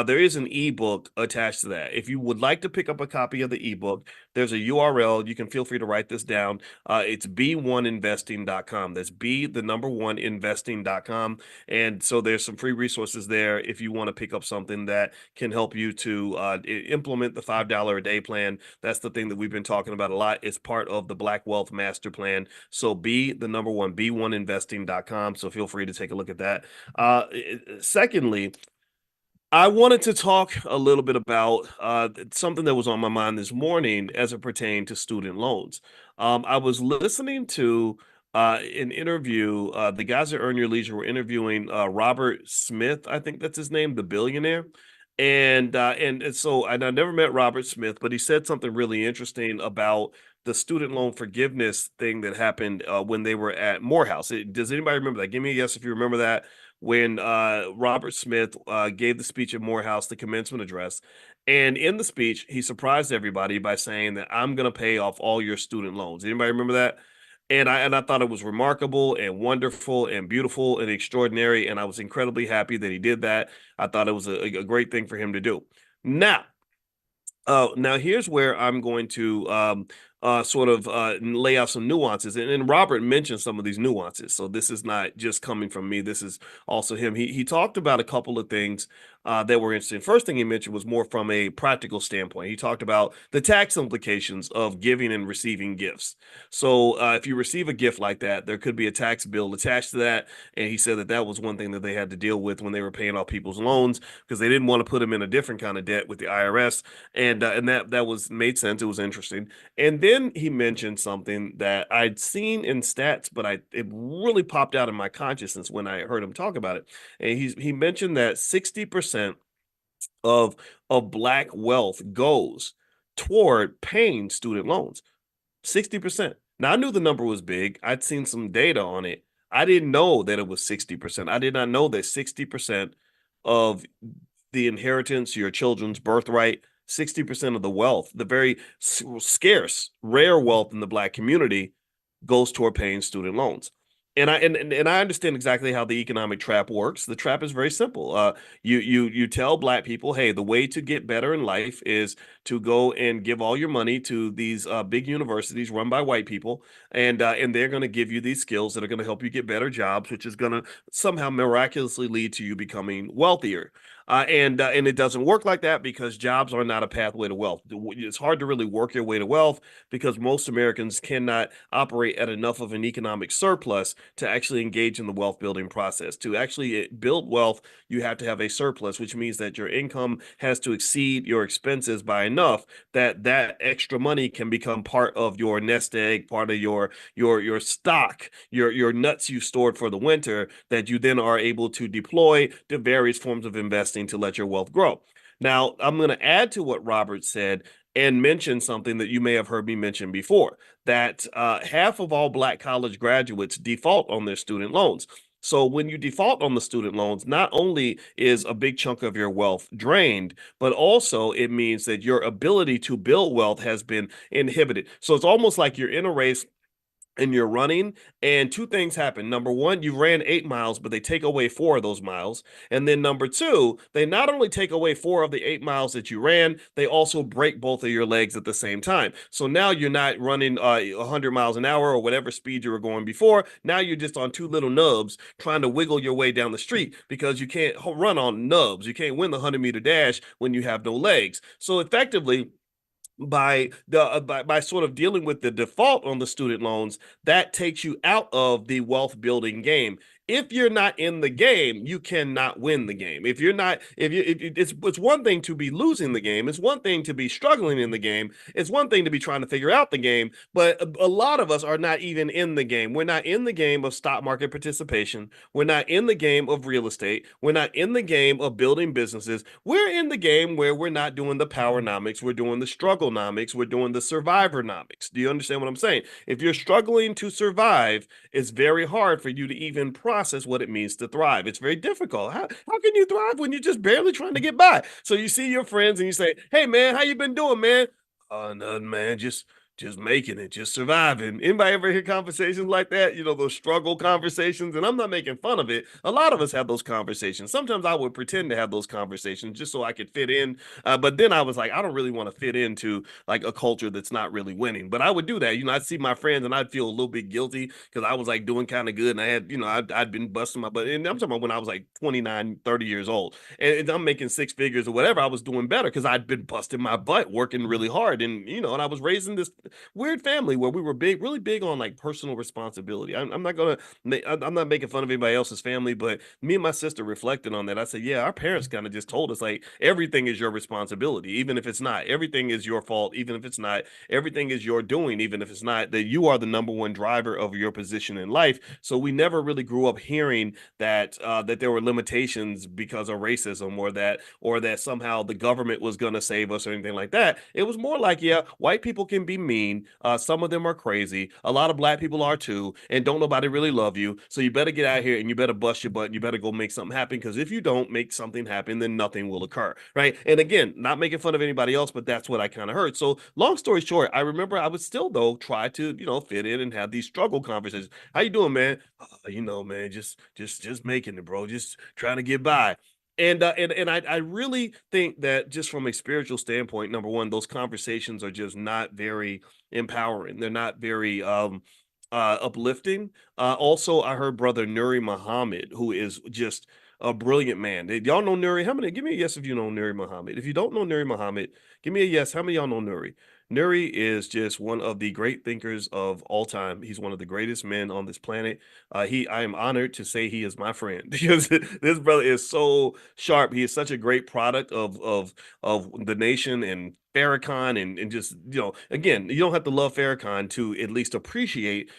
There is an ebook attached to that. If you would like to pick up a copy of the ebook, there's a URL. You can feel free to write this down. It's b1investing.com. That's the number one investing.com. And so there's some free resources there if you want to pick up something that can help you to implement the $5 a day plan. That's the thing that we've been talking about a lot. It's part of the Black Wealth Master Plan. So the number one, b1investing.com. So feel free to take a look at that. Secondly, I wanted to talk a little bit about something that was on my mind this morning as it pertained to student loans. I was listening to an interview. The guys at Earn Your Leisure were interviewing Robert Smith, I think that's his name, the billionaire. And I never met Robert Smith, but he said something really interesting about the student loan forgiveness thing that happened when they were at Morehouse. Does anybody remember that? Give me a yes if you remember that. When Robert Smith gave the speech at Morehouse, the commencement address. And in the speech, he surprised everybody by saying that I'm going to pay off all your student loans. Anybody remember that? And I thought it was remarkable and wonderful and beautiful and extraordinary. And I was incredibly happy that he did that. I thought it was a great thing for him to do. Now here's where I'm going to lay out some nuances. And Robert mentioned some of these nuances. So this is not just coming from me. This is also him. He talked about a couple of things that were interesting. First thing he mentioned was more from a practical standpoint. He talked about the tax implications of giving and receiving gifts. So if you receive a gift like that, there could be a tax bill attached to that. And he said that was one thing that they had to deal with when they were paying off people's loans because they didn't want to put them in a different kind of debt with the IRS. And that was made sense. It was interesting. And then he mentioned something that I'd seen in stats, but it really popped out in my consciousness when I heard him talk about it. And he mentioned that 60% of Black wealth goes toward paying student loans. 60%. Now, I knew the number was big. I'd seen some data on it. I didn't know that it was 60%. I did not know that 60% of the inheritance, your children's birthright, 60% of the wealth, the very scarce, rare wealth in the Black community goes toward paying student loans. And I understand exactly how the economic trap works. The trap is very simple. You tell Black people, hey, the way to get better in life is to go and give all your money to these big universities run by white people, and they're going to give you these skills that are going to help you get better jobs, which is going to somehow miraculously lead to you becoming wealthier. And it doesn't work like that because jobs are not a pathway to wealth. It's hard to really work your way to wealth because most Americans cannot operate at enough of an economic surplus to actually engage in the wealth building process. To actually build wealth, you have to have a surplus, which means that your income has to exceed your expenses by enough that extra money can become part of your nest egg, part of your stock, your nuts you stored for the winter that you then are able to deploy to various forms of investing to let your wealth grow. Now, I'm going to add to what Robert said and mention something that you may have heard me mention before, that half of all Black college graduates default on their student loans. So when you default on the student loans, not only is a big chunk of your wealth drained, but also it means that your ability to build wealth has been inhibited. So it's almost like you're in a race and you're running, and two things happen. Number one, you ran 8 miles, but they take away 4 of those miles. And then number two, they not only take away 4 of the 8 miles that you ran, they also break both of your legs at the same time. So now you're not running 100 miles an hour or whatever speed you were going before. Now you're just on 2 little nubs trying to wiggle your way down the street because you can't run on nubs. You can't win the 100-meter dash when you have no legs. So effectively, by sort of dealing with the default on the student loans, that takes you out of the wealth building game. if you're not in the game, you cannot win the game. If you're not, if you, if it's one thing to be losing the game. It's one thing to be struggling in the game. It's one thing to be trying to figure out the game. But a lot of us are not even in the game. We're not in the game of stock market participation. We're not in the game of real estate. We're not in the game of building businesses. We're in the game where we're not doing the powernomics. We're doing the strugglenomics. We're doing the survivornomics. Do you understand what I'm saying? If you're struggling to survive, it's very hard for you to even process what it means to thrive. It's very difficult. How can you thrive when you're just barely trying to get by? So you see your friends and you say, "Hey man, how you been doing, man?" "Oh, nothing, man. Just making it, just surviving." Anybody ever hear conversations like that? You know, those struggle conversations. And I'm not making fun of it. A lot of us have those conversations. Sometimes I would pretend to have those conversations just so I could fit in. But then I was like, I don't really want to fit into like a culture that's not really winning. But I would do that. You know, I'd see my friends and I'd feel a little bit guilty because I was like doing kind of good. And I had, you know, I'd been busting my butt. And I'm talking about when I was like 29, 30 years old. And I'm making six figures or whatever. I was doing better because I'd been busting my butt, working really hard. And, you know, and I was raising this weird family where we were really big on like personal responsibility. I'm not gonna, I'm not making fun of anybody else's family, but me and my sister reflected on that. I said, yeah, our parents kind of just told us like everything is your responsibility, even if it's not. Everything is your fault, even if it's not. Everything is your doing, even if it's not. That you are the number one driver of your position in life. So we never really grew up hearing that that there were limitations because of racism or that somehow the government was going to save us or anything like that. It was more like, yeah, white people can be mean. Some of them are crazy. A lot of black people are too, and don't nobody really love you. So you better get out here and you better bust your butt. And you better go make something happen, because if you don't make something happen, then nothing will occur, right? And again, not making fun of anybody else, but that's what I kind of heard. So long story short, I remember I would still though try to, you know, fit in and have these struggle conversations. How you doing, man? You know, man, just making it, bro. Just trying to get by. And I really think that just from a spiritual standpoint, number one, those conversations are just not very empowering. They're not very uplifting. Also, I heard brother Nuri Muhammad, who is just a brilliant man. Y'all know Nuri? How many? Give me a yes if you know Nuri Muhammad. If you don't know Nuri Muhammad, give me a yes. How many of y'all know Nuri? Nuri is just one of the great thinkers of all time. He's one of the greatest men on this planet. I am honored to say he is my friend because this brother is so sharp. He is such a great product of the nation and Farrakhan and just, you know, again, you don't have to love Farrakhan to at least appreciate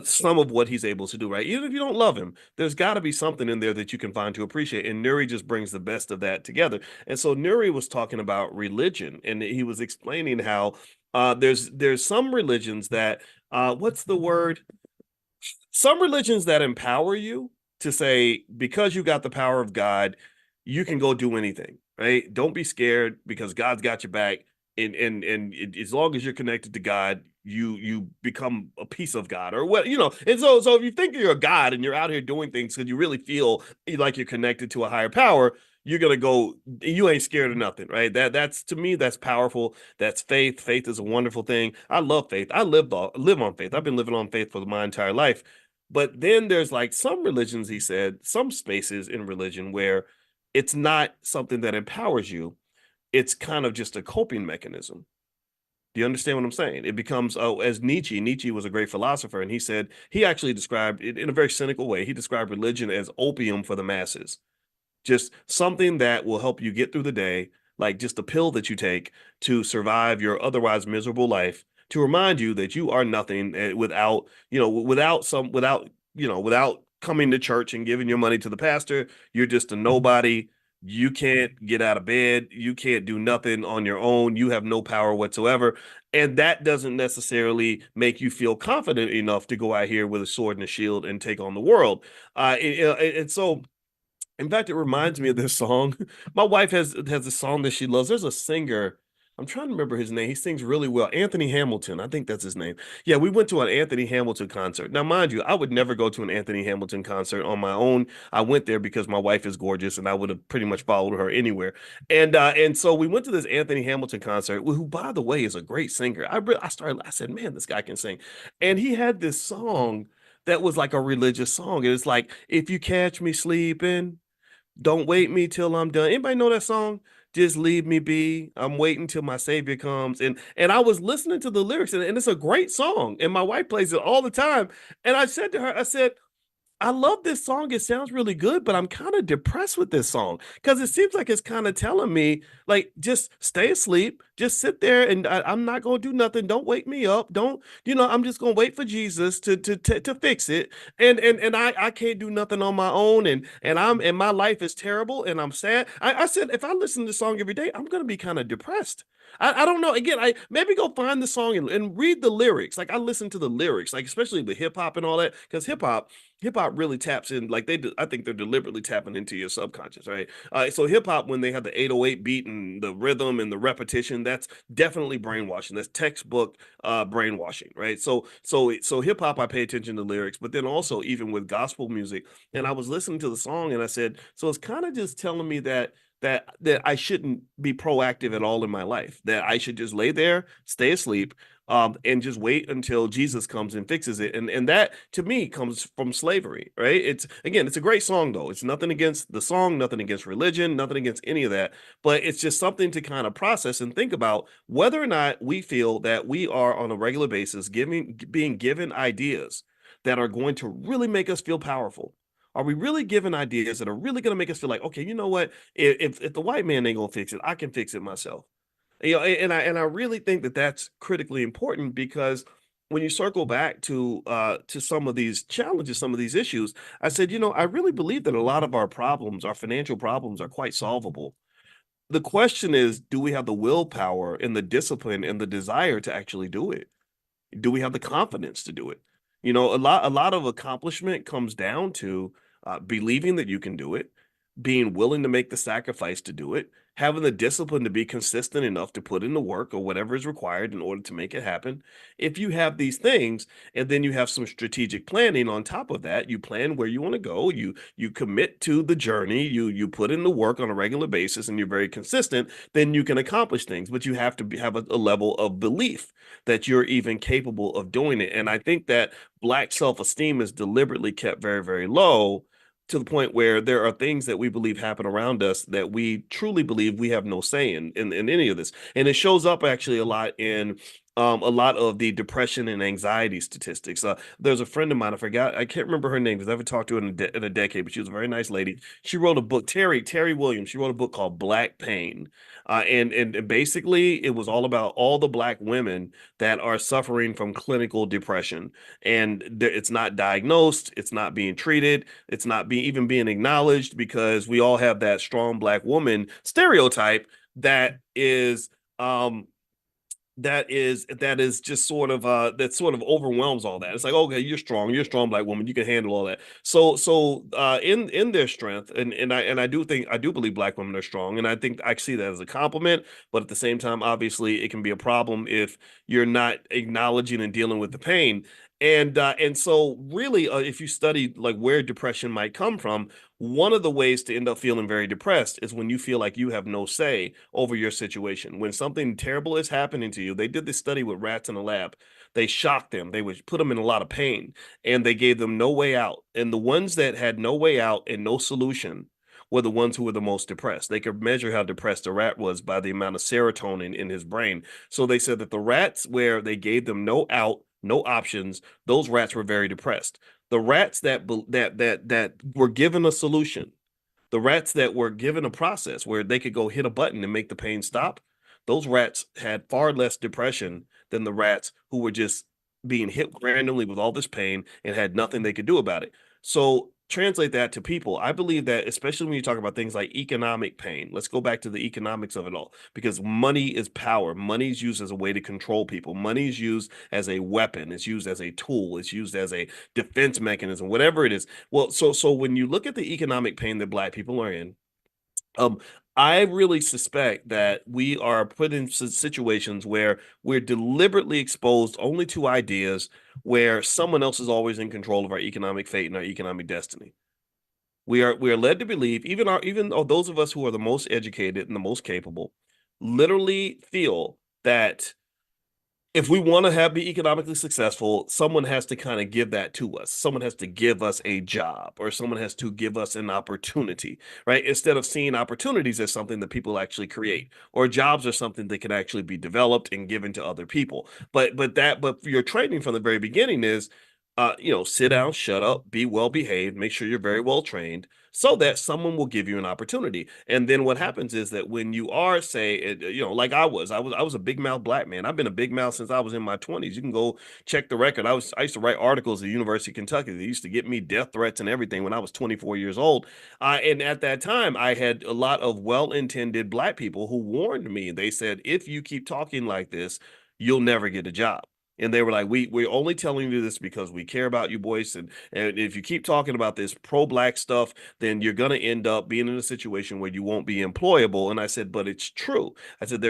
some of what he's able to do, right? Even if you don't love him, there's got to be something in there that you can find to appreciate. And Nuri just brings the best of that together. And so Nuri was talking about religion, and he was explaining how there's some religions that what's the word? Some religions that empower you to say, because you got the power of God, you can go do anything, right? Don't be scared because God's got your back. As long as you're connected to God, you become a piece of God or what, you know. And so if you think you're a God and you're out here doing things because you really feel like you're connected to a higher power, you're gonna go, you ain't scared of nothing, right? That's to me, that's powerful. That's faith. Faith is a wonderful thing. I love faith. I live on faith. I've been living on faith for my entire life. But then there's like some religions, he said, some spaces in religion where it's not something that empowers you. It's kind of just a coping mechanism. Do you understand what I'm saying? It becomes, oh, as Nietzsche was a great philosopher, and he said, he actually described it in a very cynical way. He described religion as opium for the masses, just something that will help you get through the day, like just a pill that you take to survive your otherwise miserable life, to remind you that you are nothing without, you know, without coming to church and giving your money to the pastor. You're just a nobody. You can't get out of bed. You can't do nothing on your own. You have no power whatsoever. And that doesn't necessarily make you feel confident enough to go out here with a sword and a shield and take on the world. And so, in fact, it reminds me of this song. My wife has a song that she loves. There's a singer. I'm trying to remember his name. He sings really well. Anthony Hamilton. I think that's his name. Yeah, we went to an Anthony Hamilton concert. Now, mind you, I would never go to an Anthony Hamilton concert on my own. I went there because my wife is gorgeous, and I would have pretty much followed her anywhere. And so we went to this Anthony Hamilton concert, who, by the way, is a great singer. I said, man, this guy can sing. And he had this song that was like a religious song. And it's like, if you catch me sleeping, don't wait me till I'm done. Anybody know that song? Just leave me be. I'm waiting till my savior comes. And I was listening to the lyrics, and it's a great song. And my wife plays it all the time. And I said to her, I said, I love this song. It sounds really good, but I'm kind of depressed with this song because it seems like it's kind of telling me, like, just stay asleep, just sit there, and I'm not gonna do nothing. Don't wake me up. Don't, I'm just gonna wait for Jesus to fix it. And I can't do nothing on my own, and my life is terrible, and I'm sad. I said if I listen to this song every day, I'm gonna be kind of depressed. I don't know. Again, I maybe go find the song and read the lyrics. Like I listen to the lyrics, like especially the hip hop and all that, because hip hop really taps in, like they do. I think they're deliberately tapping into your subconscious, right? So hip hop, when they have the 808 beat and the rhythm and the repetition, that's definitely brainwashing. That's textbook brainwashing, right? So hip hop, I pay attention to lyrics, but then also even with gospel music, and I was listening to the song and I said, so it's kind of just telling me that I shouldn't be proactive at all in my life, that I should just lay there, stay asleep, and just wait until Jesus comes and fixes it. And that to me comes from slavery, right? It's a great song though. It's nothing against the song, nothing against religion, nothing against any of that, but it's just something to kind of process and think about whether or not we feel that we are on a regular basis being given ideas that are going to really make us feel powerful. Are we really given ideas that are really going to make us feel like, okay, you know what? If the white man ain't gonna fix it, I can fix it myself. And I really think that that's critically important because when you circle back to some of these challenges, some of these issues, I said, I really believe that a lot of our problems, our financial problems, are quite solvable. The question is, do we have the willpower and the discipline and the desire to actually do it? Do we have the confidence to do it? A lot of accomplishment comes down to believing that you can do it, being willing to make the sacrifice to do it, having the discipline to be consistent enough to put in the work or whatever is required in order to make it happen. If you have these things and then you have some strategic planning on top of that, you plan where you want to go, you commit to the journey, you put in the work on a regular basis and you're very consistent, then you can accomplish things, but you have to have a level of belief that you're even capable of doing it. And I think that Black self-esteem is deliberately kept very, very low to the point where there are things that we believe happen around us that we truly believe we have no say in any of this. And it shows up actually a lot in a lot of the depression and anxiety statistics. There's a friend of mine, I can't remember her name because I haven't talked to her in a decade, but she was a very nice lady. She wrote a book, Terry Williams. She wrote a book called Black Pain. And basically, it was all about all the Black women that are suffering from clinical depression, and it's not diagnosed, it's not being treated, it's not even being acknowledged because we all have that strong Black woman stereotype that is that is just sort of that sort of overwhelms all that. It's like, okay, you're a strong Black woman, you can handle all that. So in their strength, and I do believe Black women are strong, and I think I see that as a compliment, but at the same time, obviously, it can be a problem if you're not acknowledging and dealing with the pain. And so really, if you study like where depression might come from, one of the ways to end up feeling very depressed is when you feel like you have no say over your situation. When something terrible is happening to you, they did this study with rats in a lab. They shocked them. They would put them in a lot of pain, and they gave them no way out. And the ones that had no way out and no solution were the ones who were the most depressed. They could measure how depressed a rat was by the amount of serotonin in his brain. So they said that the rats where they gave them no out, no options, those rats were very depressed. The rats that were given a solution, the rats that were given a process where they could go hit a button and make the pain stop, those rats had far less depression than the rats who were just being hit randomly with all this pain and had nothing they could do about it. So translate that to people. I believe that, especially when you talk about things like economic pain, let's go back to the economics of it all, because money is power. Money is used as a way to control people. Money is used as a weapon. It's used as a tool. It's used as a defense mechanism, whatever it is. Well, so when you look at the economic pain that Black people are in, um, I really suspect that we are put in situations where we're deliberately exposed only to ideas where someone else is always in control of our economic fate and our economic destiny. We are led to believe, even though those of us who are the most educated and the most capable, literally feel that if we want to be economically successful, someone has to kind of give that to us. Someone has to give us a job, or someone has to give us an opportunity, right? Instead of seeing opportunities as something that people actually create, or jobs are something that can actually be developed and given to other people. But your training from the very beginning is Sit down, shut up, be well behaved, make sure you're very well trained so that someone will give you an opportunity. And then what happens is that when you are, say, like I was a big mouth black man. I've been a big mouth since I was in my 20s. You can go check the record. I used to write articles at the University of Kentucky. They used to get me death threats and everything when I was 24 years old. And at that time, I had a lot of well-intended black people who warned me. They said, if you keep talking like this, you'll never get a job. And they were like, we're only telling you this because we care about you, Boyce. And if you keep talking about this pro-black stuff, then you're going to end up being in a situation where you won't be employable. And I said, but it's true. I said,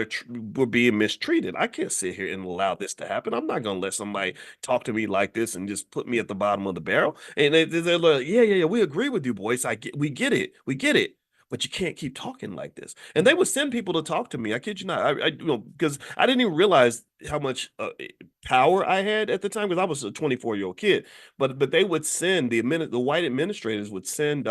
we're being mistreated. I can't sit here and allow this to happen. I'm not going to let somebody talk to me like this and just put me at the bottom of the barrel. And they're like, yeah, we agree with you, Boyce. We get it. We get it. But you can't keep talking like this. And they would send people to talk to me. I kid you not. Because I didn't even realize how much power I had at the time, because I was a 24-year-old kid. But they would send the white administrators would send.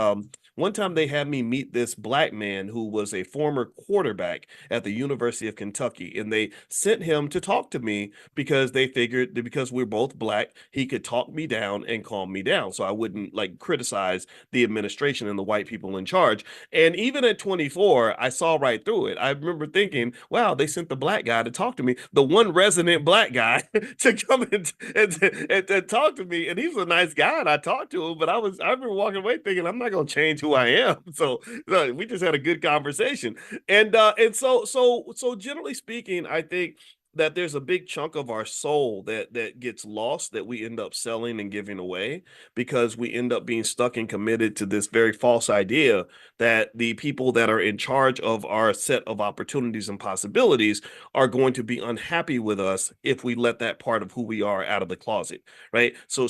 One time they had me meet this black man who was a former quarterback at the University of Kentucky, and they sent him to talk to me because they figured that because we're both black, he could talk me down and calm me down, so I wouldn't like criticize the administration and the white people in charge. And even at 24, I saw right through it. I remember thinking, wow, they sent the black guy to talk to me, the one resident black guy to come and talk to me. And he was a nice guy, and I talked to him, but I remember walking away thinking, I'm not going to change who I am. So we just had a good conversation. And so generally speaking, I think that there's a big chunk of our soul that gets lost, that we end up selling and giving away, because we end up being stuck and committed to this very false idea that the people that are in charge of our set of opportunities and possibilities are going to be unhappy with us if we let that part of who we are out of the closet, right? So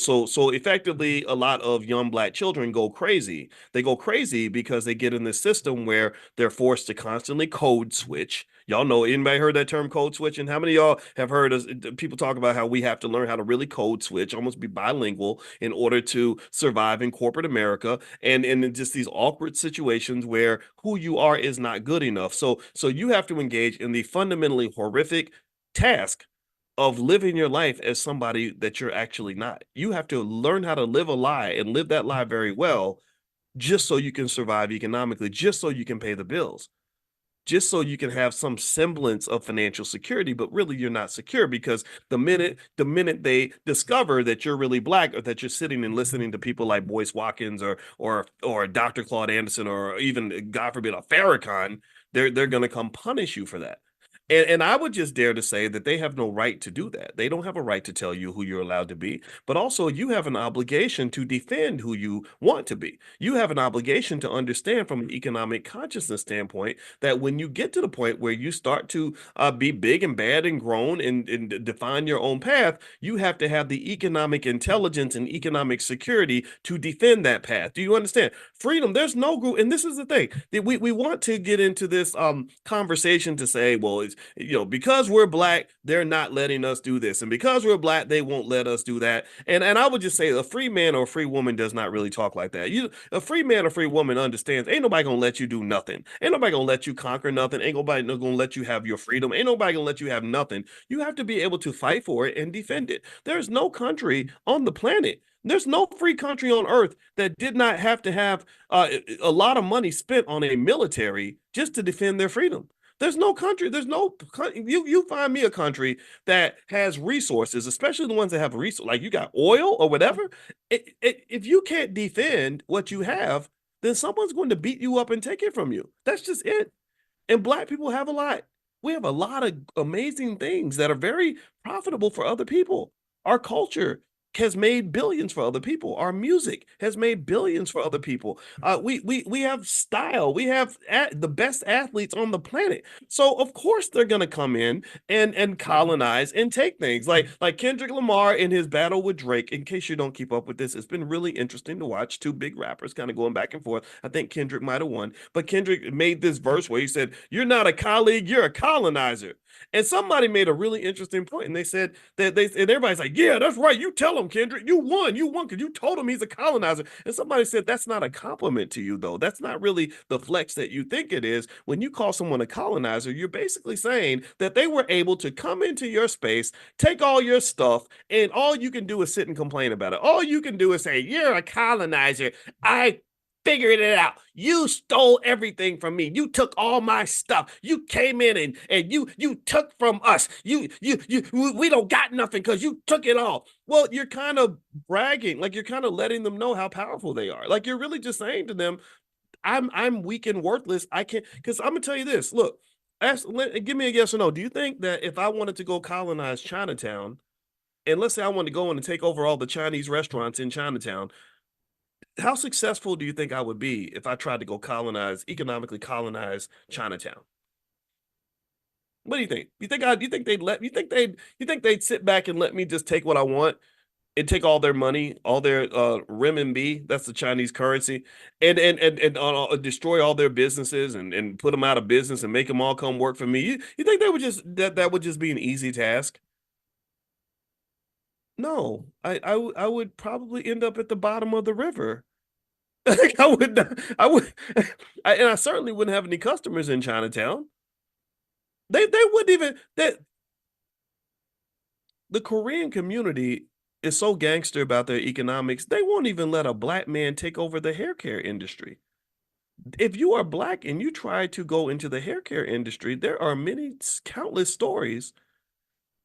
effectively, a lot of young black children go crazy. They go crazy because they get in this system where they're forced to constantly code switch. Y'all know, anybody heard that term, code switch? And how many of y'all have heard people talk about how we have to learn how to really code switch, almost be bilingual in order to survive in corporate America, and in just these awkward situations where who you are is not good enough. So you have to engage in the fundamentally horrific task of living your life as somebody that you're actually not. You have to learn how to live a lie and live that lie very well, just so you can survive economically, just so you can pay the bills, just so you can have some semblance of financial security. But really, you're not secure, because the minute they discover that you're really black, or that you're sitting and listening to people like Boyce Watkins or Dr. Claude Anderson, or even, God forbid, a Farrakhan, they're going to come punish you for that. And I would just dare to say that they have no right to do that. They don't have a right to tell you who you're allowed to be, but also you have an obligation to defend who you want to be. You have an obligation to understand from an economic consciousness standpoint that when you get to the point where you start to be big and bad and grown and define your own path, you have to have the economic intelligence and economic security to defend that path. Do you understand? Freedom, there's no group, and this is the thing, that we want to get into this conversation to say, well, it's, because we're black, they're not letting us do this. And because we're black, they won't let us do that. And I would just say a free man or a free woman does not really talk like that. A free man or free woman understands, ain't nobody gonna let you do nothing. Ain't nobody gonna let you conquer nothing. Ain't nobody gonna let you have your freedom. Ain't nobody gonna let you have nothing. You have to be able to fight for it and defend it. There's no country on the planet, there's no free country on earth that did not have to have a lot of money spent on a military just to defend their freedom. There's no country. You find me a country that has resources, especially the ones that have resources, like you got oil or whatever. If you can't defend what you have, then someone's going to beat you up and take it from you. That's just it. And black people have a lot. We have a lot of amazing things that are very profitable for other people. Our culture has made billions for other people. Our music has made billions for other people. We have style. We have the best athletes on the planet. So of course they're gonna come in and colonize and take things like Kendrick Lamar in his battle with Drake. In case you don't keep up with this, it's been really interesting to watch two big rappers kind of going back and forth. I think Kendrick might have won, but Kendrick made this verse where he said, "You're not a colleague, you're a colonizer." And somebody made a really interesting point, and they said and everybody's like, "Yeah, that's right. You tell them him, Kendrick. You won because you told him he's a colonizer. And somebody said, that's not a compliment to you, though. That's not really the flex that you think it is. When you call someone a colonizer, you're basically saying that they were able to come into your space, take all your stuff, and all you can do is sit and complain about it. All you can do is say, you're a colonizer. I figured it out. You stole everything from me. You took all my stuff. You came in and you took from us. We don't got nothing because you took it all. Well, you're kind of bragging, like you're kind of letting them know how powerful they are. Like you're really just saying to them, I'm weak and worthless. I can't, because I'm gonna tell you this. Look, give me a yes or no. Do you think that if I wanted to go colonize Chinatown, and let's say I wanted to go in and take over all the Chinese restaurants in Chinatown, how successful do you think I would be if I tried to go economically colonize Chinatown? What do you think? You think they'd sit back and let me just take what I want and take all their money, all their renminbi, that's the Chinese currency, and destroy all their businesses and put them out of business and make them all come work for me? You think they would just that would just be an easy task? No, I would probably end up at the bottom of the river. Like, I would, and I certainly wouldn't have any customers in Chinatown. They wouldn't even that the Korean community is so gangster about their economics, they won't even let a black man take over the hair care industry. If you are black and you try to go into the hair care industry, there are countless stories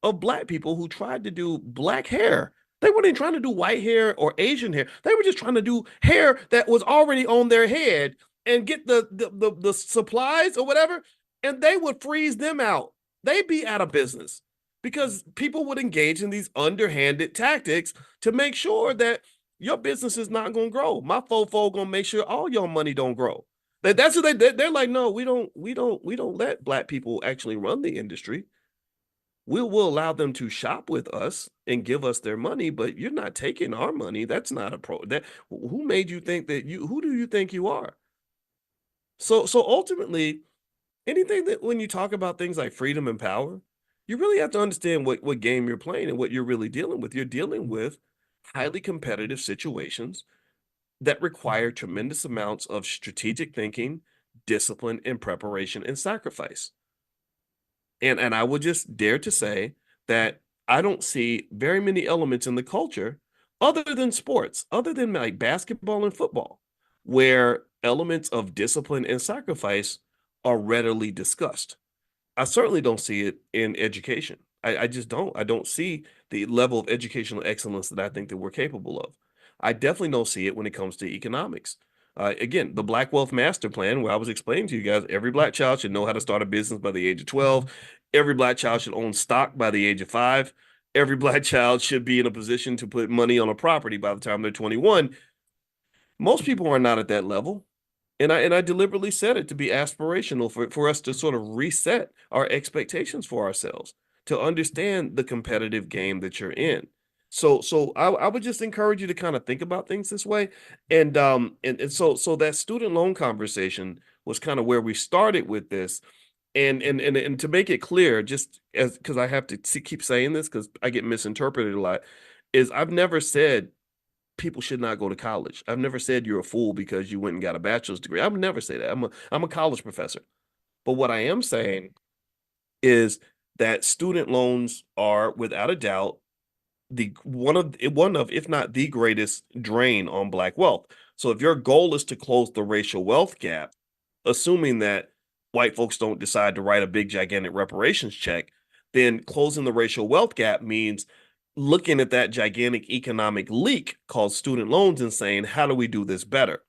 of black people who tried to do black hair. They weren't even trying to do white hair or Asian hair. They were just trying to do hair that was already on their head and get the supplies or whatever, and they would freeze them out. They'd be out of business because people would engage in these underhanded tactics to make sure that your business is not going to grow. My fofo going to make sure all your money don't grow. That's what they're like. No, we don't let black people actually run the industry. We'll allow them to shop with us and give us their money, but you're not taking our money. That's not a who made you think that who do you think you are? So ultimately, anything that when you talk about things like freedom and power, you really have to understand what game you're playing and what you're really dealing with. You're dealing with highly competitive situations that require tremendous amounts of strategic thinking, discipline, and preparation and sacrifice. And I would just dare to say that I don't see very many elements in the culture other than sports, other than like basketball and football, where elements of discipline and sacrifice are readily discussed. I certainly don't see it in education. I just don't. I don't see the level of educational excellence that I think that we're capable of. I definitely don't see it when it comes to economics. Again, the Black Wealth Master Plan, where I was explaining to you guys, every black child should know how to start a business by the age of 12. Every black child should own stock by the age of 5. Every black child should be in a position to put money on a property by the time they're 21. Most people are not at that level. And I deliberately said it to be aspirational for us to sort of reset our expectations for ourselves, to understand the competitive game that you're in. So I would just encourage you to kind of think about things this way. And so that student loan conversation was kind of where we started with this. And to make it clear, just as because I have to keep saying this because I get misinterpreted a lot, is I've never said people should not go to college. I've never said you're a fool because you went and got a bachelor's degree. I would never say that. I'm a college professor. But what I am saying is that student loans are without a doubt one of if not the greatest drain on black wealth. So if your goal is to close the racial wealth gap, assuming that white folks don't decide to write a big gigantic reparations check, then closing the racial wealth gap means looking at that gigantic economic leak called student loans and saying, how do we do this better?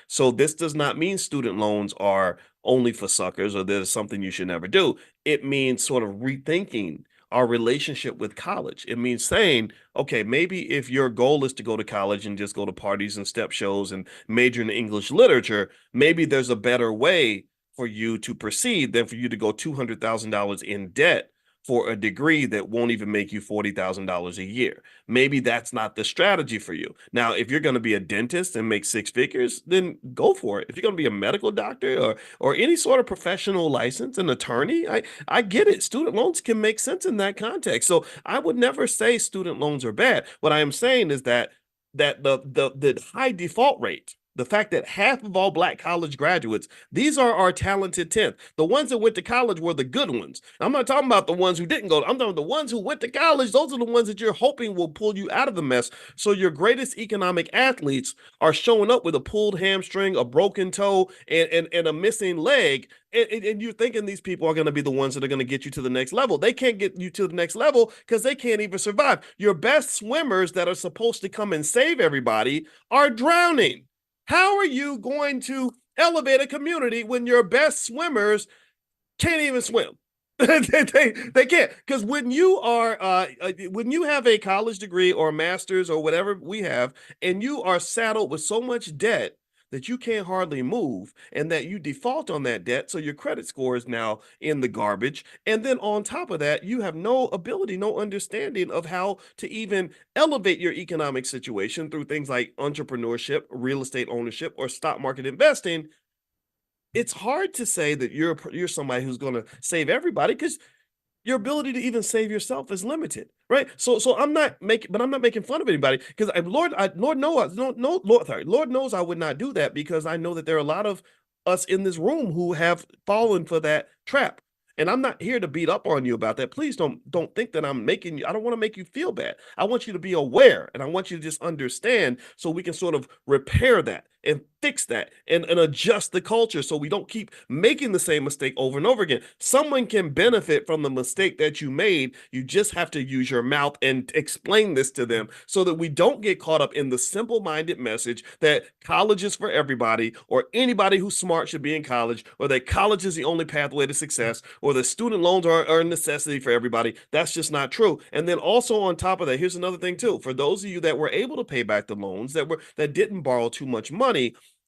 So this does not mean student loans are only for suckers or there's something you should never do. It means sort of rethinking our relationship with college. It means saying, okay, maybe if your goal is to go to college and just go to parties and step shows and major in English literature, maybe there's a better way for you to proceed than for you to go $200,000 in debt for a degree that won't even make you $40,000 a year. Maybe that's not the strategy for you. Now, if you're going to be a dentist and make six figures, then go for it. If you're going to be a medical doctor or any sort of professional license, an attorney, I get it. Student loans can make sense in that context. So I would never say student loans are bad. What I am saying is that the high default rate, the fact that half of all Black college graduates, these are our talented 10th. The ones that went to college were the good ones. I'm not talking about the ones who didn't go. I'm talking about the ones who went to college. Those are the ones that you're hoping will pull you out of the mess. So your greatest economic athletes are showing up with a pulled hamstring, a broken toe, and a missing leg. And you're thinking these people are going to be the ones that are going to get you to the next level. They can't get you to the next level because they can't even survive. Your best swimmers that are supposed to come and save everybody are drowning. How are you going to elevate a community when your best swimmers can't even swim? they can't, because when you have a college degree or a master's or whatever we have, and you are saddled with so much debt that you can't hardly move, and that you default on that debt, so your credit score is now in the garbage. And then on top of that, you have no ability, no understanding of how to even elevate your economic situation through things like entrepreneurship, real estate ownership, or stock market investing. It's hard to say that you're somebody who's going to save everybody, because your ability to even save yourself is limited, right? So I'm not making fun of anybody, because Lord knows I would not do that, because I know that there are a lot of us in this room who have fallen for that trap. And I'm not here to beat up on you about that. Please don't think that I'm making you. I don't want to make you feel bad. I want you to be aware, and I want you to just understand, so we can sort of repair that and fix that and adjust the culture, so we don't keep making the same mistake over and over again. Someone can benefit from the mistake that you made. You just have to use your mouth and explain this to them, so that we don't get caught up in the simple-minded message that college is for everybody, or anybody who's smart should be in college, or that college is the only pathway to success, or the student loans are a necessity for everybody. That's just not true. And then also on top of that, here's another thing too. For those of you that were able to pay back the loans, that didn't borrow too much money,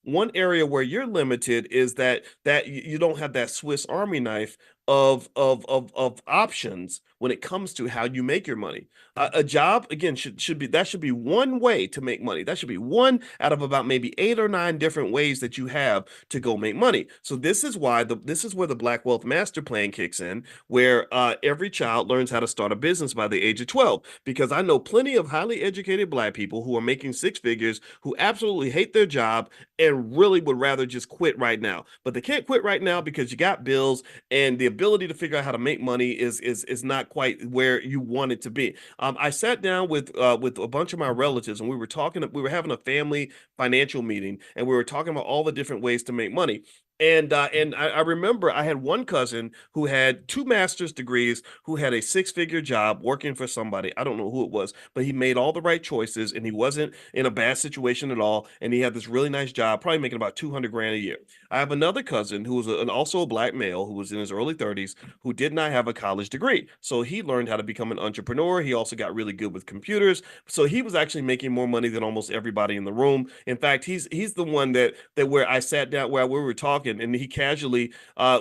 one area where you're limited is that you don't have that Swiss Army knife of options when it comes to how you make your money. A job, again, should be one way to make money. That should be one out of about maybe 8 or 9 different ways that you have to go make money. So this is where the Black Wealth Master Plan kicks in, where every child learns how to start a business by the age of 12. Because I know plenty of highly educated Black people who are making 6 figures, who absolutely hate their job and really would rather just quit right now. But they can't quit right now because you got bills, and the ability to figure out how to make money is not quite where you want it to be. I sat down with a bunch of my relatives, and we were having a family financial meeting, and we were talking about all the different ways to make money. And I remember I had one cousin who had 2 master's degrees, who had a 6-figure job working for somebody. I don't know who it was, but he made all the right choices, and he wasn't in a bad situation at all. And he had this really nice job, probably making about 200 grand a year. I have another cousin who was also a Black male, who was in his early 30s, who did not have a college degree. So he learned how to become an entrepreneur. He also got really good with computers. So he was actually making more money than almost everybody in the room. In fact, he's the one that where I sat down, where we were talking, and he casually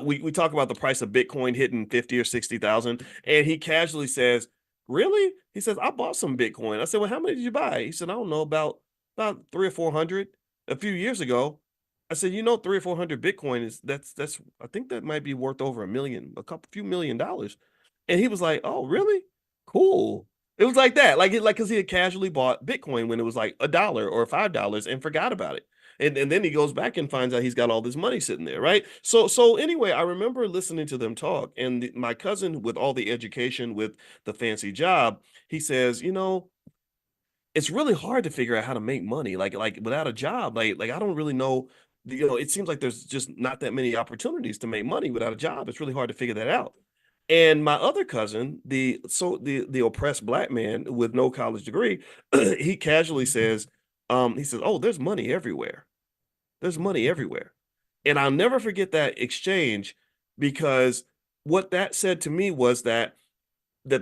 we talk about the price of Bitcoin hitting 50 or 60,000, and he casually says, "Really?" He says, "I bought some Bitcoin." I said, "Well, how many did you buy?" He said, "I don't know, about 3 or 400 a few years ago." I said, 3 or 400 Bitcoin that's I think that might be worth over a few $1,000,000. And he was like, "Oh, really? Cool." It was like that, because he had casually bought Bitcoin when it was like $1 or $5 and forgot about it. And then he goes back and finds out he's got all this money sitting there, right? So anyway, I remember listening to them talk, and my cousin, with all the education, with the fancy job, he says, it's really hard to figure out how to make money, like without a job. Like I don't really know. It seems like there's just not that many opportunities to make money without a job. It's really hard to figure that out. And my other cousin, the oppressed Black man with no college degree, he casually says, "Oh, there's money everywhere. There's money everywhere." And I'll never forget that exchange, because what that said to me was that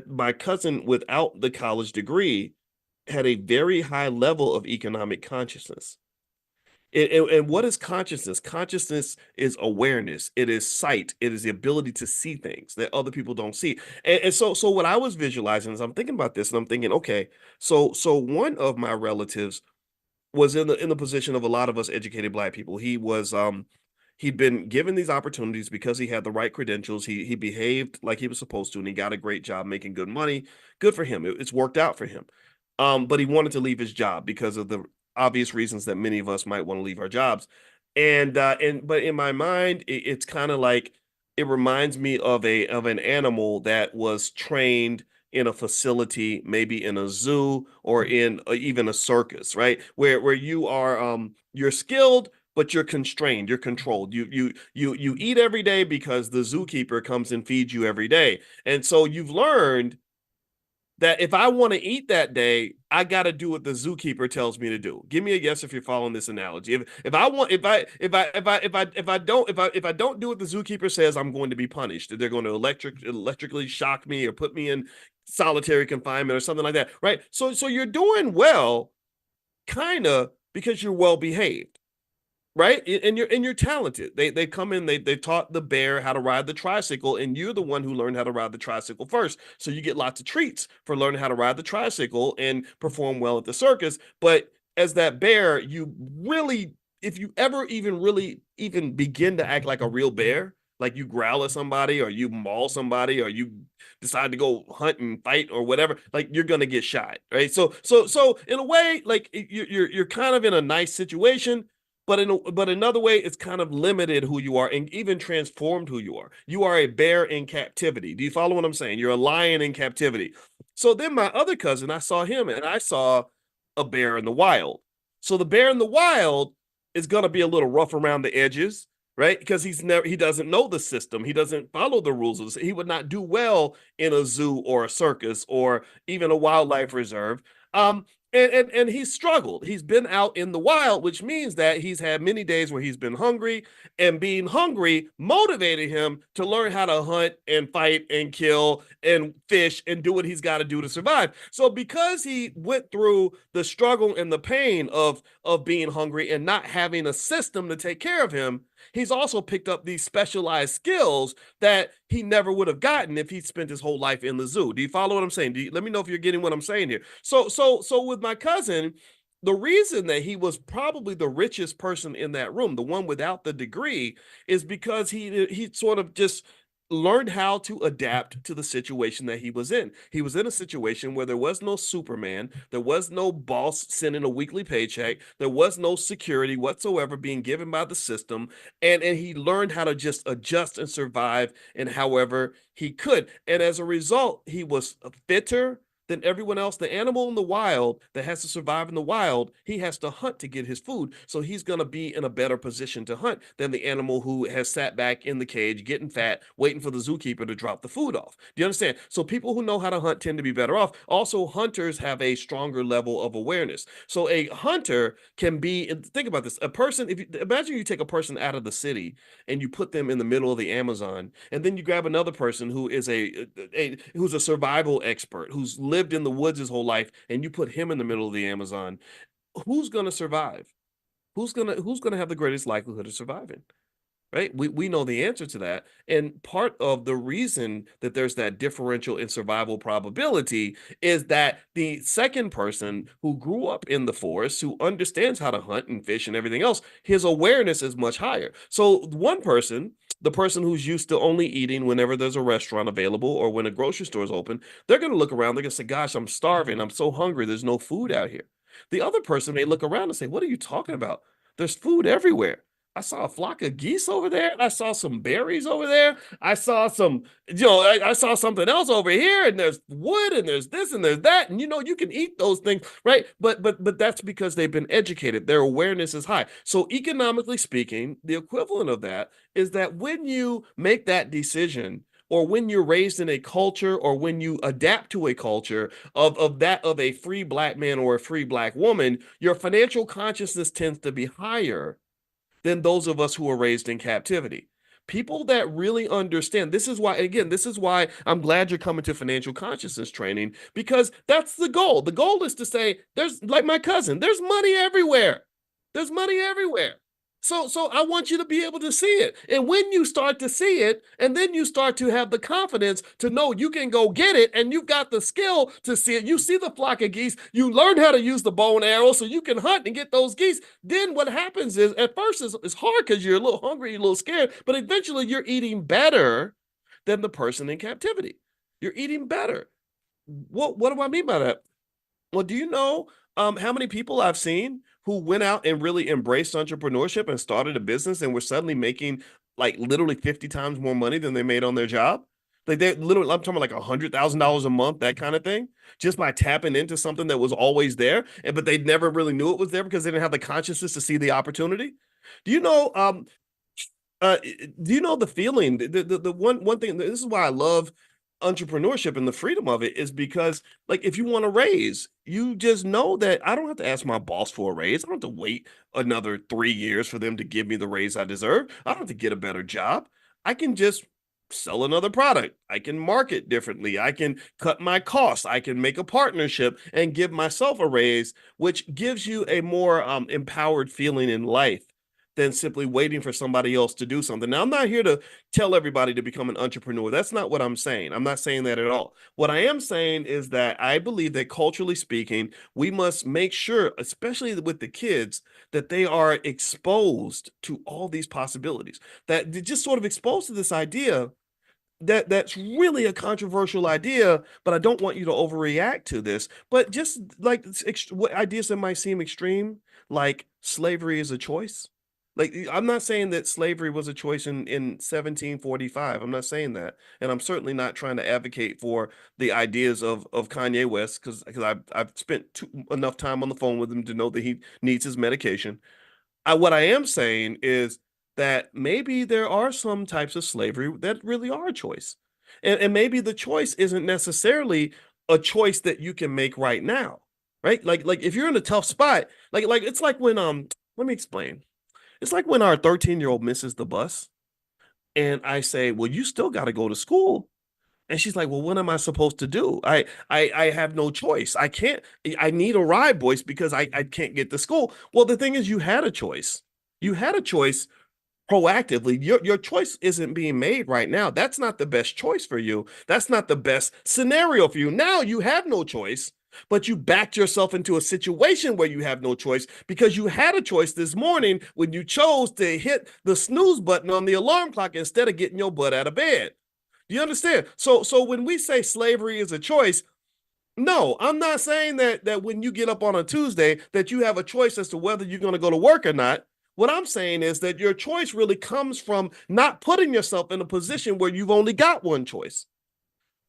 my cousin without the college degree had a very high level of economic consciousness. And what is consciousness? Consciousness is awareness. It is sight. It is the ability to see things that other people don't see. And so what I was visualizing is I'm thinking about this and I'm thinking, okay, so one of my relatives was in the position of a lot of us educated Black people. He'd been given these opportunities because he had the right credentials. He behaved like he was supposed to, and he got a great job making good money. Good for him. It's worked out for him. But he wanted to leave his job because of the obvious reasons that many of us might want to leave our jobs. And but in my mind, it's kind of like it reminds me of an animal that was trained in a facility, maybe in a zoo or in even a circus, right? Where you are you're skilled, but you're constrained, you're controlled. You eat every day because the zookeeper comes and feeds you every day. And so you've learned that if I want to eat that day, I got to do what the zookeeper tells me to do. Give me a yes if you're following this analogy. If I want if I don't do what the zookeeper says, I'm going to be punished. They're going to electrically shock me or put me in solitary confinement or something like that, right? So you're doing well, kind of, because you're well behaved, right? And you're talented. They come in, they taught the bear how to ride the tricycle, and you're the one who learned how to ride the tricycle first. So you get lots of treats for learning how to ride the tricycle and perform well at the circus. But as that bear, you really, if you ever even really even begin to act like a real bear, like you growl at somebody or you maul somebody or you decide to go hunt and fight or whatever, like you're gonna get shot, right? So in a way, like you're kind of in a nice situation, but another way, it's kind of limited who you are and even transformed who you are. You are a bear in captivity. Do you follow what I'm saying? You're a lion in captivity. So then my other cousin, I saw him and I saw a bear in the wild. So the bear in the wild is gonna be a little rough around the edges, right? Because he doesn't know the system. He doesn't follow the rules. He would not do well in a zoo or a circus or even a wildlife reserve. Um, and he's struggled. He's been out in the wild, which means that he's had many days where he's been hungry, and being hungry motivated him to learn how to hunt and fight and kill and fish and do what he's got to do to survive. So because he went through the struggle and the pain of being hungry and not having a system to take care of him, he's also picked up these specialized skills that he never would have gotten if he spent his whole life in the zoo. Do you follow what I'm saying? Let me know if you're getting what I'm saying here. So with my cousin, the reason that he was probably the richest person in that room, the one without the degree, is because he sort of just learned how to adapt to the situation that he was in. He was in a situation where there was no Superman, there was no boss sending a weekly paycheck, there was no security whatsoever being given by the system, and he learned how to just adjust and survive in however he could. And as a result, he was fitter than everyone else. The animal in the wild that has to survive in the wild, he has to hunt to get his food. So he's going to be in a better position to hunt than the animal who has sat back in the cage, getting fat, waiting for the zookeeper to drop the food off. Do you understand? So people who know how to hunt tend to be better off. Also, hunters have a stronger level of awareness. So a hunter can be, think about this, a person, if you imagine you take a person out of the city and you put them in the middle of the Amazon, and then you grab another person who is who's a survival expert, who's lived in the woods his whole life, and you put him in the middle of the Amazon, who's going to survive? Who's going to have the greatest likelihood of surviving? Right? We know the answer to that. And part of the reason that there's that differential in survival probability is that the second person who grew up in the forest, who understands how to hunt and fish and everything else, his awareness is much higher. So one person, the person who's used to only eating whenever there's a restaurant available or when a grocery store is open, they're going to look around, they're going to say, gosh, I'm starving, I'm so hungry, there's no food out here. The other person may look around and say, what are you talking about? There's food everywhere. I saw a flock of geese over there. I saw some berries over there. I saw some, I saw something else over here, and there's wood, and there's this, and there's that, and you can eat those things, right? But that's because they've been educated. Their awareness is high. So economically speaking, the equivalent of that is that when you make that decision, or when you're raised in a culture, or when you adapt to a culture of a free Black man or a free Black woman, your financial consciousness tends to be higher than those of us who are raised in captivity. People that really understand, this is why I'm glad you're coming to financial consciousness training, because that's the goal. The goal is to say, there's, like my cousin, there's money everywhere. There's money everywhere. So I want you to be able to see it. And when you start to see it, and then you start to have the confidence to know you can go get it, and you've got the skill to see it, you see the flock of geese, you learn how to use the bow and arrow so you can hunt and get those geese. Then what happens is, at first it's hard because you're a little hungry, you're a little scared, but eventually you're eating better than the person in captivity. You're eating better. What do I mean by that? Well, do you know how many people I've seen who went out and really embraced entrepreneurship and started a business and were suddenly making like literally 50 times more money than they made on their job? Like they literally, I'm talking about like $100,000 a month, that kind of thing, just by tapping into something that was always there, but they never really knew it was there because they didn't have the consciousness to see the opportunity. Do you know? Do you know the feeling? The one thing. This is why I love entrepreneurship and the freedom of it is because, like, if you want a raise, you just know that I don't have to ask my boss for a raise. I don't have to wait another 3 years for them to give me the raise I deserve. I don't have to get a better job. I can just sell another product. I can market differently. I can cut my costs. I can make a partnership and give myself a raise, which gives you a more empowered feeling in life than simply waiting for somebody else to do something. Now, I'm not here to tell everybody to become an entrepreneur. That's not what I'm saying. I'm not saying that at all. What I am saying is that I believe that culturally speaking, we must make sure, especially with the kids, that they are exposed to all these possibilities, that they're just sort of exposed to this idea that's really a controversial idea, but I don't want you to overreact to this. But just like what ideas that might seem extreme, like slavery is a choice. Like, I'm not saying that slavery was a choice in 1745. I'm not saying that. And I'm certainly not trying to advocate for the ideas of Kanye West because I've spent enough time on the phone with him to know that he needs his medication. What I am saying is that maybe there are some types of slavery that really are a choice. And maybe the choice isn't necessarily a choice that you can make right now. Right? Like if you're in a tough spot, like it's like when let me explain. It's like when our 13-year-old misses the bus and I say, "Well, you still got to go to school." And she's like, "Well, what am I supposed to do? I have no choice. I can't I need a ride, Boyce, because I can't get to school." Well, the thing is you had a choice. You had a choice proactively. Your choice isn't being made right now. That's not the best choice for you. That's not the best scenario for you. Now you have no choice, but you backed yourself into a situation where you have no choice because you had a choice this morning when you chose to hit the snooze button on the alarm clock instead of getting your butt out of bed. Do you understand? So when we say slavery is a choice, no, I'm not saying that when you get up on a Tuesday that you have a choice as to whether you're going to go to work or not. What I'm saying is that your choice really comes from not putting yourself in a position where you've only got one choice.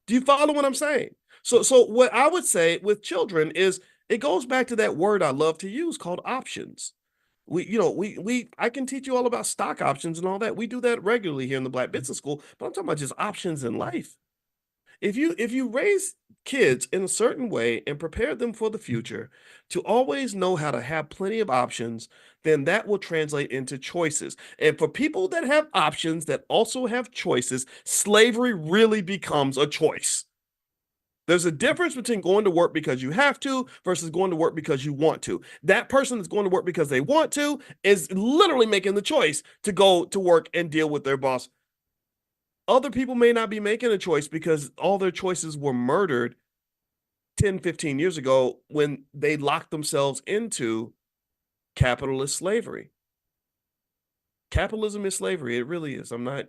Do you follow what I'm saying? So what I would say with children is it goes back to that word I love to use called options. We I can teach you all about stock options and all that. We do that regularly here in the Black Business School, but I'm talking about just options in life. If you raise kids in a certain way and prepare them for the future to always know how to have plenty of options, then that will translate into choices. And for people that have options that also have choices, slavery really becomes a choice. There's a difference between going to work because you have to versus going to work because you want to. That person that's going to work because they want to is literally making the choice to go to work and deal with their boss. Other people may not be making a choice because all their choices were murdered 10, 15 years ago when they locked themselves into capitalist slavery. Capitalism is slavery. It really is. I'm not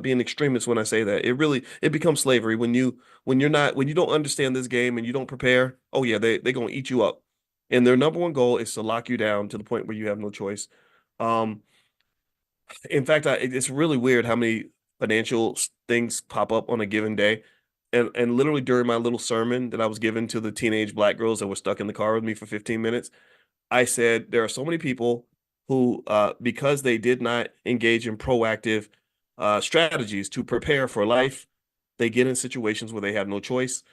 being extremist when I say that. It becomes slavery when you don't understand this game and you don't prepare. Oh yeah, they're gonna eat you up. And their number one goal is to lock you down to the point where you have no choice. In fact, it's really weird how many financial things pop up on a given day. And literally during my little sermon that I was given to the teenage Black girls that were stuck in the car with me for 15 minutes, I said there are so many people who, because they did not engage in proactive strategies to prepare for life, they get in situations where they have no choice.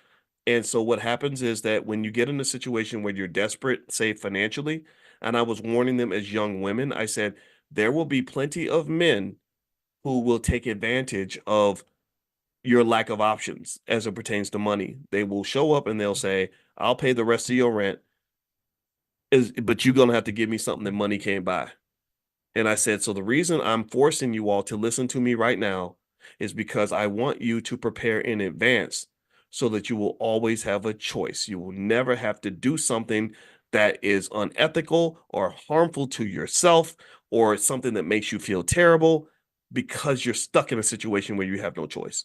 And so what happens is that when you get in a situation where you're desperate, say financially, and I was warning them as young women, I said, there will be plenty of men who will take advantage of your lack of options as it pertains to money. They will show up and they'll say, "I'll pay the rest of your rent. but you're going to have to give me something that money can't buy. And I said, so the reason I'm forcing you all to listen to me right now is because I want you to prepare in advance so that you will always have a choice. You will never have to do something that is unethical or harmful to yourself or something that makes you feel terrible because you're stuck in a situation where you have no choice.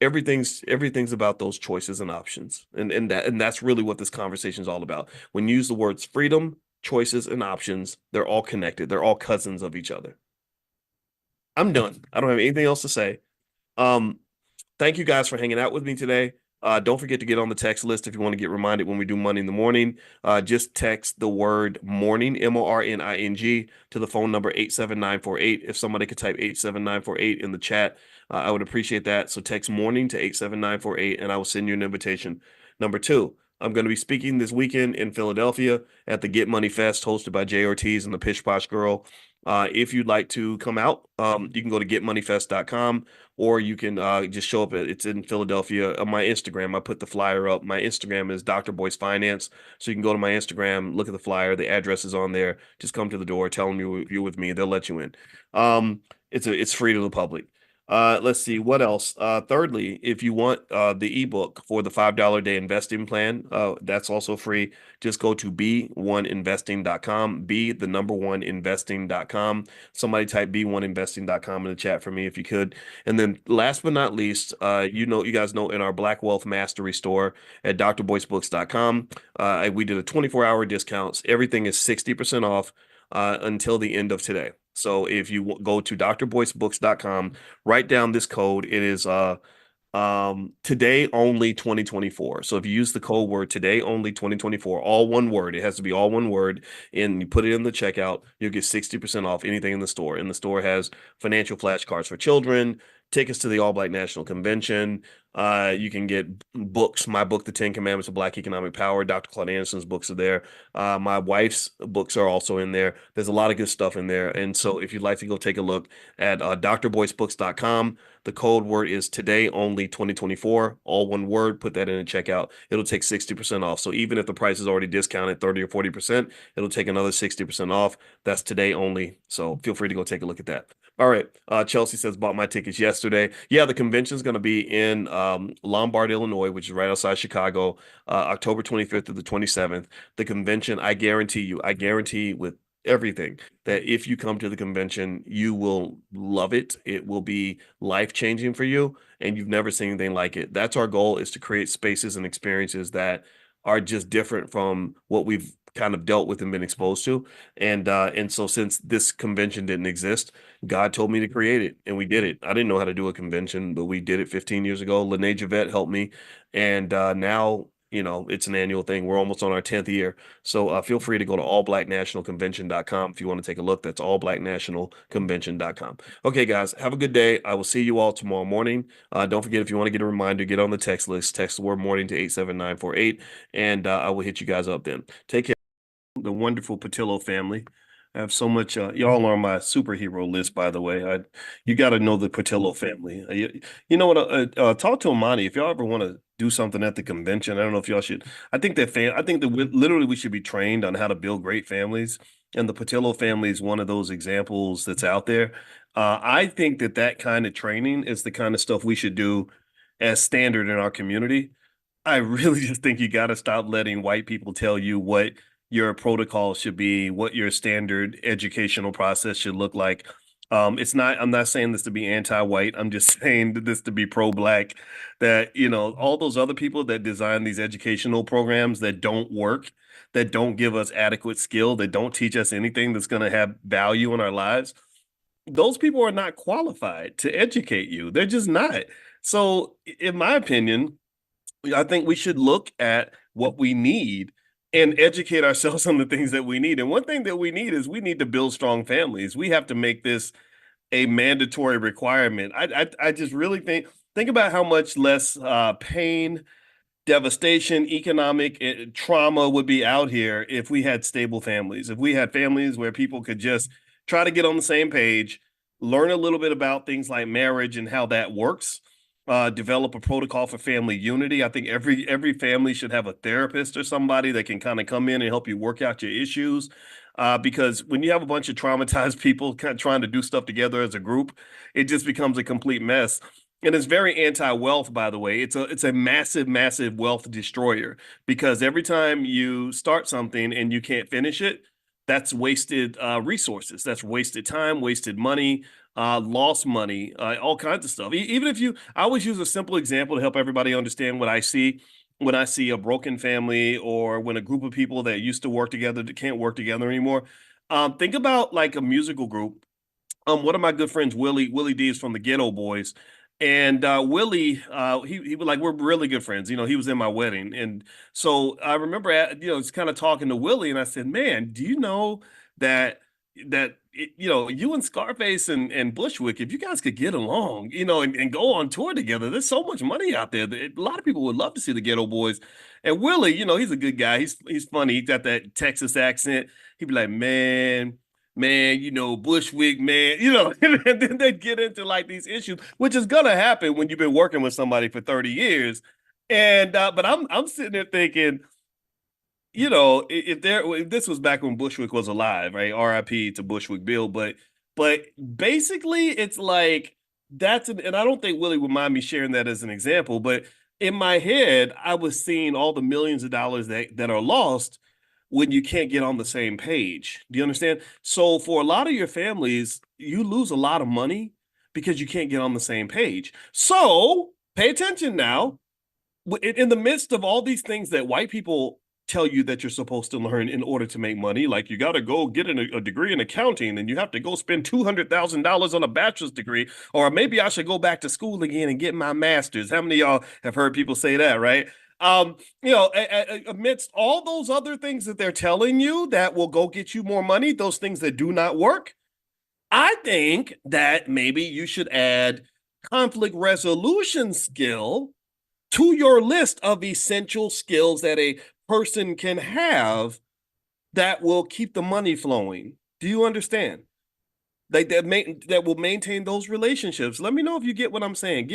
Everything's about those choices and options. And that's really what this conversation is all about. When you use the words freedom, choices, and options, they're all connected. They're all cousins of each other. I'm done. I don't have anything else to say. Um, Thank you guys for hanging out with me today. Don't forget to get on the text list if you want to get reminded when we do Money in the Morning. Just text the word morning, MORNING, to the phone number 87948. If somebody could type 87948 in the chat, I would appreciate that. So text morning to 87948 and I will send you an invitation. Number two, I'm going to be speaking this weekend in Philadelphia at the Get Money Fest hosted by Jay Ortiz and the Pish Posh Girl. If you'd like to come out, you can go to getmoneyfest.com or you can just show up. It's in Philadelphia. On my Instagram, I put the flyer up. My Instagram is Dr. Boyce Finance. So you can go to my Instagram, look at the flyer. The address is on there. Just come to the door, tell them you're with me. They'll let you in. It's free to the public. Let's see what else. Thirdly, if you want the ebook for the $5 a day investing plan, that's also free. Just go to b1investing.com, the number one investing.com. Somebody type b1investing.com in the chat for me if you could. And then last but not least, you guys know in our Black Wealth Mastery store at drboycebooks.com, we did a 24-hour discounts. Everything is 60% off until the end of today. So if you go to drboycebooks.com, write down this code. It is today only 2024. So if you use the code word today only 2024, all one word, it has to be all one word, and you put it in the checkout, you'll get 60% off anything in the store. And the store has financial flashcards for children, tickets to the All Black National Convention. You can get books. My book, The 10 Commandments of Black Economic Power. Dr. Claude Anderson's books are there. My wife's books are also in there. There's a lot of good stuff in there. And so if you'd like to go take a look at drboycebooks.com, the code word is today only 2024, all one word. Put that in and checkout. It'll take 60% off. So even if the price is already discounted 30 or 40%, it'll take another 60% off. That's today only. So feel free to go take a look at that. All right. Chelsea says, bought my tickets yesterday. Yeah, the convention's going to be in Lombard, Illinois, which is right outside Chicago, October 25th to the 27th. The convention, I guarantee with everything that if you come to the convention, you will love it. It will be life-changing for you, and you've never seen anything like it. That's our goal, is to create spaces and experiences that are just different from what we've kind of dealt with and been exposed to. And so since this convention didn't exist, God told me to create it, and we did it. I didn't know how to do a convention, but we did it 15 years ago. Lene Javette helped me, and now it's an annual thing. We're almost on our 10th year. So feel free to go to allblacknationalconvention.com if you want to take a look. That's allblacknationalconvention.com. Okay, guys, have a good day. I will see you all tomorrow morning. Don't forget, if you want to get a reminder, get on the text list. Text the word morning to 87948, and I will hit you guys up then. Take care. The wonderful Patillo family. I have so much. Y'all are on my superhero list, by the way. You got to know the Patillo family. You know what? Talk to Amani if y'all ever want to do something at the convention. I don't know if y'all should. I think that literally we should be trained on how to build great families, and the Patillo family is one of those examples that's out there. I think that kind of training is the kind of stuff we should do as standard in our community. I really just think you got to stop letting white people tell you what your protocol should be, what your standard educational process should look like. I'm not saying this to be anti-white. I'm just saying this to be pro-black, that, all those other people that design these educational programs that don't work, that don't give us adequate skill, that don't teach us anything that's going to have value in our lives, those people are not qualified to educate you. They're just not. So in my opinion, I think we should look at what we need and educate ourselves on the things that we need. And one thing that we need is we need to build strong families. We have to make this a mandatory requirement. I just really think about how much less pain, devastation, economic trauma would be out here if we had stable families. If we had families where people could just try to get on the same page, learn a little bit about things like marriage and how that works, develop a protocol for family unity. I think every family should have a therapist or somebody that can kind of come in and help you work out your issues. Because when you have a bunch of traumatized people kind of trying to do stuff together as a group, it just becomes a complete mess. And it's very anti-wealth, by the way. It's a massive, massive wealth destroyer because every time you start something and you can't finish it, that's wasted resources. That's wasted time, wasted money, lost money, all kinds of stuff. Even if I always use a simple example to help everybody understand what I see when I see a broken family or when a group of people that used to work together that can't work together anymore. Think about like a musical group. One of my good friends, Willie D, is from the Ghetto Boys. And Willie, he was like, we're really good friends. You know, he was in my wedding. And so I remember, just kind of talking to Willie, and I said, man, do you know that you and Scarface and Bushwick, if you guys could get along, and go on tour together, there's so much money out there. A lot of people would love to see the Ghetto Boys. And Willie, he's a good guy. He's funny. He's got that Texas accent. He'd be like, man, Bushwick, man, and then they get into like these issues, which is gonna happen when you've been working with somebody for 30 years. And but I'm sitting there thinking, if this was back when Bushwick was alive, right? RIP to Bushwick Bill, but basically it's like and I don't think Willie would mind me sharing that as an example, but in my head, I was seeing all the millions of dollars that are lost when you can't get on the same page. Do you understand? So for a lot of your families, you lose a lot of money because you can't get on the same page. So pay attention now. In the midst of all these things that white people tell you that you're supposed to learn in order to make money, like you got to go get a degree in accounting and you have to go spend $200,000 on a bachelor's degree, or maybe I should go back to school again and get my master's. How many of y'all have heard people say that, right? Amidst all those other things that they're telling you that will go get you more money, those things that do not work, I think that maybe you should add conflict resolution skill to your list of essential skills that a person can have that will keep the money flowing. Do you understand? Like that will maintain those relationships. Let me know if you get what I'm saying.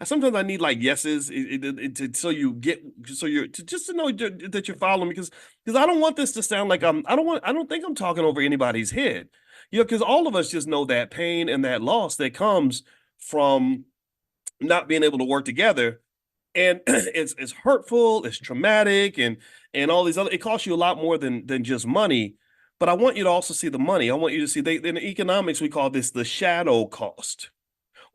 Sometimes I need like yeses so you're just to know that you're following me, because I don't want this to sound like I don't think I'm talking over anybody's head. Because all of us just know that pain and that loss that comes from not being able to work together. And it's hurtful, it's traumatic, and all these other, it costs you a lot more than just money. But I want you to also see the money. I want you to see, in economics, we call this the shadow cost.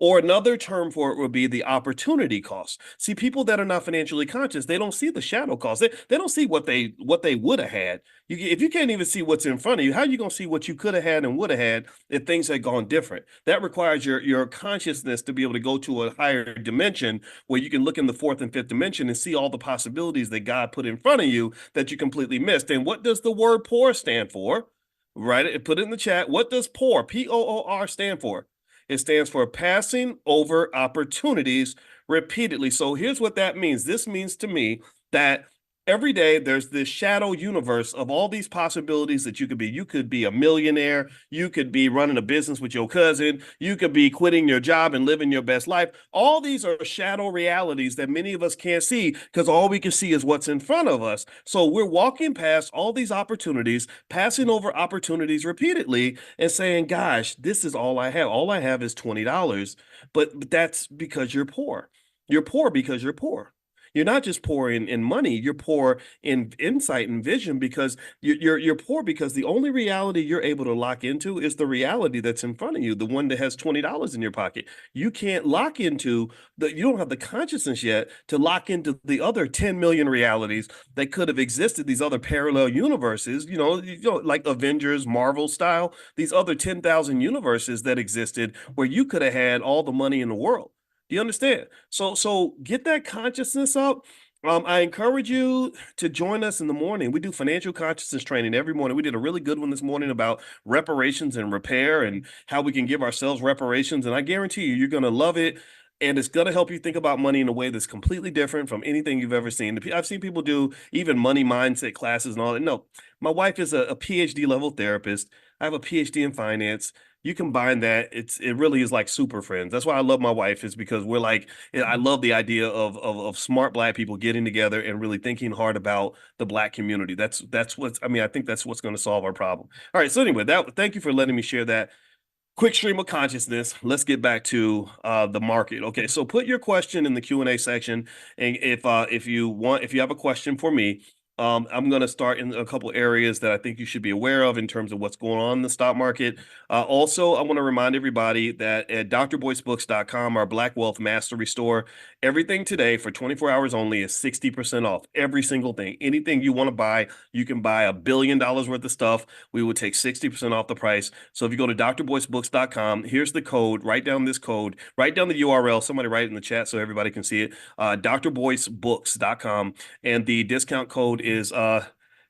Or another term for it would be the opportunity cost. See, people that are not financially conscious, they don't see the shadow cost. They don't see what they would have had. If you can't even see what's in front of you, how are you going to see what you could have had and would have had if things had gone different? That requires your consciousness to be able to go to a higher dimension where you can look in the fourth and fifth dimension and see all the possibilities that God put in front of you that you completely missed. And what does the word poor stand for? Right? Put it in the chat. What does poor, P-O-O-R, stand for? It stands for passing over opportunities repeatedly. So here's what that means. This means to me that every day there's this shadow universe of all these possibilities that you could be. You could be a millionaire. You could be running a business with your cousin. You could be quitting your job and living your best life. All these are shadow realities that many of us can't see because all we can see is what's in front of us. So we're walking past all these opportunities, passing over opportunities repeatedly and saying, gosh, this is all I have. All I have is $20. But that's because you're poor. You're poor because you're poor. You're not just poor in money, you're poor in insight and vision, because you're poor because the only reality you're able to lock into is the reality that's in front of you, the one that has $20 in your pocket. You can't lock into you don't have the consciousness yet to lock into the other 10 million realities that could have existed, these other parallel universes, like Avengers, Marvel style, these other 10,000 universes that existed where you could have had all the money in the world. Do you understand? So get that consciousness up. I encourage you to join us in the morning. We do financial consciousness training every morning. We did a really good one this morning about reparations and repair and how we can give ourselves reparations. And I guarantee you're going to love it. and it's going to help you think about money in a way that's completely different from anything you've ever seen. I've seen people do even money mindset classes and all that. No, my wife is a PhD level therapist. I have a PhD in finance. You combine that, it really is like super friends. That's why I love my wife, is because we're like, I love the idea of smart Black people getting together and really thinking hard about the Black community. That's what's, I mean, I think that's what's going to solve our problem. All right. So anyway, thank you for letting me share that quick stream of consciousness. Let's get back to the market. Okay, so put your question in the Q&A section, and if you have a question for me, I'm going to start in a couple areas that I think you should be aware of in terms of what's going on in the stock market. Also, I want to remind everybody that at drboycebooks.com, our Black Wealth Mastery Store, everything today for 24 hours only is 60% off. Every single thing, anything you want to buy, you can buy $1 billion worth of stuff. We will take 60% off the price. So if you go to drboycebooks.com, here's the code. Write down this code. Write down the URL. Somebody write it in the chat so everybody can see it. drboycebooks.com, and the discount code is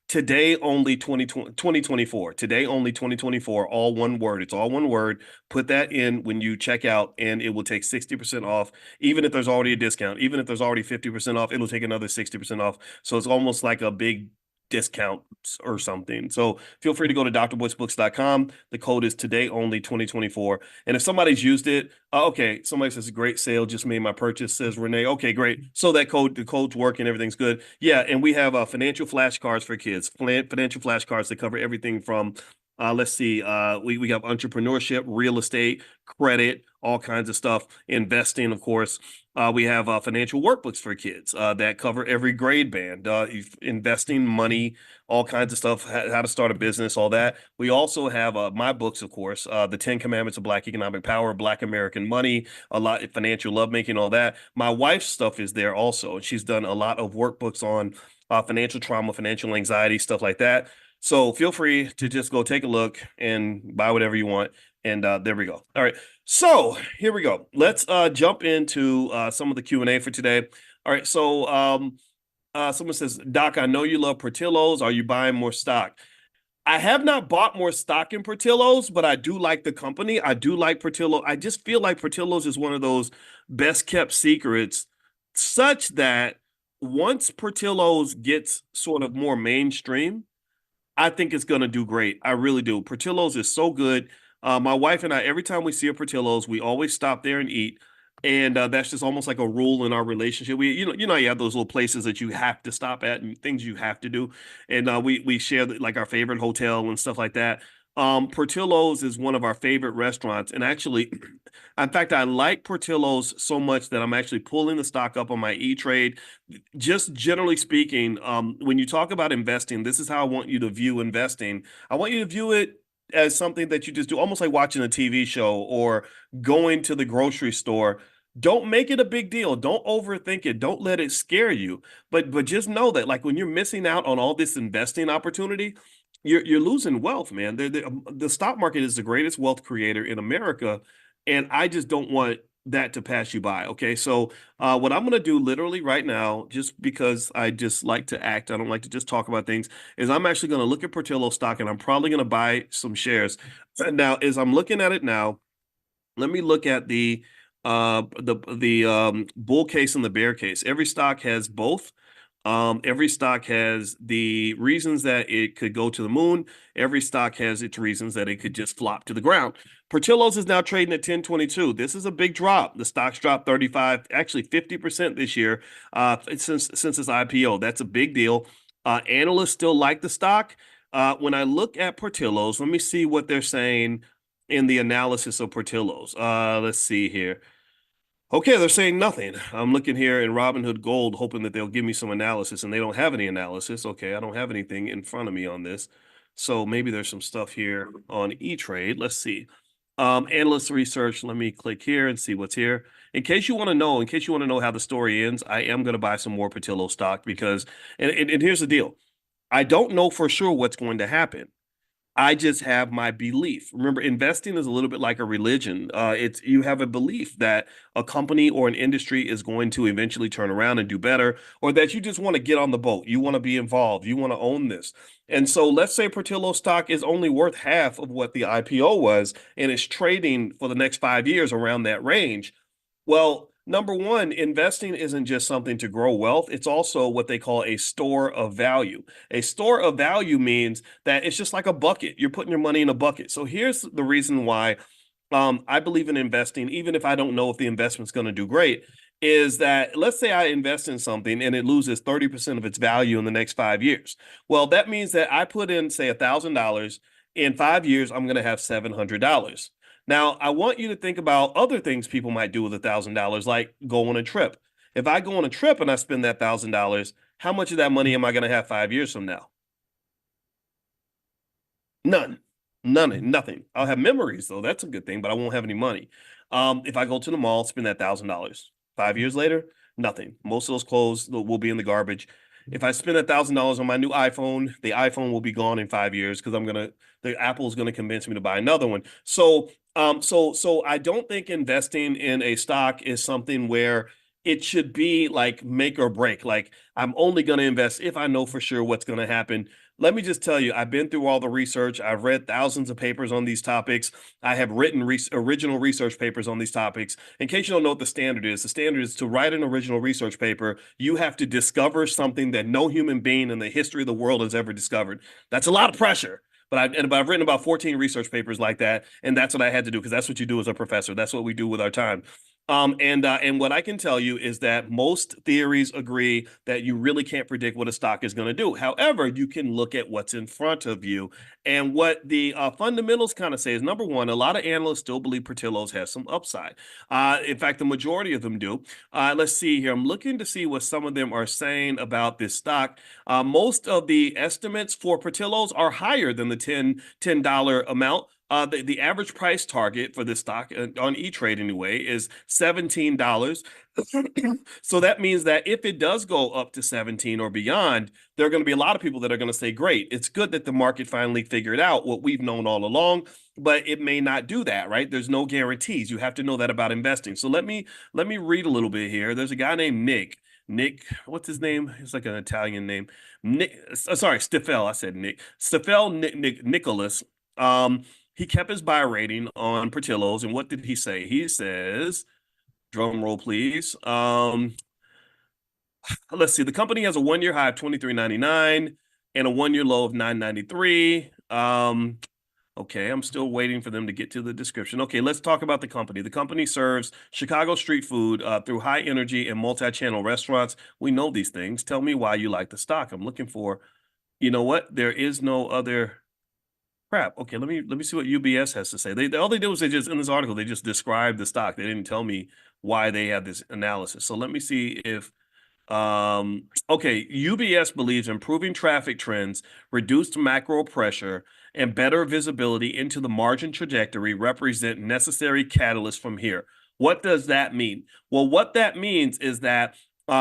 today only 2024. Today only 2024. All one word. It's all one word. Put that in when you check out, and it will take 60% off. Even if there's already a discount, even if there's already 50% off, it'll take another 60% off. So it's almost like a big discount or something. So feel free to go to drboycebooks.com. The code is today only 2024. And if somebody's used it, okay, somebody says, great sale, just made my purchase, says Renee. Okay, great. So the code's working, everything's good. Yeah, and we have financial flashcards for kids, financial flashcards that cover everything from let's see, we have entrepreneurship, real estate, credit, all kinds of stuff, investing, of course. We have financial workbooks for kids that cover every grade band, investing, money, all kinds of stuff, how to start a business, all that. We also have my books, of course, the 10 Commandments of Black Economic Power, Black American Money, a lot of financial lovemaking, all that. My wife's stuff is there also, and she's done a lot of workbooks on financial trauma, financial anxiety, stuff like that. So feel free to just go take a look and buy whatever you want. And there we go. All right. So here we go. Let's jump into some of the Q&A for today. All right. So someone says, Doc, I know you love Portillo's. Are you buying more stock? I have not bought more stock in Portillo's, but I do like the company. I do like Portillo. I just feel like Portillo's is one of those best kept secrets, such that once Portillo's gets sort of more mainstream, I think it's going to do great. I really do. Portillo's is so good. My wife and I, every time we see a Portillo's, we always stop there and eat. And that's just almost like a rule in our relationship. You have those little places that you have to stop at and things you have to do. And we share like our favorite hotel and stuff like that. Portillo's is one of our favorite restaurants. And actually, in fact, I like Portillo's so much that I'm actually pulling the stock up on my E-Trade. Just generally speaking, when you talk about investing, this is how I want you to view investing. I want you to view it as something that you just do, almost like watching a TV show or going to the grocery store. Don't make it a big deal. Don't overthink it. Don't let it scare you. But just know that, like, when you're missing out on all this investing opportunity, you're losing wealth, man. The stock market is the greatest wealth creator in America, and I just don't want that to pass you by. Okay, so what I'm going to do literally right now, just because I just like to act, I don't like to just talk about things, is I'm actually going to look at Portillo stock, and I'm probably going to buy some shares. Now, as I'm looking at it now, let me look at the bull case and the bear case. Every stock has both. Every stock has the reasons that it could go to the moon. Every stock has its reasons that it could just flop to the ground. Portillo's is now trading at 1022. This is a big drop. The stock's dropped 35, actually 50% this year since its IPO. That's a big deal. Analysts still like the stock. When I look at Portillo's, let me see what they're saying in the analysis of Portillo's. Let's see here. Okay, they're saying nothing. I'm looking here in Robinhood Gold, hoping that they'll give me some analysis, and they don't have any analysis. Okay, I don't have anything in front of me on this. So maybe there's some stuff here on E-Trade. Let's see. Analyst research. Let me click here and see what's here. In case you want to know how the story ends, I am going to buy some more Portillo stock because, and here's the deal. I don't know for sure what's going to happen. I just have my belief. Remember, investing is a little bit like a religion. You have a belief that a company or an industry is going to eventually turn around and do better, or that you just want to get on the boat. You want to be involved. You want to own this. And so let's say Portillo stock is only worth half of what the IPO was, and it's trading for the next 5 years around that range. Well, Number one, investing isn't just something to grow wealth. It's also what they call a store of value. A store of value means that it's just like a bucket. You're putting your money in a bucket. So here's the reason why I believe in investing, even if I don't know if the investment's going to do great, is that let's say I invest in something and it loses 30% of its value in the next 5 years. Well, that means that I put in, say, $1,000. In 5 years, I'm going to have $700. Now, I want you to think about other things people might do with $1,000, like go on a trip. If I go on a trip and I spend that $1,000, how much of that money am I going to have 5 years from now? None. None, nothing. I'll have memories though. That's a good thing, but I won't have any money. If I go to the mall, spend that $1,000. 5 years later, nothing. Most of those clothes will be in the garbage. If I spend $1,000 on my new iPhone, the iPhone will be gone in 5 years because the Apple's gonna convince me to buy another one. So I don't think investing in a stock is something where it should be like make or break. Like I'm only going to invest if I know for sure what's going to happen. Let me just tell you, I've been through all the research. I've read thousands of papers on these topics. I have written original research papers on these topics. In case you don't know what the standard is to write an original research paper, you have to discover something that no human being in the history of the world has ever discovered. That's a lot of pressure. But I've written about 14 research papers like that, and that's what I had to do because that's what you do as a professor. That's what we do with our time. And what I can tell you is that most theories agree that you really can't predict what a stock is going to do. However, you can look at what's in front of you. And what the fundamentals kind of say is, number one, a lot of analysts still believe Portillo's has some upside. In fact, the majority of them do. Let's see here. I'm looking to see what some of them are saying about this stock. Most of the estimates for Portillo's are higher than the $10 amount. The average price target for this stock on E-Trade anyway is $17. So that means that if it does go up to 17 or beyond, there are going to be a lot of people that are going to say, great, it's good that the market finally figured out what we've known all along, but it may not do that, right? There's no guarantees. You have to know that about investing. So let me read a little bit here. There's a guy named Nick, what's his name? It's like an Italian name. Stifel. I said Nick. Stifel Nicholas. He kept his buy rating on Portillo's, and what did he say? He says, drum roll, please. Let's see. The company has a 1-year high of $23.99 and a 1-year low of $9.93. Okay, I'm still waiting for them to get to the description. Okay, let's talk about the company. The company serves Chicago street food through high energy and multi-channel restaurants. We know these things. Tell me why you like the stock. I'm looking for, you know what? There is no other. Crap. Okay, let me see what UBS has to say. All they did was they just in this article they just described the stock. They didn't tell me why they had this analysis. So let me see if okay, UBS believes improving traffic trends, reduced macro pressure, and better visibility into the margin trajectory represent necessary catalysts from here. What does that mean? Well, what that means is that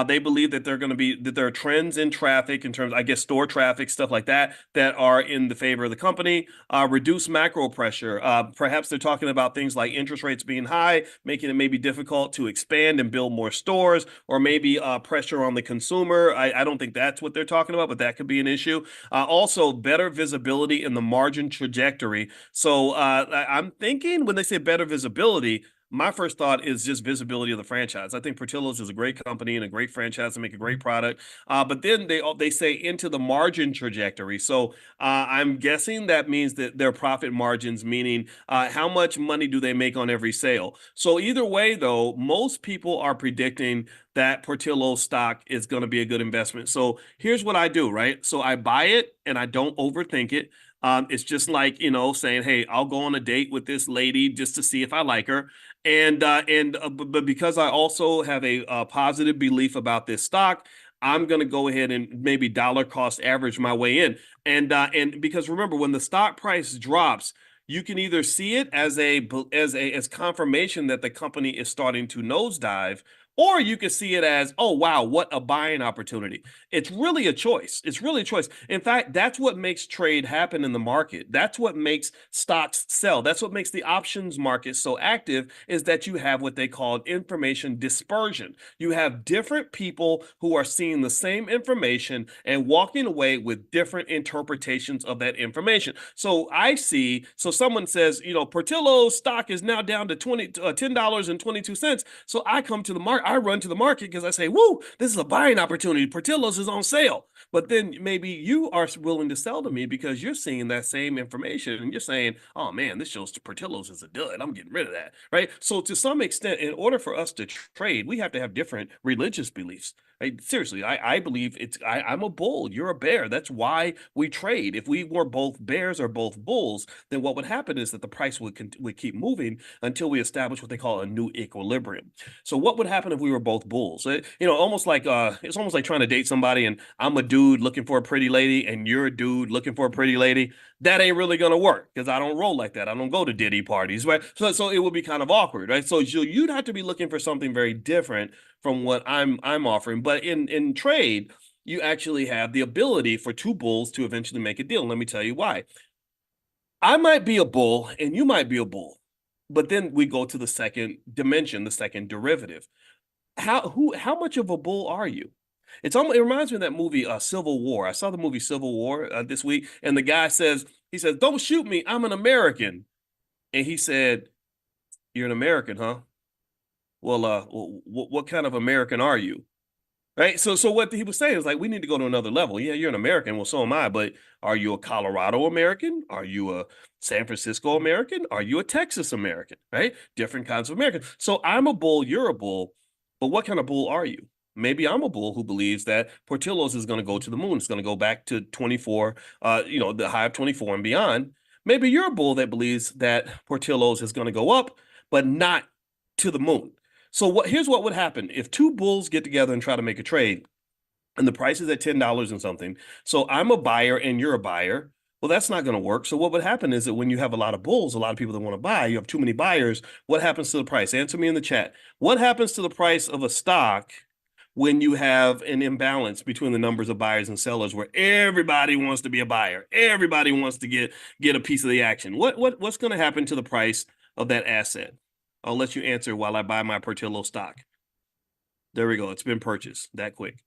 they believe that there are trends in traffic in terms, I guess, store traffic, stuff like that, that are in the favor of the company. Reduce macro pressure. Perhaps they're talking about things like interest rates being high, making it maybe difficult to expand and build more stores, or maybe pressure on the consumer. I don't think that's what they're talking about, but that could be an issue. Also, better visibility in the margin trajectory. So I'm thinking when they say better visibility, my first thought is just visibility of the franchise. I think Portillo's is a great company and a great franchise to make a great product. But then they say into the margin trajectory. So I'm guessing that means that their profit margins, meaning how much money do they make on every sale. So either way, though, most people are predicting that Portillo's stock is going to be a good investment. So here's what I do, right? So I buy it and I don't overthink it. It's just like, saying, hey, I'll go on a date with this lady just to see if I like her. But because I also have a positive belief about this stock, I'm going to go ahead and maybe dollar cost average my way in. And because remember, when the stock price drops, you can either see it as confirmation that the company is starting to nosedive, Or you could see it as, oh, wow, what a buying opportunity. It's really a choice. It's really a choice. In fact, that's what makes trade happen in the market. That's what makes stocks sell. That's what makes the options market so active, is that you have what they call information dispersion. You have different people who are seeing the same information and walking away with different interpretations of that information. So someone says, Portillo's stock is now down to $10.22. So I come to the market, I run to the market because I say, woo, this is a buying opportunity. Portillo's is on sale. But then maybe you are willing to sell to me because you're seeing that same information and you're saying, oh man, this shows Portillo's is a dud. I'm getting rid of that, right? So to some extent, in order for us to trade, we have to have different religious beliefs. Right? Seriously, I believe I'm a bull, you're a bear. That's why we trade. If we were both bears or both bulls, then what would happen is that the price would keep moving until we establish what they call a new equilibrium. So what would happen if we were both bulls? Almost like it's almost like trying to date somebody and I'm a dude looking for a pretty lady and you're a dude looking for a pretty lady. That ain't really gonna work because I don't roll like that. I don't go to Diddy parties, right? So it would be kind of awkward, right? So you'd have to be looking for something very different from what I'm offering. But in trade, you actually have the ability for two bulls to eventually make a deal. Let me tell you why. I might be a bull and you might be a bull. But then we go to the second dimension, the second derivative. How much of a bull are you? It reminds me of that movie Civil War. I saw the movie Civil War this week, and the guy says, "Don't shoot me. I'm an American." And he said, "You're an American, huh? Well, what kind of American are you?" Right. So what he was saying is like, we need to go to another level. Yeah, you're an American. Well, so am I. But are you a Colorado American? Are you a San Francisco American? Are you a Texas American? Right. Different kinds of Americans. So I'm a bull. You're a bull. But what kind of bull are you? Maybe I'm a bull who believes that Portillo's is going to go to the moon. It's going to go back to 24, the high of 24 and beyond. Maybe you're a bull that believes that Portillo's is going to go up, but not to the moon. So here's what would happen if two bulls get together and try to make a trade and the price is at $10 and something. So I'm a buyer and you're a buyer. Well, that's not going to work. So what would happen is that when you have a lot of bulls, a lot of people that want to buy, you have too many buyers. What happens to the price? Answer me in the chat. What happens to the price of a stock when you have an imbalance between the numbers of buyers and sellers where everybody wants to be a buyer? Everybody wants to get a piece of the action. What's going to happen to the price of that asset? I'll let you answer while I buy my Portillo stock. There we go. It's been purchased that quick.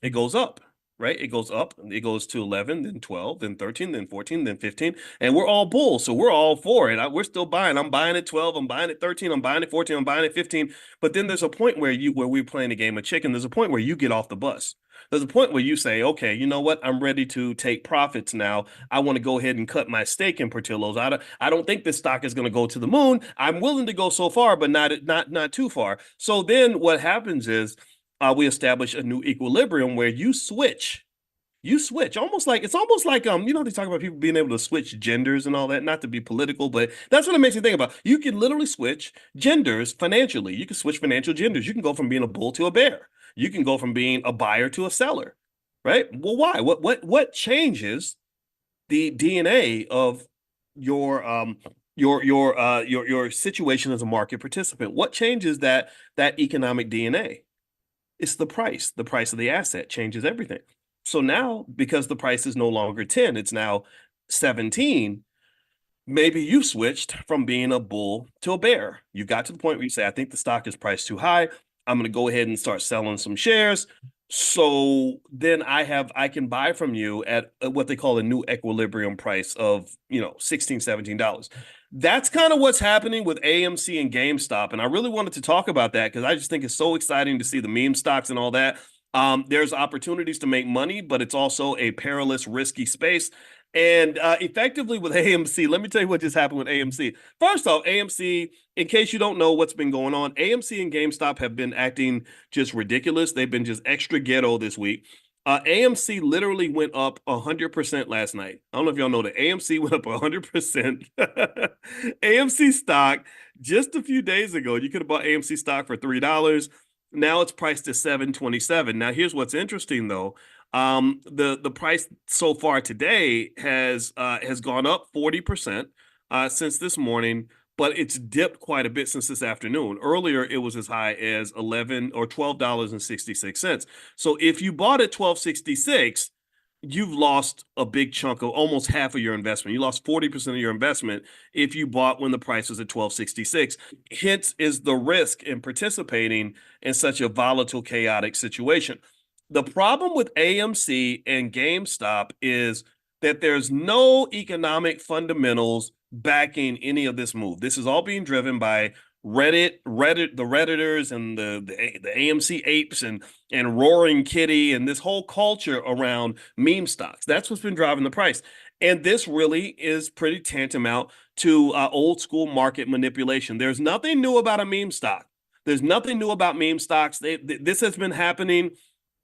It goes up, right? It goes up. It goes to 11, then 12, then 13, then 14, then 15. And we're all bulls, so we're all for it. We're still buying. I'm buying at 12. I'm buying at 13. I'm buying at 14. I'm buying at 15. But then there's a point where we're playing a game of chicken. There's a point where you get off the bus. There's a point where you say, okay, you know what? I'm ready to take profits now. I want to go ahead and cut my stake in Portillo's. I don't think this stock is going to go to the moon. I'm willing to go so far, but not too far. So then what happens is we establish a new equilibrium where you switch. It's almost like they talk about people being able to switch genders and all that, not to be political, but that's what it makes me think about. You can literally switch genders financially. You can switch financial genders. You can go from being a bull to a bear. You can go from being a buyer to a seller, right? Well, why? What changes the DNA of your situation as a market participant? What changes that economic DNA? It's the price. The price of the asset changes everything. So now, because the price is no longer 10, it's now 17. Maybe you switched from being a bull to a bear. You got to the point where you say, I think the stock is priced too high. I'm going to go ahead and start selling some shares. So then I can buy from you at what they call a new equilibrium price of, $16, $17. That's kind of what's happening with AMC and GameStop. And I really wanted to talk about that because I just think it's so exciting to see the meme stocks and all that. There's opportunities to make money, but it's also a perilous, risky space. And effectively with AMC, let me tell you what just happened with AMC. First off, AMC, in case you don't know what's been going on, AMC and GameStop have been acting just ridiculous. They've been just extra ghetto this week. AMC literally went up 100% last night. I don't know if y'all know that AMC went up 100%. AMC stock, just a few days ago, you could have bought AMC stock for $3. Now it's priced at $7.27. Now, here's what's interesting, though. The price so far today has gone up 40% since this morning, but it's dipped quite a bit since this afternoon. Earlier, it was as high as $11 or $12.66. So if you bought at $12.66, you've lost a big chunk of almost half of your investment. You lost 40% of your investment if you bought when the price was at $12.66. Hence is the risk in participating in such a volatile, chaotic situation. The problem with AMC and GameStop is that there's no economic fundamentals backing any of this move. This is all being driven by Reddit, the Redditors and the AMC apes and Roaring Kitty and this whole culture around meme stocks. That's what's been driving the price. And this really is pretty tantamount to old school market manipulation. There's nothing new about a meme stock. There's nothing new about meme stocks. This has been happening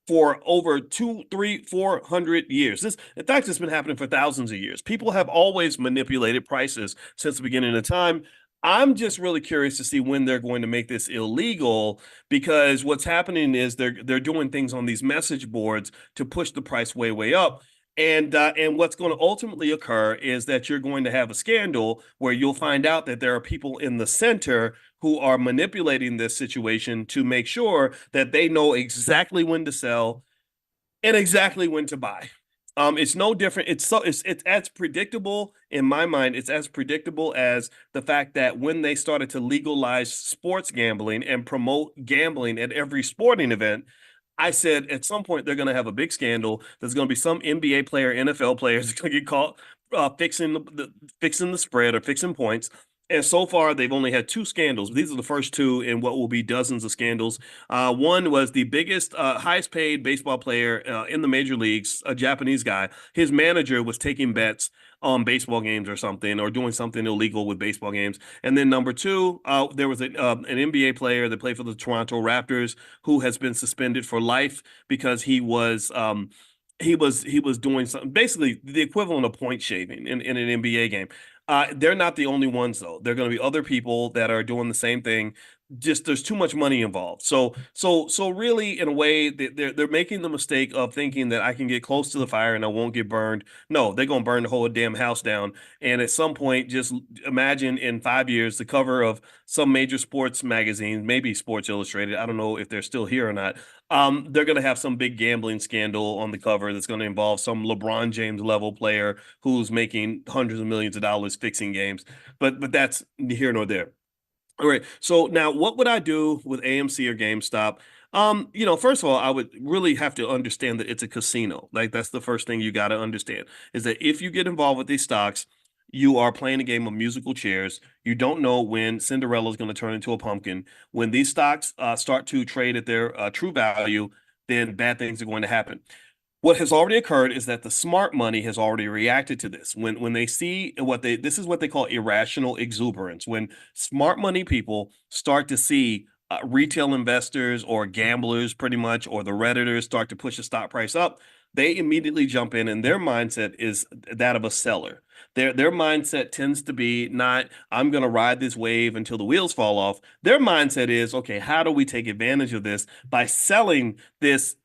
for over 200, 300, 400 years. In fact, it's been happening for thousands of years. People have always manipulated prices since the beginning of time. I'm just really curious to see when they're going to make this illegal, because what's happening is they're doing things on these message boards to push the price way, way up. And what's going to ultimately occur is that you're going to have a scandal where you'll find out that there are people in the center who are manipulating this situation to make sure that they know exactly when to sell and exactly when to buy. It's no different. It's as predictable in my mind. It's as predictable as the fact that when they started to legalize sports gambling and promote gambling at every sporting event, I said at some point they're going to have a big scandal. There's going to be some NBA player, NFL players going to get caught fixing the spread or fixing points. And so far, they've only had two scandals. These are the first two in what will be dozens of scandals. One was the biggest, highest paid baseball player in the major leagues, a Japanese guy. His manager was taking bets on baseball games or something, or doing something illegal with baseball games. And then number two, there was an NBA player that played for the Toronto Raptors who has been suspended for life because he was doing something, basically the equivalent of point shaving in an NBA game. They're not the only ones, though. There are going to be other people that are doing the same thing. Just there's too much money involved. So really, in a way, they're making the mistake of thinking that I can get close to the fire and I won't get burned. No, they're going to burn the whole damn house down. And at some point, just imagine in 5 years, the cover of some major sports magazine, maybe Sports Illustrated. I don't know if they're still here or not. They're going to have some big gambling scandal on the cover that's going to involve some LeBron James level player who's making hundreds of millions of dollars fixing games. But that's here nor there. All right. So now what would I do with AMC or GameStop? First of all, I would really have to understand that it's a casino. Like, that's the first thing you got to understand, is that if you get involved with these stocks, you are playing a game of musical chairs. You don't know when Cinderella is going to turn into a pumpkin. When these stocks start to trade at their true value, then bad things are going to happen. What has already occurred is that the smart money has already reacted to this. When they see this is what they call irrational exuberance. When smart money people start to see retail investors or gamblers, pretty much, or the Redditors start to push the stock price up, they immediately jump in, and their mindset is that of a seller. Their mindset tends to be not, I'm going to ride this wave until the wheels fall off. Their mindset is, okay, how do we take advantage of this by selling this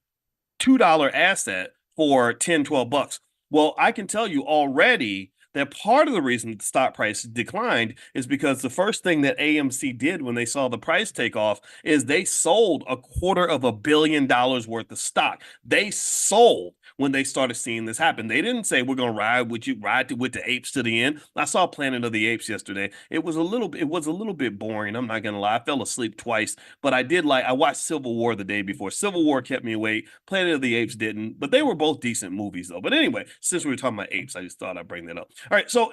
$2 asset for 10, 12 bucks? Well, I can tell you already that part of the reason the stock price declined is because the first thing that AMC did when they saw the price take off is they sold $250 million worth of stock. They sold when they started seeing this happen. They didn't say, we're going to ride with the apes to the end. I saw Planet of the Apes yesterday. It was a little bit boring. I'm not going to lie. I fell asleep twice, but I watched Civil War the day before. Civil War kept me awake. Planet of the Apes didn't, but they were both decent movies though. But anyway, since we were talking about apes, I just thought I'd bring that up. All right. So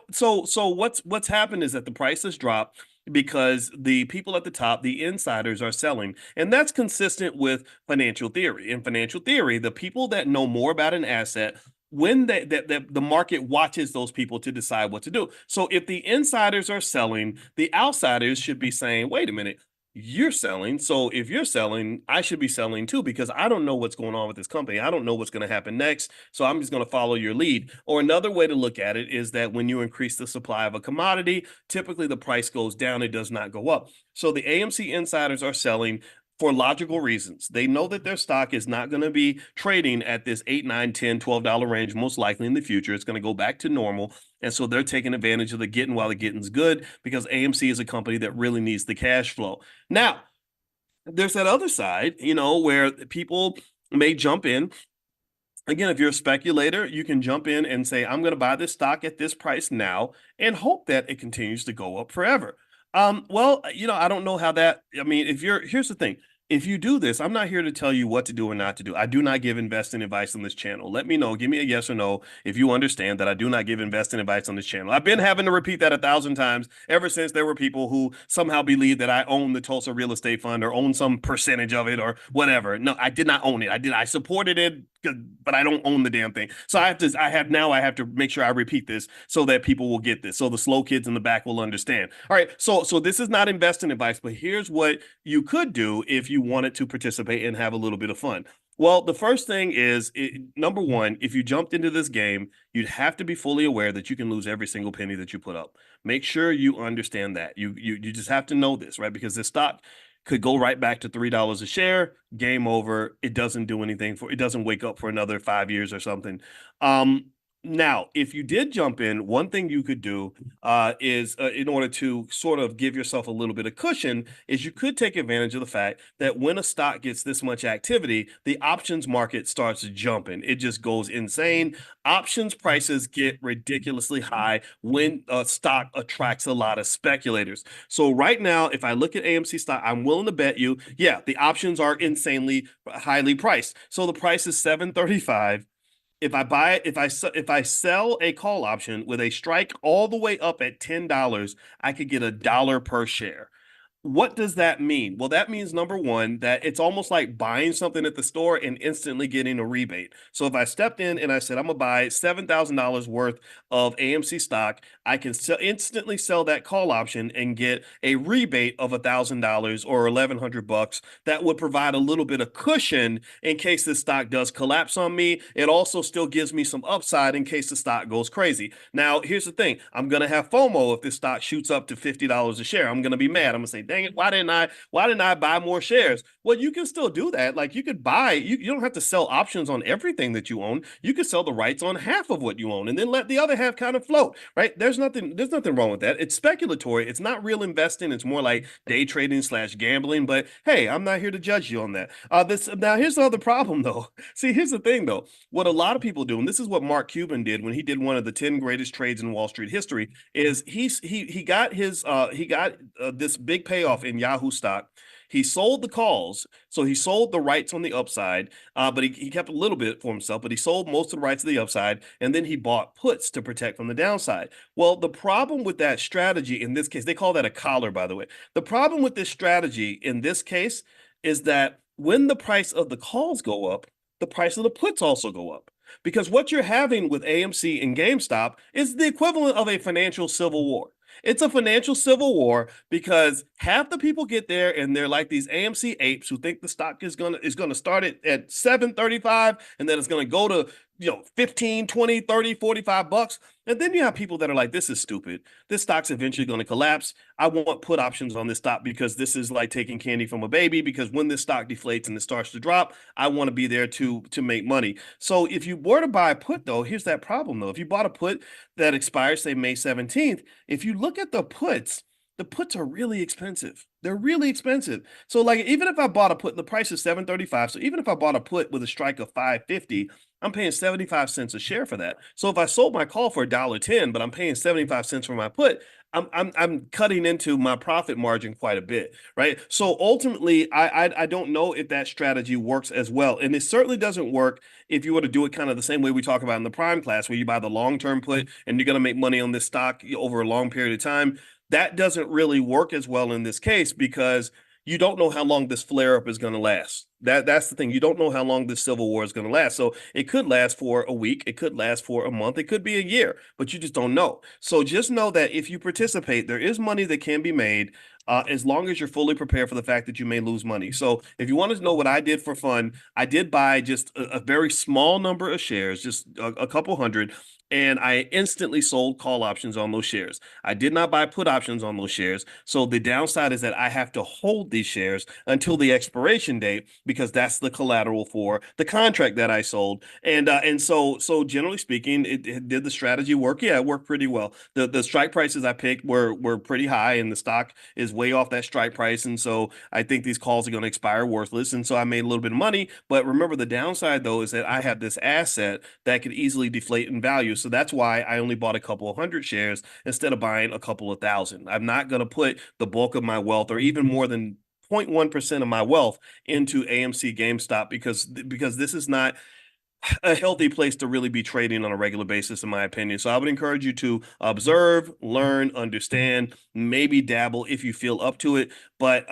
what's happened is that the price has dropped because the people at the top, the insiders, are selling. And that's consistent with financial theory. In financial theory, the people that know more about an asset, when the market watches those people to decide what to do. So if the insiders are selling, the outsiders should be saying, wait a minute, you're selling. So if you're selling, I should be selling too, because I don't know what's going on with this company. I don't know what's going to happen next. So I'm just going to follow your lead. Or another way to look at it is that when you increase the supply of a commodity, typically the price goes down. It does not go up. So the AMC insiders are selling for logical reasons. They know that their stock is not going to be trading at this $8, $9, $10, $12 range, most likely in the future. It's going to go back to normal. And so they're taking advantage of the getting while the getting's good, because AMC is a company that really needs the cash flow. Now, there's that other side, where people may jump in. Again, if you're a speculator, you can jump in and say, I'm going to buy this stock at this price now and hope that it continues to go up forever. Well, I don't know how that, here's the thing. If you do this, I'm not here to tell you what to do or not to do. I do not give investing advice on this channel. Let me know. Give me a yes or no if you understand that I do not give investing advice on this channel. I've been having to repeat that 1,000 times ever since there were people who somehow believed that I own the Tulsa Real Estate Fund or own some percentage of it or whatever. No, I did not own it. I supported it, but I don't own the damn thing. So I have to make sure I repeat this so that people will get this. So the slow kids in the back will understand. All right. So this is not investing advice, but here's what you could do if you wanted to participate and have a little bit of fun. Well, the first thing is, number one, if you jumped into this game, you'd have to be fully aware that you can lose every single penny that you put up. Make sure you understand that. You just have to know this, right? Because the stock could go right back to $3 a share, game over. It doesn't do anything it doesn't wake up for another 5 years or something. Now, if you did jump in, one thing you could do is in order to sort of give yourself a little bit of cushion, is you could take advantage of the fact that when a stock gets this much activity, the options market starts jumping. It just goes insane. Options prices get ridiculously high when a stock attracts a lot of speculators. So right now, if I look at AMC stock, I'm willing to bet you, yeah, the options are insanely highly priced. So the price is $7.35. If I buy it, if I sell a call option with a strike all the way up at $10, I could get $1 per share. What does that mean? Well, that means, number one, that it's almost like buying something at the store and instantly getting a rebate. So if I stepped in and I said, I'm going to buy $7,000 worth of AMC stock, I can instantly sell that call option and get a rebate of $1,000 or $1,100. That would provide a little bit of cushion in case the stock does collapse on me. It also still gives me some upside in case the stock goes crazy. Now, here's the thing. I'm going to have FOMO if this stock shoots up to $50 a share. I'm going to be mad. I'm going to say, dang it, why didn't I buy more shares? Well, you can still do that. Like, you could buy, you don't have to sell options on everything that you own. You could sell the rights on half of what you own and then let the other half kind of float, right? There's nothing wrong with that. It's speculatory. It's not real investing. It's more like day trading / gambling. But hey, I'm not here to judge you on that. Now here's the other problem though. See, here's the thing though. What a lot of people do, and this is what Mark Cuban did when he did one of the 10 greatest trades in Wall Street history, is he got this big payoff in Yahoo stock. He sold the calls, so he sold the rights on the upside, but he kept a little bit for himself, but he sold most of the rights to the upside, and then he bought puts to protect from the downside. Well, the problem with that strategy in this case, they call that a collar, by the way. The problem with this strategy in this case is that when the price of the calls go up, the price of the puts also go up. Because what you're having with AMC and GameStop is the equivalent of a financial civil war. It's a financial civil war because half the people get there and they're like these AMC apes who think the stock is gonna start at $7.35 and then it's gonna go to 15, 20, 30, $45. And then you have people that are like, this is stupid. This stock's eventually going to collapse. I want put options on this stock because this is like taking candy from a baby, because when this stock deflates and it starts to drop, I want to be there to make money. So if you were to buy a put though, here's that problem though. If you bought a put that expires, say May 17th, if you look at the puts are really expensive. They're really expensive. So like, even if I bought a put, the price is $7.35. So even if I bought a put with a strike of $5.50, I'm paying 75 cents a share for that. So if I sold my call for $1.10, but I'm paying 75 cents for my put, I'm cutting into my profit margin quite a bit, right? So ultimately, I don't know if that strategy works as well. And it certainly doesn't work if you were to do it kind of the same way we talk about in the prime class, where you buy the long-term put and you're going to make money on this stock over a long period of time. That doesn't really work as well in this case because you don't know how long this flare-up is going to last. That's the thing. You don't know how long this civil war is going to last. So it could last for a week, it could last for a month, it could be a year, but you just don't know. So just know that if you participate, there is money that can be made. As long as you're fully prepared for the fact that you may lose money. So, if you want to know what I did for fun, I did buy just a very small number of shares, just a couple hundred, and I instantly sold call options on those shares. I did not buy put options on those shares. So the downside is that I have to hold these shares until the expiration date because that's the collateral for the contract that I sold. And so generally speaking, it did the strategy work? Yeah, it worked pretty well. The strike prices I picked were pretty high, and the stock is way off that strike price. And so I think these calls are going to expire worthless. And so I made a little bit of money. But remember, the downside though is that I have this asset that could easily deflate in value. So that's why I only bought a couple of hundred shares instead of buying a couple of thousand. I'm not going to put the bulk of my wealth or even more than 0.1% of my wealth into AMC GameStop because this is not a healthy place to really be trading on a regular basis, in my opinion. So I would encourage you to observe, learn, understand, maybe dabble if you feel up to it, but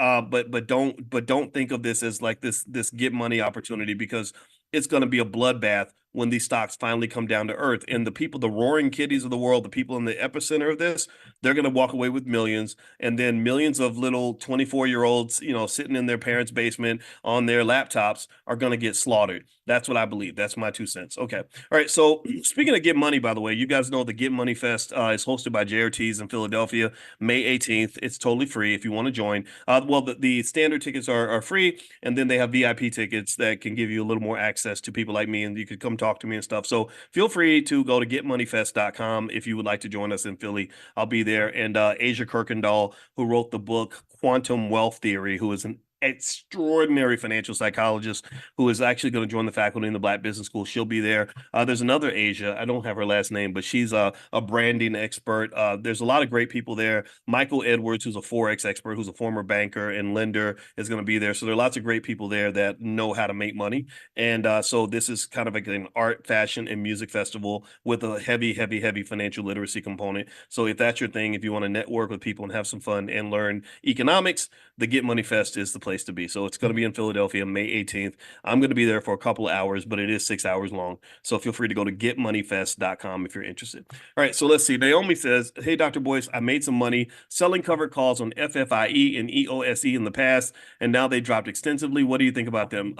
don't think of this as like this get money opportunity because it's going to be a bloodbath when these stocks finally come down to earth. And the people, the roaring kitties of the world, the people in the epicenter of this, they're going to walk away with millions, and then millions of little 24-year-olds, sitting in their parents' basement on their laptops are going to get slaughtered. That's what I believe. That's my 2 cents. Okay. All right. So speaking of Get Money, by the way, you guys know the Get Money Fest is hosted by JRTs in Philadelphia, May 18th. It's totally free if you want to join. Well, the standard tickets are free, and then they have VIP tickets that can give you a little more access to people like me, and you could come talk to me and stuff. So feel free to go to getmoneyfest.com if you would like to join us in Philly. I'll be there. And Asia Kirkendall, who wrote the book Quantum Wealth Theory, who is an extraordinary financial psychologist who is actually going to join the faculty in the Black Business School. She'll be there. There's another Asia. I don't have her last name, but she's a branding expert. There's a lot of great people there. Michael Edwards, who's a Forex expert, who's a former banker and lender, is going to be there. So there are lots of great people there that know how to make money. And so this is kind of like an art, fashion, and music festival with a heavy, heavy, heavy financial literacy component. So if that's your thing, if you want to network with people and have some fun and learn economics, the Get Money Fest is the place to be. So it's going to be in Philadelphia, May 18th. I'm going to be there for a couple of hours, but it is 6 hours long. So feel free to go to getmoneyfest.com if you're interested. All right. So let's see. Naomi says, hey, Dr. Boyce, I made some money selling covered calls on FFIE and EOSE in the past, and now they dropped extensively. What do you think about them?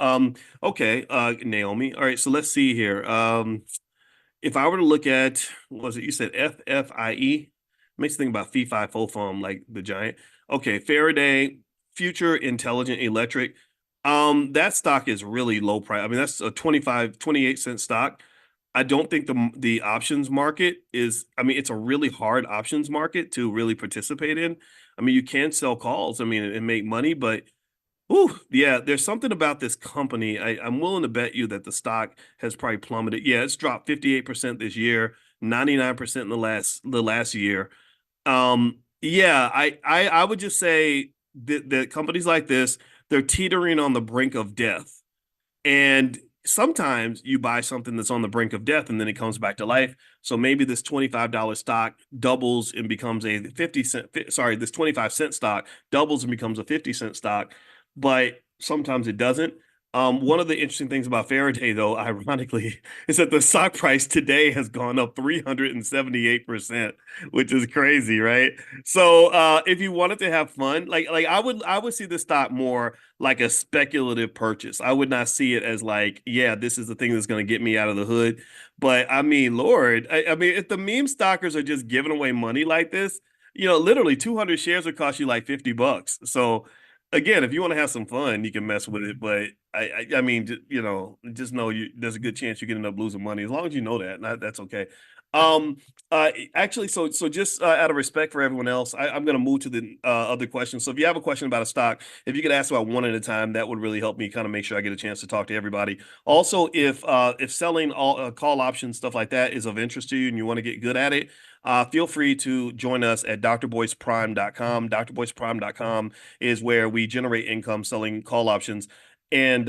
Okay, Naomi. All right. So let's see here. If I were to look at, what was it? You said FFIE? Makes me think about fee fi fo fum, like the giant. Okay, Faraday, Future Intelligent Electric. That stock is really low price. I mean, that's a 28 cent stock. I don't think the options market is, I mean, it's a really hard options market to really participate in. I mean, you can sell calls, I mean, and make money, but yeah, there's something about this company. I'm willing to bet you that the stock has probably plummeted. Yeah, it's dropped 58% this year, 99% in the last year. Yeah, I would just say that companies like this, they're teetering on the brink of death. And sometimes you buy something that's on the brink of death and then it comes back to life. So maybe this $25 stock doubles and becomes a 50 cent, sorry, this 25-cent stock doubles and becomes a 50-cent stock, but sometimes it doesn't. One of the interesting things about Faraday, though, ironically, is that the stock price today has gone up 378%, which is crazy, right? So, if you wanted to have fun, like I would see the stock more like a speculative purchase. I would not see it as like, yeah, this is the thing that's going to get me out of the hood. But I mean, Lord, I mean, if the meme stockers are just giving away money like this, literally 200 shares would cost you like $50. So again, if you want to have some fun, you can mess with it. But I mean, just know there's a good chance you can end up losing money. As long as you know that, that's okay. Actually, so just out of respect for everyone else, I'm going to move to the other questions. So if you have a question about a stock, if you could ask about one at a time, that would really help me kind of make sure I get a chance to talk to everybody. Also, if selling all call options, stuff like that is of interest to you and you want to get good at it, feel free to join us at drboyceprime.com. drboyceprime.com is where we generate income selling call options and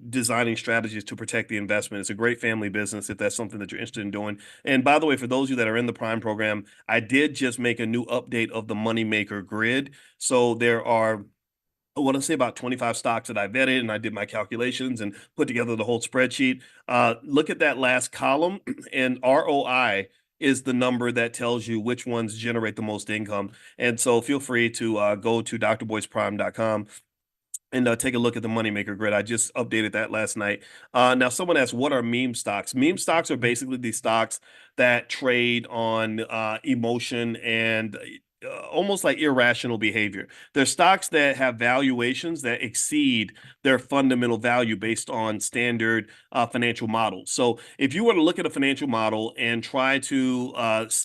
designing strategies to protect the investment. It's a great family business if that's something that you're interested in doing. And by the way, for those of you that are in the Prime program, I did just make a new update of the Moneymaker grid. So there are I want to say about 25 stocks that I vetted, and I did my calculations and put together the whole spreadsheet. Look at that last column, and ROI is the number that tells you which ones generate the most income. And so feel free to go to drboyceprime.com and take a look at the moneymaker grid. I just updated that last night. Now, someone asked, what are meme stocks? Meme stocks are basically the stocks that trade on emotion and almost like irrational behavior. They're stocks that have valuations that exceed their fundamental value based on standard financial models. So if you were to look at a financial model and try to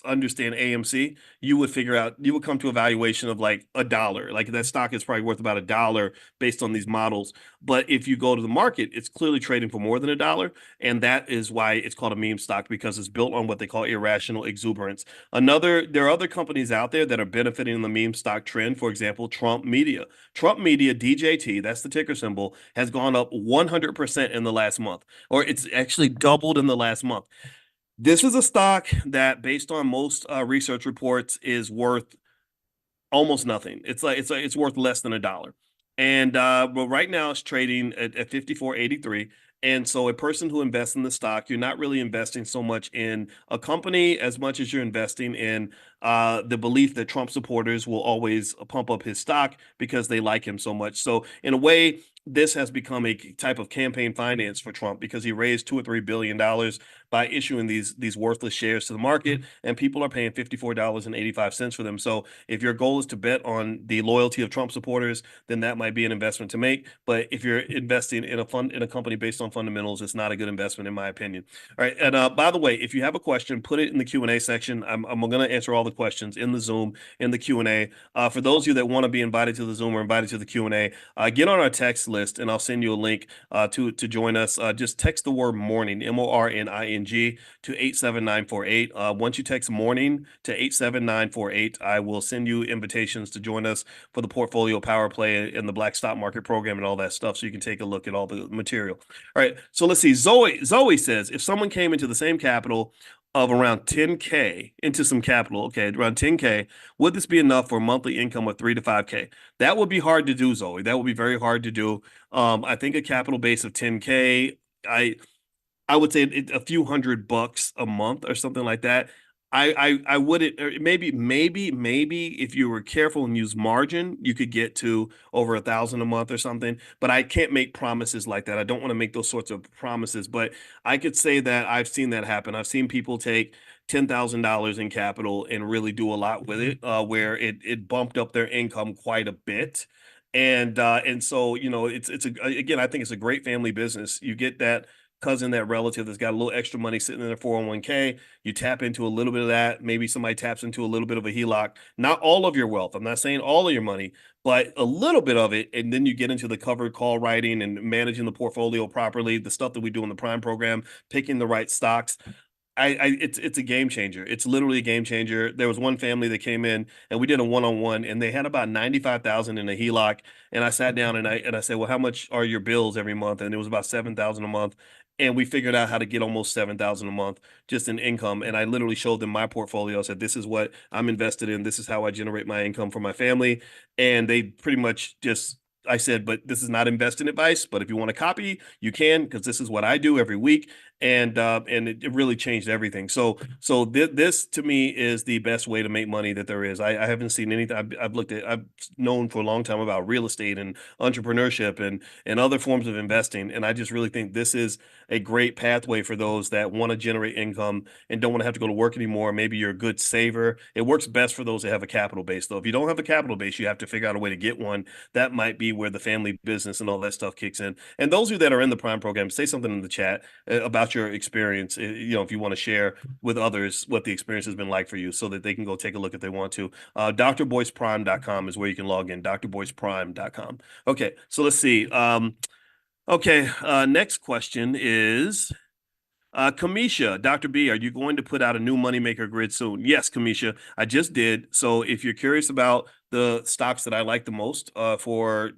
understand AMC, you would come to a valuation of like $1. Like that stock is probably worth about $1 based on these models. But if you go to the market, it's clearly trading for more than $1. And that is why it's called a meme stock, because it's built on what they call irrational exuberance. There are other companies out there that are benefiting in the meme stock trend. For example, Trump Media. Trump Media, DJT, that's the ticker symbol, has gone up 100% in the last month, or it's actually doubled in the last month. This is a stock that, based on most research reports, is worth almost nothing. It's worth less than $1. And but right now it's trading at 54.83. And so a person who invests in the stock, you're not really investing so much in a company as much as you're investing in the belief that Trump supporters will always pump up his stock because they like him so much. So in a way, this has become a type of campaign finance for Trump, because he raised $2 or $3 billion by issuing these worthless shares to the market, and people are paying $54.85 for them. So if your goal is to bet on the loyalty of Trump supporters, then that might be an investment to make. But if you're investing in a company based on fundamentals, it's not a good investment in my opinion. All right. And by the way, if you have a question, put it in the Q&A section. I'm going to answer all the questions in the Zoom, in the Q&A. For those of you that want to be invited to the Zoom or invited to the Q&A, get on our text list, and I'll send you a link to join us. Just text the word morning, MORNING, to 87948. Once you text morning to 87948, I will send you invitations to join us for the portfolio power play and the Black Stock Market program and all that stuff, so you can take a look at all the material. All right, so let's see. Zoe says, if someone came into the same capital of around 10K into some capital, okay, around 10K, would this be enough for a monthly income of 3 to 5K? That would be hard to do, Zoe. That would be very hard to do. I think a capital base of 10K, I would say a few $100 a month or something like that. I wouldn't, or maybe if you were careful and use margin, you could get to over 1,000 a month or something. But I can't make promises like that. I don't want to make those sorts of promises. But I could say that I've seen that happen. I've seen people take $10,000 in capital and really do a lot with it, where it bumped up their income quite a bit. And so, again, I think it's a great family business. You get that cousin, that relative that's got a little extra money sitting in their 401k. You tap into a little bit of that. Maybe somebody taps into a little bit of a HELOC. Not all of your wealth. I'm not saying all of your money, but a little bit of it. And then you get into the covered call writing and managing the portfolio properly, the stuff that we do in the Prime program, picking the right stocks. It's a game changer. It's literally a game changer. There was one family that came in and we did a one-on-one, and they had about 95,000 in a HELOC. And I sat down and I said, well, how much are your bills every month? And it was about 7,000 a month. And we figured out how to get almost 7,000 a month just in income. And I literally showed them my portfolio. I said, this is what I'm invested in. This is how I generate my income for my family. And they pretty much I said, but this is not investing advice, but if you want to copy, you can, because this is what I do every week. And it really changed everything. So this to me is the best way to make money that there is. I haven't seen anything. I've known for a long time about real estate and entrepreneurship and other forms of investing. And I just really think this is a great pathway for those that want to generate income and don't want to have to go to work anymore. Maybe you're a good saver. It works best for those that have a capital base, though. If you don't have a capital base, you have to figure out a way to get one. That might be where the family business and all that stuff kicks in. And those of you that are in the Prime program, say something in the chat about your experience. If you want to share with others what the experience has been like for you, so that they can go take a look if they want to. drboyceprime.com is where you can log in. drboyceprime.com. Okay, so let's see. Okay, next question is, Kamisha, Dr. B, are you going to put out a new moneymaker grid soon? Yes, Kamisha, I just did. So if you're curious about the stocks that I like the most for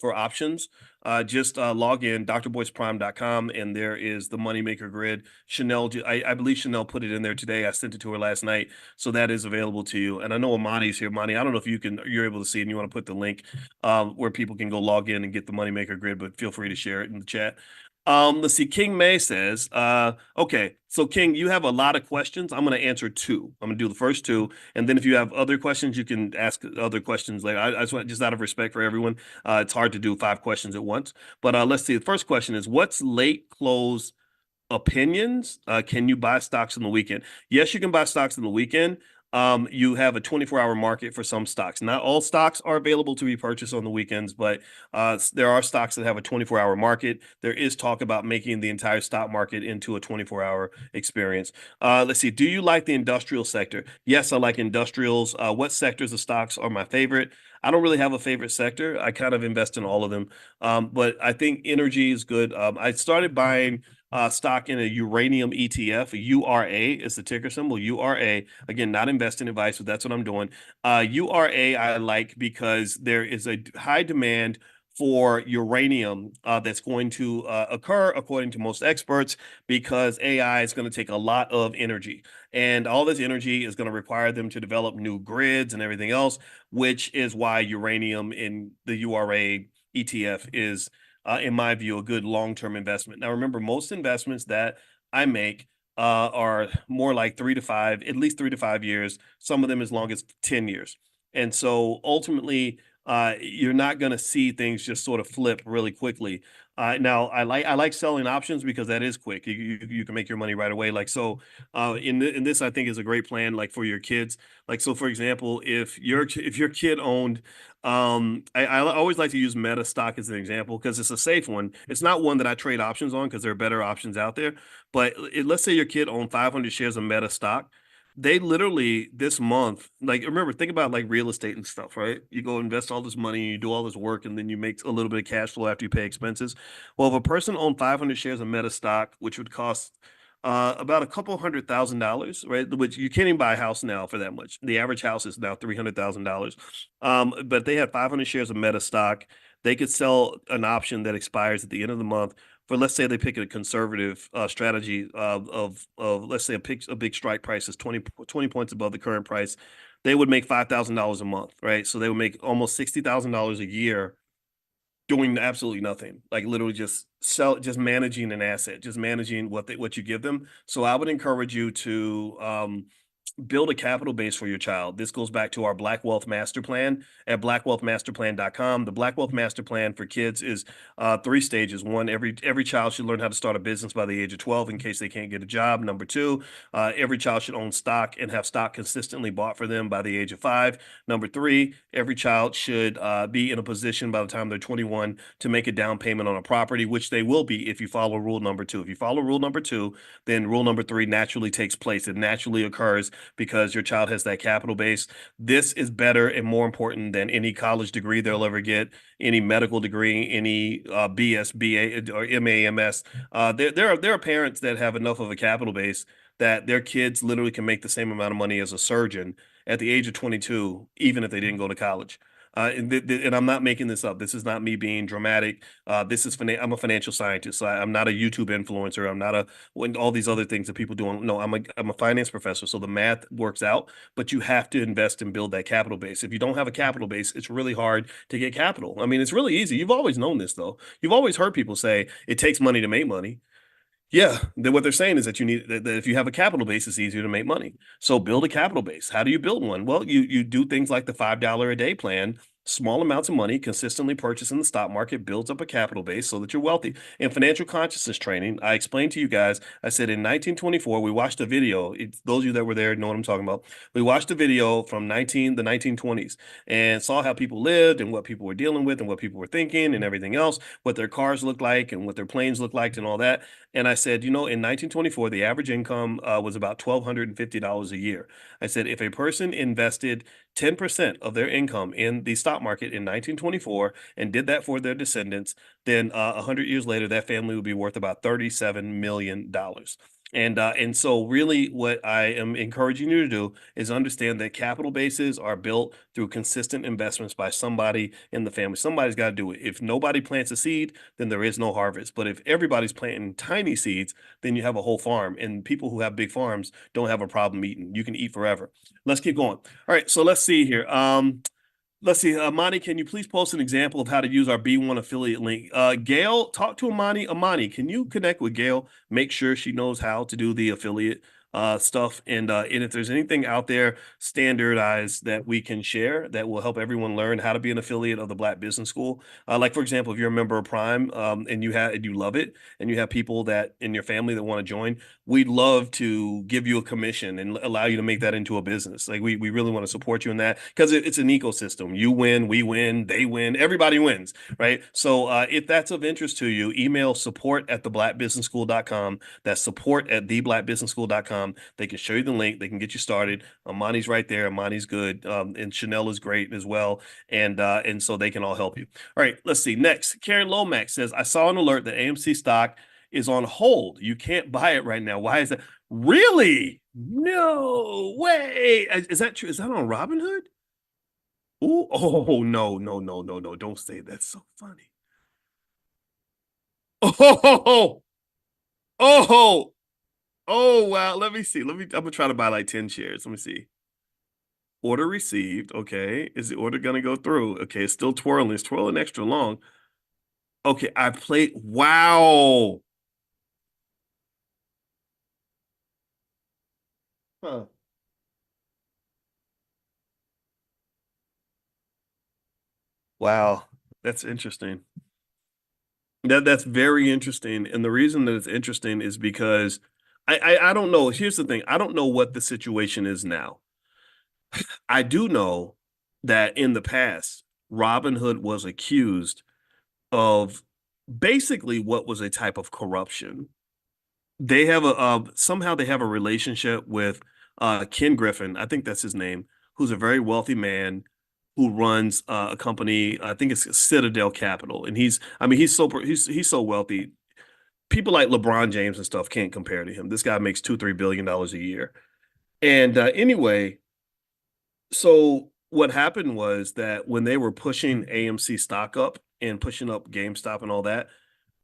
options, just log in drboyceprime.com, and there is the moneymaker grid. Chanel, I believe Chanel put it in there today. I sent it to her last night, so that is available to you. And I know Amani's here. Amani, I don't know if you're able to see it and you want to put the link where people can go log in and get the moneymaker grid, but feel free to share it in the chat. Let's see. King May says, okay, so King, you have a lot of questions. I'm going to answer two. I'm going to do the first two. And then if you have other questions, you can ask other questions later. I just want, just out of respect for everyone, it's hard to do 5 questions at once. But let's see. The first question is, what's late close opinions? Can you buy stocks on the weekend? Yes, you can buy stocks on the weekend. You have a 24-hour market for some stocks. Not all stocks are available to be purchased on the weekends, but there are stocks that have a 24-hour market. There is talk about making the entire stock market into a 24-hour experience. Let's see. Do you like the industrial sector? Yes, I like industrials. What sectors of stocks are my favorite? I don't really have a favorite sector. I kind of invest in all of them. But I think energy is good. I started buying stock in a uranium ETF. URA is the ticker symbol. URA. Again, not investing advice, but that's what I'm doing. URA I like because there is a high demand for uranium that's going to occur, according to most experts, because AI is going to take a lot of energy. And all this energy is going to require them to develop new grids and everything else, which is why uranium in the URA ETF is in my view, a good long-term investment. Now, remember, most investments that I make are more like 3 to 5, at least 3 to 5 years, some of them as long as 10 years. And so ultimately, you're not going to see things just sort of flip really quickly. Now, I like selling options because that is quick. You can make your money right away. Like so, in this, I think is a great plan. Like for your kids. Like so, for example, if your kid owned, I always like to use Meta stock as an example because it's a safe one. It's not one that I trade options on because there are better options out there. But let's say your kid owned 500 shares of Meta stock. They literally this month, like remember, think about like real estate and stuff, right? You go invest all this money, you do all this work, and then you make a little bit of cash flow after you pay expenses. Well, if a person owned 500 shares of Meta stock, which would cost about a couple $100,000, right? Which you can't even buy a house now for that much. The average house is now $300,000. But they had 500 shares of Meta stock. They could sell an option that expires at the end of the month for, let's say they pick a conservative strategy of let's say a big strike price is 20 points above the current price. They would make $5,000 a month, right? So they would make almost $60,000 a year doing absolutely nothing, like literally just managing an asset, just managing what you give them. So I would encourage you to build a capital base for your child. This goes back to our Black Wealth Master Plan at blackwealthmasterplan.com. The Black Wealth Master Plan for kids is 3 stages. One, every child should learn how to start a business by the age of 12 in case they can't get a job. Number 2, every child should own stock and have stock consistently bought for them by the age of 5. Number 3, every child should be in a position by the time they're 21 to make a down payment on a property, which they will be if you follow rule number 2. If you follow rule number 2, then rule number 3 naturally takes place. It naturally occurs because your child has that capital base. This is better and more important than any college degree they'll ever get, any medical degree, any BS, BA, or MAMS. There are parents that have enough of a capital base that their kids literally can make the same amount of money as a surgeon at the age of 22, even if they didn't go to college. And I'm not making this up. This is not me being dramatic. This is I'm a financial scientist. So I'm not a YouTube influencer. I'm not all these other things that people do. No, I'm a finance professor. So the math works out, but you have to invest and build that capital base. If you don't have a capital base, it's really hard to get capital. I mean, it's really easy. You've always known this though. You've always heard people say it takes money to make money. Yeah, then what they're saying is that you need that if you have a capital base, it's easier to make money. So build a capital base. How do you build one? Well, you do things like the $5 a day plan. Small amounts of money consistently purchased in the stock market builds up a capital base so that you're wealthy. In financial consciousness training, I explained to you guys, I said in 1924, we watched a video. Those of you that were there know what I'm talking about. We watched a video from the 1920s and saw how people lived and what people were dealing with and what people were thinking and everything else, what their cars looked like and what their planes looked like and all that. And I said, in 1924, the average income was about $1,250 a year. I said, if a person invested 10% of their income in the stock market in 1924 and did that for their descendants, then 100 years later, that family would be worth about $37 million. And so really what I am encouraging you to do is understand that capital bases are built through consistent investments by somebody in the family. Somebody's got to do it. If nobody plants a seed, then there is no harvest. But if everybody's planting tiny seeds, then you have a whole farm. And people who have big farms don't have a problem eating. You can eat forever. Let's keep going. All right, so let's see here. Let's see, Amani, can you please post an example of how to use our B1 affiliate link? Gail, talk to Amani. Amani, can you connect with Gail? Make sure she knows how to do the affiliate stuff. And if there's anything out there standardized that we can share that will help everyone learn how to be an affiliate of the Black Business School. Like, for example, if you're a member of Prime and you love it and you have people that in your family that want to join, we'd love to give you a commission and allow you to make that into a business. Like we really want to support you in that because it's an ecosystem. You win, we win, they win, everybody wins, right? So if that's of interest to you, email support@theblackbusinessschool.com. That's support@theblackbusinessschool.com. They can show you the link. They can get you started. Amani's right there. Amani's good. And Chanel is great as well. And so they can all help you. All right, let's see. Next, Karen Lomax says, I saw an alert that AMC stock is on hold. You can't buy it right now. Why is that? Really? No way. Is that true? Is that on Robinhood? Ooh, oh, no, no, no, no, no. Don't say that's so funny. Oh, oh, oh, wow. Let me see. I'm gonna try to buy like 10 shares. Let me see. Order received. Okay. Is the order gonna go through? Okay, it's still twirling. It's twirling extra long. Okay, I played. Wow. Huh. Wow. That's interesting. That's very interesting. And the reason that it's interesting is because I don't know. Here's the thing. I don't know what the situation is now. I do know that in the past, Robinhood was accused of basically what was a type of corruption. They have somehow they have a relationship with Ken Griffin, I think that's his name, who's a very wealthy man who runs a company. I think it's Citadel Capital, and he's so wealthy. People like LeBron James and stuff can't compare to him. This guy makes $2-3 billion a year. And anyway, so what happened was that when they were pushing AMC stock up and pushing up GameStop and all that,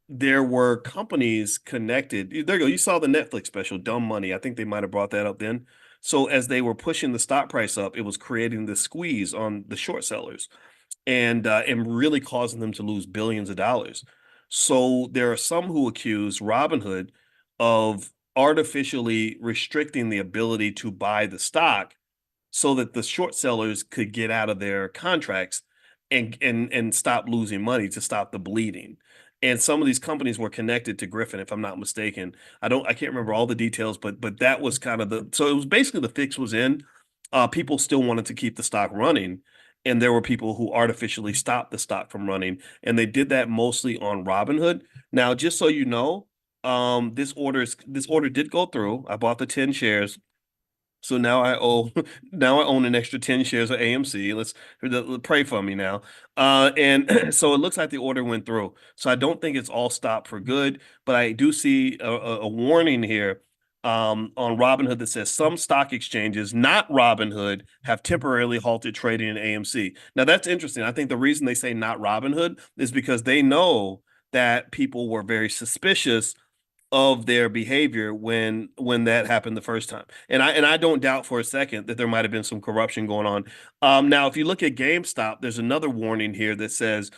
there were companies connected. There you go. You saw the Netflix special, Dumb Money. I think they might have brought that up then. So as they were pushing the stock price up, it was creating the squeeze on the short sellers and really causing them to lose billions of dollars. So there are some who accuse Robinhood of artificially restricting the ability to buy the stock so that the short sellers could get out of their contracts and stop losing money, to stop the bleeding. And some of these companies were connected to Griffin, if I'm not mistaken. I can't remember all the details, but that was kind of so it was basically the fix was in. People still wanted to keep the stock running, and there were people who artificially stopped the stock from running, and they did that mostly on Robinhood. Now, just so you know, this order did go through. I bought the 10 shares. So now now I own an extra 10 shares of AMC. Let's pray for me now. And so it looks like the order went through. So I don't think it's all stopped for good, but I do see a warning here on Robinhood that says some stock exchanges, not Robinhood, have temporarily halted trading in AMC. Now that's interesting. I think the reason they say not Robinhood is because they know that people were very suspicious of their behavior when that happened the first time. And I don't doubt for a second that there might have been some corruption going on. Now, if you look at GameStop, there's another warning here that says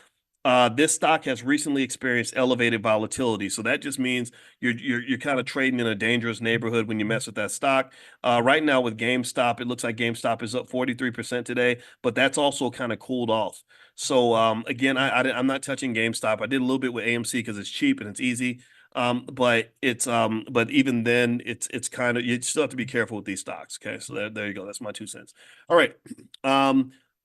this stock has recently experienced elevated volatility. So that just means you're kind of trading in a dangerous neighborhood when you mess with that stock. Right now with GameStop, it looks like GameStop is up 43% today, but that's also kind of cooled off. So again, I'm not touching GameStop. I did a little bit with AMC because it's cheap and it's easy. But even then it's kind of, you still have to be careful with these stocks. Okay. So there you go. That's my 2 cents. All right.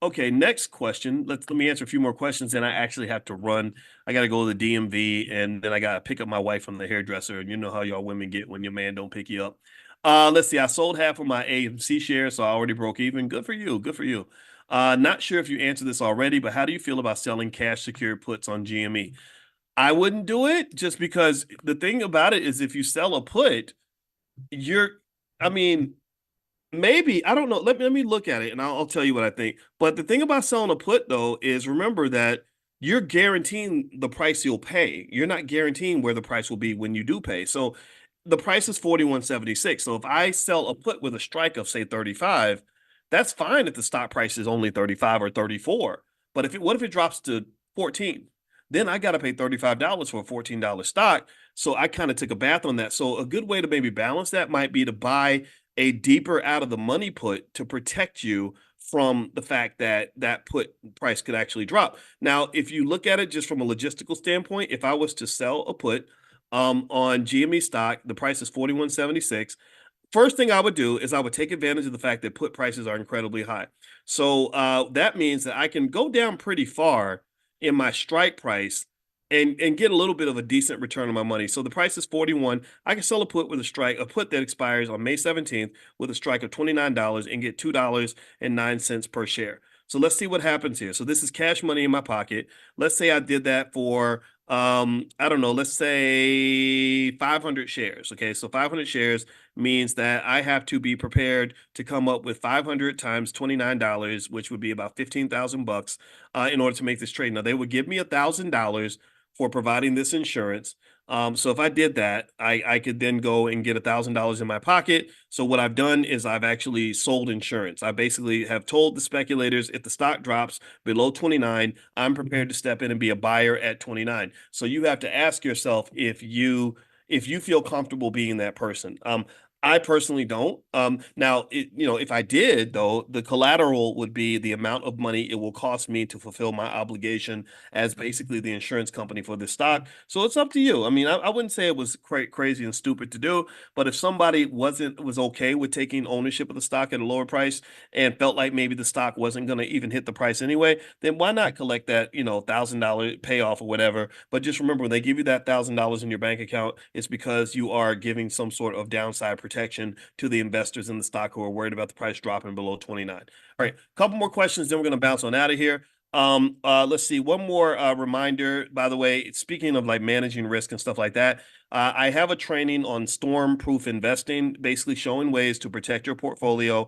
Okay. Next question. Let me answer a few more questions. Then I actually have to run. I got to go to the DMV and then I got to pick up my wife from the hairdresser. And you know how y'all women get when your man don't pick you up. Let's see. I sold half of my AMC shares, so I already broke even. Good for you. Good for you. Not sure if you answered this already, but how do you feel about selling cash secured puts on GME? I wouldn't do it just because the thing about it is if you sell a put, you're, I mean, maybe, I don't know. Let me look at it and I'll tell you what I think. But the thing about selling a put though is remember that you're guaranteeing the price you'll pay. You're not guaranteeing where the price will be when you do pay. So the price is 41.76. So if I sell a put with a strike of say 35, that's fine if the stock price is only 35 or 34. But what if it drops to 14? Then I got to pay $35 for a $14 stock. So I kind of took a bath on that. So a good way to maybe balance that might be to buy a deeper out of the money put to protect you from the fact that that put price could actually drop. Now, if you look at it just from a logistical standpoint, if I was to sell a put on GME stock, the price is 41.76. First thing I would do is I would take advantage of the fact that put prices are incredibly high. So that means that I can go down pretty far in my strike price and get a little bit of a decent return on my money. So the price is 41. I can sell a put with a put that expires on May 17th with a strike of $29 and get $2.09 per share. So let's see what happens here. So this is cash money in my pocket. Let's say I did that for I don't know, let's say 500 shares. Okay, so 500 shares means that I have to be prepared to come up with 500 times $29, which would be about 15,000 bucks, in order to make this trade. Now they would give me $1,000 for providing this insurance. So if I did that, I could then go and get $1,000 in my pocket. So what I've done is I've actually sold insurance. I basically have told the speculators if the stock drops below 29, I'm prepared to step in and be a buyer at 29. So you have to ask yourself if you feel comfortable being that person. I personally don't. Now, if I did, though, the collateral would be the amount of money it will cost me to fulfill my obligation as basically the insurance company for this stock. So it's up to you. I mean, I wouldn't say it was crazy and stupid to do, but if somebody was okay with taking ownership of the stock at a lower price and felt like maybe the stock wasn't going to even hit the price anyway, then why not collect that, $1,000 payoff or whatever? But just remember, when they give you that $1,000 in your bank account, it's because you are giving some sort of downside protection to the investors in the stock who are worried about the price dropping below 29. All right, a couple more questions, then we're going to bounce on out of here. Let's see, one more reminder, by the way, speaking of like managing risk and stuff like that, I have a training on storm-proof investing, basically showing ways to protect your portfolio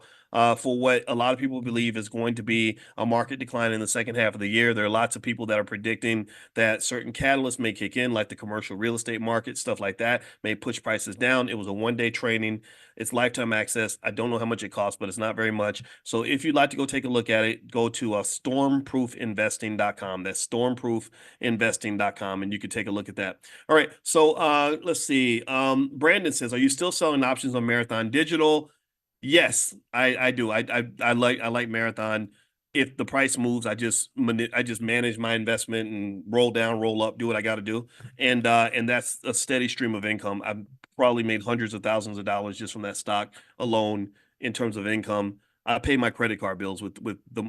for what a lot of people believe is going to be a market decline in the second half of the year. There are lots of people that are predicting that certain catalysts may kick in, like the commercial real estate market, stuff like that, may push prices down. It was a one-day training. It's lifetime access. I don't know how much it costs, but it's not very much. So if you'd like to go take a look at it, go to stormproofinvesting.com. That's stormproofinvesting.com, and you can take a look at that. All right, so let's see. Brandon says, are you still selling options on Marathon Digital? Yes, I do. I like Marathon. If the price moves, I just manage my investment and roll down, roll up, do what I got to do, and that's a steady stream of income. I've probably made hundreds of thousands of dollars just from that stock alone in terms of income. I pay my credit card bills with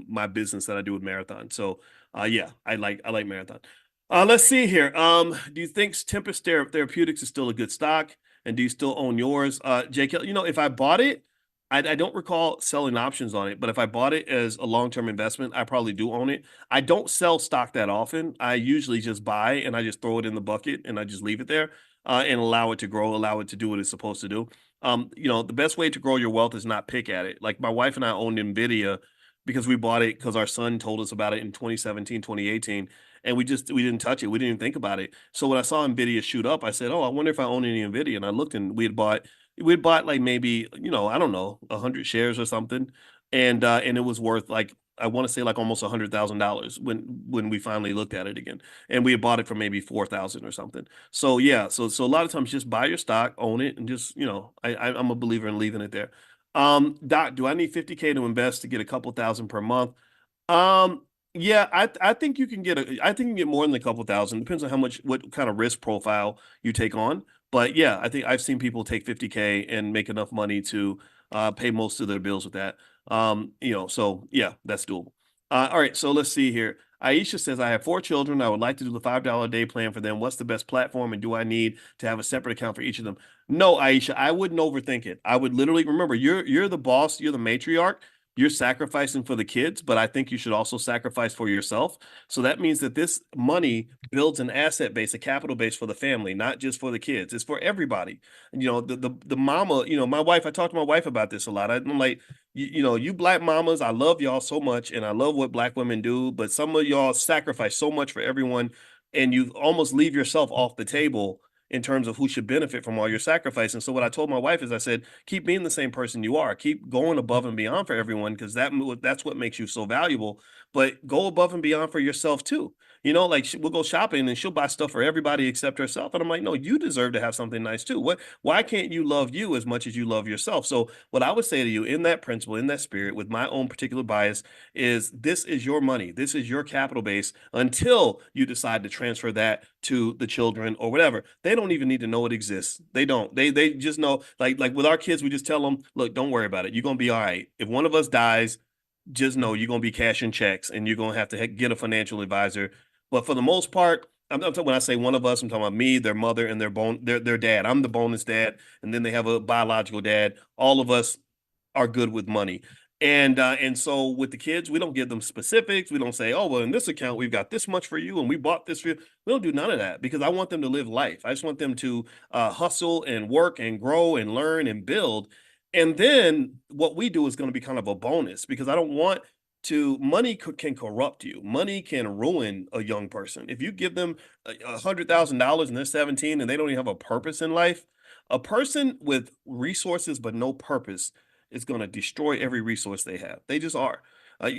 my business that I do with Marathon. So yeah, I like Marathon. Let's see here. Do you think Tempest Therapeutics is still a good stock? And do you still own yours? Jake, if I bought it, I don't recall selling options on it, but if I bought it as a long-term investment, I probably do own it. I don't sell stock that often. I usually just buy and I just throw it in the bucket and I just leave it there and allow it to grow, allow it to do what it's supposed to do. The best way to grow your wealth is not pick at it. Like my wife and I owned NVIDIA because we bought it because our son told us about it in 2017, 2018. And we didn't touch it. We didn't even think about it. So when I saw NVIDIA shoot up, I said, oh, I wonder if I own any NVIDIA. And I looked and we'd bought like maybe, I don't know, 100 shares or something. And it was worth like, I want to say like almost $100,000 when we finally looked at it again. And we had bought it for maybe 4,000 or something. So yeah, so a lot of times just buy your stock, own it, and just, I'm a believer in leaving it there. Doc, do I need 50K to invest to get a couple thousand per month? Yeah, I think you can I think you can get more than a couple thousand. Depends on what kind of risk profile you take on. But yeah, I think I've seen people take 50K and make enough money to pay most of their bills with that. So yeah, that's doable. All right, so let's see here. Aisha says, I have 4 children. I would like to do the $5 a day plan for them. What's the best platform, and do I need to have a separate account for each of them? No, Aisha, I wouldn't overthink it. I would literally remember you're the boss, you're the matriarch. you're sacrificing for the kids, but I think you should also sacrifice for yourself. So that means that this money builds an asset base, a capital base for the family, not just for the kids. It's for everybody. And, the mama, my wife, I talk to my wife about this a lot. I'm like, you black mamas, I love y'all so much, and I love what black women do, but some of y'all sacrifice so much for everyone, and you almost leave yourself off the table in terms of who should benefit from all your sacrifice. And so what I told my wife is I said, keep being the same person you are. Keep going above and beyond for everyone, because that's what makes you so valuable. But go above and beyond for yourself too. Like we'll go shopping and she'll buy stuff for everybody except herself. And I'm like, no, you deserve to have something nice too. Why can't you love you as much as you love yourself? So what I would say to you in that principle, in that spirit, with my own particular bias, is this is your money. This is your capital base until you decide to transfer that to the children or whatever. They don't even need to know it exists. They don't. They just know, like with our kids, we just tell them, look, don't worry about it. You're gonna be all right. If one of us dies, just know you're gonna be cashing checks and you're gonna have to get a financial advisor. But for the most part, when I say one of us, I'm talking about me, their mother, and their dad. I'm the bonus dad, and then they have a biological dad. All of us are good with money. And so with the kids, we don't give them specifics. We don't say, oh, well, in this account, we've got this much for you and we bought this for you. We don't do none of that because I want them to live life. I just want them to hustle and work and grow and learn and build. And then what we do is going to be kind of a bonus, because I don't want to, money can corrupt you. Money can ruin a young person. If you give them $100,000 and they're 17 and they don't even have a purpose in life, a person with resources but no purpose is going to destroy every resource they have. They just are.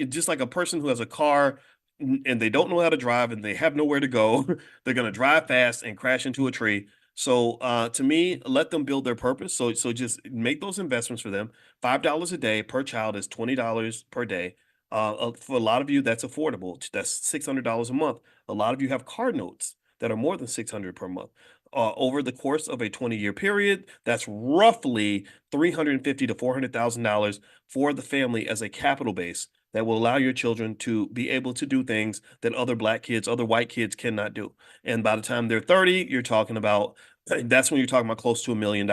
Just like a person who has a car and they don't know how to drive and they have nowhere to go, they're going to drive fast and crash into a tree. So to me, let them build their purpose. So just make those investments for them. $5 a day per child is $20 per day. For a lot of you, that's affordable. That's $600 a month. A lot of you have car notes that are more than $600 per month. Over the course of a 20-year period, that's roughly $350,000 to $400,000 for the family as a capital base that will allow your children to be able to do things that other black kids, other white kids cannot do. And by the time they're 30, you're talking about, that's when you're talking about close to $1 million.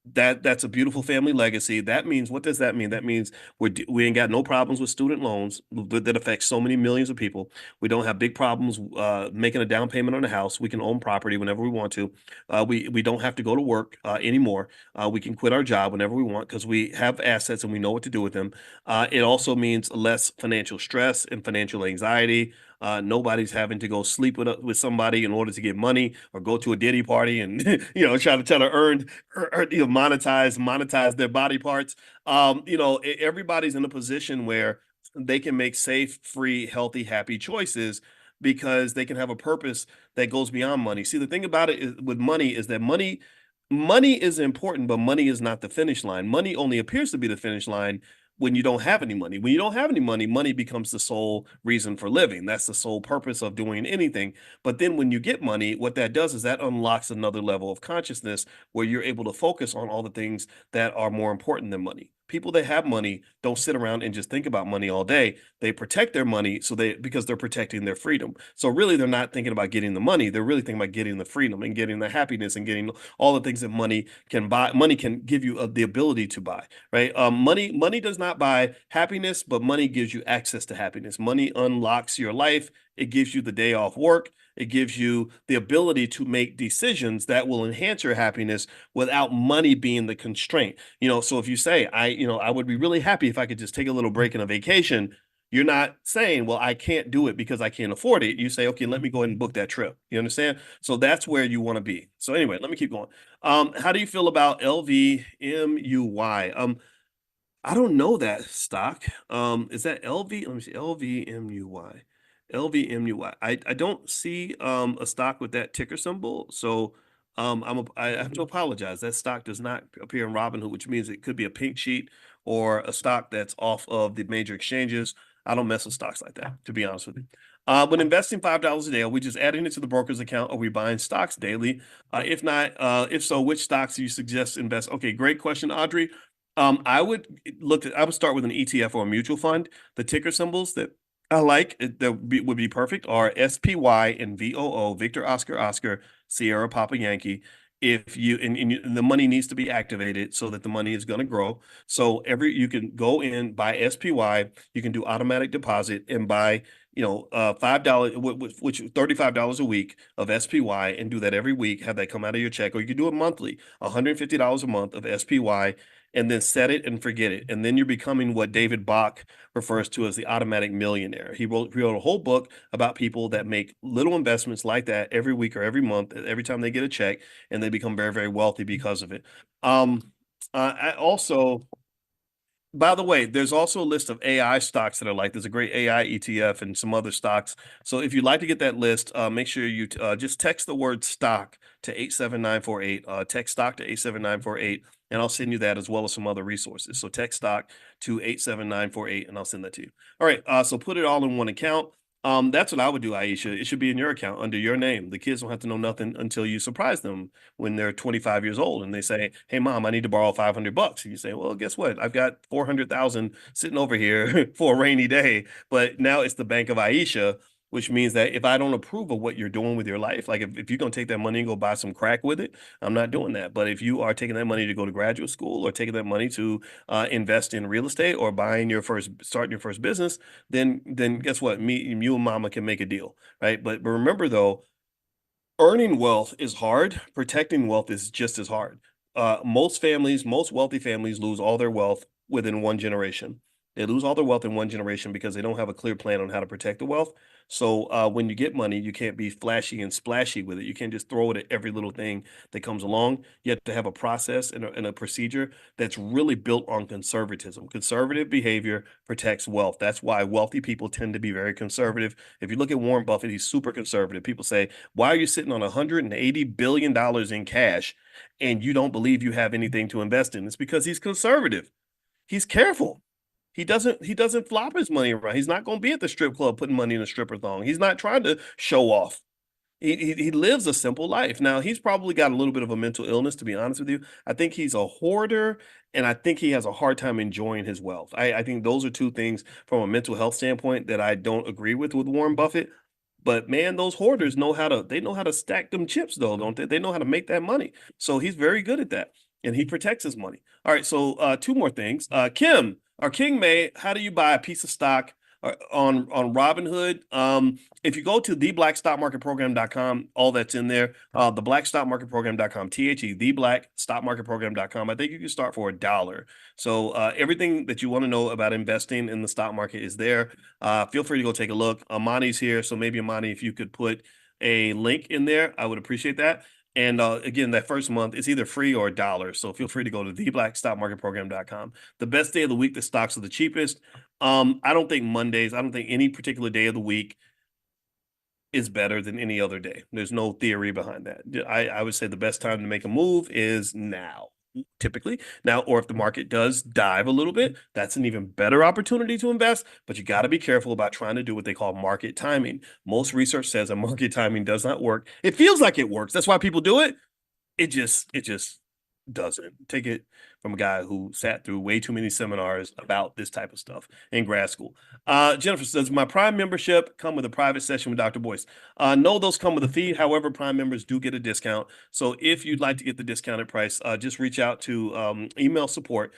That's a beautiful family legacy. That means, what does that mean? That means we ain't got no problems with student loans that affect so many millions of people. We don't have big problems making a down payment on a house. We can own property whenever we want to. We don't have to go to work anymore. We can quit our job whenever we want because we have assets and we know what to do with them. It also means less financial stress and financial anxiety. Nobody's having to go sleep with somebody in order to get money or go to a Diddy party and try to earn or monetize their body parts. Everybody's in a position where they can make safe, free, healthy, happy choices because they can have a purpose that goes beyond money. See, the thing about it with money is that money is important, but money is not the finish line. Money only appears to be the finish line when you don't have any money. When you don't have any money, money becomes the sole reason for living. That's the sole purpose of doing anything. But then when you get money, what that does is that unlocks another level of consciousness where you're able to focus on all the things that are more important than money. People that have money don't sit around and just think about money all day. They protect their money because they're protecting their freedom. So really, they're not thinking about getting the money. They're really thinking about getting the freedom and getting the happiness and getting all the things that money can buy. Money can give you the ability to buy, right? Money does not buy happiness, but money gives you access to happiness. Money unlocks your life. It gives you the day off work. It gives you the ability to make decisions that will enhance your happiness without money being the constraint. So if you say, I would be really happy if I could just take a little break and a vacation, you're not saying, well, I can't do it because I can't afford it. You say, okay, let me go ahead and book that trip. You understand? So that's where you want to be. So anyway, let me keep going. How do you feel about LVMUY? I don't know that stock. Is that LV? Let me see. LVMUY. LVMUY. I don't see a stock with that ticker symbol. So I have to apologize. That stock does not appear in Robinhood, which means it could be a pink sheet or a stock that's off of the major exchanges. I don't mess with stocks like that, to be honest with you. When investing $5 a day, are we just adding it to the broker's account? Or are we buying stocks daily? If not, if so, which stocks do you suggest invest? Okay, great question, Audrey. I would start with an ETF or a mutual fund. The ticker symbols that I like would be perfect are SPY and VOO, Victor Oscar Oscar, Sierra Papa Yankee. if you and the money needs to be activated so that the money is going to grow. So you can go in, buy SPY, you can do automatic deposit and buy, $5, which $35 a week of SPY, and do that every week, have that come out of your check, or you can do it monthly, $150 a month of SPY, and then set it and forget it. And then you're becoming what David Bach refers to as the automatic millionaire. He wrote a whole book about people that make little investments like that every week or every month, every time they get a check, and they become very, very wealthy because of it. I also, by the way, there's also a list of AI stocks that are like, there's a great AI ETF and some other stocks. So if you'd like to get that list, make sure you just text the word stock to 87948. Text stock to 87948, and I'll send you that as well as some other resources. So text stock to 87948, and I'll send that to you. All right, so put it all in one account. That's what I would do, Aisha. It should be in your account under your name. The kids don't have to know nothing until you surprise them when they're 25 years old and they say, "Hey, mom, I need to borrow $500." And you say, "Well, guess what? I've got 400,000 sitting over here for a rainy day." But now it's the Bank of Aisha, which means that if I don't approve of what you're doing with your life, like if you're going to take that money and go buy some crack with it, I'm not doing that. But if you are taking that money to go to graduate school, or taking that money to invest in real estate, or starting your first business, then guess what? You and mama can make a deal, right? But remember though, earning wealth is hard. Protecting wealth is just as hard. Most wealthy families lose all their wealth within one generation. They lose all their wealth in one generation because they don't have a clear plan on how to protect the wealth. So when you get money, you can't be flashy and splashy with it. You can't just throw it at every little thing that comes along. You have to have a process and a procedure that's really built on conservatism. Conservative behavior protects wealth. That's why wealthy people tend to be very conservative. If you look at Warren Buffett, he's super conservative. People say, "Why are you sitting on $180 billion in cash and you don't believe you have anything to invest in?" It's because he's conservative. He's careful. He doesn't flop his money around. He's not going to be at the strip club putting money in a stripper thong. He's not trying to show off. He lives a simple life. Now, he's probably got a little bit of a mental illness, to be honest with you. I think he's a hoarder, and I think he has a hard time enjoying his wealth. I think those are two things from a mental health standpoint that I don't agree with Warren Buffett. But man, those hoarders know how to stack them chips though, don't they? They know how to make that money. So he's very good at that, and he protects his money. All right, so two more things. Kim, or King May, how do you buy a piece of stock on Robinhood? If you go to theblackstockmarketprogram.com, all that's in there. Theblackstockmarketprogram.com, theblackstockmarketprogram.com. I think you can start for $1. So everything that you want to know about investing in the stock market is there. Feel free to go take a look. Amani's here, so maybe Amani, if you could put a link in there, I would appreciate that. And again, that first month is either free or $1. So feel free to go to theblackstockmarketprogram.com. The best day of the week, the stocks are the cheapest. I don't think any particular day of the week is better than any other day. There's no theory behind that. I would say the best time to make a move is now, typically. Now, or if the market does dive a little bit, that's an even better opportunity to invest, but you got to be careful about trying to do what they call market timing. Most research says that market timing does not work. It feels like it works. That's why people do it. It just doesn't. Take it from a guy who sat through way too many seminars about this type of stuff in grad school. Jennifer says, "My Prime membership come with a private session with Dr. Boyce." No, those come with a fee. However, Prime members do get a discount. So if you'd like to get the discounted price, just reach out to email support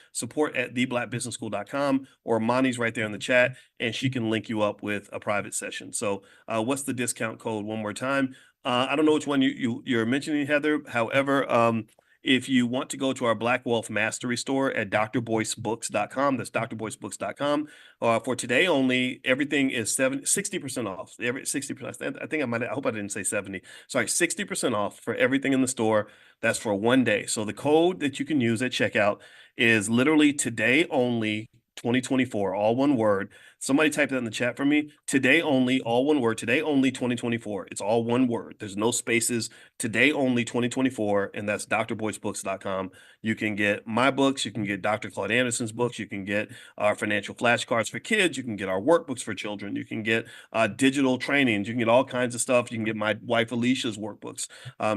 at theblackbusinessschool.com, or Mani's right there in the chat, and she can link you up with a private session. So what's the discount code one more time? I don't know which one you're mentioning, Heather. However, if you want to go to our Black Wealth Mastery store at drboycebooks.com, that's drboycebooks.com. For today only, everything is 60% off. 60%. I hope I didn't say 70. Sorry, 60% off for everything in the store. That's for one day. So the code that you can use at checkout is literally today only 2024, all one word. Somebody type that in the chat for me. Today only, all one word. Today only 2024. It's all one word. There's no spaces. Today only 2024, and that's drboycebooks.com. You can get my books. You can get Dr. Claude Anderson's books. You can get our financial flashcards for kids. You can get our workbooks for children. You can get digital trainings. You can get all kinds of stuff. You can get my wife Alicia's workbooks.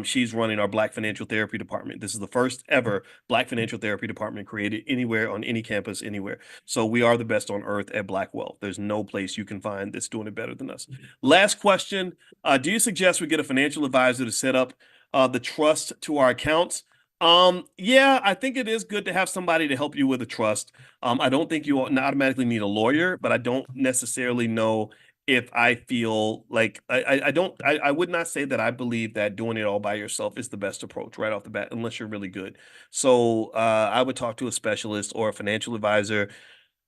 She's running our Black Financial Therapy Department. This is the first ever Black Financial Therapy Department created anywhere on any campus, anywhere. So we are the best on earth at Black Wealth. There's no place you can find that's doing it better than us. Last question. Do you suggest we get a financial advisor to set up The trust to our accounts. Yeah, I think it is good to have somebody to help you with a trust. I don't think you automatically need a lawyer, but I don't necessarily know if I feel like I would not say that I believe that doing it all by yourself is the best approach right off the bat, unless you're really good. So I would talk to a specialist or a financial advisor.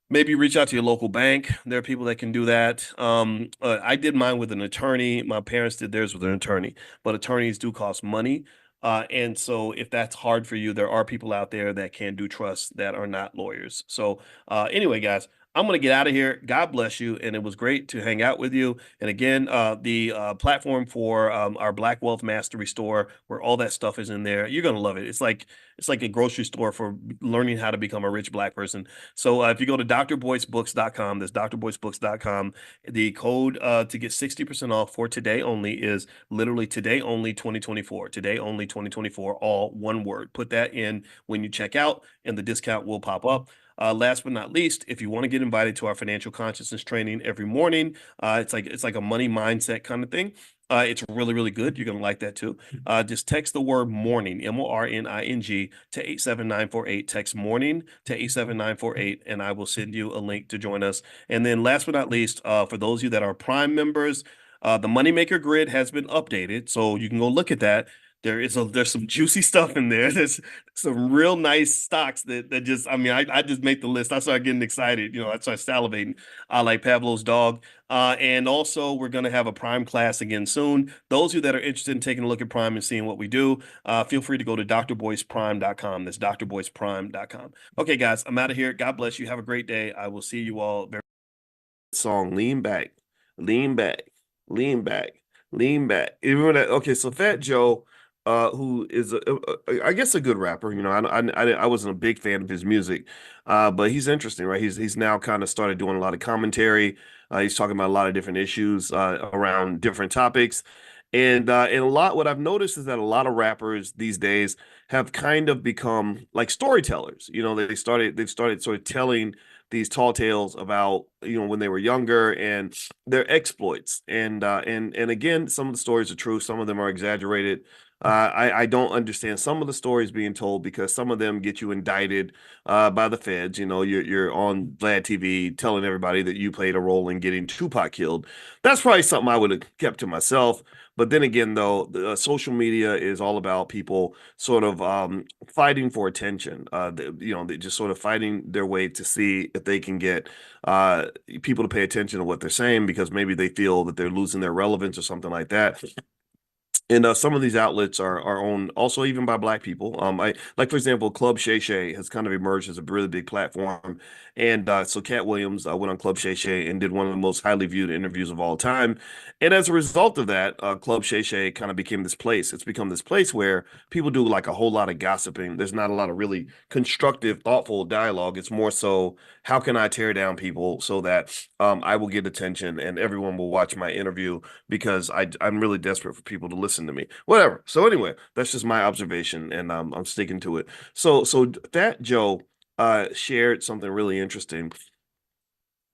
Maybe reach out to your local bank. There are people that can do that. I did mine with an attorney. My parents did theirs with an attorney, but attorneys do cost money. And so if that's hard for you, there are people out there that can do trusts that are not lawyers. So anyway, guys, I'm going to get out of here. God bless you. And it was great to hang out with you. And again, the platform for our Black Wealth Mastery store, where all that stuff is in there, you're going to love it. It's like a grocery store for learning how to become a rich Black person. So if you go to drboycebooks.com, that's drboycebooks.com, the code to get 60% off for today only is literally today only 2024. Today only 2024, all one word. Put that in when you check out, and the discount will pop up. Last but not least, if you want to get invited to our financial consciousness training every morning, it's like a money mindset kind of thing. It's really, really good. You're going to like that too. Just text the word morning, MORNING, to 87948. Text morning to 87948, and I will send you a link to join us. And then last but not least, for those of you that are Prime members, the Moneymaker Grid has been updated, so you can go look at that. There's some juicy stuff in there. There's some real nice stocks that just, I mean, I just make the list. I start getting excited. I start salivating. I like Pavlov's dog. And also, we're going to have a Prime class again soon. Those of you that are interested in taking a look at Prime and seeing what we do, feel free to go to drboyceprime.com. That's drboyceprime.com. Okay, guys, I'm out of here. God bless you. Have a great day. I will see you all very song. Lean back, lean back, lean back, lean back. Remember that? Okay, so Fat Joe, who is I guess a good rapper. I wasn't a big fan of his music, but he's interesting, right? He's now kind of started doing a lot of commentary. He's talking about a lot of different issues around different topics. And a lot, what I've noticed is that a lot of rappers these days have kind of become like storytellers. They've started sort of telling these tall tales about when they were younger and their exploits. And again, some of the stories are true, some of them are exaggerated. I don't understand some of the stories being told because some of them get you indicted by the feds. You're on Vlad TV telling everybody that you played a role in getting Tupac killed. That's probably something I would have kept to myself. But then again, though, the social media is all about people sort of fighting for attention. They're just sort of fighting their way to see if they can get people to pay attention to what they're saying because maybe they feel that they're losing their relevance or something like that. And some of these outlets are owned also even by Black people. I like, for example, Club Shay Shay has kind of emerged as a really big platform. And so Cat Williams went on Club Shay Shay and did one of the most highly viewed interviews of all time. And as a result of that, Club Shay Shay kind of became this place. It's become this place where people do like a whole lot of gossiping. There's not a lot of really constructive, thoughtful dialogue. It's more so, how can I tear down people so that I will get attention and everyone will watch my interview because I'm really desperate for people to listen to me. Whatever. So anyway, that's just my observation, and I'm sticking to it. So Fat Joe shared something really interesting,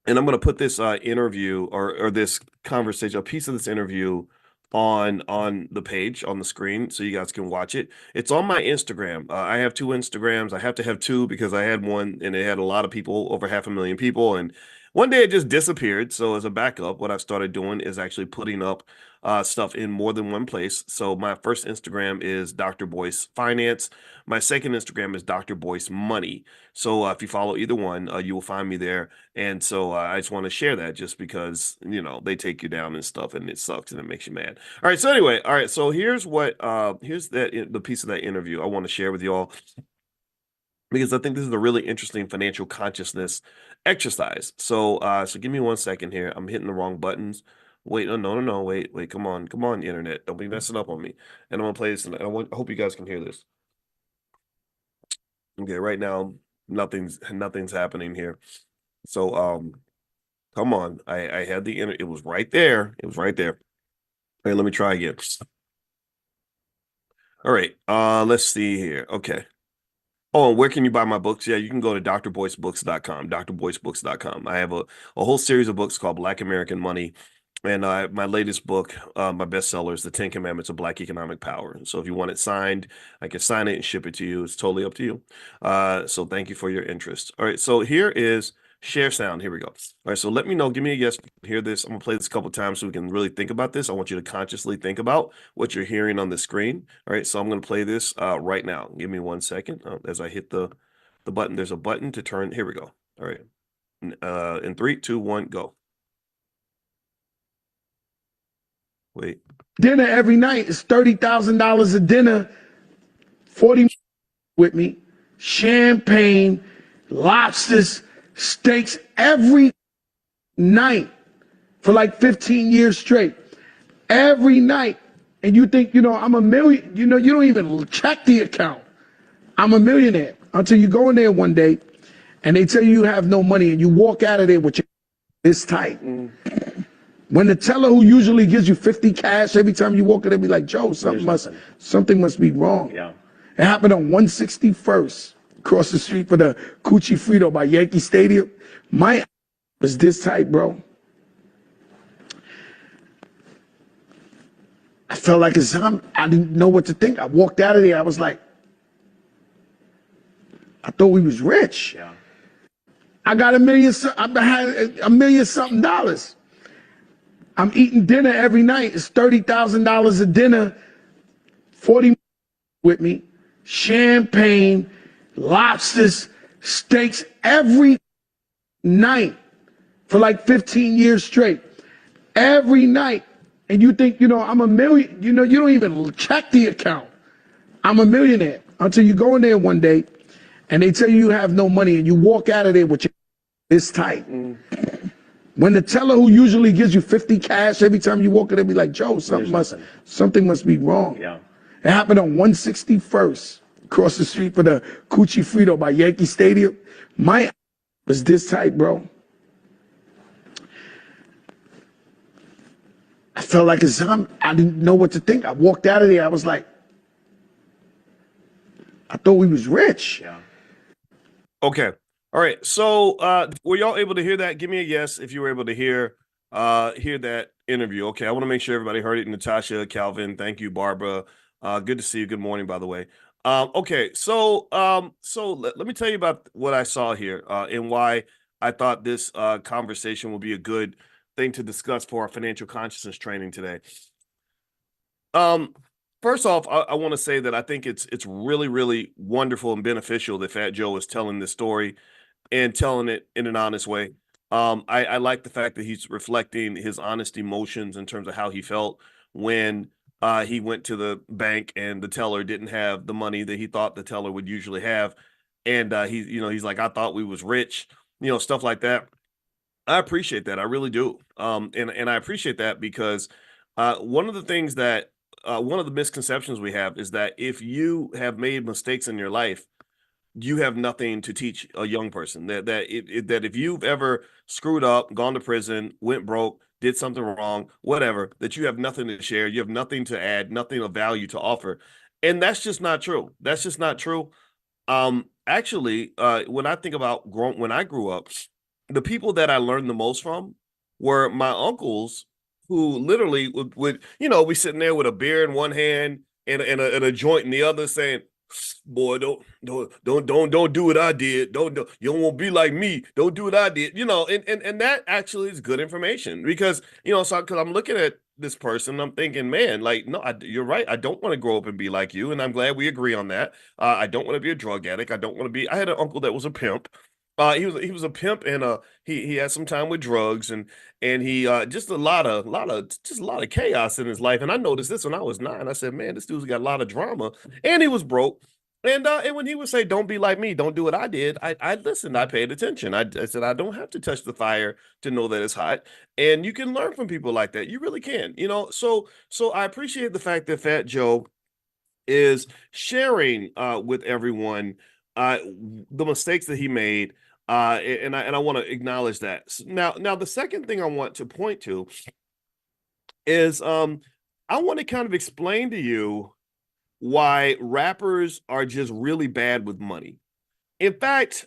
and I'm going to put this interview or this conversation, a piece of this interview, on the page on the screen so you guys can watch it. It's on my Instagram. I have two Instagrams. I have to have two because I had one and it had a lot of people, over 500,000 people, and one day it just disappeared. So as a backup, what I've started doing is actually putting up stuff in more than one place. So my first Instagram is Dr. Boyce Finance. My second Instagram is Dr. Boyce Money. So if you follow either one, you will find me there. And so I just want to share that just because, they take you down and stuff and it sucks and it makes you mad. All right. So anyway, all right. So here's the piece of that interview I want to share with y'all, because I think this is a really interesting financial consciousness exercise. So so give me 1 second here. I'm hitting the wrong buttons. Wait, no. Wait, come on, internet. Don't be messing up on me. And I'm gonna play this, and I hope you guys can hear this. Okay, right now, nothing's happening here. So come on. I had it was right there. It was right there. Okay, let me try again. All right, let's see here. Okay. Oh, and where can you buy my books? Yeah, you can go to drboycebooks.com, drboycebooks.com. I have a whole series of books called Black American Money. And my latest book, my bestseller, is The 10 Commandments of Black Economic Power. So if you want it signed, I can sign it and ship it to you. It's totally up to you. So thank you for your interest. All right, so here is share sound. Here we go. All right, so let me know. Give me a yes. Hear this. I'm gonna play this a couple times so we can really think about this. I want you to consciously think about what you're hearing on the screen. All right, so I'm gonna play this right now. Give me 1 second as I hit the button. There's a button to turn. Here we go. All right. In 3, 2, 1, go. Wait. Dinner every night is $30,000 a dinner, 40 with me, champagne, lobsters, steaks every night for like 15 years straight. Every night. And you think, I'm a million, you don't even check the account. I'm a millionaire until you go in there one day and they tell you have no money and you walk out of there with your this tight. When the teller who usually gives you 50 cash every time you walk in, they be like, Joe, something must be wrong. Yeah. It happened on 161st, across the street for the Coochie Frito by Yankee Stadium. My was this tight, bro. I felt like I didn't know what to think. I walked out of there. I was like, I thought we was rich. Yeah. I got I had $1 million something dollars. I'm eating dinner every night. It's $30,000 a dinner, 40 with me, champagne, lobsters, steaks every night for like 15 years straight. Every night. And you think, I'm a million, you don't even check the account. I'm a millionaire until you go in there one day and they tell you have no money and you walk out of there with your this tight. When the teller who usually gives you 50 cash every time you walk in, they be like, Joe, something must be wrong. Yeah. It happened on 161st, across the street for the Coochie Frito by Yankee Stadium. My was this tight, bro. I felt like I didn't know what to think. I walked out of there. I was like, I thought we was rich. Yeah. Okay. All right. So were y'all able to hear that? Give me a yes if you were able to hear that interview. Okay. I want to make sure everybody heard it. Natasha, Calvin, thank you, Barbara. Good to see you. Good morning, by the way. Okay. So let me tell you about what I saw here and why I thought this conversation will be a good thing to discuss for our financial consciousness training today. First off, I want to say that I think it's really, really wonderful and beneficial that Fat Joe is telling this story and telling it in an honest way. I like the fact that he's reflecting his honest emotions in terms of how he felt when he went to the bank and the teller didn't have the money that he thought the teller would usually have. And he's like, I thought we was rich, stuff like that. I appreciate that. I really do. And I appreciate that because one of the things that one of the misconceptions we have is that if you have made mistakes in your life, you have nothing to teach a young person. That if you've ever screwed up, gone to prison, went broke, did something wrong, whatever, that you have nothing to share, you have nothing to add, nothing of value to offer. And that's just not true. That's just not true. Actually, when I think about when I grew up, the people that I learned the most from were my uncles who literally would be sitting there with a beer in one hand and a joint in the other saying, boy, don't do what I did. Don't you don't want to be like me. Don't do what I did. And that actually is good information because, because I'm looking at this person, I'm thinking, man, like, no, you're right. I don't want to grow up and be like you. And I'm glad we agree on that. I don't want to be a drug addict. I had an uncle that was a pimp. He was a pimp and he had some time with drugs and he just a lot of chaos in his life. And I noticed this when I was 9. I said, man, this dude's got a lot of drama, and he was broke. And when he would say, don't be like me, don't do what I did, I listened, I paid attention. I said, I don't have to touch the fire to know that it's hot. And you can learn from people like that. You really can, so I appreciate the fact that Fat Joe is sharing with everyone the mistakes that he made. And I want to acknowledge that. Now the second thing I want to point to is I want to kind of explain to you why rappers are just really bad with money. In fact,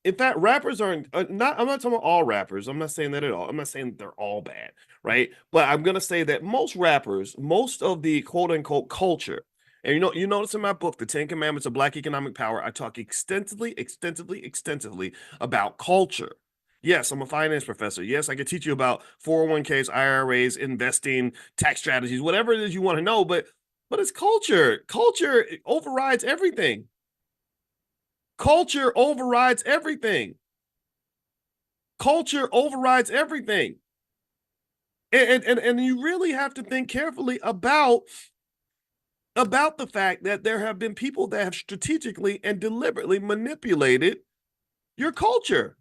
In fact, rappers aren't not. I'm not talking about all rappers. I'm not saying that at all. I'm not saying that they're all bad, right? But I'm gonna say that most rappers, most of the quote unquote culture, and you notice in my book, The 10 Commandments of Black Economic Power, I talk extensively about culture. Yes, I'm a finance professor. Yes, I can teach you about 401ks, IRAs, investing, tax strategies, whatever it is you want to know. But it's culture. Culture overrides everything. Culture overrides everything. Culture overrides everything. And you really have to think carefully about the fact that there have been people that have strategically and deliberately manipulated your culture.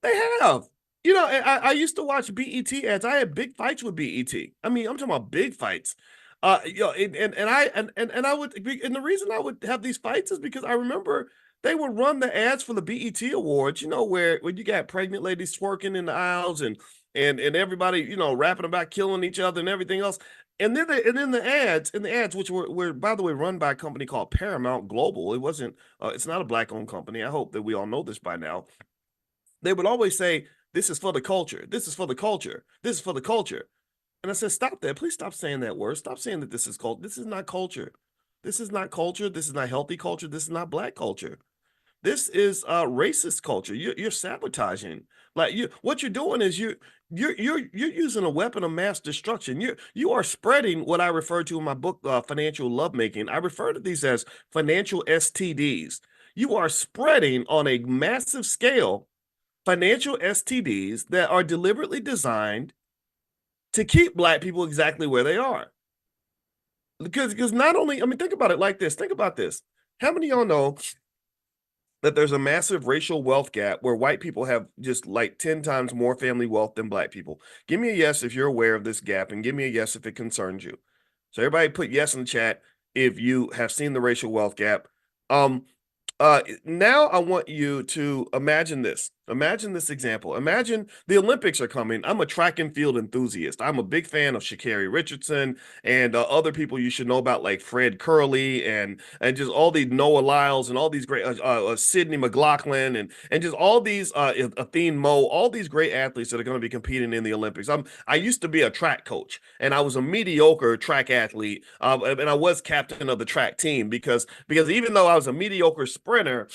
They have. I used to watch BET ads. I had big fights with BET. I mean, I'm talking about big fights. I would, and the reason I would have these fights is because I remember they would run the ads for the BET Awards, where when you got pregnant ladies twerking in the aisles and everybody, rapping about killing each other and everything else. And then the ads, which were by the way run by a company called Paramount Global. It wasn't. It's not a Black-owned company. I hope that we all know this by now. They would always say, "This is for the culture. This is for the culture. This is for the culture." And I said, "Stop that. Please stop saying that word. Stop saying that this is culture. This is not culture. This is not culture. This is not healthy culture. This is not Black culture. This is racist culture. You're sabotaging. Like what you're doing is you're using a weapon of mass destruction. You are spreading what I refer to in my book, Financial Lovemaking. I refer to these as financial STDs. You are spreading on a massive scale financial STDs that are deliberately designed to keep Black people exactly where they are. Because not only, I mean, think about it like this. Think about this. How many of y'all know that there's a massive racial wealth gap where white people have just like 10 times more family wealth than Black people? Give me a yes if you're aware of this gap, and give me a yes if it concerns you. So everybody put yes in the chat if you have seen the racial wealth gap. Now I want you to imagine this. Imagine this example. Imagine the Olympics are coming. I'm a track and field enthusiast. I'm a big fan of Sha'Carri Richardson and other people you should know about, like Fred Curley and just all the Noah Lyles and all these great Sydney McLaughlin and just all these Athene Mo, all these great athletes that are going to be competing in the Olympics. I used to be a track coach, and I was a mediocre track athlete, and I was captain of the track team because even though I was a mediocre sprinter,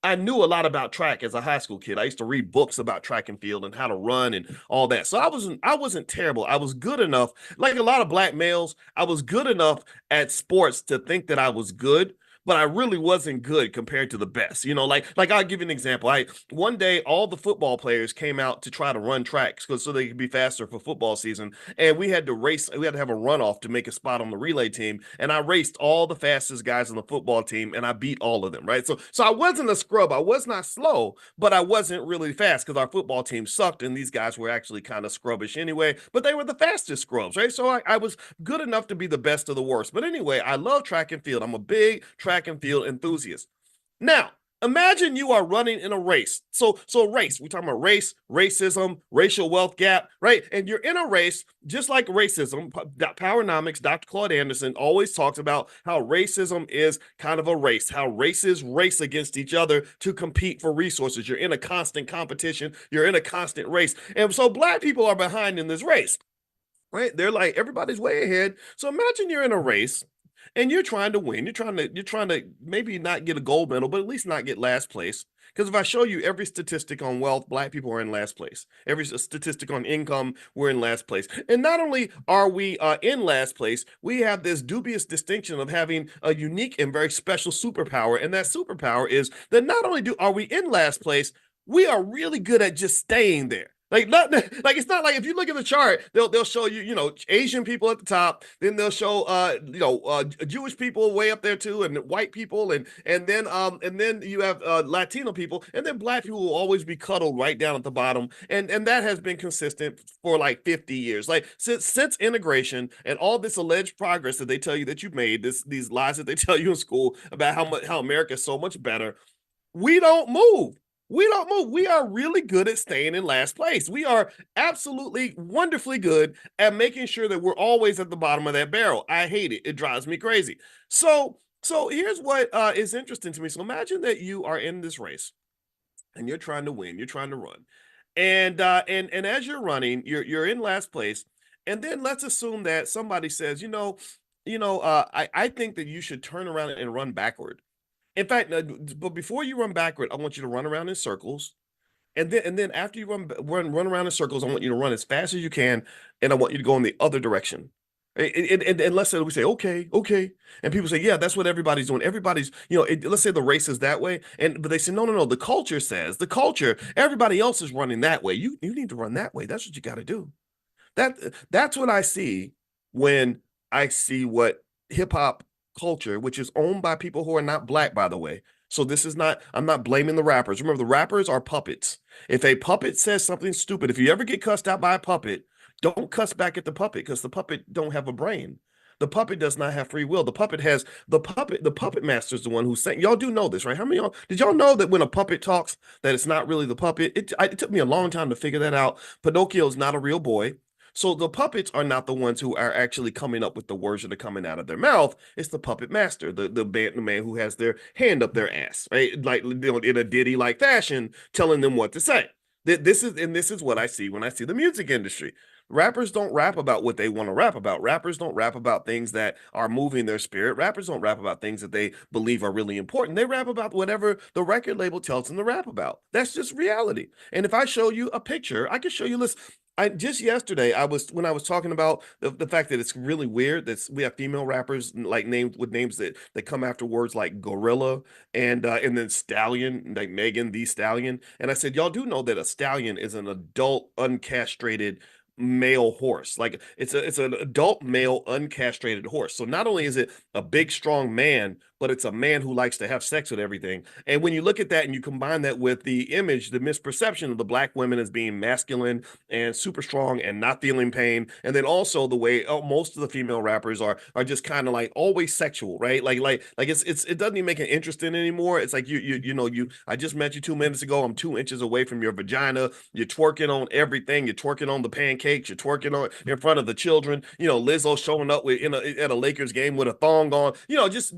I knew a lot about track as a high school kid. I used to read books about track and field and how to run and all that. So I wasn't terrible. I was good enough, like a lot of Black males, I was good enough at sports to think that I was good, but I really wasn't good compared to the best. Like I'll give you an example. One day all the football players came out to try to run tracks so they could be faster for football season. And we had to race, we had to have a runoff to make a spot on the relay team. And I raced all the fastest guys on the football team and I beat all of them, right? So I wasn't a scrub. I was not slow, but I wasn't really fast because our football team sucked and these guys were actually kind of scrubbish anyway, but they were the fastest scrubs, right? So I was good enough to be the best of the worst. But anyway, I love track and field. I'm a big track and field enthusiast. Now, imagine you are running in a race. So race, we're talking about race, racism, racial wealth gap, right? And you're in a race, just like racism. Powernomics, Dr. Claude Anderson always talks about how racism is kind of a race, how races race against each other to compete for resources. You're in a constant competition. You're in a constant race. And so Black people are behind in this race, right? They're like, everybody's way ahead. So imagine you're in a race and you're trying to win. You're trying to maybe not get a gold medal, but at least not get last place. Because if I show you every statistic on wealth, Black people are in last place. Every statistic on income, we're in last place. And not only are we in last place, we have this dubious distinction of having a unique and very special superpower. And that superpower is that not only are we in last place, we are really good at just staying there. Like it's not like if you look at the chart, they'll show you, Asian people at the top, then they'll show Jewish people way up there too, and white people, and then you have Latino people, and then Black people will always be cuddled right down at the bottom, and that has been consistent for like 50 years. Like since integration and all this alleged progress that they tell you that you've made, these lies that they tell you in school about how America is so much better, we don't move. We don't move. We are really good at staying in last place. We are absolutely wonderfully good at making sure that we're always at the bottom of that barrel. I hate it. It drives me crazy. So here's what is interesting to me. So imagine that you are in this race and you're trying to win, you're trying to run. And as you're running, you're in last place. And then let's assume that somebody says, I think that you should turn around and run backward. In fact, but before you run backward, I want you to run around in circles. And then after you run around in circles, I want you to run as fast as you can, and I want you to go in the other direction. And let's say we say, okay, and people say, yeah, that's what everybody's doing. Everybody's, let's say the race is that way, but they say, no, the culture says everybody else is running that way. You need to run that way. That's what you got to do. That's what I see when I see what hip hop culture, which is owned by people who are not black, by the way. So this is not, I'm not blaming the rappers. Remember, the rappers are puppets. If a puppet says something stupid, if you ever get cussed out by a puppet, don't cuss back at the puppet, because the puppet don't have a brain. The puppet does not have free will. The puppet master is the one who's saying, y'all do know this, right? How many of y'all, did y'all know that when a puppet talks, that it's not really the puppet? It took me a long time to figure that out. Pinocchio is not a real boy. So the puppets are not the ones who are actually coming up with the words that are coming out of their mouth. It's the puppet master, the man who has their hand up their ass, right? Like, in a ditty-like fashion, telling them what to say. This is what I see when I see the music industry. Rappers don't rap about what they want to rap about. Rappers don't rap about things that are moving their spirit. Rappers don't rap about things that they believe are really important. They rap about whatever the record label tells them to rap about. That's just reality. And if I show you a picture, I can show you this. Just yesterday, when I was talking about the fact that it's really weird that we have female rappers like named with names that come after words like gorilla and then stallion, like Megan Thee Stallion. And I said, y'all do know that a stallion is an adult uncastrated male horse. Like, it's an adult male uncastrated horse. So not only is it a big strong man, but it's a man who likes to have sex with everything. And when you look at that and you combine that with the image, the misperception of the black women as being masculine and super strong and not feeling pain, and then also the way most of the female rappers are just kind of like always sexual, right? Like it doesn't even make it interesting anymore. It's like I just met you 2 minutes ago. I'm 2 inches away from your vagina. You're twerking on everything. You're twerking on the pancakes. You're twerking on in front of the children. Lizzo showing up at a Lakers game with a thong on. Just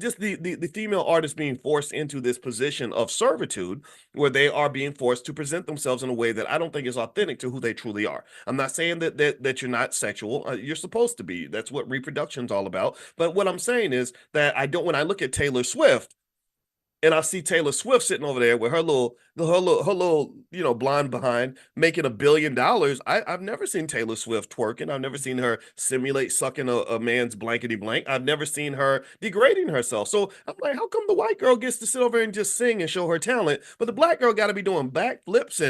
the female artists being forced into this position of servitude where they are being forced to present themselves in a way that I don't think is authentic to who they truly are. I'm not saying that you're not sexual. You're supposed to be. That's what reproduction's all about. But what I'm saying is that when I look at Taylor Swift, and I see Taylor Swift sitting over there with her little, blonde behind making $1 billion. I've never seen Taylor Swift twerking. I've never seen her simulate sucking a man's blankety blank. I've never seen her degrading herself. So I'm like, how come the white girl gets to sit over and just sing and show her talent, but the black girl got to be doing backflips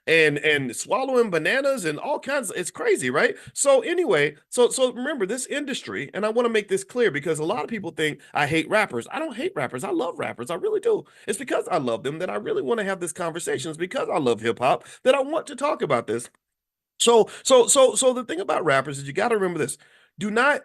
and swallowing bananas and all kinds of, it's crazy, right? So anyway, so remember this industry, and I want to make this clear because a lot of people think I hate rappers. I don't hate rappers. I love rappers. I really do. It's because I love them that I really want to have this conversation. It's because I love hip hop that I want to talk about this. So the thing about rappers is you got to remember this. Do not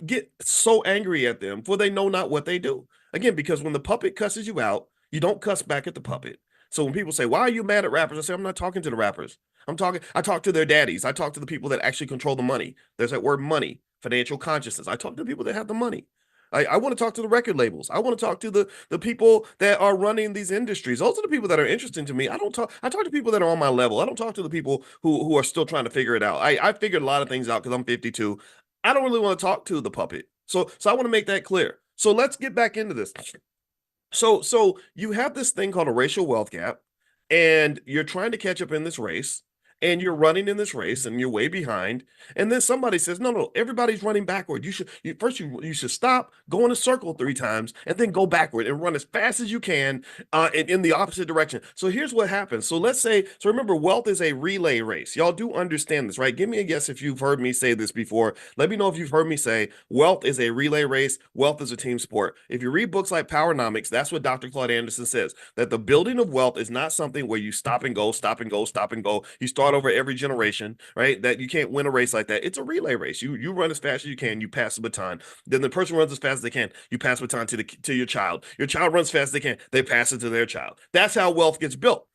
get so angry at them, for they know not what they do. Again, because when the puppet cusses you out, you don't cuss back at the puppet. So when people say, why are you mad at rappers? I say, I'm not talking to the rappers. I talk to their daddies. I talk to the people that actually control the money. There's that word money, financial consciousness. I talk to the people that have the money. I want to talk to the record labels. I want to talk to the people that are running these industries. Those are the people that are interesting to me. I talk to people that are on my level. I don't talk to the people who are still trying to figure it out. I figured a lot of things out because I'm 52. I don't really want to talk to the puppet. So I want to make that clear. So let's get back into this. So you have this thing called a racial wealth gap, and you're trying to catch up in this race. And you're running in this race and you're way behind. And then somebody says, no, everybody's running backward. You should stop, go in a circle 3 times, and then go backward and run as fast as you can in the opposite direction. So here's what happens. So remember, wealth is a relay race. Y'all do understand this, right? Give me a guess if you've heard me say this before. Let me know if you've heard me say wealth is a relay race. Wealth is a team sport. If you read books like Powernomics, that's what Dr. Claude Anderson says, that the building of wealth is not something where you stop and go, stop and go, stop and go. You start over every generation, right? That you can't win a race like that. It's a relay race. You run as fast as you can, you pass the baton. Then the person runs as fast as they can, you pass the baton to your child. Your child runs as fast as they can, they pass it to their child. That's how wealth gets built.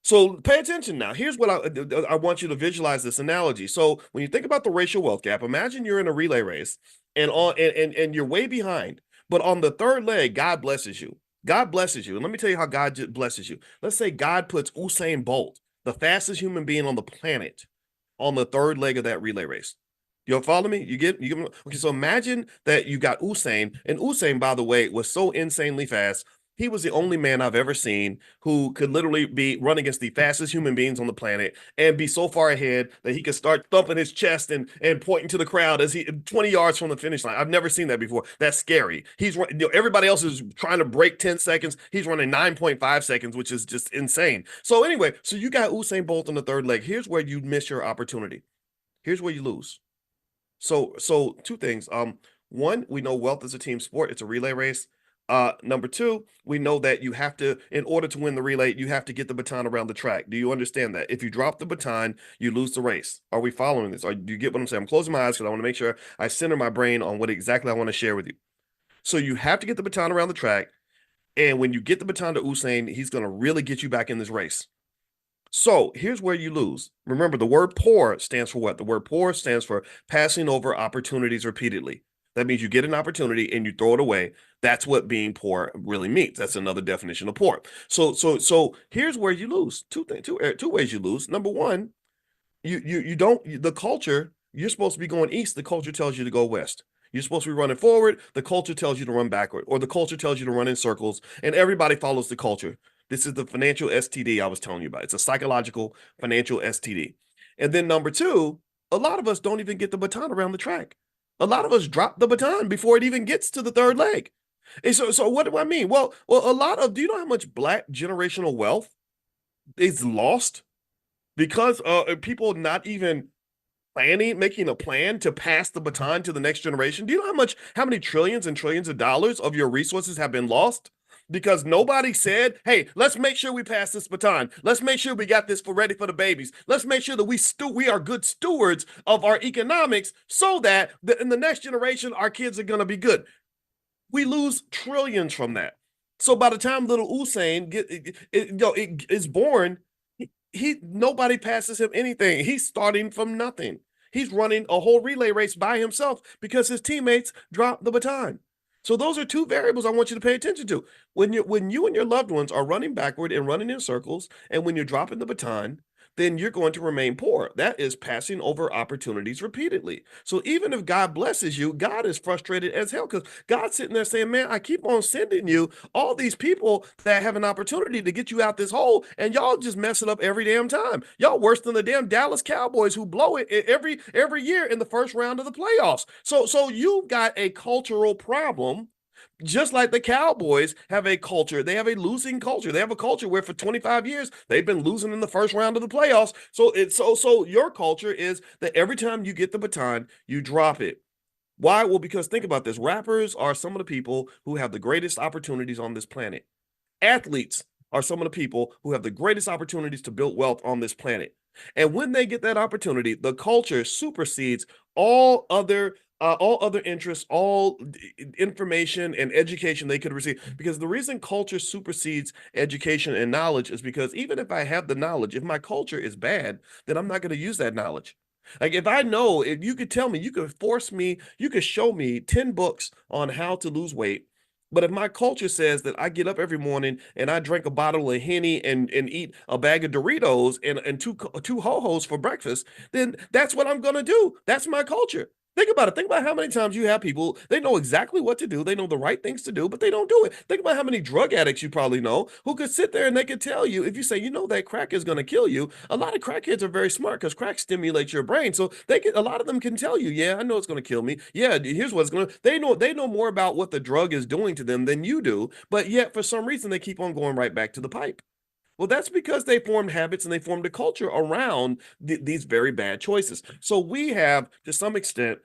So pay attention now. Here's what I want you to visualize this analogy. So when you think about the racial wealth gap, imagine you're in a relay race and you're way behind, but on the third leg, God blesses you. God blesses you. And let me tell you how God blesses you. Let's say God puts Usain Bolt, the fastest human being on the planet, on the third leg of that relay race. You'll follow me? Okay, so imagine that you got Usain, and Usain, by the way, was so insanely fast. He was the only man I've ever seen who could literally be run against the fastest human beings on the planet and be so far ahead that he could start thumping his chest and pointing to the crowd as he 20 yards from the finish line. I've never seen that before. That's scary. Everybody else is trying to break 10 seconds. He's running 9.5 seconds, which is just insane. So anyway, so you got Usain Bolt on the third leg. Here's where you miss your opportunity. Here's where you lose. So two things. One, we know wealth is a team sport. It's a relay race. Number two, we know that you have to, in order to win the relay, you have to get the baton around the track. Do you understand that? If you drop the baton, you lose the race. Are we following this? Or do you get what I'm saying? I'm closing my eyes because I want to make sure I center my brain on what exactly I want to share with you. So you have to get the baton around the track. And when you get the baton to Usain, he's going to really get you back in this race. So here's where you lose. Remember, the word poor stands for what? The word poor stands for passing over opportunities repeatedly. That means you get an opportunity and you throw it away. That's what being poor really means. That's another definition of poor. So here's where you lose. Two ways you lose. Number one, you don't, the culture, you're supposed to be going east. The culture tells you to go west. You're supposed to be running forward. The culture tells you to run backward, or the culture tells you to run in circles, and everybody follows the culture. This is the financial STD I was telling you about. It's a psychological financial STD. And then number two, a lot of us don't even get the baton around the track. A lot of us drop the baton before it even gets to the third leg. And so what do I mean? Well, do you know how much Black generational wealth is lost because people not even making a plan to pass the baton to the next generation? Do you know how many trillions and trillions of dollars of your resources have been lost? Because nobody said, hey, let's make sure we pass this baton. Let's make sure we got this ready for the babies. Let's make sure that we are good stewards of our economics so that in the next generation, our kids are going to be good. We lose trillions from that. So by the time little Usain is born, nobody passes him anything. He's starting from nothing. He's running a whole relay race by himself because his teammates dropped the baton. So those are two variables I want you to pay attention to. When you and your loved ones are running backward and running in circles, and when you're dropping the baton, then you're going to remain poor. That is passing over opportunities repeatedly. So even if God blesses you, God is frustrated as hell because God's sitting there saying, man, I keep on sending you all these people that have an opportunity to get you out this hole, and y'all just mess it up every damn time. Y'all worse than the damn Dallas Cowboys who blow it every year in the first round of the playoffs. So you've got a cultural problem. Just like the Cowboys have a culture, they have a losing culture. They have a culture where for 25 years they've been losing in the first round of the playoffs. So your culture is that every time you get the baton, you drop it. Why? Well, because think about this. Rappers are some of the people who have the greatest opportunities on this planet. Athletes are some of the people who have the greatest opportunities to build wealth on this planet. And when they get that opportunity, the culture supersedes all other interests, all information and education they could receive. Because the reason culture supersedes education and knowledge is because even if I have the knowledge, if my culture is bad, then I'm not going to use that knowledge. Like if you could tell me, you could force me, you could show me 10 books on how to lose weight. But if my culture says that I get up every morning and I drink a bottle of Henny and eat a bag of Doritos and two Ho-Hos for breakfast, then that's what I'm going to do. That's my culture. Think about it. Think about how many times you have people, they know exactly what to do. They know the right things to do, but they don't do it. Think about how many drug addicts you probably know who could sit there and they could tell you, if you say, that crack is going to kill you, a lot of crackheads are very smart because crack stimulates your brain. So a lot of them can tell you, yeah, I know it's going to kill me. Yeah, here's what it's going to, they know more about what the drug is doing to them than you do. But yet for some reason, they keep on going right back to the pipe. Well, that's because they formed habits and they formed a culture around these very bad choices. So we have, to some extent,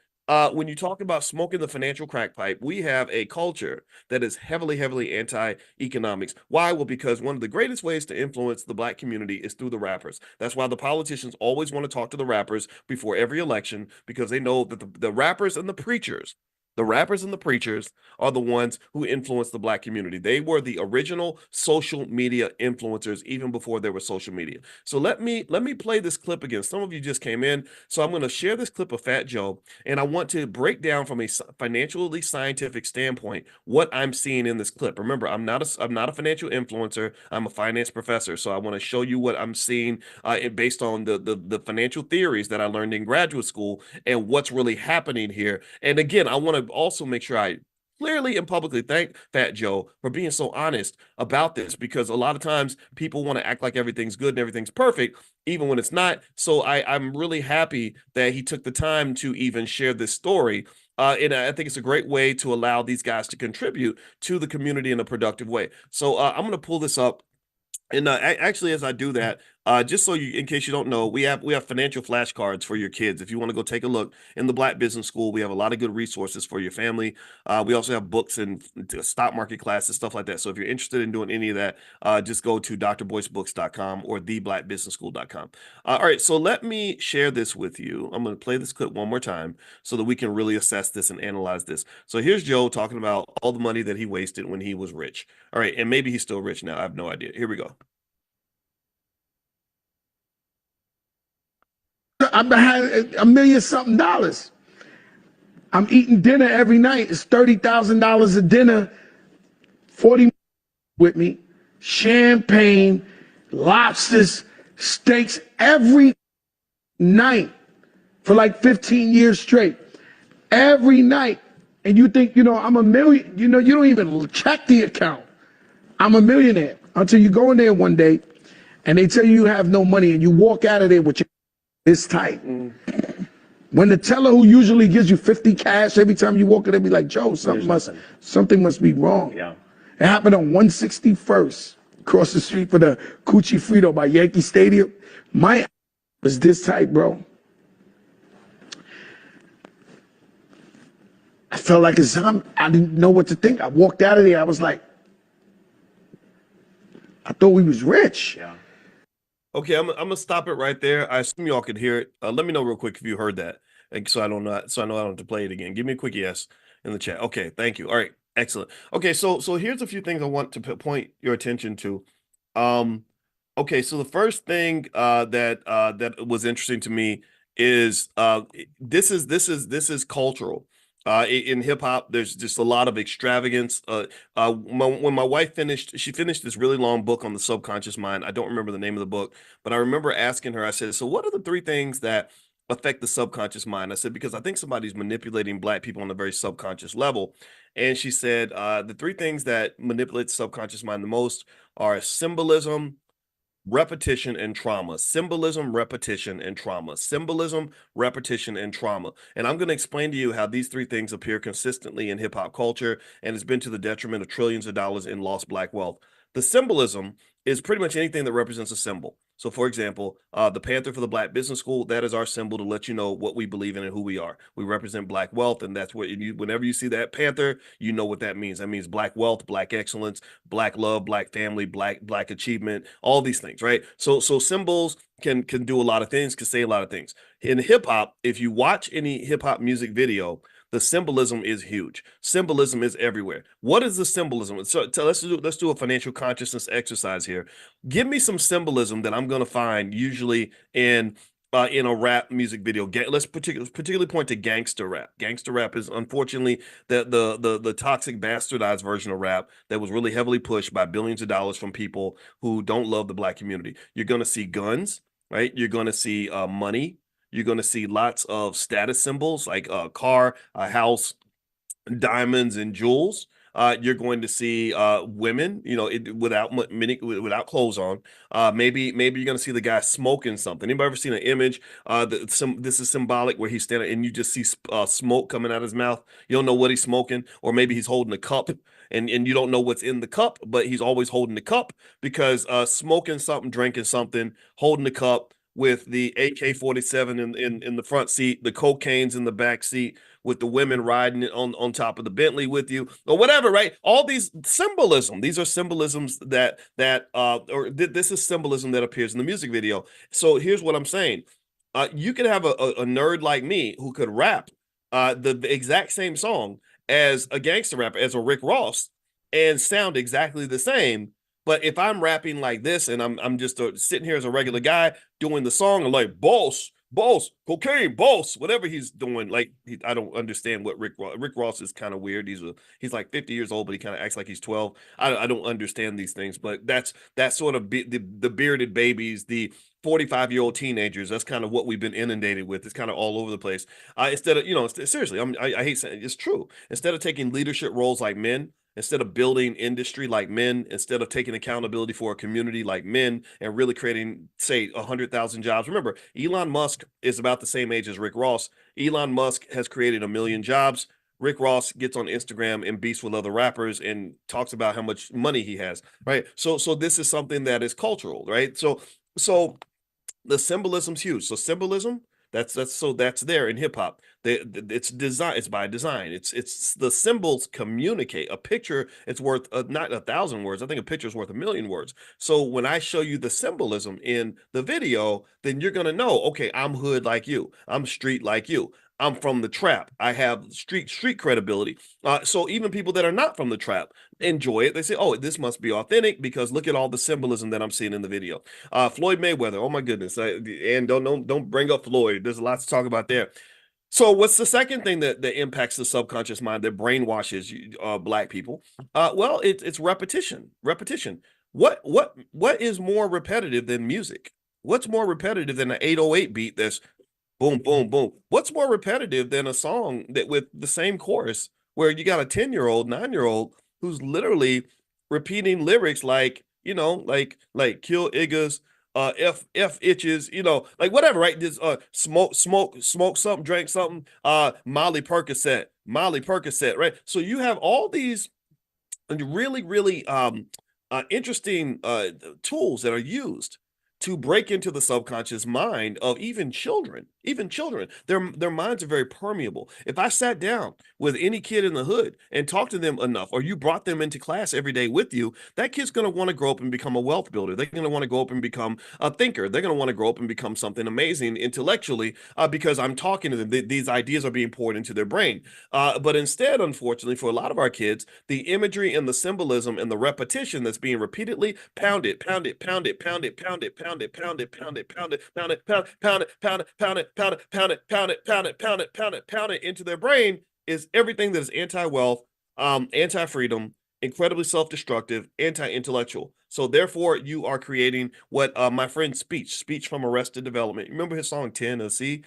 when you talk about smoking the financial crack pipe, we have a culture that is heavily, heavily anti-economics. Why? Well, because one of the greatest ways to influence the Black community is through the rappers. That's why the politicians always want to talk to the rappers before every election, because they know that the rappers and the preachers The rappers and the preachers are the ones who influenced the Black community. They were the original social media influencers even before there was social media. So let me play this clip again. Some of you just came in, so I'm going to share this clip of Fat Joe, and I want to break down from a financially scientific standpoint what I'm seeing in this clip. Remember, I'm not a financial influencer. I'm a finance professor, so I want to show you what I'm seeing based on the financial theories that I learned in graduate school and what's really happening here. And again, I want to also make sure I clearly and publicly thank Fat Joe for being so honest about this, because a lot of times people want to act like everything's good and everything's perfect, even when it's not. So I'm really happy that he took the time to even share this story. And I think it's a great way to allow these guys to contribute to the community in a productive way. So I'm going to pull this up. And actually, as I do that, just so you, in case you don't know, we have financial flashcards for your kids. If you want to go take a look in the Black Business School, we have a lot of good resources for your family. We also have books and stock market classes, stuff like that. So if you're interested in doing any of that, just go to drboycebooks.com or theblackbusinessschool.com. All right, so let me share this with you. I'm going to play this clip one more time so that we can really assess this and analyze this. So here's Joe talking about all the money that he wasted when he was rich. All right, and maybe he's still rich now. I have no idea. Here we go. I've had $1 million something dollars. I'm eating dinner every night. It's $30,000 a dinner. 40 with me. Champagne, lobsters, steaks every night for like 15 years straight. Every night. And you think, I'm a million, you don't even check the account. I'm a millionaire until you go in there one day and they tell you have no money and you walk out of there with your this tight. When the teller who usually gives you 50 cash every time you walk in, they be like, Joe, something must be wrong. Yeah. It happened on 161st, across the street for the Coochie Frito by Yankee Stadium. My was this tight, bro. I felt like I didn't know what to think. I walked out of there, I was like, I thought we was rich. Yeah. Okay, I'm gonna stop it right there. I assume y'all could hear it. Let me know real quick if you heard that, so I know I don't have to play it again. Give me a quick yes in the chat. Okay, thank you. All right, excellent. Okay, so here's a few things I want to point your attention to. Okay, so the first thing that was interesting to me is this is cultural. In hip hop, there's just a lot of extravagance. When my wife she finished this really long book on the subconscious mind. I don't remember the name of the book, but I remember asking her, I said, so what are the 3 things that affect the subconscious mind? I said, because I think somebody's manipulating Black people on a very subconscious level. And she said, the 3 things that manipulate the subconscious mind the most are symbolism, repetition, and trauma. Symbolism, repetition, and trauma. Symbolism, repetition, and trauma. And I'm going to explain to you how these 3 things appear consistently in hip hop culture, and it's been to the detriment of trillions of dollars in lost Black wealth. The symbolism is pretty much anything that represents a symbol. So, for example, the Panther for the Black Business School, that is our symbol to let you know what we believe in and who we are. We represent Black wealth, and that's what whenever you see that Panther, you know what that means. That means Black wealth, Black excellence, Black love, Black family, Black achievement, all these things, right? So symbols can do a lot of things, can say a lot of things. In hip hop, if you watch any hip hop music video, the symbolism is huge. Symbolism is everywhere. What is the symbolism? So let's do a financial consciousness exercise here. Give me some symbolism that I'm going to find usually in a rap music video. Let's particularly point to gangster rap. Gangster rap is unfortunately the toxic bastardized version of rap that was really heavily pushed by billions of dollars from people who don't love the Black community. You're going to see guns, right? You're going to see money. You're going to see lots of status symbols like a car, a house, diamonds, and jewels. You're going to see women, without clothes on. Maybe you're going to see the guy smoking something. Anybody ever seen an image? This is symbolic where he's standing and you just see smoke coming out of his mouth. You don't know what he's smoking, or maybe he's holding a cup and you don't know what's in the cup, but he's always holding the cup because smoking something, drinking something, holding the cup with the AK-47 in the front seat, the cocaine's in the back seat, with the women riding on top of the Bentley with you, or whatever, right? All these symbolism. These are symbolisms this is symbolism that appears in the music video. So here's what I'm saying. You could have a nerd like me who could rap the exact same song as a gangster rapper, as a Rick Ross, and sound exactly the same. But if I'm rapping like this and I'm just sitting here as a regular guy doing the song, I'm like boss, cocaine, boss, whatever he's doing. Like I don't understand what Rick Ross is kind of weird. He's like 50 years old, but he kind of acts like he's 12. I don't understand these things, but that's sort of the bearded babies, the 45-year-old teenagers. That's kind of what we've been inundated with. It's kind of all over the place. Instead of, seriously, I hate saying it, it's true. Instead of taking leadership roles like men, instead of building industry like men, instead of taking accountability for a community like men and really creating, say, 100,000 jobs. Remember, Elon Musk is about the same age as Rick Ross. Elon Musk has created 1 million jobs. Rick Ross gets on Instagram and beats with other rappers and talks about how much money he has, right? So this is something that is cultural, right? So the symbolism's huge. So symbolism, that's there in hip hop. It's design. It's by design. It's the symbols communicate. A picture, it's worth not 1,000 words. I think a picture is worth 1,000,000 words. So when I show you the symbolism in the video, then you're gonna know. Okay, I'm hood like you. I'm street like you. I'm from the trap. I have street credibility. So even people that are not from the trap enjoy it. They say, "Oh, this must be authentic because look at all the symbolism that I'm seeing in the video." Floyd Mayweather. Oh my goodness! And don't bring up Floyd. There's a lot to talk about there. So what's the second thing that impacts the subconscious mind that brainwashes black people? Well, it's repetition. Repetition. What is more repetitive than music? What's more repetitive than an 808 beat that's boom, boom, boom? What's more repetitive than a song that with the same chorus where you got a 10-year-old, 9-year-old who's literally repeating lyrics like, like kill iggas, F itches, like whatever, right? This smoke something, drank something, Molly Percocet, right? So you have all these really, really interesting tools that are used to break into the subconscious mind of even children. Their minds are very permeable. If I sat down with any kid in the hood and talked to them enough, or you brought them into class every day with you, that kid's going to want to grow up and become a wealth builder. They're going to want to grow up and become a thinker. They're going to want to grow up and become something amazing intellectually because I'm talking to them. These ideas are being poured into their brain. But instead, unfortunately, for a lot of our kids, the imagery and the symbolism and the repetition that's being repeatedly pounded, pounded, pounded, pounded, pounded, pounded, pounded, pounded, pounded, pounded, pounded, pounded, pounded, pounded, pound it, pound it, pound it, pound it, pound it, pound it, pound it into their brain is everything that is anti-wealth, anti-freedom, incredibly self-destructive, anti-intellectual. So therefore, you are creating what my friend Speech from Arrested Development. Remember his song Tennessee,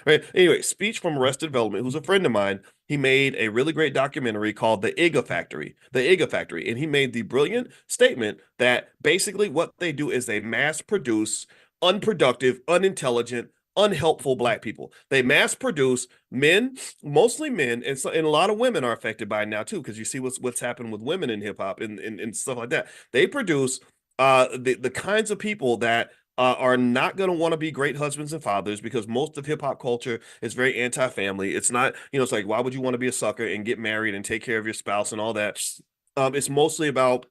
right? Anyway, Speech from Arrested Development, who's a friend of mine, he made a really great documentary called The Igga Factory, and he made the brilliant statement that basically what they do is they mass produce unproductive, unintelligent, unhelpful black people. They mass produce men, mostly men, and a lot of women are affected by it now too, because you see what's happened with women in hip hop and stuff like that. They produce the kinds of people that are not going to want to be great husbands and fathers because most of hip hop culture is very anti-family. It's not, it's like, why would you want to be a sucker and get married and take care of your spouse and all that? It's mostly about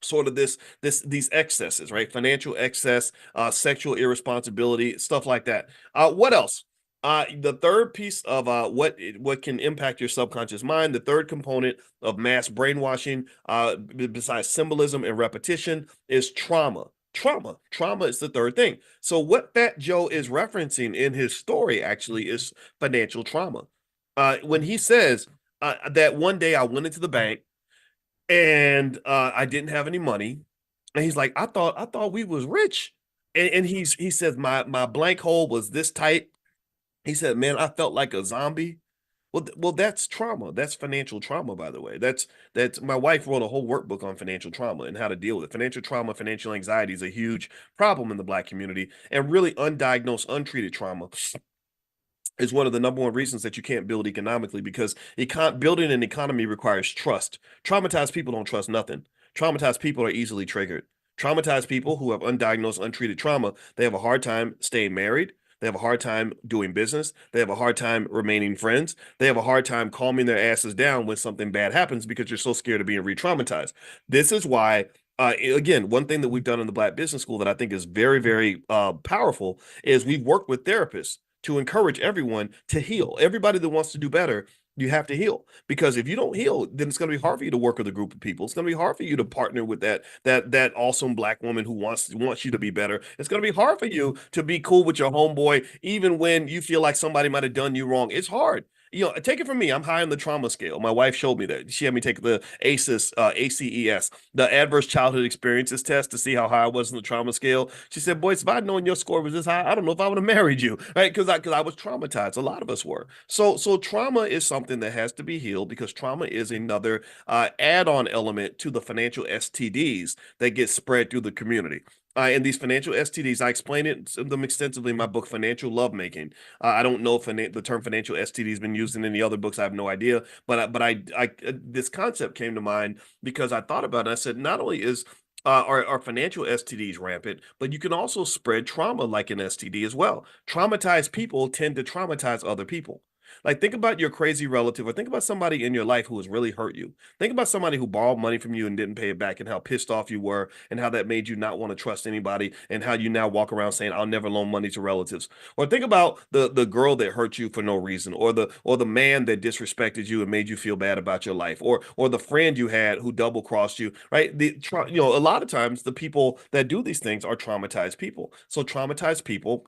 sort of these excesses, right? Financial excess, sexual irresponsibility, stuff like that. What else? The third piece of what can impact your subconscious mind, the third component of mass brainwashing, besides symbolism and repetition, is trauma. Trauma is the third thing. So what Fat Joe is referencing in his story actually is financial trauma. When he says that one day I went into the bank and I didn't have any money, and he's like, I thought we was rich, and he says my blank hole was this tight. He said, man, I felt like a zombie. Well, that's trauma. That's financial trauma, by the way. That's my wife wrote a whole workbook on financial trauma and how to deal with it. Financial trauma, financial anxiety is a huge problem in the Black community, and really undiagnosed, untreated trauma is one of the number one reasons that you can't build economically, because building an economy requires trust. Traumatized people don't trust nothing. Traumatized people are easily triggered. Traumatized people who have undiagnosed, untreated trauma, they have a hard time staying married. They have a hard time doing business. They have a hard time remaining friends. They have a hard time calming their asses down when something bad happens because you're so scared of being re-traumatized. This is why, again, one thing that we've done in the Black Business School that I think is very, very powerful is we've worked with therapists to encourage everyone to heal. Everybody that wants to do better, you have to heal, because if you don't heal, then it's going to be hard for you to work with a group of people. It's going to be hard for you to partner with that awesome Black woman who wants you to be better. It's going to be hard for you to be cool with your homeboy, even when you feel like somebody might have done you wrong. It's hard. Take it from me. I'm high on the trauma scale. My wife showed me that. She had me take the ACES, ACES, the Adverse Childhood Experiences test, to see how high I was in the trauma scale. She said, "Boyce, if I'd known your score was this high, I don't know if I would have married you," right? Because I was traumatized. A lot of us were. So trauma is something that has to be healed, because trauma is another add-on element to the financial STDs that get spread through the community. And these financial STDs, I explain them extensively in my book, Financial Lovemaking. I don't know if the term financial STD has been used in any other books. I have no idea. But this concept came to mind because I thought about it. I said, not only is are financial STDs rampant, but you can also spread trauma like an STD as well. Traumatized people tend to traumatize other people. Like, think about your crazy relative, or think about somebody in your life who has really hurt you. Think about somebody who borrowed money from you and didn't pay it back, and how pissed off you were, and how that made you not want to trust anybody, and how you now walk around saying, "I'll never loan money to relatives." Or think about the girl that hurt you for no reason, or the man that disrespected you and made you feel bad about your life, or the friend you had who double crossed you, right? A lot of times the people that do these things are traumatized people. So traumatized people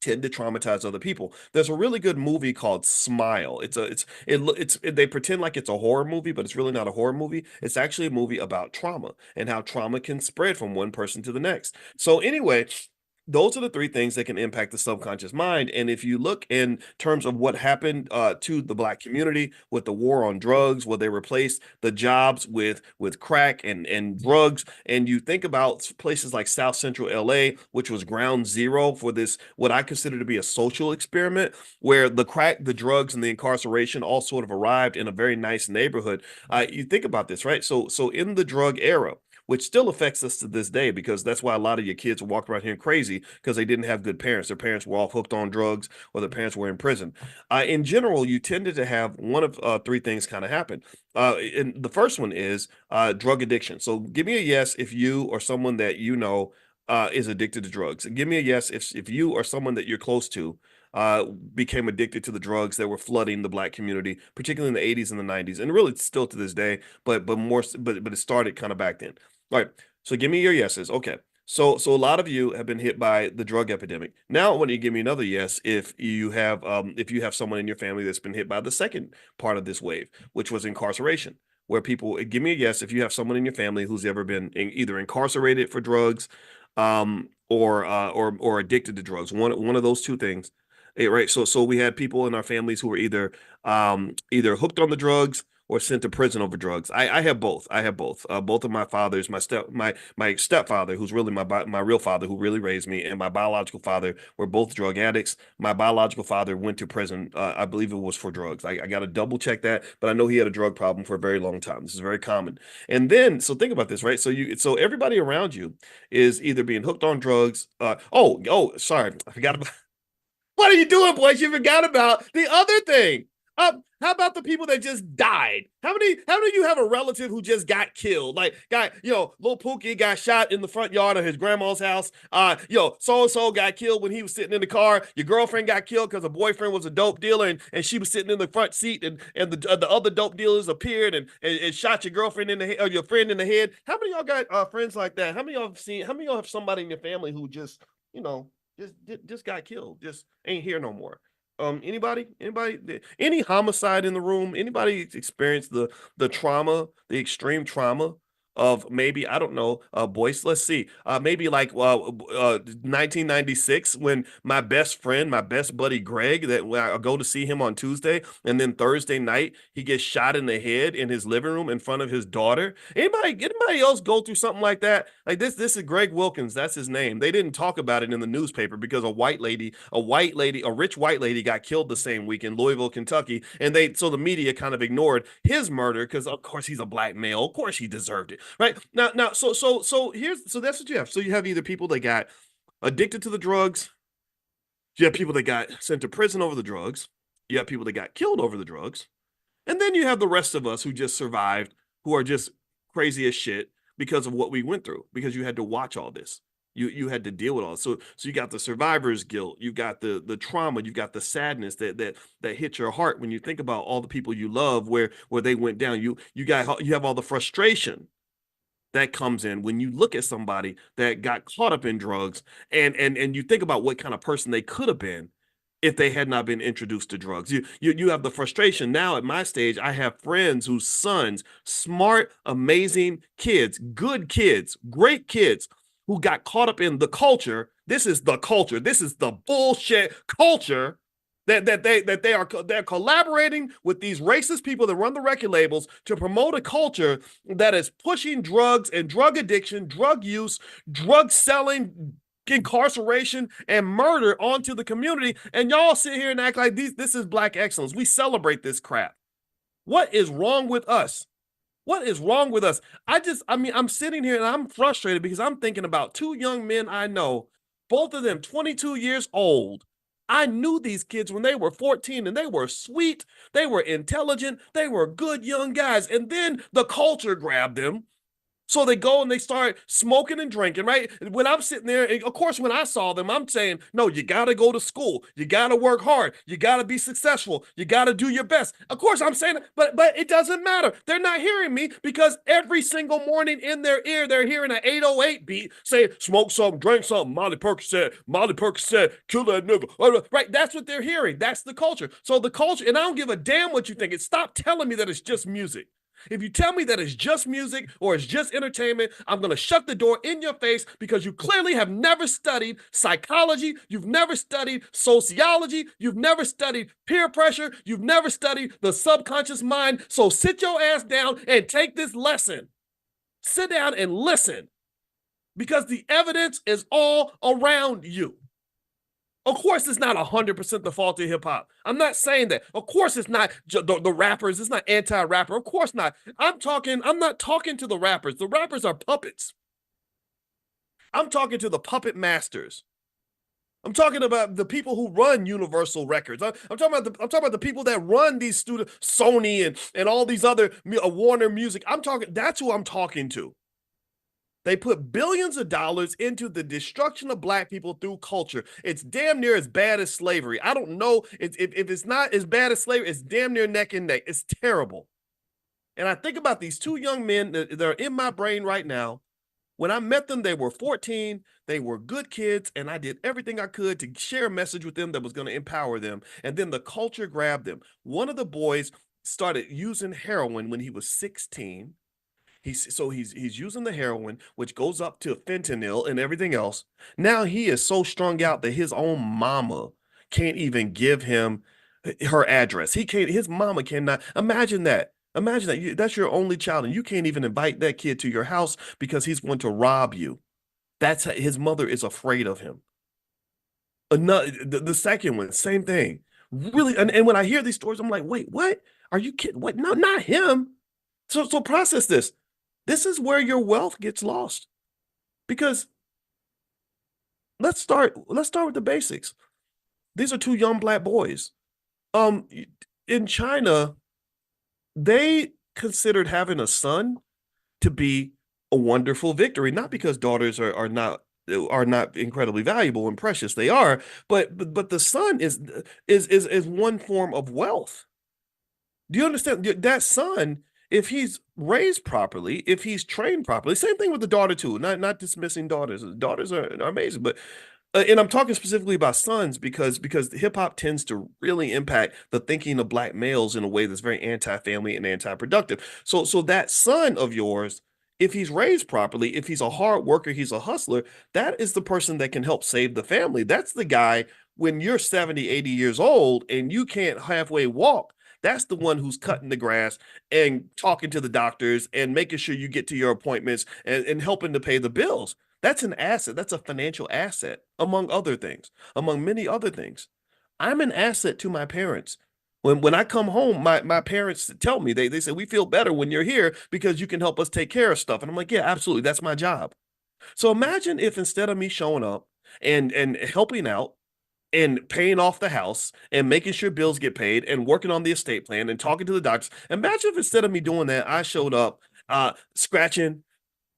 tend to traumatize other people. There's a really good movie called Smile. They pretend like it's a horror movie, but it's really not a horror movie. It's actually a movie about trauma and how trauma can spread from one person to the next. So anyway, those are the three things that can impact the subconscious mind. And if you look in terms of what happened to the Black community with the war on drugs, where they replaced the jobs with crack and drugs, and you think about places like South Central LA, which was ground zero for this, what I consider to be a social experiment, where the crack, the drugs, and the incarceration all sort of arrived in a very nice neighborhood. You think about this, right? So in the drug era, which still affects us to this day, because that's why a lot of your kids are walking around here crazy, because they didn't have good parents. Their parents were all hooked on drugs, or their parents were in prison. In general, you tended to have one of three things kind of happen. And the first one is drug addiction. So give me a yes if you or someone that you know is addicted to drugs. And give me a yes if you or someone that you're close to became addicted to the drugs that were flooding the Black community, particularly in the 80s and the 90s, and really still to this day, but it started kind of back then. All right, so give me your yeses. Okay, so a lot of you have been hit by the drug epidemic. Now I want you to give me another yes if you have someone in your family that's been hit by the second part of this wave, which was incarceration. Where people, give me a yes if you have someone in your family who's ever been either incarcerated for drugs, or addicted to drugs. One of those two things. Right. So we had people in our families who were either hooked on the drugs or sent to prison over drugs. I have both. I have both. Both of my fathers, my stepfather, who's really my real father, who really raised me, and my biological father were both drug addicts. My biological father went to prison. I believe it was for drugs. I got to double check that, but I know he had a drug problem for a very long time. This is very common. And then, so think about this, right? So everybody around you is either being hooked on drugs. Sorry, I forgot about. What are you doing, Boyce? You forgot about the other thing. How about the people that just died? How many of you have a relative who just got killed? Like, little Pookie got shot in the front yard of his grandma's house. So-and-so got killed when he was sitting in the car. Your girlfriend got killed because her boyfriend was a dope dealer, and she was sitting in the front seat, and the other dope dealers appeared and shot your girlfriend in the head, or your friend in the head. How many of y'all got friends like that? How many of y'all have somebody in your family who just got killed, just ain't here no more? Anybody, any homicide in the room? Anybody experienced the trauma, the extreme trauma of maybe, I don't know, Boyce, let's see, maybe like 1996, when my best friend, my best buddy Greg, that when I go to see him on Tuesday, and then Thursday night he gets shot in the head in his living room in front of his daughter. Anybody else go through something like that? Like this is Greg Wilkins, that's his name. They didn't talk about it in the newspaper because a rich white lady got killed the same week in Louisville, Kentucky, and so the media kind of ignored his murder because of course he's a Black male, of course he deserved it. Right now, so that's what you have. So you have either people that got addicted to the drugs, you have people that got sent to prison over the drugs, you have people that got killed over the drugs, and then you have the rest of us who just survived, who are just crazy as shit because of what we went through, because you had to watch all this. You had to deal with all. So you got the survivor's guilt, you got the trauma, you got the sadness that hit your heart when you think about all the people you love where they went down. You have all the frustration that comes in when you look at somebody that got caught up in drugs and you think about what kind of person they could have been if they had not been introduced to drugs. You have the frustration. Now at my stage, I have friends whose sons, smart, amazing kids, good kids, great kids, who got caught up in the culture. This is the culture. This is the bullshit culture they're collaborating with these racist people that run the record labels to promote a culture that is pushing drugs and drug addiction, drug use, drug selling, incarceration, and murder onto the community. And y'all sit here and act like this is Black excellence. We celebrate this crap. What is wrong with us? What is wrong with us? I'm sitting here and I'm frustrated because I'm thinking about two young men I know, both of them 22 years old. I knew these kids when they were 14 and they were sweet, they were intelligent, they were good young guys. And then the culture grabbed them. So they go and they start smoking and drinking, right? When I'm sitting there, of course, when I saw them, I'm saying, no, you got to go to school. You got to work hard. You got to be successful. You got to do your best. Of course, I'm saying, but it doesn't matter. They're not hearing me because every single morning in their ear, they're hearing an 808 beat saying, smoke something, drink something. Molly Perkins said, kill that nigga. Right? That's what they're hearing. That's the culture. So the culture, and I don't give a damn what you think. Stop telling me that it's just music. If you tell me that it's just music or it's just entertainment, I'm going to shut the door in your face because you clearly have never studied psychology. You've never studied sociology. You've never studied peer pressure. You've never studied the subconscious mind. So sit your ass down and take this lesson. Sit down and listen because the evidence is all around you. Of course, it's not 100% the fault of hip hop. I'm not saying that. Of course, it's not the rappers. It's not anti-rapper. Of course not. I'm not talking to the rappers. The rappers are puppets. I'm talking to the puppet masters. I'm talking about the people who run Universal Records. I'm talking about the people that run these studios, Sony and all these other Warner Music. That's who I'm talking to. They put billions of dollars into the destruction of Black people through culture. It's damn near as bad as slavery. I don't know if it's not as bad as slavery, it's damn near neck and neck. It's terrible. And I think about these two young men that are in my brain right now. When I met them, they were 14. They were good kids, and I did everything I could to share a message with them that was going to empower them. And then the culture grabbed them. One of the boys started using heroin when he was 16. He's using the heroin, which goes up to fentanyl and everything else. Now he is so strung out that his own mama can't even give him her address. His mama cannot. Imagine that. That's your only child, and you can't even invite that kid to your house because he's going to rob you. His mother is afraid of him. The second one, same thing. Really, and when I hear these stories, I'm like, wait, what? Are you kidding? What? No, not him. So process this. This is where your wealth gets lost. Because let's start with the basics. These are two young Black boys. In China, they considered having a son to be a wonderful victory, not because daughters are not incredibly valuable and precious. They are, but the son is one form of wealth. Do you understand? That son, if he's raised properly, if he's trained properly, same thing with the daughter too. Not dismissing daughters. Daughters are amazing, but and I'm talking specifically about sons because hip hop tends to really impact the thinking of Black males in a way that's very anti-family and anti-productive. So that son of yours, if he's raised properly, if he's a hard worker, he's a hustler, that is the person that can help save the family. That's the guy when you're 70, 80 years old and you can't halfway walk. That's the one who's cutting the grass and talking to the doctors and making sure you get to your appointments and helping to pay the bills. That's an asset. That's a financial asset, among many other things. I'm an asset to my parents. When I come home, my parents tell me, they say, we feel better when you're here because you can help us take care of stuff. And I'm like, yeah, absolutely. That's my job. So imagine if instead of me showing up and helping out, and paying off the house and making sure bills get paid and working on the estate plan and talking to the doctors. Imagine if instead of me doing that, I showed up scratching,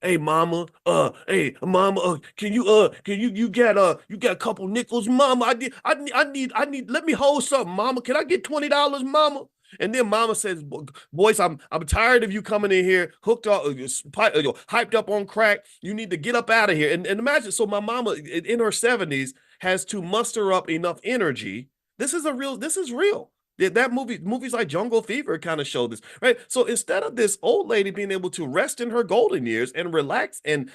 Hey mama, can you get a couple nickels, mama? I need. Let me hold something, mama. Can I get $20, mama? And then mama says, Boyce, I'm tired of you coming in here hooked up, hyped up on crack. You need to get up out of here. And imagine, so my mama in her 70s has to muster up enough energy. This is real. That movies like Jungle Fever kind of show this, right? So instead of this old lady being able to rest in her golden years and relax and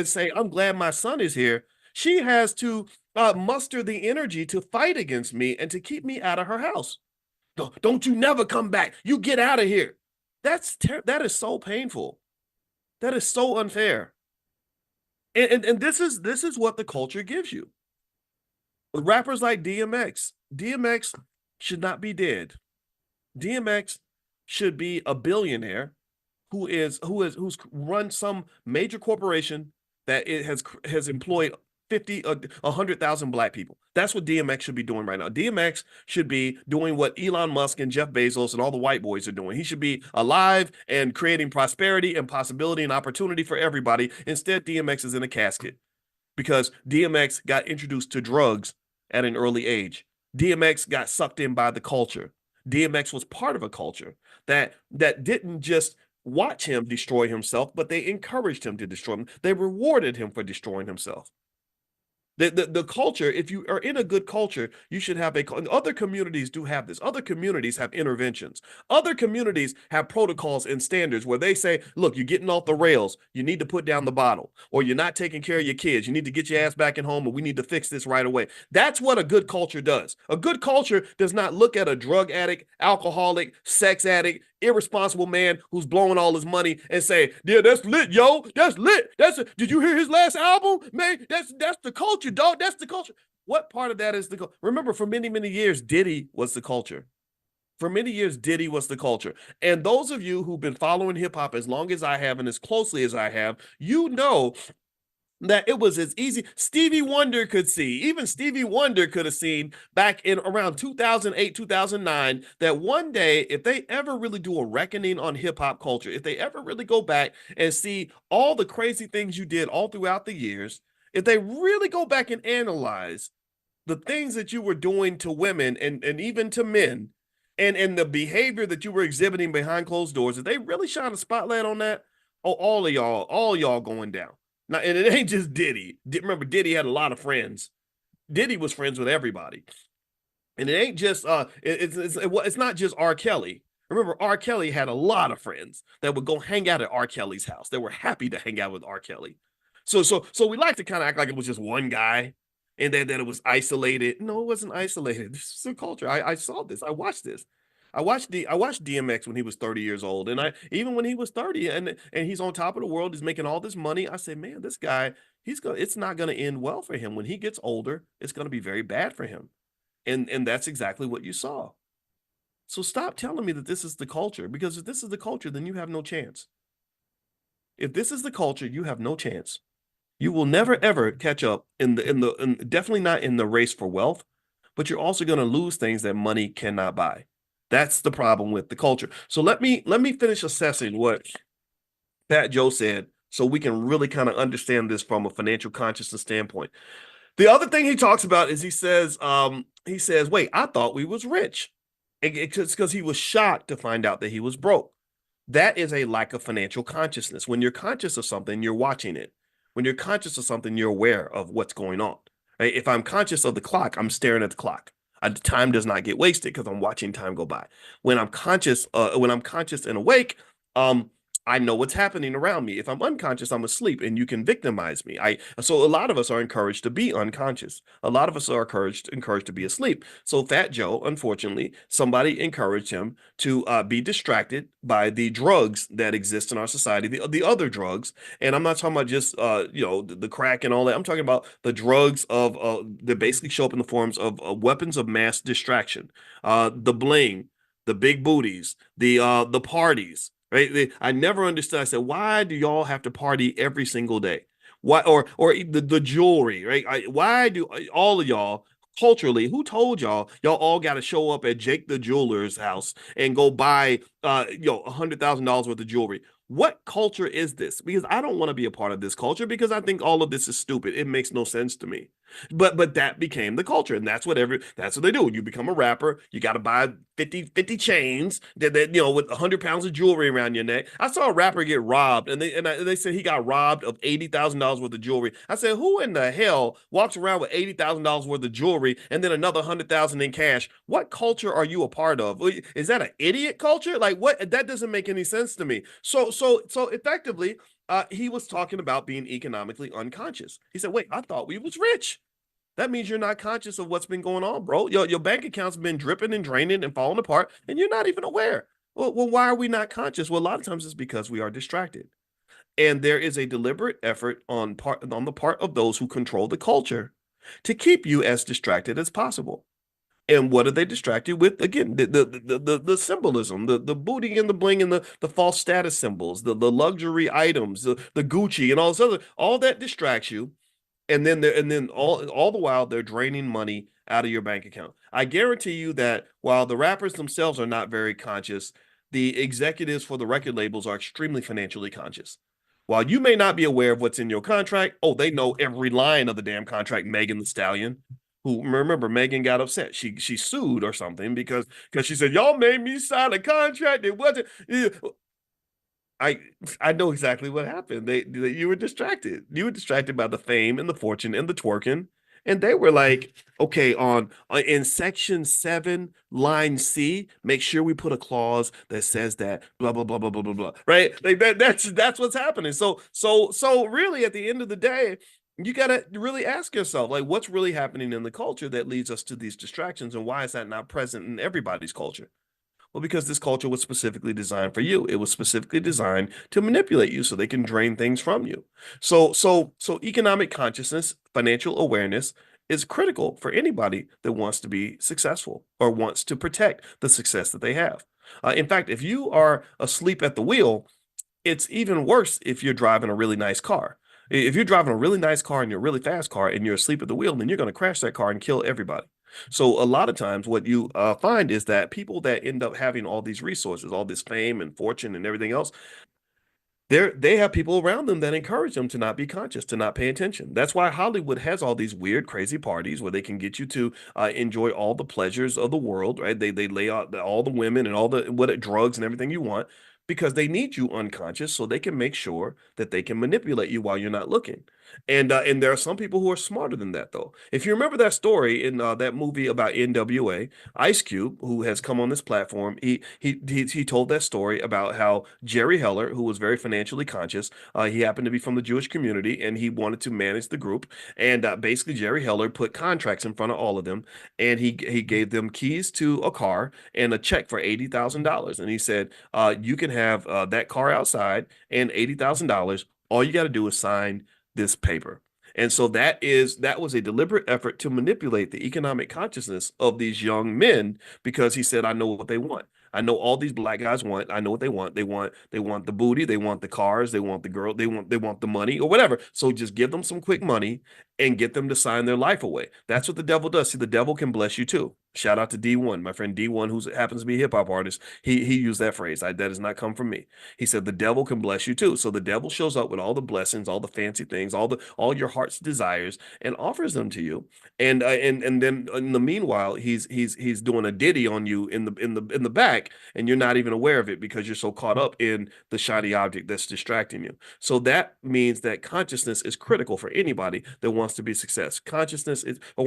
say, I'm glad my son is here, she has to muster the energy to fight against me and to keep me out of her house. Don't you never come back. You get out of here. That is so painful. That is so unfair. And this is what the culture gives you. Rappers like DMX should not be dead. DMX should be a billionaire who's run some major corporation that it has employed 100,000 black people. That's what DMX should be doing right now. DMX should be doing what Elon Musk and Jeff Bezos and all the white boys are doing. He should be alive and creating prosperity and possibility and opportunity for everybody. Instead, DMX is in a casket because DMX got introduced to drugs at an early age. DMX got sucked in by the culture. DMX was part of a culture that didn't just watch him destroy himself, but they encouraged him to destroy him. They rewarded him for destroying himself. The culture, if you are in a good culture, you should have other communities do have this. Other communities have interventions. Other communities have protocols and standards where they say, look, you're getting off the rails. You need to put down the bottle, or you're not taking care of your kids. You need to get your ass back at home, and we need to fix this right away. That's what a good culture does. A good culture does not look at a drug addict, alcoholic, sex addict, irresponsible man who's blowing all his money and say, yeah, that's lit, yo. That's lit. Did you hear his last album? Man, that's the culture, dog. That's the culture. What part of that is the culture? Remember, for many, many years, Diddy was the culture. For many years, Diddy was the culture. And those of you who've been following hip hop as long as I have and as closely as I have, you know that it was as easy. Stevie Wonder could see, even Stevie Wonder could have seen back in around 2008, 2009, that one day, if they ever really do a reckoning on hip hop culture, if they ever really go back and see all the crazy things you did all throughout the years, if they really go back and analyze the things that you were doing to women and even to men, and the behavior that you were exhibiting behind closed doors, if they really shine a spotlight on that, oh, all y'all going down. Now, and it ain't just Diddy. Remember, Diddy had a lot of friends. Diddy was friends with everybody. And it ain't just it's not just R. Kelly. Remember, R. Kelly had a lot of friends that would go hang out at R. Kelly's house. They were happy to hang out with R. Kelly. So we like to kind of act like it was just one guy and that it was isolated. No, it wasn't isolated. This is a culture. I saw this. I watched this. I watched DMX when he was 30 years old, and even when he was 30 and he's on top of the world, he's making all this money. I say, man, this guy, it's not gonna end well for him. When he gets older, it's gonna be very bad for him. And that's exactly what you saw. So stop telling me that this is the culture, because if this is the culture, then you have no chance. If this is the culture, you have no chance. You will never ever catch up definitely not in the race for wealth, but you're also going to lose things that money cannot buy. That's the problem with the culture. So let me finish assessing what Fat Joe said so we can really kind of understand this from a financial consciousness standpoint. The other thing he talks about is he says, wait, I thought we was rich. It's because he was shocked to find out that he was broke. That is a lack of financial consciousness. When you're conscious of something, you're watching it. When you're conscious of something, you're aware of what's going on. Right? If I'm conscious of the clock, I'm staring at the clock. Time does not get wasted because I'm watching time go by. When I'm conscious and awake, I know what's happening around me. If I'm unconscious, I'm asleep, and you can victimize me. So a lot of us are encouraged to be unconscious. A lot of us are encouraged to be asleep. So Fat Joe, unfortunately, somebody encouraged him to be distracted by the drugs that exist in our society, the other drugs. And I'm not talking about just the crack and all that. I'm talking about the drugs that basically show up in the forms of weapons of mass distraction, the bling, the big booties, the parties. Right? I never understood. I said, why do y'all have to party every single day? Why, or the jewelry, right? Why do all of y'all culturally, who told y'all all got to show up at Jake the jeweler's house and go buy $100,000 worth of jewelry. What culture is this? Because I don't want to be a part of this culture because I think all of this is stupid. It makes no sense to me. But that became the culture, and that's what they do. You become a rapper, you got to buy 50 chains that with 100 pounds of jewelry around your neck. I saw a rapper get robbed, and they said he got robbed of $80,000 worth of jewelry. I said, who in the hell walks around with $80,000 worth of jewelry and then another 100,000 in cash? What culture are you a part of? Is that an idiot culture? Like, what? That doesn't make any sense to me. So effectively, he was talking about being economically unconscious. He said, wait, I thought we was rich. That means you're not conscious of what's been going on, bro. Your bank account's been dripping and draining and falling apart, and you're not even aware. Well, why are we not conscious? Well, a lot of times it's because we are distracted. And there is a deliberate effort on the part of those who control the culture to keep you as distracted as possible. And what are they distracted with? Again, the symbolism, the booty and the bling and the false status symbols, the luxury items, the Gucci and all that distracts you. And then all the while they're draining money out of your bank account. I guarantee you that while the rappers themselves are not very conscious, the executives for the record labels are extremely financially conscious. While you may not be aware of what's in your contract, they know every line of the damn contract. Megan Thee Stallion, who, remember, Megan got upset. She sued or something because she said, y'all made me sign a contract. It wasn't. I know exactly what happened. You were distracted. You were distracted by the fame and the fortune and the twerking. And they were like, okay, in section 7, line C, make sure we put a clause that says that blah blah blah blah blah blah blah. Right? Like that's what's happening. So really at the end of the day, you gotta really ask yourself, like, what's really happening in the culture that leads us to these distractions, and why is that not present in everybody's culture? Well, because this culture was specifically designed for you. It was specifically designed to manipulate you so they can drain things from you. So economic consciousness, financial awareness is critical for anybody that wants to be successful or wants to protect the success that they have. In fact, if you are asleep at the wheel, it's even worse if you're driving a really nice car. If you're driving a really nice car and you're a really fast car and you're asleep at the wheel, then you're going to crash that car and kill everybody. So a lot of times what you find is that people that end up having all these resources, all this fame and fortune and everything else, they have people around them that encourage them to not be conscious, to not pay attention. That's why Hollywood has all these weird, crazy parties where they can get you to enjoy all the pleasures of the world, right? They lay out all the women and all the drugs and everything you want because they need you unconscious so they can make sure that they can manipulate you while you're not looking. And there are some people who are smarter than that, though. If you remember that story in that movie about NWA, Ice Cube, who has come on this platform, he told that story about how Jerry Heller, who was very financially conscious, he happened to be from the Jewish community, and he wanted to manage the group. And basically, Jerry Heller put contracts in front of all of them, and he gave them keys to a car and a check for $80,000, and he said, "You can have that car outside and $80,000. All you got to do is sign this paper." And so that was a deliberate effort to manipulate the economic consciousness of these young men, because he said, I know what they want. I know all these black guys want. I know what they want. They want the booty, they want the cars, they want the girl, they want the money or whatever. So just give them some quick money and get them to sign their life away. That's what the devil does. See, the devil can bless you too. Shout out to D1, my friend D1, who happens to be a hip hop artist. He used that phrase. That does not come from me. He said the devil can bless you too. So the devil shows up with all the blessings, all the fancy things, all your heart's desires, and offers them to you. And then in the meanwhile, he's doing a ditty on you in the back, and you're not even aware of it because you're so caught up in the shiny object that's distracting you. So that means that consciousness is critical for anybody that wants to be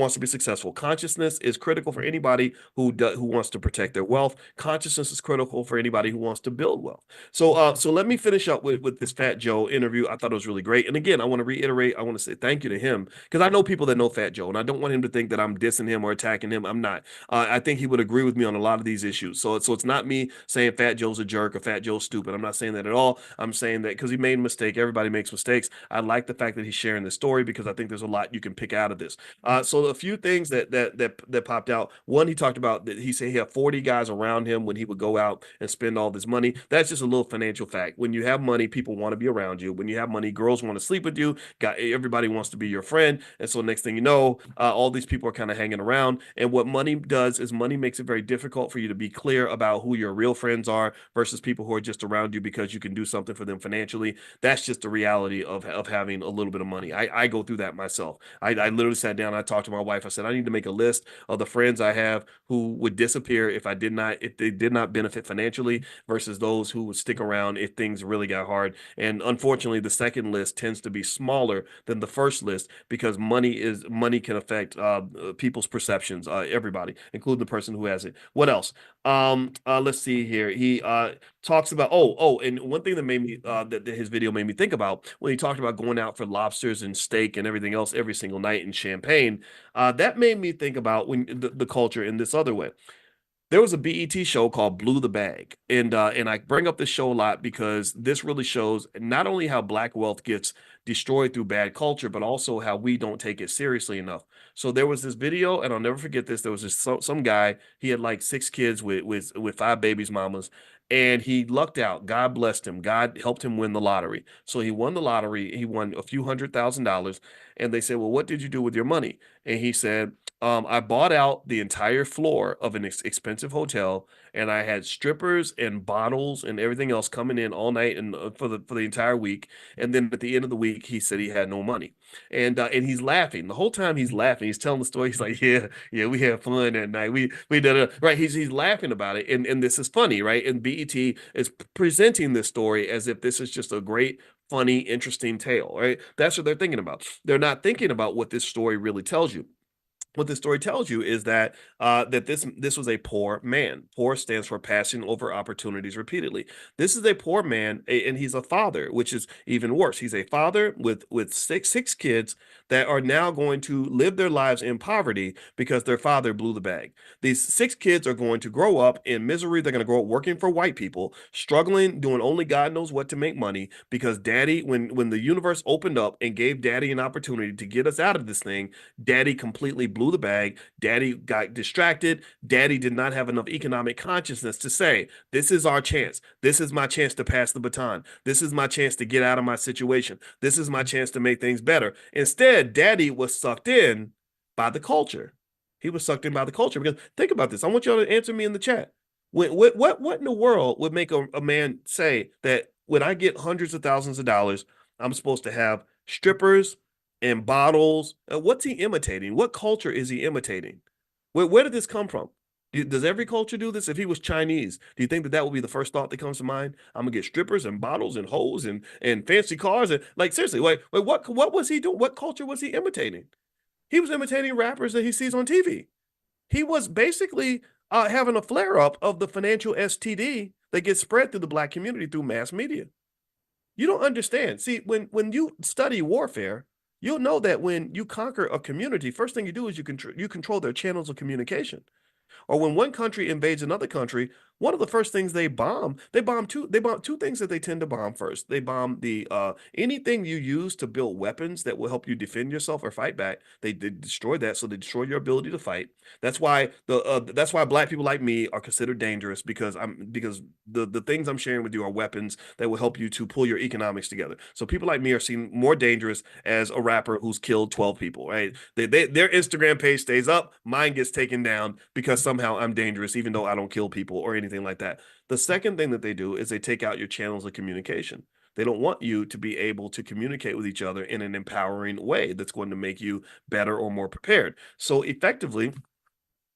wants to be successful. Consciousness is critical for anybody who wants to protect their wealth. Consciousness is critical for anybody who wants to build wealth. So let me finish up with this Fat Joe interview. I thought it was really great. And again, I want to reiterate, I want to say thank you to him, because I know people that know Fat Joe, and I don't want him to think that I'm dissing him or attacking him. I'm not. I think he would agree with me on a lot of these issues. So it's not me saying Fat Joe's a jerk or Fat Joe's stupid. I'm not saying that at all. I'm saying that because he made a mistake. Everybody makes mistakes. I like the fact that he's sharing this story, because I think there's a lot you can pick out of this. So a few things that popped out. One, he talked about that he said he had 40 guys around him when he would go out and spend all this money. That's just a little financial fact. When you have money, people want to be around you. When you have money, girls want to sleep with you. Everybody wants to be your friend. And so next thing you know, all these people are kind of hanging around. And what money does is money makes it very difficult for you to be clear about who your real friends are versus people who are just around you because you can do something for them financially. That's just the reality of having a little bit of money. I go through that myself. I literally sat down, I talked to my wife. I said, I need to make a list of the friends I have who would disappear if they did not benefit financially versus those who would stick around if things really got hard. And unfortunately, the second list tends to be smaller than the first list because money can affect people's perceptions, everybody, including the person who has it. What else? Let's see here. He talks about and one thing that made me that his video made me think about when he talked about going out for lobsters and steak and everything else every single night and champagne, that made me think about when the culture in this other way. There was a BET show called Blew the Bag. And I bring up this show a lot because this really shows not only how Black wealth gets destroyed through bad culture, but also how we don't take it seriously enough. So there was this video, and I'll never forget this. There was some guy, he had like 6 kids with 5 babies mamas, and he lucked out. God blessed him. God helped him win the lottery. So he won the lottery. He won a few $100,000. And they said, well, what did you do with your money? And he said, I bought out the entire floor of an expensive hotel, and I had strippers and bottles and everything else coming in all night and for the entire week. And then at the end of the week, he said he had no money, and he's laughing the whole time. He's laughing. He's telling the story. He's like, yeah, we had fun that night. We did it right. He's laughing about it, and this is funny, right? And BET is presenting this story as if this is just a great, funny, interesting tale, right? That's what they're thinking about. They're not thinking about what this story really tells you. What this story tells you is that this was a poor man. Poor stands for passing over opportunities repeatedly. This is a poor man, and he's a father, which is even worse. He's a father with six kids that are now going to live their lives in poverty because their father blew the bag. These 6 kids are going to grow up in misery. They're going to grow up working for white people, struggling, doing only God knows what to make money because daddy, when the universe opened up and gave daddy an opportunity to get us out of this thing, daddy completely blew the bag. Daddy got distracted. Daddy did not have enough economic consciousness to say, this is our chance. This is my chance to pass the baton. This is my chance to get out of my situation. This is my chance to make things better. Instead, daddy was sucked in by the culture. He was sucked in by the culture because think about this. I want y'all to answer me in the chat. What in the world would make a man say that when I get hundreds of thousands of dollars, I'm supposed to have strippers and bottles? What's he imitating? What culture is he imitating? Where did this come from? Does every culture do this? If he was Chinese, do you think that would be the first thought that comes to mind? I'm gonna get strippers and bottles and hoes and fancy cars and like seriously, wait, what was he doing? What culture was he imitating? He was imitating rappers that he sees on TV. He was basically having a flare up of the financial STD that gets spread through the Black community through mass media. You don't understand. See, when you study warfare, you'll know that when you conquer a community, first thing you do is you control their channels of communication. Or when one country invades another country, one of the first things they bomb two things that they tend to bomb first. They bomb the anything you use to build weapons that will help you defend yourself or fight back. They destroy that, so they destroy your ability to fight. That's why Black people like me are considered dangerous because the things I'm sharing with you are weapons that will help you to pull your economics together. So people like me are seen more dangerous as a rapper who's killed 12 people, right? Their Instagram page stays up, mine gets taken down because somehow I'm dangerous, even though I don't kill people or anything like that. The second thing that they do is they take out your channels of communication. They don't want you to be able to communicate with each other in an empowering way that's going to make you better or more prepared. So effectively,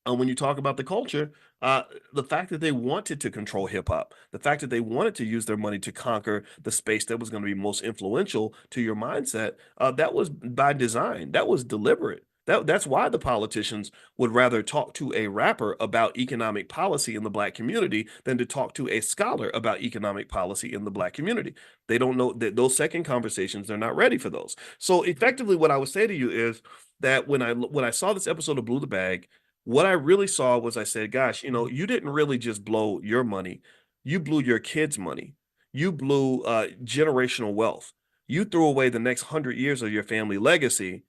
when you talk about the culture, the fact that they wanted to control hip hop, the fact that they wanted to use their money to conquer the space that was going to be most influential to your mindset, that was by design. That was deliberate. That's why the politicians would rather talk to a rapper about economic policy in the Black community than to talk to a scholar about economic policy in the Black community. They don't know that those second conversations, they're not ready for those. So effectively, what I would say to you is that when I saw this episode of Blew the Bag, what I really saw was I said, gosh, you didn't really just blow your money. You blew your kids' money. You blew generational wealth. You threw away the next 100 years of your family legacy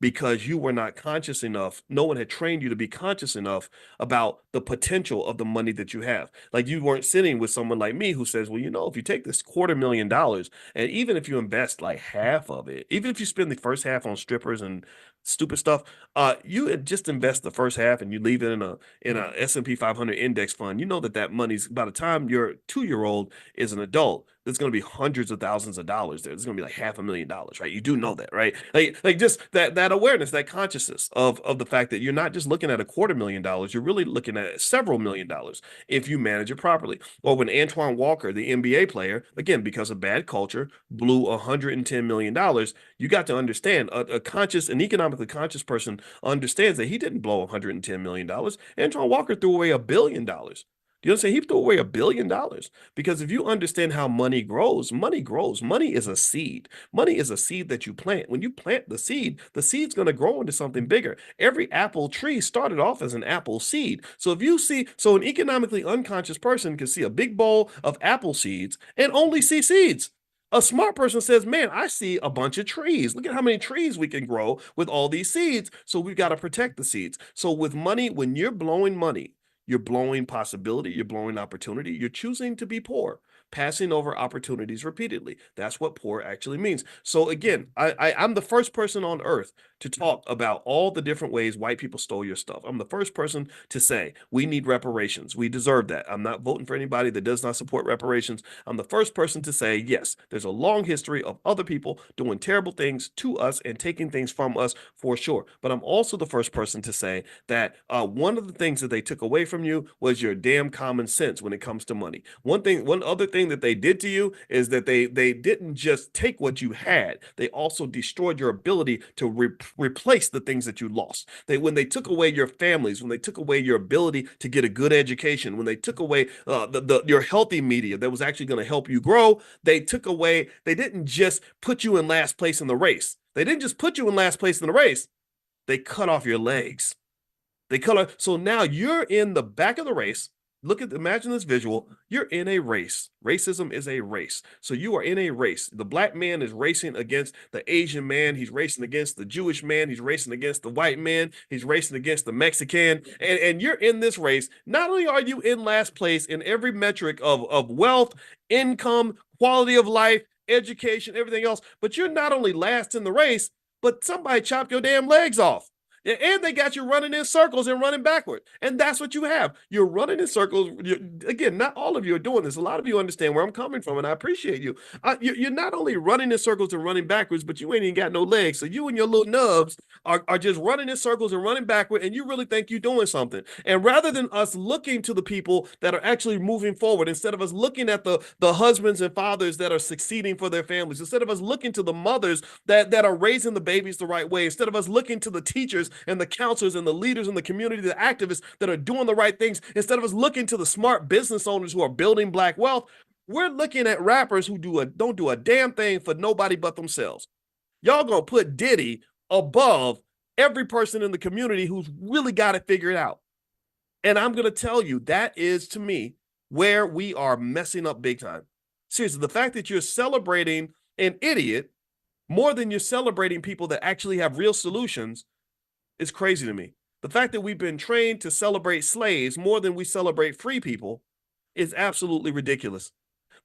because you were not conscious enough. No one had trained you to be conscious enough about the potential of the money that you have. Like, you weren't sitting with someone like me who says, well, you know, if you take this $250,000 and even if you invest like half of it, even if you spend the first half on strippers and stupid stuff, you just invest the first half and you leave it in a S&P 500 index fund. You know that money's, by the time your 2-year-old is an adult, there's going to be hundreds of thousands of dollars there. There's going to be like $500,000, right? You do know that, right? Like just that awareness, that consciousness of the fact that you're not just looking at $250,000, you're really looking at several $1,000,000 if you manage it properly. Or when Antoine Walker, the NBA player, again, because of bad culture, blew $110 million, you got to understand an economically conscious person understands that he didn't blow $110 million. Antoine Walker threw away $1 billion. You know what I'm saying? He threw away $1 billion because if you understand how money grows, money grows. Money is a seed. Money is a seed that you plant. When you plant the seed's going to grow into something bigger. Every apple tree started off as an apple seed. So an economically unconscious person can see a big bowl of apple seeds and only see seeds. A smart person says, man, I see a bunch of trees. Look at how many trees we can grow with all these seeds. So we've got to protect the seeds. So with money, when you're blowing money, you're blowing possibility, you're blowing opportunity, you're choosing to be poor, passing over opportunities repeatedly. That's what poor actually means. So again, I'm the first person on earth to talk about all the different ways white people stole your stuff. I'm the first person to say we need reparations. We deserve that. I'm not voting for anybody that does not support reparations. I'm the first person to say, yes, there's a long history of other people doing terrible things to us and taking things from us for sure. But I'm also the first person to say that one of the things that they took away from you was your damn common sense when it comes to money. One other thing that they did to you is that they didn't just take what you had, they also destroyed your ability to replace the things that you lost. When they took away your families, when they took away your ability to get a good education, when they took away your healthy media that was actually going to help you grow, they didn't just put you in last place in the race. They didn't just put you in last place in the race. They cut off your legs. So now you're in the back of the race. Imagine this visual. You're in a race. Racism is a race. So you are in a race. The black man is racing against the Asian man. He's racing against the Jewish man. He's racing against the white man. He's racing against the Mexican. And you're in this race. Not only are you in last place in every metric of wealth, income, quality of life, education, everything else, but you're not only last in the race, but somebody chopped your damn legs off. And they got you running in circles and running backward. And that's what you have. You're running in circles. Again, not all of you are doing this. A lot of you understand where I'm coming from, and I appreciate you. You're not only running in circles and running backwards, but you ain't even got no legs. So you and your little nubs are just running in circles and running backward, and you really think you're doing something. And rather than us looking to the people that are actually moving forward, instead of us looking at the husbands and fathers that are succeeding for their families, instead of us looking to the mothers that are raising the babies the right way, instead of us looking to the teachers and the counselors and the leaders in the community, the activists that are doing the right things, instead of us looking to the smart business owners who are building black wealth, we're looking at rappers who don't do a damn thing for nobody but themselves. Y'all gonna put Diddy above every person in the community who's really got it figured out. And I'm gonna tell you, that is, to me, where we are messing up big time. Seriously, the fact that you're celebrating an idiot more than you're celebrating people that actually have real solutions is crazy to me. The fact that we've been trained to celebrate slaves more than we celebrate free people is absolutely ridiculous.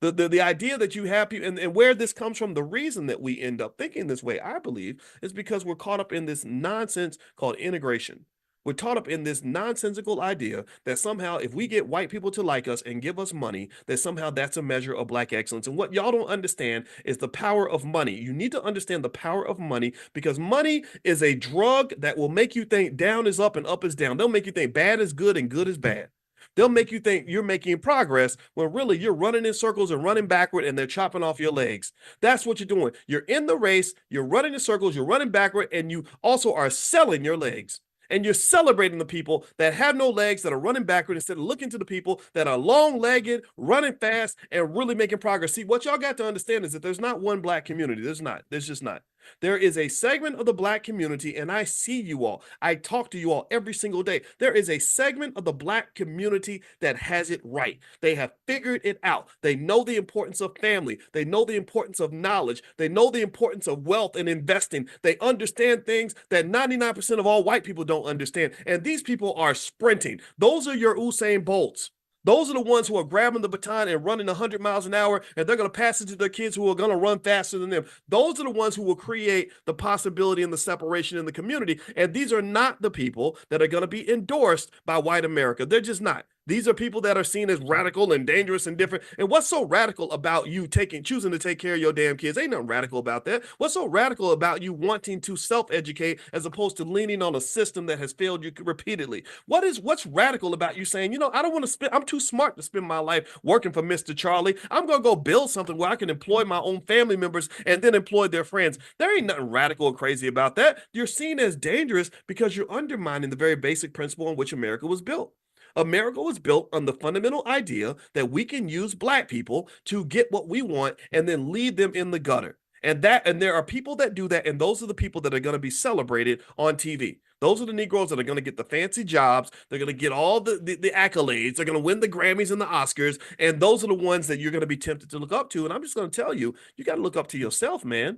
The idea that you have people, and where this comes from, the reason that we end up thinking this way, I believe, is because we're caught up in this nonsense called integration. We're caught up in this nonsensical idea that somehow if we get white people to like us and give us money, that somehow that's a measure of black excellence. And what y'all don't understand is the power of money. You need to understand the power of money, because money is a drug that will make you think down is up and up is down. They'll make you think bad is good and good is bad. They'll make you think you're making progress when really you're running in circles and running backward, and they're chopping off your legs. That's what you're doing. You're in the race, you're running in circles, you're running backward, and you also are selling your legs. And you're celebrating the people that have no legs, that are running backward, instead of looking to the people that are long-legged, running fast, and really making progress. See, what y'all got to understand is that there's not one black community. There's not. There's just not. There is a segment of the Black community, and I see you all. I talk to you all every single day. There is a segment of the Black community that has it right. They have figured it out. They know the importance of family. They know the importance of knowledge. They know the importance of wealth and investing. They understand things that 99% of all white people don't understand. And these people are sprinting. Those are your Usain Bolts. Those are the ones who are grabbing the baton and running 100 miles an hour, and they're going to pass it to their kids who are going to run faster than them. Those are the ones who will create the possibility and the separation in the community. And these are not the people that are going to be endorsed by white America. They're just not. These are people that are seen as radical and dangerous and different. And what's so radical about you choosing to take care of your damn kids? Ain't nothing radical about that. What's so radical about you wanting to self-educate as opposed to leaning on a system that has failed you repeatedly? What's radical about you saying, I don't want to I'm too smart to spend my life working for Mr. Charlie. I'm going to go build something where I can employ my own family members and then employ their friends. There ain't nothing radical or crazy about that. You're seen as dangerous because you're undermining the very basic principle on which America was built. America was built on the fundamental idea that we can use Black people to get what we want and then leave them in the gutter. And there are people that do that, and those are the people that are going to be celebrated on TV. Those are the Negroes that are going to get the fancy jobs. They're going to get all the accolades. They're going to win the Grammys and the Oscars. And those are the ones that you're going to be tempted to look up to. And I'm just going to tell you, you got to look up to yourself, man.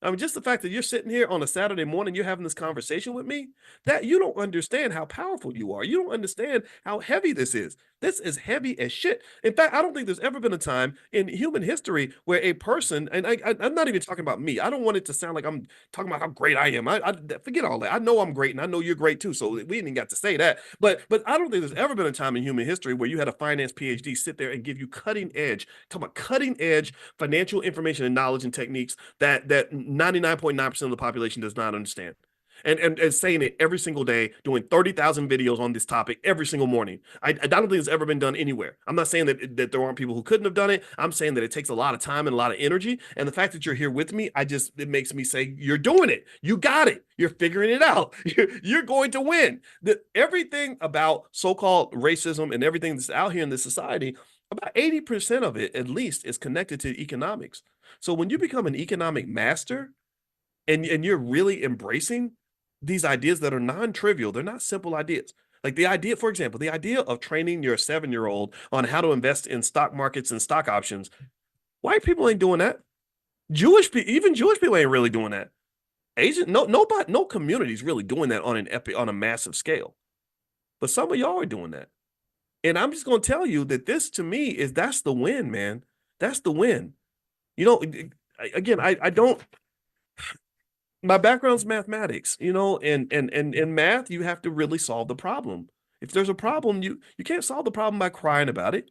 I mean, just the fact that you're sitting here on a Saturday morning, you're having this conversation with me, that you don't understand how powerful you are. You don't understand how heavy this is. This is heavy as shit. In fact, I don't think there's ever been a time in human history where a person, and I'm not even talking about me. I don't want it to sound like I'm talking about how great I am. I forget all that. I know I'm great, and I know you're great too. So we didn't even got to say that. But I don't think there's ever been a time in human history where you had a finance PhD sit there and give you cutting edge financial information and knowledge and techniques that 99.9% of the population does not understand. And saying it every single day, doing 30,000 videos on this topic every single morning. I don't think it's ever been done anywhere. I'm not saying that there aren't people who couldn't have done it. I'm saying that it takes a lot of time and a lot of energy. And the fact that you're here with me, it makes me say, you're doing it. You got it. You're figuring it out. You're going to win. Everything about so-called racism and everything that's out here in this society, about 80% of it, at least, is connected to economics. So when you become an economic master and you're really embracing these ideas that are non-trivial, they're not simple ideas. Like the idea, for example, the idea of training your 7-year-old on how to invest in stock markets and stock options. White people ain't doing that. Even Jewish people ain't really doing that. Asian, no community's really doing that on a massive scale. But some of y'all are doing that. And I'm just going to tell you that this, to me, that's the win, man. That's the win. Again, I don't. My background's mathematics, and in math, you have to really solve the problem. If there's a problem, you can't solve the problem by crying about it.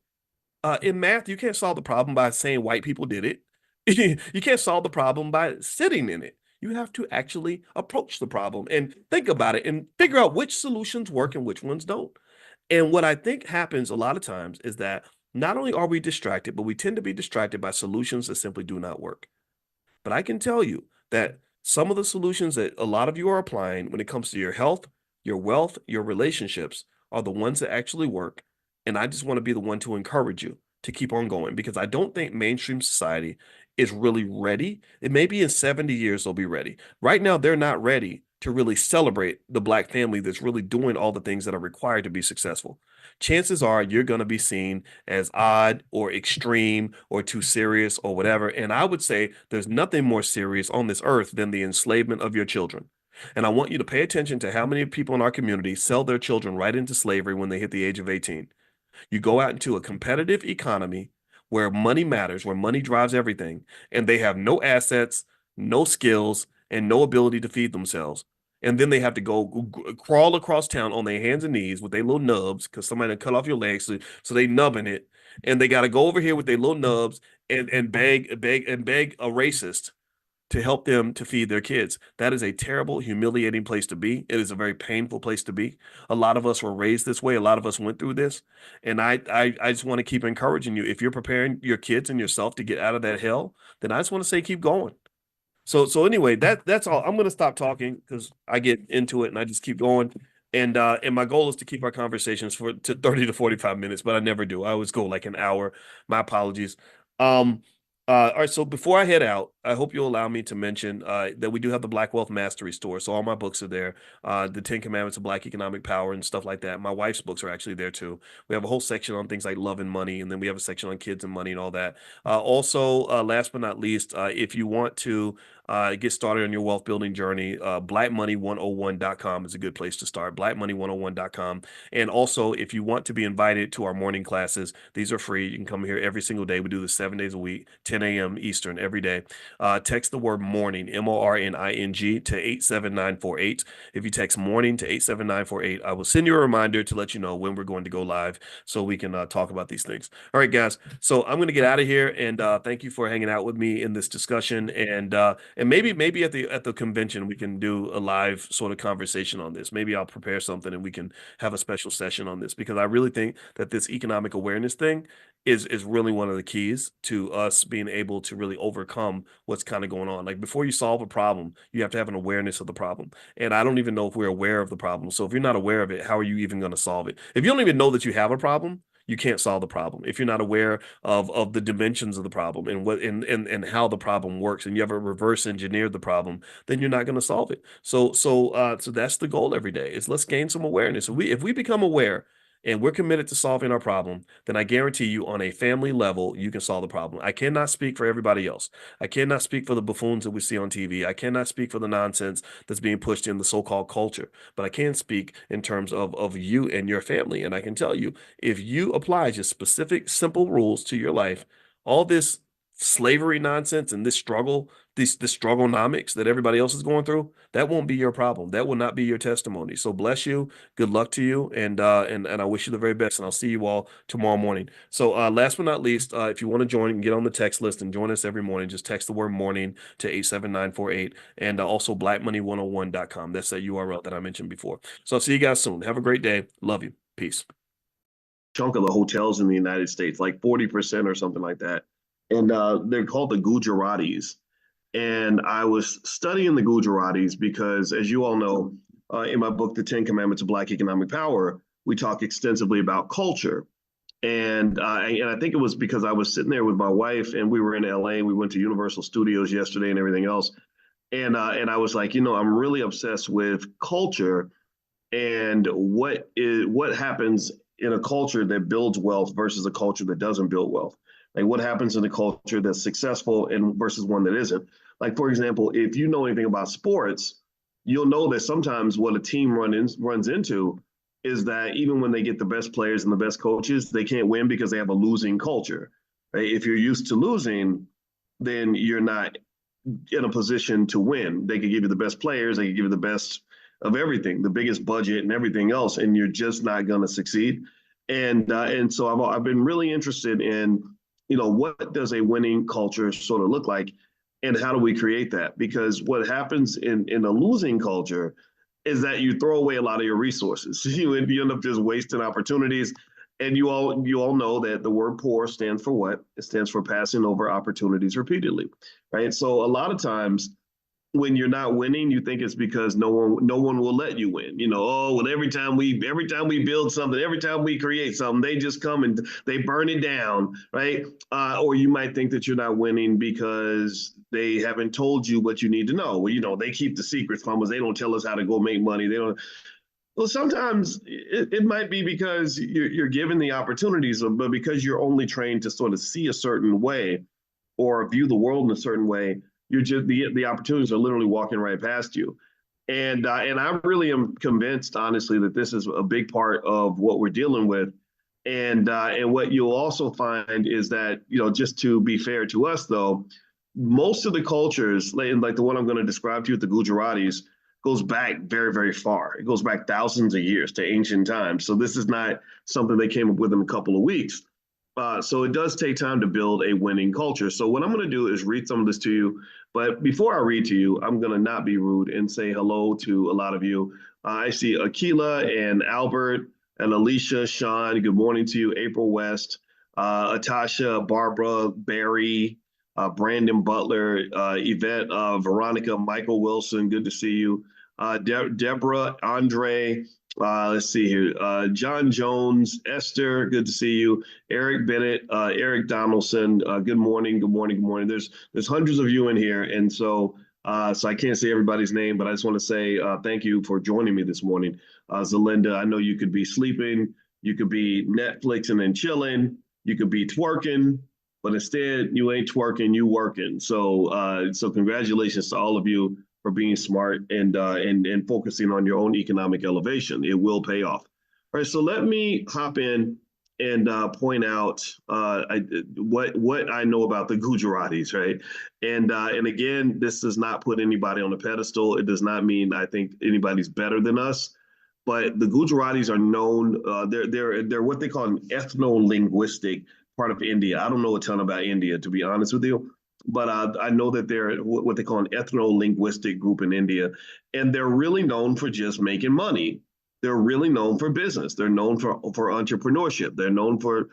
In math, you can't solve the problem by saying white people did it. You can't solve the problem by sitting in it. You have to actually approach the problem and think about it and figure out which solutions work and which ones don't. And what I think happens a lot of times is that not only are we distracted, but we tend to be distracted by solutions that simply do not work. But I can tell you that some of the solutions that a lot of you are applying when it comes to your health, your wealth, your relationships are the ones that actually work. And I just want to be the one to encourage you to keep on going, because I don't think mainstream society is really ready. It may be in 70 years they'll be ready. Right now, they're not ready to really celebrate the Black family that's really doing all the things that are required to be successful. Chances are you're going to be seen as odd or extreme or too serious or whatever. And I would say there's nothing more serious on this earth than the enslavement of your children. And I want you to pay attention to how many people in our community sell their children right into slavery when they hit the age of 18. You go out into a competitive economy where money matters, where money drives everything, and they have no assets, no skills, and no ability to feed themselves. And then they have to go crawl across town on their hands and knees with their little nubs, because somebody cut off your legs, so they nubbing it. And they got to go over here with their little nubs and beg a racist to help them to feed their kids. That is a terrible, humiliating place to be. It is a very painful place to be. A lot of us were raised this way. A lot of us went through this. And I just want to keep encouraging you. If you're preparing your kids and yourself to get out of that hell, then I just want to say keep going. So anyway, that's all. I'm going to stop talking because I get into it and I just keep going. And my goal is to keep our conversations to 30 to 45 minutes, but I never do. I always go like an hour. My apologies. All right. So before I head out, I hope you'll allow me to mention that we do have the Black Wealth Mastery store. So all my books are there. The 10 Commandments of Black Economic Power and stuff like that. My wife's books are actually there too. We have a whole section on things like love and money, and then we have a section on kids and money and all that. Also, last but not least, if you want to get started on your wealth building journey, blackmoney101.com is a good place to start. Blackmoney101.com. And also, if you want to be invited to our morning classes, these are free. You can come here every single day. We do this 7 days a week, 10 a.m. Eastern every day. Text the word morning, MORNING, to 87948. If you text morning to 87948, I will send you a reminder to let you know when we're going to go live so we can talk about these things. All right, guys. So I'm going to get out of here, and thank you for hanging out with me in this discussion. And maybe at the convention we can do a live sort of conversation on this. Maybe I'll prepare something and we can have a special session on this, because I really think that this economic awareness thing is really one of the keys to us being able to really overcome what's kind of going on. Like, before you solve a problem, you have to have an awareness of the problem. And I don't even know if we're aware of the problem. So if you're not aware of it, how are you even going to solve it? If you don't even know that you have a problem, you can't solve the problem. If you're not aware of the dimensions of the problem and what and how the problem works, and you ever reverse engineered the problem, then you're not going to solve it. So that's the goal every day, is let's gain some awareness. If we become aware and we're committed to solving our problem, then I guarantee you, on a family level, you can solve the problem. I cannot speak for everybody else. I cannot speak for the buffoons that we see on TV. I cannot speak for the nonsense that's being pushed in the so-called culture, but I can speak in terms of you and your family. And I can tell you, if you apply just specific, simple rules to your life, all this slavery nonsense and this strugglenomics that everybody else is going through, that won't be your problem. That will not be your testimony. So bless you. Good luck to you. And I wish you the very best. And I'll see you all tomorrow morning. So last but not least, if you want to join and get on the text list and join us every morning, just text the word morning to 87948, and also blackmoney101.com. That's that URL that I mentioned before. So I'll see you guys soon. Have a great day. Love you. Peace. Chunk of the hotels in the United States, like 40% or something like that. And they're called the Gujaratis. And I was studying the Gujaratis because, as you all know, in my book, The 10 Commandments of Black Economic Power, we talk extensively about culture. And I think it was because I was sitting there with my wife, and we were in LA. We went to Universal Studios yesterday and everything else. And I was like, I'm really obsessed with culture and what happens in a culture that builds wealth versus a culture that doesn't build wealth. Like, what happens in a culture that's successful and versus one that isn't. Like, for example, if you know anything about sports, you'll know that sometimes what a team runs into is that even when they get the best players and the best coaches, they can't win because they have a losing culture. Right? If you're used to losing, then you're not in a position to win. They could give you the best players, they could give you the best of everything, the biggest budget and everything else, and you're just not going to succeed. And so I've been really interested in, what does a winning culture sort of look like, and how do we create that? Because what happens in a losing culture is that you throw away a lot of your resources. You end up just wasting opportunities. And you all know that the word poor stands for what? It stands for passing over opportunities repeatedly, right? So a lot of times when you're not winning, you think it's because no one will let you win. Every time we build something, every time we create something, they just come and they burn it down, right? Or you might think that you're not winning because they haven't told you what you need to know. Well, they keep the secrets from us. They don't tell us how to go make money. They don't. Well, sometimes it might be because you're given the opportunities, but because you're only trained to sort of see a certain way or view the world in a certain way, you're just the opportunities are literally walking right past you. And I really am convinced, honestly, that this is a big part of what we're dealing with. And what you'll also find is that, just to be fair to us, though, most of the cultures, like the one I'm going to describe to you, the Gujaratis, goes back very, very far. It goes back thousands of years to ancient times. So this is not something they came up with in a couple of weeks. So it does take time to build a winning culture. So what I'm going to do is read some of this to you. But before I read to you, I'm going to not be rude and say hello to a lot of you. I see Akila and Albert and Alicia, Sean. Good morning to you. April West, Atasha, Barbara, Barry, Brandon Butler, Yvette, Veronica, Michael Wilson. Good to see you. Deborah, Andre, Let's see here. John Jones, Esther, good to see you. Eric Bennett, Eric Donaldson, good morning, good morning, good morning. There's hundreds of you in here, and so I can't say everybody's name, but I just want to say thank you for joining me this morning. Zalinda, I know you could be sleeping, you could be Netflixing and chilling, you could be twerking, but instead you ain't twerking, you working. So congratulations to all of you for being smart and focusing on your own economic elevation. It will pay off. All right, so let me hop in and point out what I know about the Gujaratis, right? And again, this does not put anybody on a pedestal. It does not mean I think anybody's better than us. But the Gujaratis are known. They're what they call an ethno-linguistic part of India. I don't know a ton about India, to be honest with you, but I know that they're what they call an ethno-linguistic group in India, and they're really known for just making money. They're really known for business. They're known for entrepreneurship. They're known for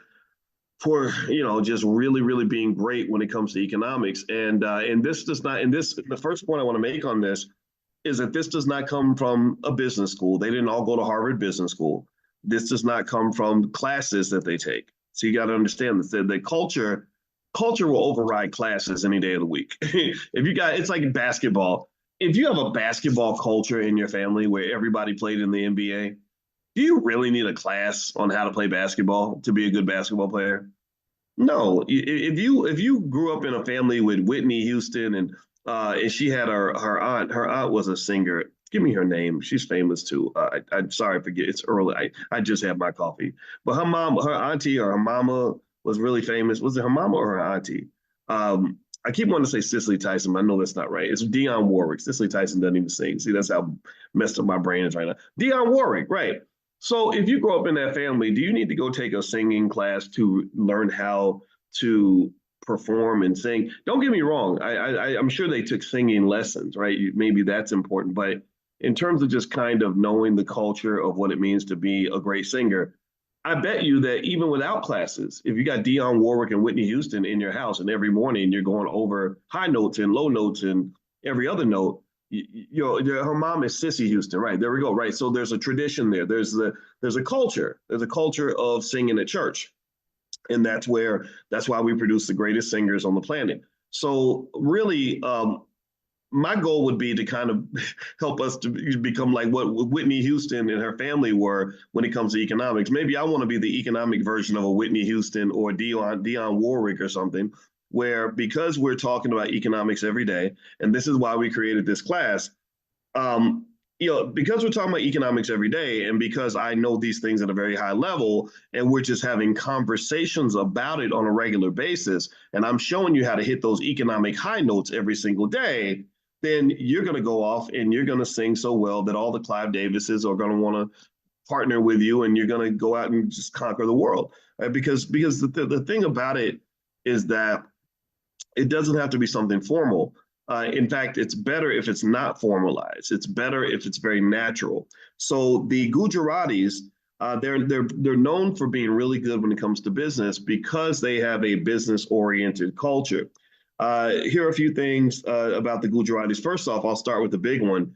just really being great when it comes to economics. And this does not. And this the first point I want to make on this is that this does not come from a business school. They didn't all go to Harvard Business School. This does not come from classes that they take. So you got to understand that the culture will override classes any day of the week. It's like basketball. If you have a basketball culture in your family where everybody played in the NBA, do you really need a class on how to play basketball to be a good basketball player? No. If you grew up in a family with Whitney Houston and she had her aunt was a singer. Give me her name. She's famous too. I'm sorry, I forget. It's early. I just had my coffee. But her auntie or her mama was really famous. Was it her mama or her auntie? I keep wanting to say Cicely Tyson, but I know that's not right. It's Dionne Warwick. Cicely Tyson doesn't even sing. See, that's how messed up my brain is right now. Dionne Warwick, right. So if you grow up in that family, do you need to go take a singing class to learn how to perform and sing? Don't get me wrong. I'm sure they took singing lessons, right? Maybe that's important. But in terms of just kind of knowing the culture of what it means to be a great singer, I bet you that even without classes, if you got Dionne Warwick and Whitney Houston in your house and every morning you're going over high notes and low notes and every other note, her mom is Sissy Houston, right? There we go, right? So there's a tradition there. There's a culture. There's a culture of singing at church. And that's why we produce the greatest singers on the planet. So really, my goal would be to kind of help us to become like what Whitney Houston and her family were when it comes to economics. Maybe I want to be the economic version of a Whitney Houston or Dionne Warwick or something, where because we're talking about economics every day, and this is why we created this class, because we're talking about economics every day, and because I know these things at a very high level, and we're just having conversations about it on a regular basis, and I'm showing you how to hit those economic high notes every single day, then you're going to go off and you're going to sing so well that all the Clive Davises are going to want to partner with you, and you're going to go out and just conquer the world. Right? Because the thing about it is that it doesn't have to be something formal. In fact, it's better if it's not formalized. It's better if it's very natural. So the Gujaratis, they're known for being really good when it comes to business because they have a business-oriented culture. Here are a few things about the Gujaratis. First off, I'll start with the big one.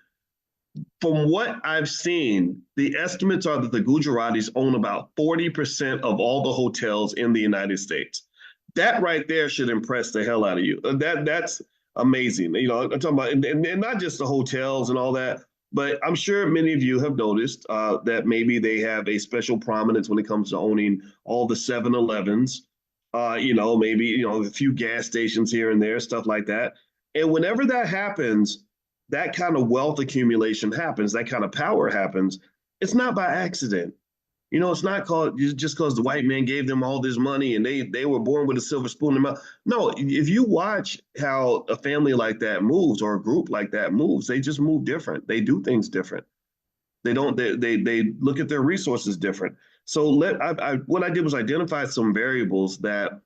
From what I've seen, the estimates are that the Gujaratis own about 40% of all the hotels in the United States. That right there should impress the hell out of you. That's amazing. I'm talking about, and not just the hotels and all that, but I'm sure many of you have noticed that maybe they have a special prominence when it comes to owning all the 7-Elevens. Maybe, a few gas stations here and there, stuff like that. And whenever that happens, that kind of wealth accumulation happens, that kind of power happens. It's not by accident. It's not just because the white man gave them all this money and they were born with a silver spoon in their mouth. No, if you watch how a family like that moves or a group like that moves, they just move different. They do things different. They look at their resources different. So what I did was identify some variables that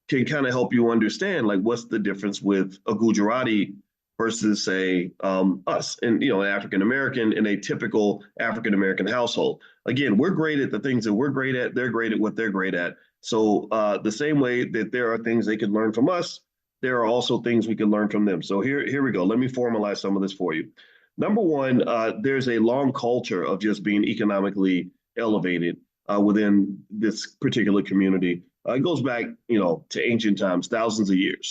can kind of help you understand, like, what's the difference with a Gujarati versus, say, us and, an African-American in a typical African-American household. Again, we're great at the things that we're great at. They're great at what they're great at. So the same way that there are things they could learn from us, there are also things we can learn from them. So here we go. Let me formalize some of this for you. Number one, there's a long culture of just being economically elevated within this particular community. It goes back, to ancient times, thousands of years.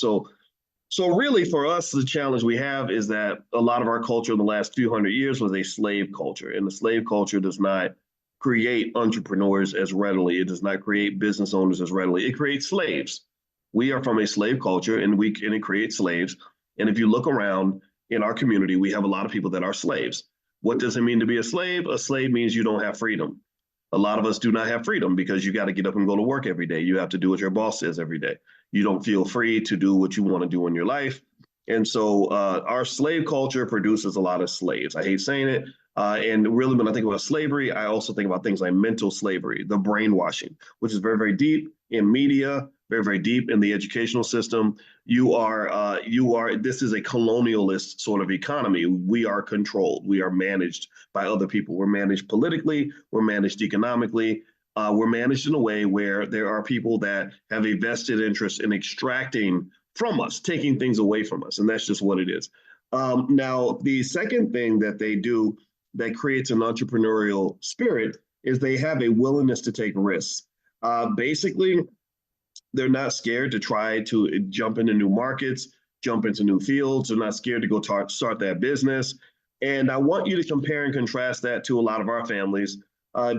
So really, for us, the challenge we have is that a lot of our culture in the last few hundred years was a slave culture, and the slave culture does not create entrepreneurs as readily. It does not create business owners as readily. It creates slaves. We are from a slave culture, and it creates slaves. And if you look around in our community, we have a lot of people that are slaves. What does it mean to be a slave? A slave means you don't have freedom. A lot of us do not have freedom because you got to get up and go to work every day. You have to do what your boss says every day. You don't feel free to do what you want to do in your life. And so our slave culture produces a lot of slaves. I hate saying it. And really, when I think about slavery, I also think about things like mental slavery, the brainwashing, which is very, very deep in media, very, very deep in the educational system. This is a colonialist sort of economy. We are controlled. We are managed by other people. We're managed politically. We're managed economically. We're managed in a way where there are people that have a vested interest in extracting from us, taking things away from us. And that's just what it is. Now, the second thing that they do that creates an entrepreneurial spirit is they have a willingness to take risks. Basically, they're not scared to try to jump into new markets, jump into new fields. They're not scared to go start that business. And I want you to compare and contrast that to a lot of our families.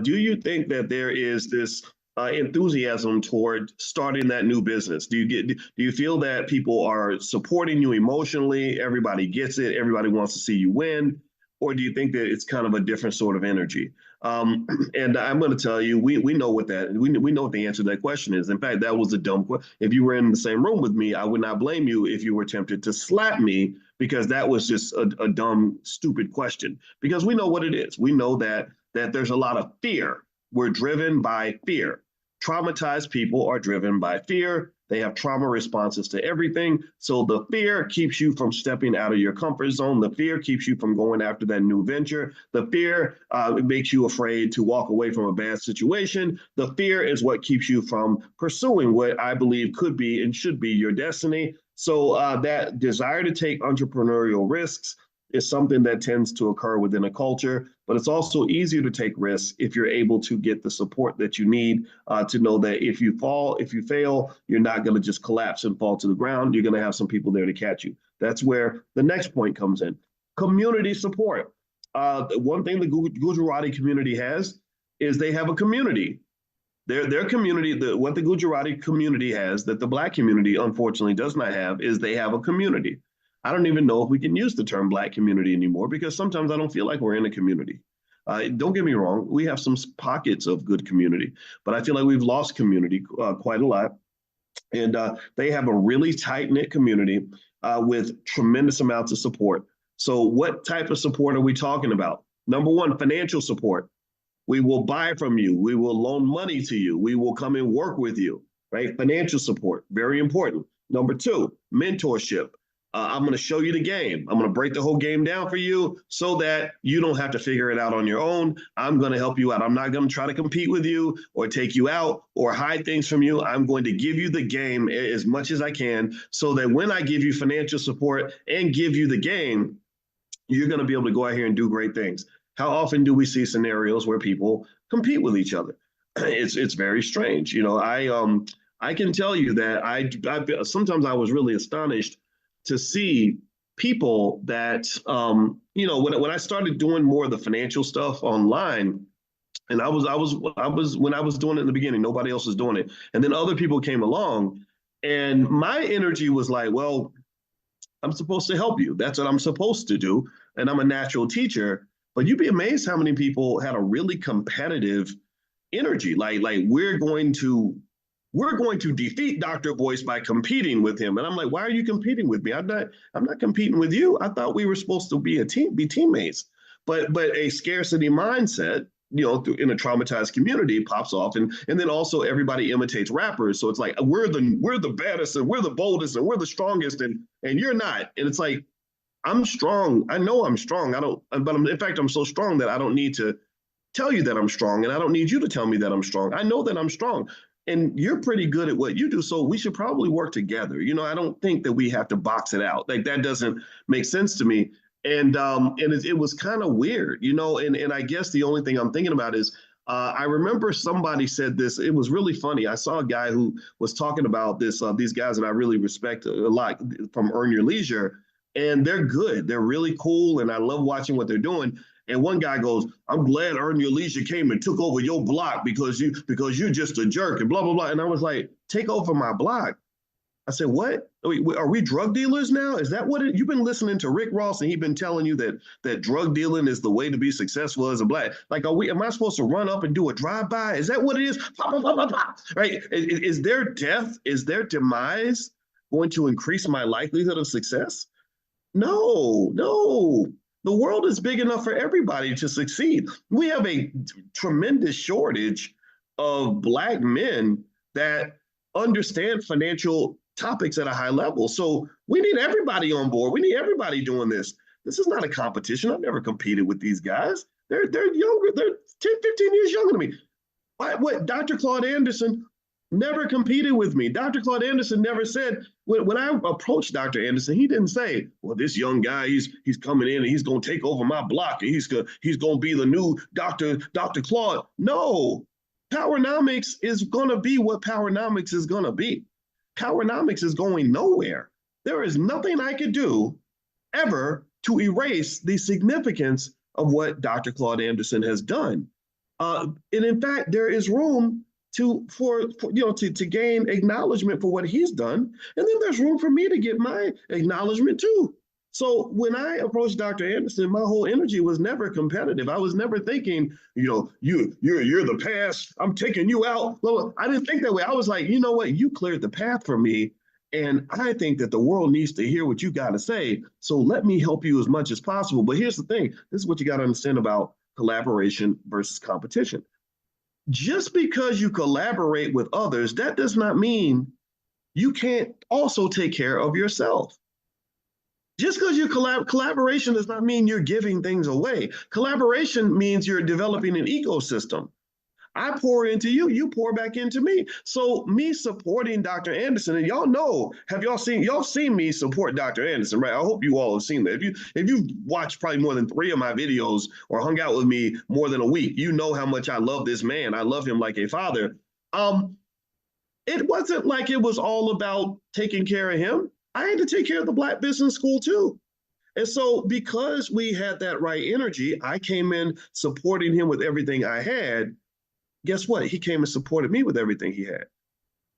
Do you think that there is this enthusiasm toward starting that new business? Do you feel that people are supporting you emotionally? Everybody gets it. Everybody wants to see you win. Or do you think that it's kind of a different sort of energy? And I'm going to tell you, we know what we know what the answer to that question is. In fact, that was a dumb question. If you were in the same room with me, I would not blame you if you were tempted to slap me, because that was just a dumb, stupid question. Because we know what it is. We know that there's a lot of fear. We're driven by fear. Traumatized people are driven by fear. They have trauma responses to everything. So the fear keeps you from stepping out of your comfort zone. The fear keeps you from going after that new venture. The fear makes you afraid to walk away from a bad situation. The fear is what keeps you from pursuing what I believe could be and should be your destiny. So that desire to take entrepreneurial risks is something that tends to occur within a culture, but it's also easier to take risks if you're able to get the support that you need to know that if you fail, you're not going to just collapse and fall to the ground. You're going to have some people there to catch you. That's where the next point comes in. Community support. One thing the Gujarati community has is they have a community. Their community, what the Gujarati community has that the Black community unfortunately does not have, is they have a community. I don't even know if we can use the term Black community anymore, because sometimes I don't feel like we're in a community. Don't get me wrong, we have some pockets of good community, but I feel like we've lost community quite a lot. And they have a really tight-knit community with tremendous amounts of support. So what type of support are we talking about? Number one, financial support. We will buy from you. We will loan money to you. We will come and work with you, right? Financial support, very important. Number two, mentorship. I'm going to show you the game. I'm going to break the whole game down for you so that you don't have to figure it out on your own. I'm going to help you out. I'm not going to try to compete with you or take you out or hide things from you. I'm going to give you the game as much as I can so that when I give you financial support and give you the game, you're going to be able to go out here and do great things. How often do we see scenarios where people compete with each other? It's very strange. I can tell you that I sometimes I was really astonished to see people that, when I started doing more of the financial stuff online, and I was when I was doing it in the beginning, nobody else was doing it. And then other people came along and my energy was like, well, I'm supposed to help you. That's what I'm supposed to do. And I'm a natural teacher, but you'd be amazed how many people had a really competitive energy. Like we're going to defeat Dr. Boyce by competing with him. And I'm like, why are you competing with me? I'm not competing with you. I thought we were supposed to be teammates. But a scarcity mindset, in a traumatized community pops off. And then also everybody imitates rappers. So it's like, we're the baddest and we're the boldest and we're the strongest and you're not. And it's like, I'm strong. I know I'm strong. In fact, I'm so strong that I don't need to tell you that I'm strong. And I don't need you to tell me that I'm strong. I know that I'm strong. And you're pretty good at what you do, so we should probably work together. I don't think that we have to box it out. Like, that doesn't make sense to me. And it was kind of weird, you know. And I guess the only thing I'm thinking about is I remember somebody said this. It was really funny. I saw a guy who was talking about this. These guys that I really respect a lot from Earn Your Leisure, and they're good. They're really cool, and I love watching what they're doing. And one guy goes, "I'm glad Earn Your Leisure came and took over your block because you're just a jerk and blah blah blah." And I was like, "Take over my block?" I said, "What? Are we drug dealers now? Is that what you've been listening to Rick Ross and he's been telling you that drug dealing is the way to be successful as a black? Like, am I supposed to run up and do a drive-by? Is that what it is? Pop, pop, pop, pop, pop. Right? Is their death, is their demise going to increase my likelihood of success? No, no. The world is big enough for everybody to succeed. We have a tremendous shortage of black men that understand financial topics at a high level. So we need everybody on board. We need everybody doing this. This is not a competition. I've never competed with these guys. They're younger. They're 10, 15 years younger than me. What Dr. Claude Anderson never competed with me. Dr. Claude Anderson never said, when I approached Dr. Anderson, he didn't say, well, this young guy, he's coming in and he's going to take over my block and he's going to be the new Dr. Claude. No, Powernomics is going to be what Powernomics is going to be. Powernomics is going nowhere. There is nothing I could do ever to erase the significance of what Dr. Claude Anderson has done. And in fact, there is room to gain acknowledgement for what he's done. And then there's room for me to get my acknowledgement too. So when I approached Dr. Anderson, my whole energy was never competitive. I was never thinking, you're the past, I'm taking you out. Well, I didn't think that way. I was like, you know what? You cleared the path for me. And I think that the world needs to hear what you got to say. So let me help you as much as possible. But here's the thing. This is what you got to understand about collaboration versus competition. Just because you collaborate with others, that does not mean you can't also take care of yourself. Just because you collaboration does not mean you're giving things away. Collaboration means you're developing an ecosystem. I pour into you, you pour back into me. So me supporting Dr. Anderson, and y'all know, y'all seen me support Dr. Anderson, right? I hope you all have seen that. If you've watched probably more than 3 of my videos or hung out with me more than a week, you know how much I love this man. I love him like a father. It wasn't like it was all about taking care of him. I had to take care of the Black Business School too. And so because we had that right energy, I came in supporting him with everything I had. Guess what? He came and supported me with everything he had.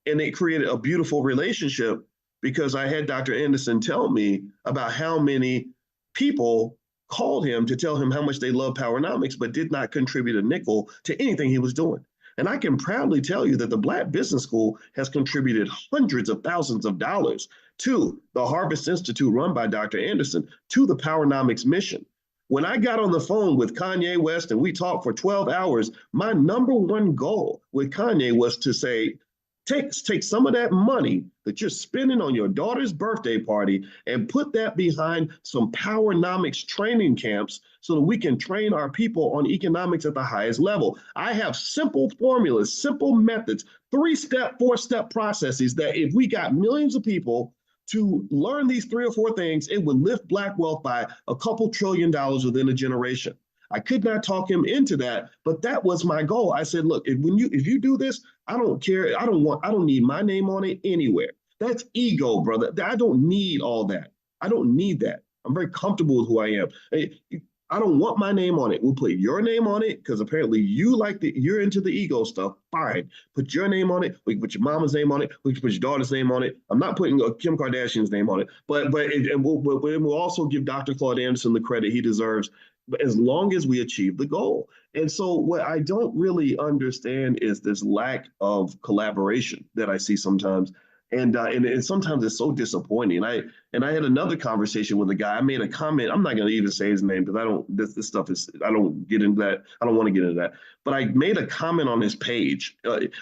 And it created a beautiful relationship because I had Dr. Anderson tell me about how many people called him to tell him how much they love Powernomics, but did not contribute a nickel to anything he was doing. And I can proudly tell you that the Black Business School has contributed hundreds of thousands of dollars to the Harvest Institute run by Dr. Anderson, to the Powernomics mission. When I got on the phone with Kanye West and we talked for 12 hours, my number one goal with Kanye was to say, take some of that money that you're spending on your daughter's birthday party and put that behind some Powernomics training camps so that we can train our people on economics at the highest level. I have simple formulas, simple methods, 3-step, 4-step processes that if we got millions of people to learn these 3 or 4 things, it would lift Black wealth by a couple $1 trillion within a generation. I could not talk him into that, but that was my goal. I said, look, if you do this, I don't care. I don't need my name on it anywhere. That's ego, brother. I don't need all that. I don't need that. I'm very comfortable with who I am. I don't want my name on it. We'll put your name on it because apparently you're into the ego stuff. Fine. Put your name on it. We can put your mama's name on it. We can put your daughter's name on it. I'm not putting Kim Kardashian's name on it. But we'll also give Dr. Claude Anderson the credit he deserves, but as long as we achieve the goal. And so what I don't really understand is this lack of collaboration that I see sometimes. And sometimes it's so disappointing. I had another conversation with a guy. I made a comment. I'm not going to even say his name because this stuff is, I don't get into that. I don't want to get into that. But I made a comment on his page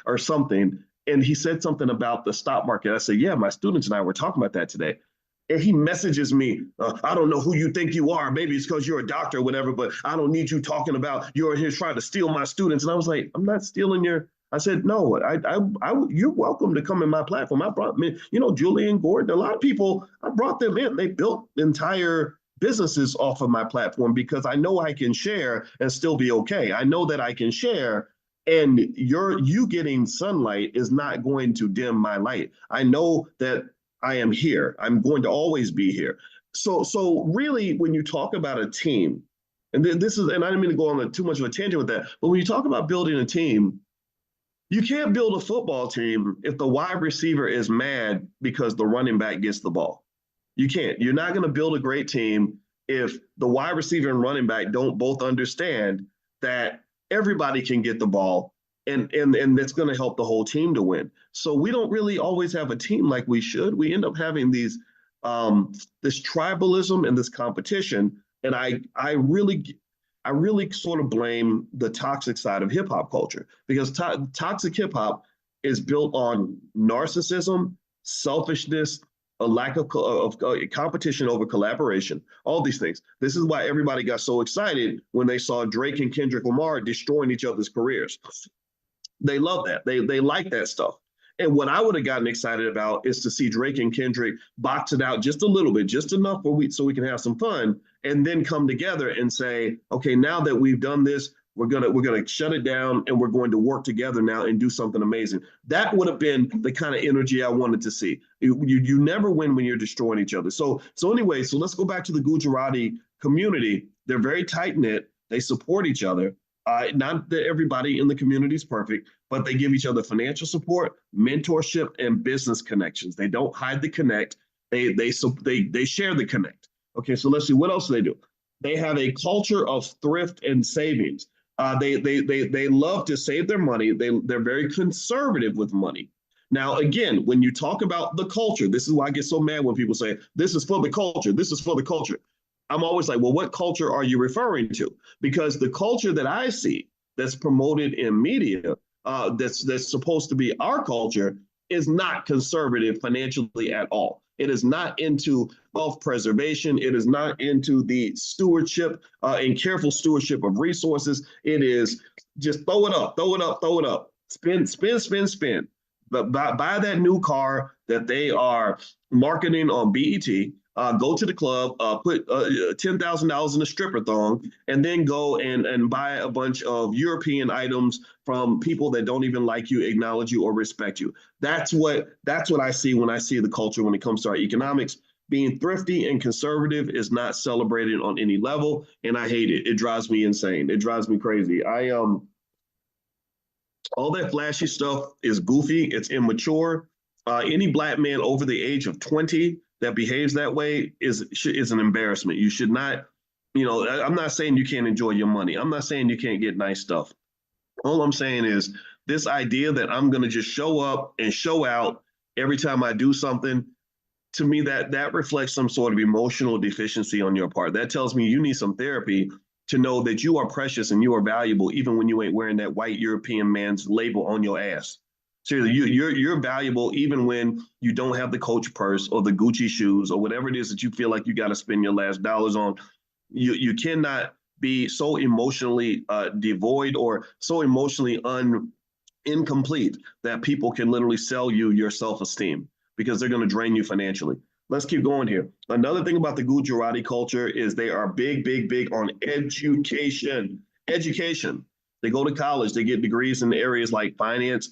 or something. And he said something about the stock market. I said, yeah, my students and I were talking about that today. And he messages me, I don't know who you think you are. Maybe it's because you're a doctor or whatever, but I don't need you talking about you're here trying to steal my students. And I was like, I'm not stealing I said, no, you're welcome to come in my platform. I brought Julian Gordon, a lot of people, I brought them in. They built entire businesses off of my platform because I know I can share and still be okay. I know that I can share, and you getting sunlight is not going to dim my light. I know that I am here. I'm going to always be here. So really, when you talk about a team, and this is, and I didn't mean to go on too much of a tangent with that, but when you talk about building a team, you can't build a football team if the wide receiver is mad because the running back gets the ball. You can't. You're not going to build a great team if the wide receiver and running back don't both understand that everybody can get the ball, and that's going to help the whole team to win. So we don't really always have a team like we should. We end up having these this tribalism and this competition, and I really sort of blame the toxic side of hip hop culture, because toxic hip hop is built on narcissism, selfishness, a lack of competition over collaboration, all these things. This is why everybody got so excited when they saw Drake and Kendrick Lamar destroying each other's careers. They love that. They like that stuff. And what I would have gotten excited about is to see Drake and Kendrick box it out just a little bit, just enough so we can have some fun, and then come together and say, okay, now that we've done this, we're gonna shut it down, and we're going to work together now and do something amazing. That would have been the kind of energy I wanted to see. You never win when you're destroying each other. So anyway, so let's go back to the Gujarati community. They're very tight knit. They support each other. Not that everybody in the community is perfect, but they give each other financial support, mentorship, and business connections. They don't hide the connect. They share the connect. Okay, so let's see, what else do they do? They have a culture of thrift and savings. They love to save their money. They're very conservative with money. Now, again, when you talk about the culture, this is why I get so mad when people say, this is for the culture, this is for the culture. I'm always like, well, what culture are you referring to? Because the culture that I see that's promoted in media, that's supposed to be our culture, is not conservative financially at all. It is not into wealth preservation. It is not into the stewardship and careful stewardship of resources. It is just throw it up, throw it up, throw it up, spin. But buy that new car that they are marketing on BET. Go to the club, put $10,000 in a stripper thong, and then go and buy a bunch of European items from people that don't even like you, acknowledge you, or respect you. That's what I see when I see the culture when it comes to our economics. Being thrifty and conservative is not celebrated on any level, and I hate it. It drives me insane. It drives me crazy. All that flashy stuff is goofy. It's immature. Any Black man over the age of 20 that behaves that way is an embarrassment. You should not, I'm not saying you can't enjoy your money. I'm not saying you can't get nice stuff. All I'm saying is this idea that I'm going to just show up and show out every time I do something, to me, that reflects some sort of emotional deficiency on your part. That tells me you need some therapy to know that you are precious and you are valuable, even when you ain't wearing that white European man's label on your ass. Seriously, you're valuable even when you don't have the Coach purse or the Gucci shoes or whatever it is that you feel like you got to spend your last dollars on. You cannot be so emotionally devoid or so emotionally incomplete that people can literally sell you your self-esteem, because they're going to drain you financially. Let's keep going here. Another thing about the Gujarati culture is they are big on education. They go to college, they get degrees in areas like finance,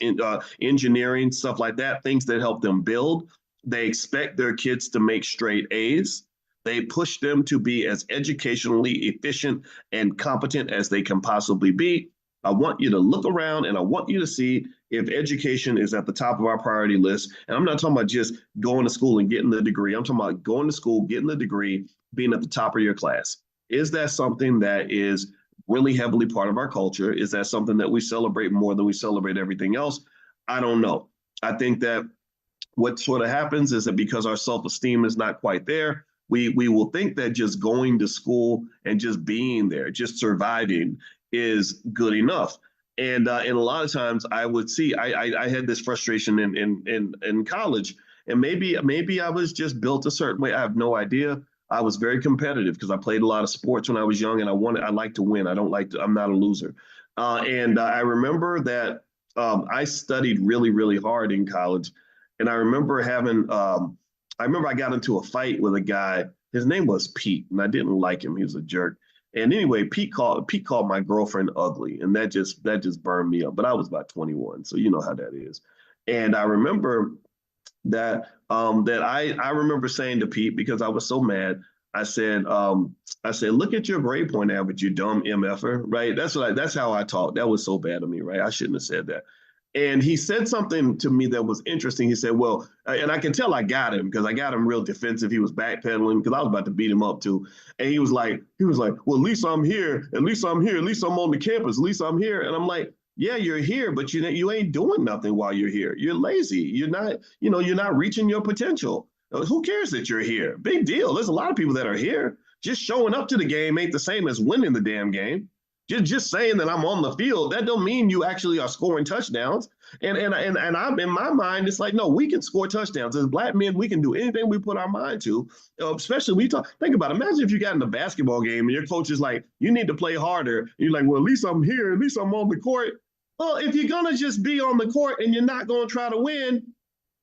engineering, stuff like that, things that help them build. They expect their kids to make straight A's. They push them to be as educationally efficient and competent as they can possibly be. I want you to look around and I want you to see if education is at the top of our priority list. And I'm not talking about just going to school and getting the degree. I'm talking about going to school, getting the degree, being at the top of your class. Is that something that is really heavily part of our culture? Is that something that we celebrate more than we celebrate everything else? I don't know. I think that what sort of happens is that because our self-esteem is not quite there, we will think that just going to school and just being there, just surviving is good enough. And a lot of times I would see, I had this frustration in college, and maybe I was just built a certain way. I have no idea. I was very competitive because I played a lot of sports when I was young, and I like to win. I'm not a loser. And I remember that I studied really hard in college. And I remember I got into a fight with a guy. His name was Pete, and I didn't like him. He was a jerk. And anyway, Pete called my girlfriend ugly, and that just burned me up. But I was about 21, so you know how that is. And I remember I remember saying to Pete, because I was so mad, I said, look at your grade point average, you dumb MFer, right? That's how I talk. That was so bad of me, right? I shouldn't have said that. And he said something to me that was interesting. He said, well, and I can tell I got him because I got him real defensive. He was backpedaling because I was about to beat him up too. And he was like, well, at least I'm here. At least I'm here. At least I'm on the campus. At least I'm here. And I'm like, yeah, you're here, but you ain't doing nothing while you're here. You're lazy. You're not reaching your potential. Who cares that you're here? Big deal. There's a lot of people that are here. Just showing up to the game ain't the same as winning the damn game. Just saying that I'm on the field, that don't mean you actually are scoring touchdowns. And I'm in my mind, it's like, no, we can score touchdowns. As Black men, we can do anything we put our mind to. Especially think about it. Imagine if you got in a basketball game and your coach is like, you need to play harder. And you're like, well, at least I'm here. At least I'm on the court. Well, if you're gonna just be on the court and you're not gonna try to win,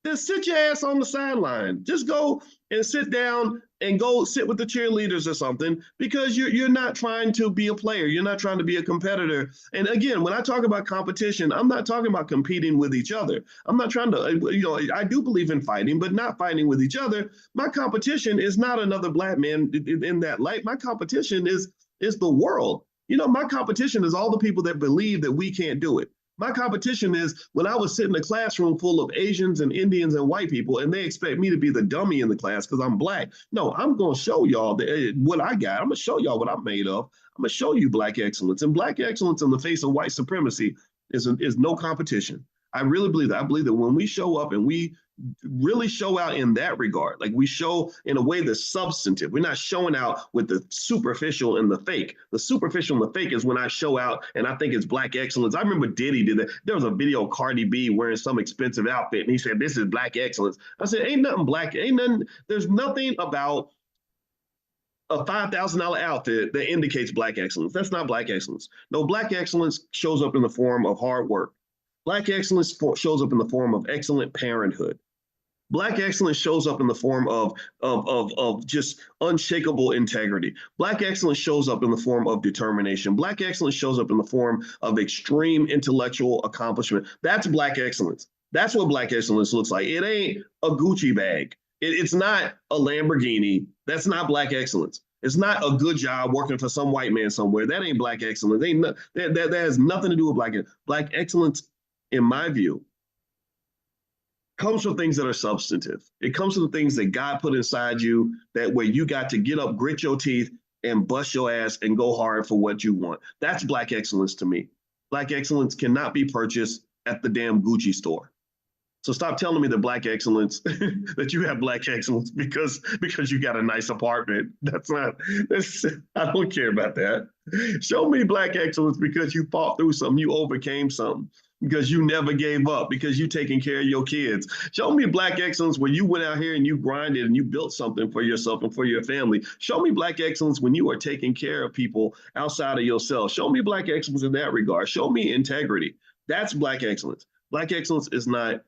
then sit your ass on the sideline. Just go and sit down and go sit with the cheerleaders or something, because you're not trying to be a player. You're not trying to be a competitor. And again, when I talk about competition, I'm not talking about competing with each other. I'm not trying to, I do believe in fighting, but not fighting with each other. My competition is not another Black man in that light. My competition is the world. My competition is all the people that believe that we can't do it. My competition is when I was sitting in a classroom full of Asians and Indians and white people, and they expect me to be the dummy in the class because I'm Black. No, I'm going to show y'all what I got. I'm going to show y'all what I'm made of. I'm going to show you Black excellence. And Black excellence in the face of white supremacy is no competition. I really believe that. I believe that when we show up and we really show out in that regard, like we show in a way that's substantive. We're not showing out with the superficial and the fake. The superficial and the fake is when I show out and I think it's Black excellence. I remember Diddy did that. There was a video of Cardi B wearing some expensive outfit and he said, this is Black excellence. I said, ain't nothing Black, ain't nothing, there's nothing about a $5,000 outfit that indicates Black excellence. That's not Black excellence. No, Black excellence shows up in the form of hard work. Black excellence shows up in the form of excellent parenthood. Black excellence shows up in the form of just unshakable integrity. Black excellence shows up in the form of determination. Black excellence shows up in the form of extreme intellectual accomplishment. That's Black excellence. That's what Black excellence looks like. It ain't a Gucci bag. It's not a Lamborghini. That's not Black excellence. It's not a good job working for some white man somewhere. That ain't Black excellence. That has nothing to do with Black excellence. In my view, comes from things that are substantive. It comes from the things that God put inside you, that where you got to get up, grit your teeth, and bust your ass and go hard for what you want. That's Black excellence to me. Black excellence cannot be purchased at the damn Gucci store. So stop telling me that Black excellence, that you have Black excellence because you got a nice apartment. I don't care about that. Show me Black excellence because you fought through something, you overcame something, because you never gave up, because you taking care of your kids. Show me Black excellence when you went out here and you grinded and you built something for yourself and for your family. Show me Black excellence when you are taking care of people outside of yourself. Show me Black excellence in that regard. Show me integrity. That's Black excellence. Black excellence is not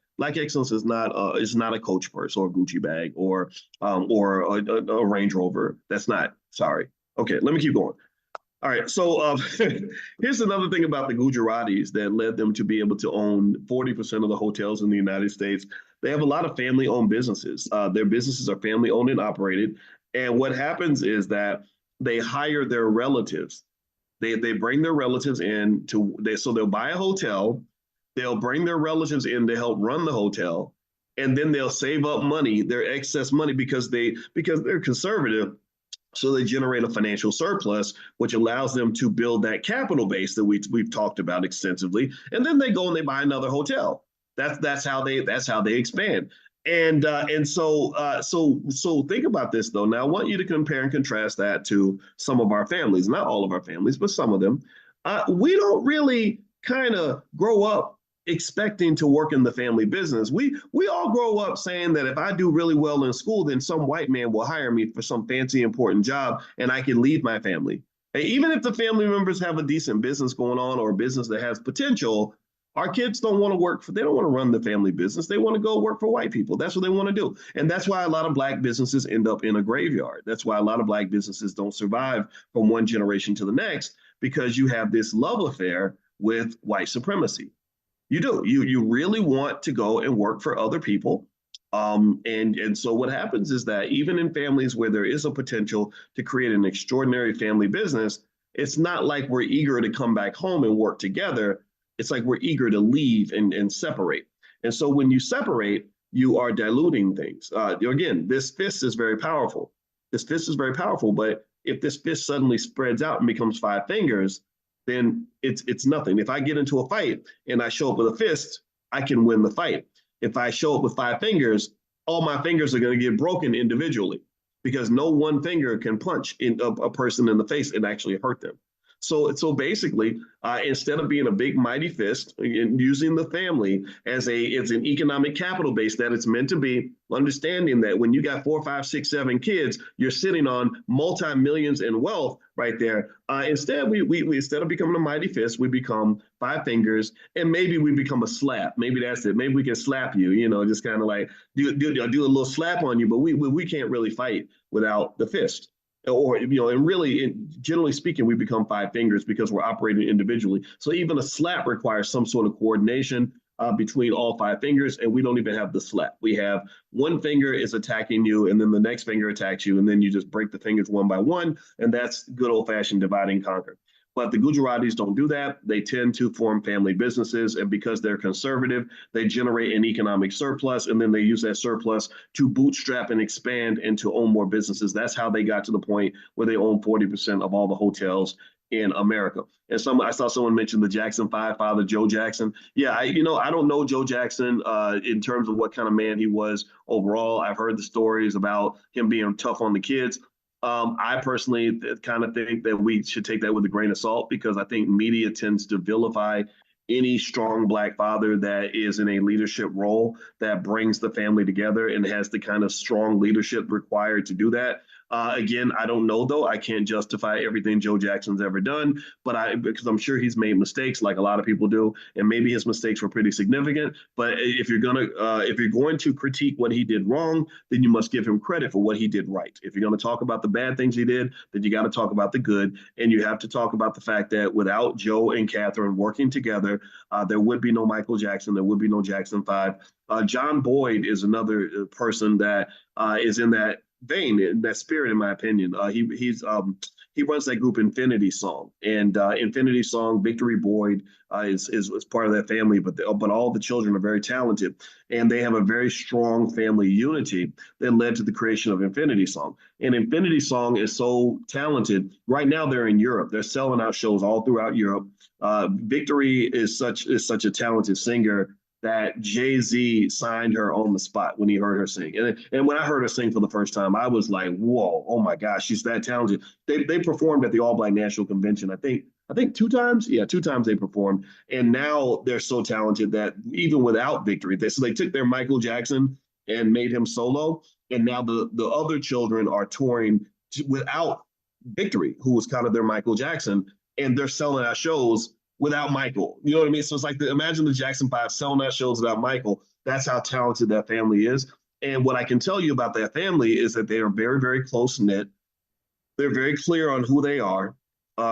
a Coach purse or a Gucci bag or a Range Rover. That's not. Sorry. Okay, let me keep going. All right, so here's another thing about the Gujaratis that led them to be able to own 40% of the hotels in the United States. They have a lot of family-owned businesses. Their businesses are family-owned and operated. And what happens is that they hire their relatives. They bring their relatives in so they'll buy a hotel. They'll bring their relatives in to help run the hotel, and then they'll save up money, their excess money, because they're conservative. So they generate a financial surplus, which allows them to build that capital base that we've talked about extensively. And then they go and they buy another hotel. That's how they expand. And so think about this though. Now I want you to compare and contrast that to some of our families, not all of our families, but some of them. We don't really kind of grow up expecting to work in the family business. We all grow up saying that if I do really well in school, then some white man will hire me for some fancy important job and I can leave my family. And even if the family members have a decent business going on or a business that has potential, Our kids don't want to they don't want to run the family business. They want to go work for white people. That's what they want to do. And that's why a lot of Black businesses end up in a graveyard. That's why a lot of Black businesses don't survive from one generation to the next, because you have this love affair with white supremacy. You do. You really want to go and work for other people. And so what happens is that even in families where there is a potential to create an extraordinary family business, it's not like we're eager to come back home and work together. It's like we're eager to leave and separate. And so when you separate, you are diluting things. Again, this fist is very powerful. This fist is very powerful, but if this fist suddenly spreads out and becomes five fingers, then it's nothing. If I get into a fight and I show up with a fist, I can win the fight. If I show up with five fingers, all my fingers are going to get broken individually, because no one finger can punch a person in the face and actually hurt them. So basically, instead of being a big mighty fist and using the family as an economic capital base that it's meant to be, understanding that when you got 4, 5, 6, 7 kids, you're sitting on multi-millions in wealth right there. Instead, we instead of becoming a mighty fist, we become five fingers, and maybe we become a slap. Maybe that's it. Maybe we can slap you, just kind of like do a little slap on you, but we can't really fight without the fist. Or, and really, generally speaking, we become five fingers because we're operating individually. So even a slap requires some sort of coordination between all five fingers, and we don't even have the slap. We have one finger is attacking you, and then the next finger attacks you, and then you just break the fingers one by one, and that's good old-fashioned divide and conquer. But the Gujaratis don't do that. They tend to form family businesses, and because they're conservative, they generate an economic surplus, and then they use that surplus to bootstrap and expand and to own more businesses. That's how they got to the point where they own 40% of all the hotels in America. And I saw someone mention the Jackson 5 father, Joe Jackson. Yeah, I don't know Joe Jackson in terms of what kind of man he was overall. I've heard the stories about him being tough on the kids. I personally kind of think that we should take that with a grain of salt, because I think media tends to vilify any strong Black father that is in a leadership role that brings the family together and has the kind of strong leadership required to do that. Again, I don't know, though. I can't justify everything Joe Jackson's ever done, because I'm sure he's made mistakes like a lot of people do, and maybe his mistakes were pretty significant. But if you're going to critique what he did wrong, then you must give him credit for what he did right. If you're going to talk about the bad things he did, then you got to talk about the good, and you have to talk about the fact that without Joe and Catherine working together, there would be no Michael Jackson, there would be no Jackson 5. John Boyd is another person that is in that vein, in that spirit, in my opinion. He runs that group Infinity Song, and Infinity Song, Victory Boyd is part of that family, but all the children are very talented, and they have a very strong family unity that led to the creation of Infinity Song. And Infinity Song is so talented. Right now, they're in Europe. They're selling out shows all throughout Europe. Victory is such a talented singer that Jay-Z signed her on the spot when he heard her sing. And when I heard her sing for the first time, I was like, whoa, oh my gosh, she's that talented. They performed at the All Black National Convention, I think 2 times. Yeah, 2 times they performed. And now they're so talented that even without Victory, so they took their Michael Jackson and made him solo. And now the other children are touring without Victory, who was kind of their Michael Jackson, and they're selling out shows without Michael. You know what I mean? So it's like, imagine the Jackson 5 selling out shows without Michael. That's how talented that family is. And what I can tell you about that family is that they are very, very close-knit. They're very clear on who they are.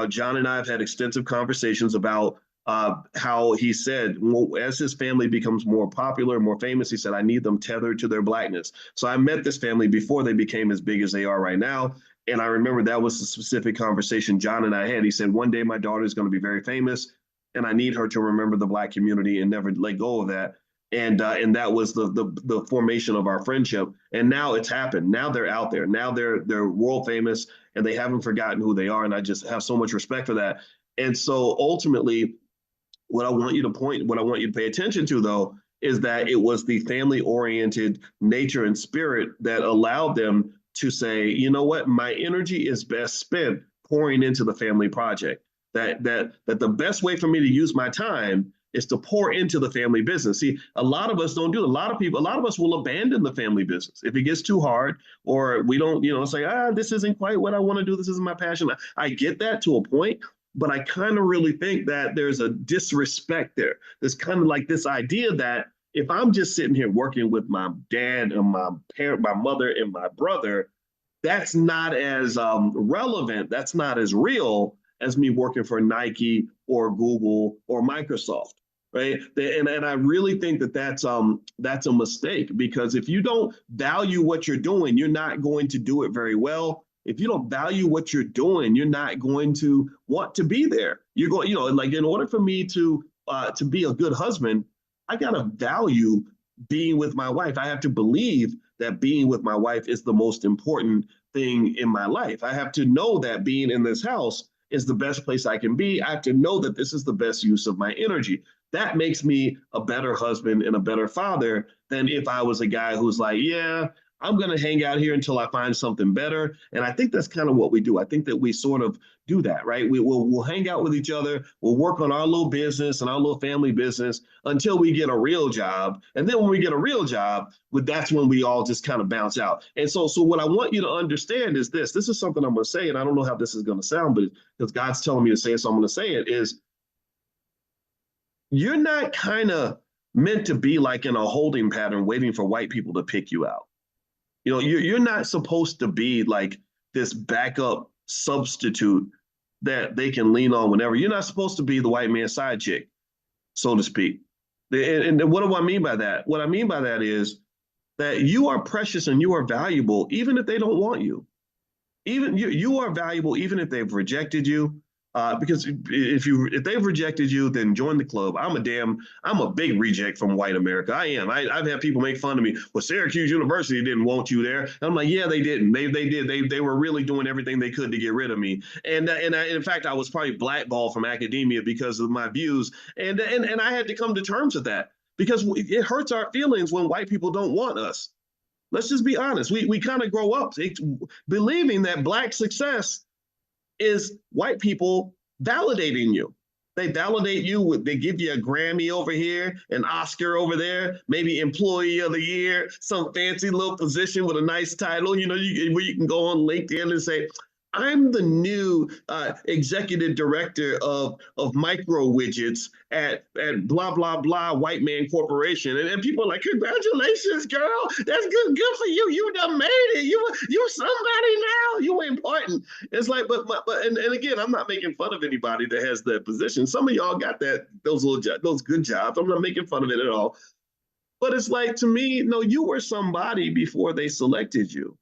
John and I have had extensive conversations about how he said, well, as his family becomes more popular, more famous, he said, I need them tethered to their Blackness. So I met this family before they became as big as they are right now. And I remember that was the specific conversation John and I had. He said, one day my daughter is going to be very famous, and I need her to remember the Black community and never let go of that. And that was the formation of our friendship. And now it's happened. Now they're out there. Now they're world famous, and they haven't forgotten who they are. And I just have so much respect for that. And so ultimately, what I want you to pay attention to, though, is that it was the family-oriented nature and spirit that allowed them to say, you know what, my energy is best spent pouring into the family project. That the best way for me to use my time is to pour into the family business. See, a lot of us don't do it. A lot of us will abandon the family business if it gets too hard, or we don't, say, this isn't quite what I want to do. This isn't my passion. I get that to a point, but I kind of really think that there's a disrespect there. There's kind of like this idea that if I'm just sitting here working with my dad and my parent, my mother and my brother, that's not as relevant. That's not as real as me working for Nike or Google or Microsoft, right? And I really think that that's a mistake, because if you don't value what you're doing, you're not going to do it very well. If you don't value what you're doing, you're not going to want to be there. You're going, like, in order for me to be a good husband, I gotta value being with my wife. I have to believe that being with my wife is the most important thing in my life. I have to know that being in this house is the best place I can be. I have to know that this is the best use of my energy. That makes me a better husband and a better father than if I was a guy who's like, yeah, I'm going to hang out here until I find something better. And I think that's kind of what we do. I think that we sort of do that, right? We'll hang out with each other. We'll work on our little business and our little family business until we get a real job. And then when we get a real job, that's when we all just kind of bounce out. And so what I want you to understand is this is something I'm going to say, and I don't know how this is going to sound, but because God's telling me to say it, so I'm going to say it, is you're not kind of meant to be like in a holding pattern waiting for white people to pick you out. You're not supposed to be like this backup substitute that they can lean on whenever. You're not supposed to be the white man's side chick, so to speak. And what do I mean by that? What I mean by that is that you are precious and you are valuable, even if they don't want you. Even you are valuable, even if they've rejected you. Because if they've rejected you, then join the club. I'm a big reject from white America. I am. I've had people make fun of me. Well, Syracuse University didn't want you there. And I'm like, yeah, they didn't. They did. They were really doing everything they could to get rid of me. And in fact, I was probably blackballed from academia because of my views. And I had to come to terms with that, because it hurts our feelings when white people don't want us. Let's just be honest. We kind of grow up believing that Black success is white people validating you. They validate you. They give you a Grammy over here, an Oscar over there, maybe Employee of the Year, some fancy little position with a nice title, where you can go on LinkedIn and say, I'm the new executive director of micro widgets at blah, blah, blah, white man corporation. And people are like, congratulations, girl. That's good for you. You done made it. You somebody now. You important. It's like, but again, I'm not making fun of anybody that has that position. Some of y'all got those good jobs. I'm not making fun of it at all. But it's like, to me, no, you were somebody before they selected you.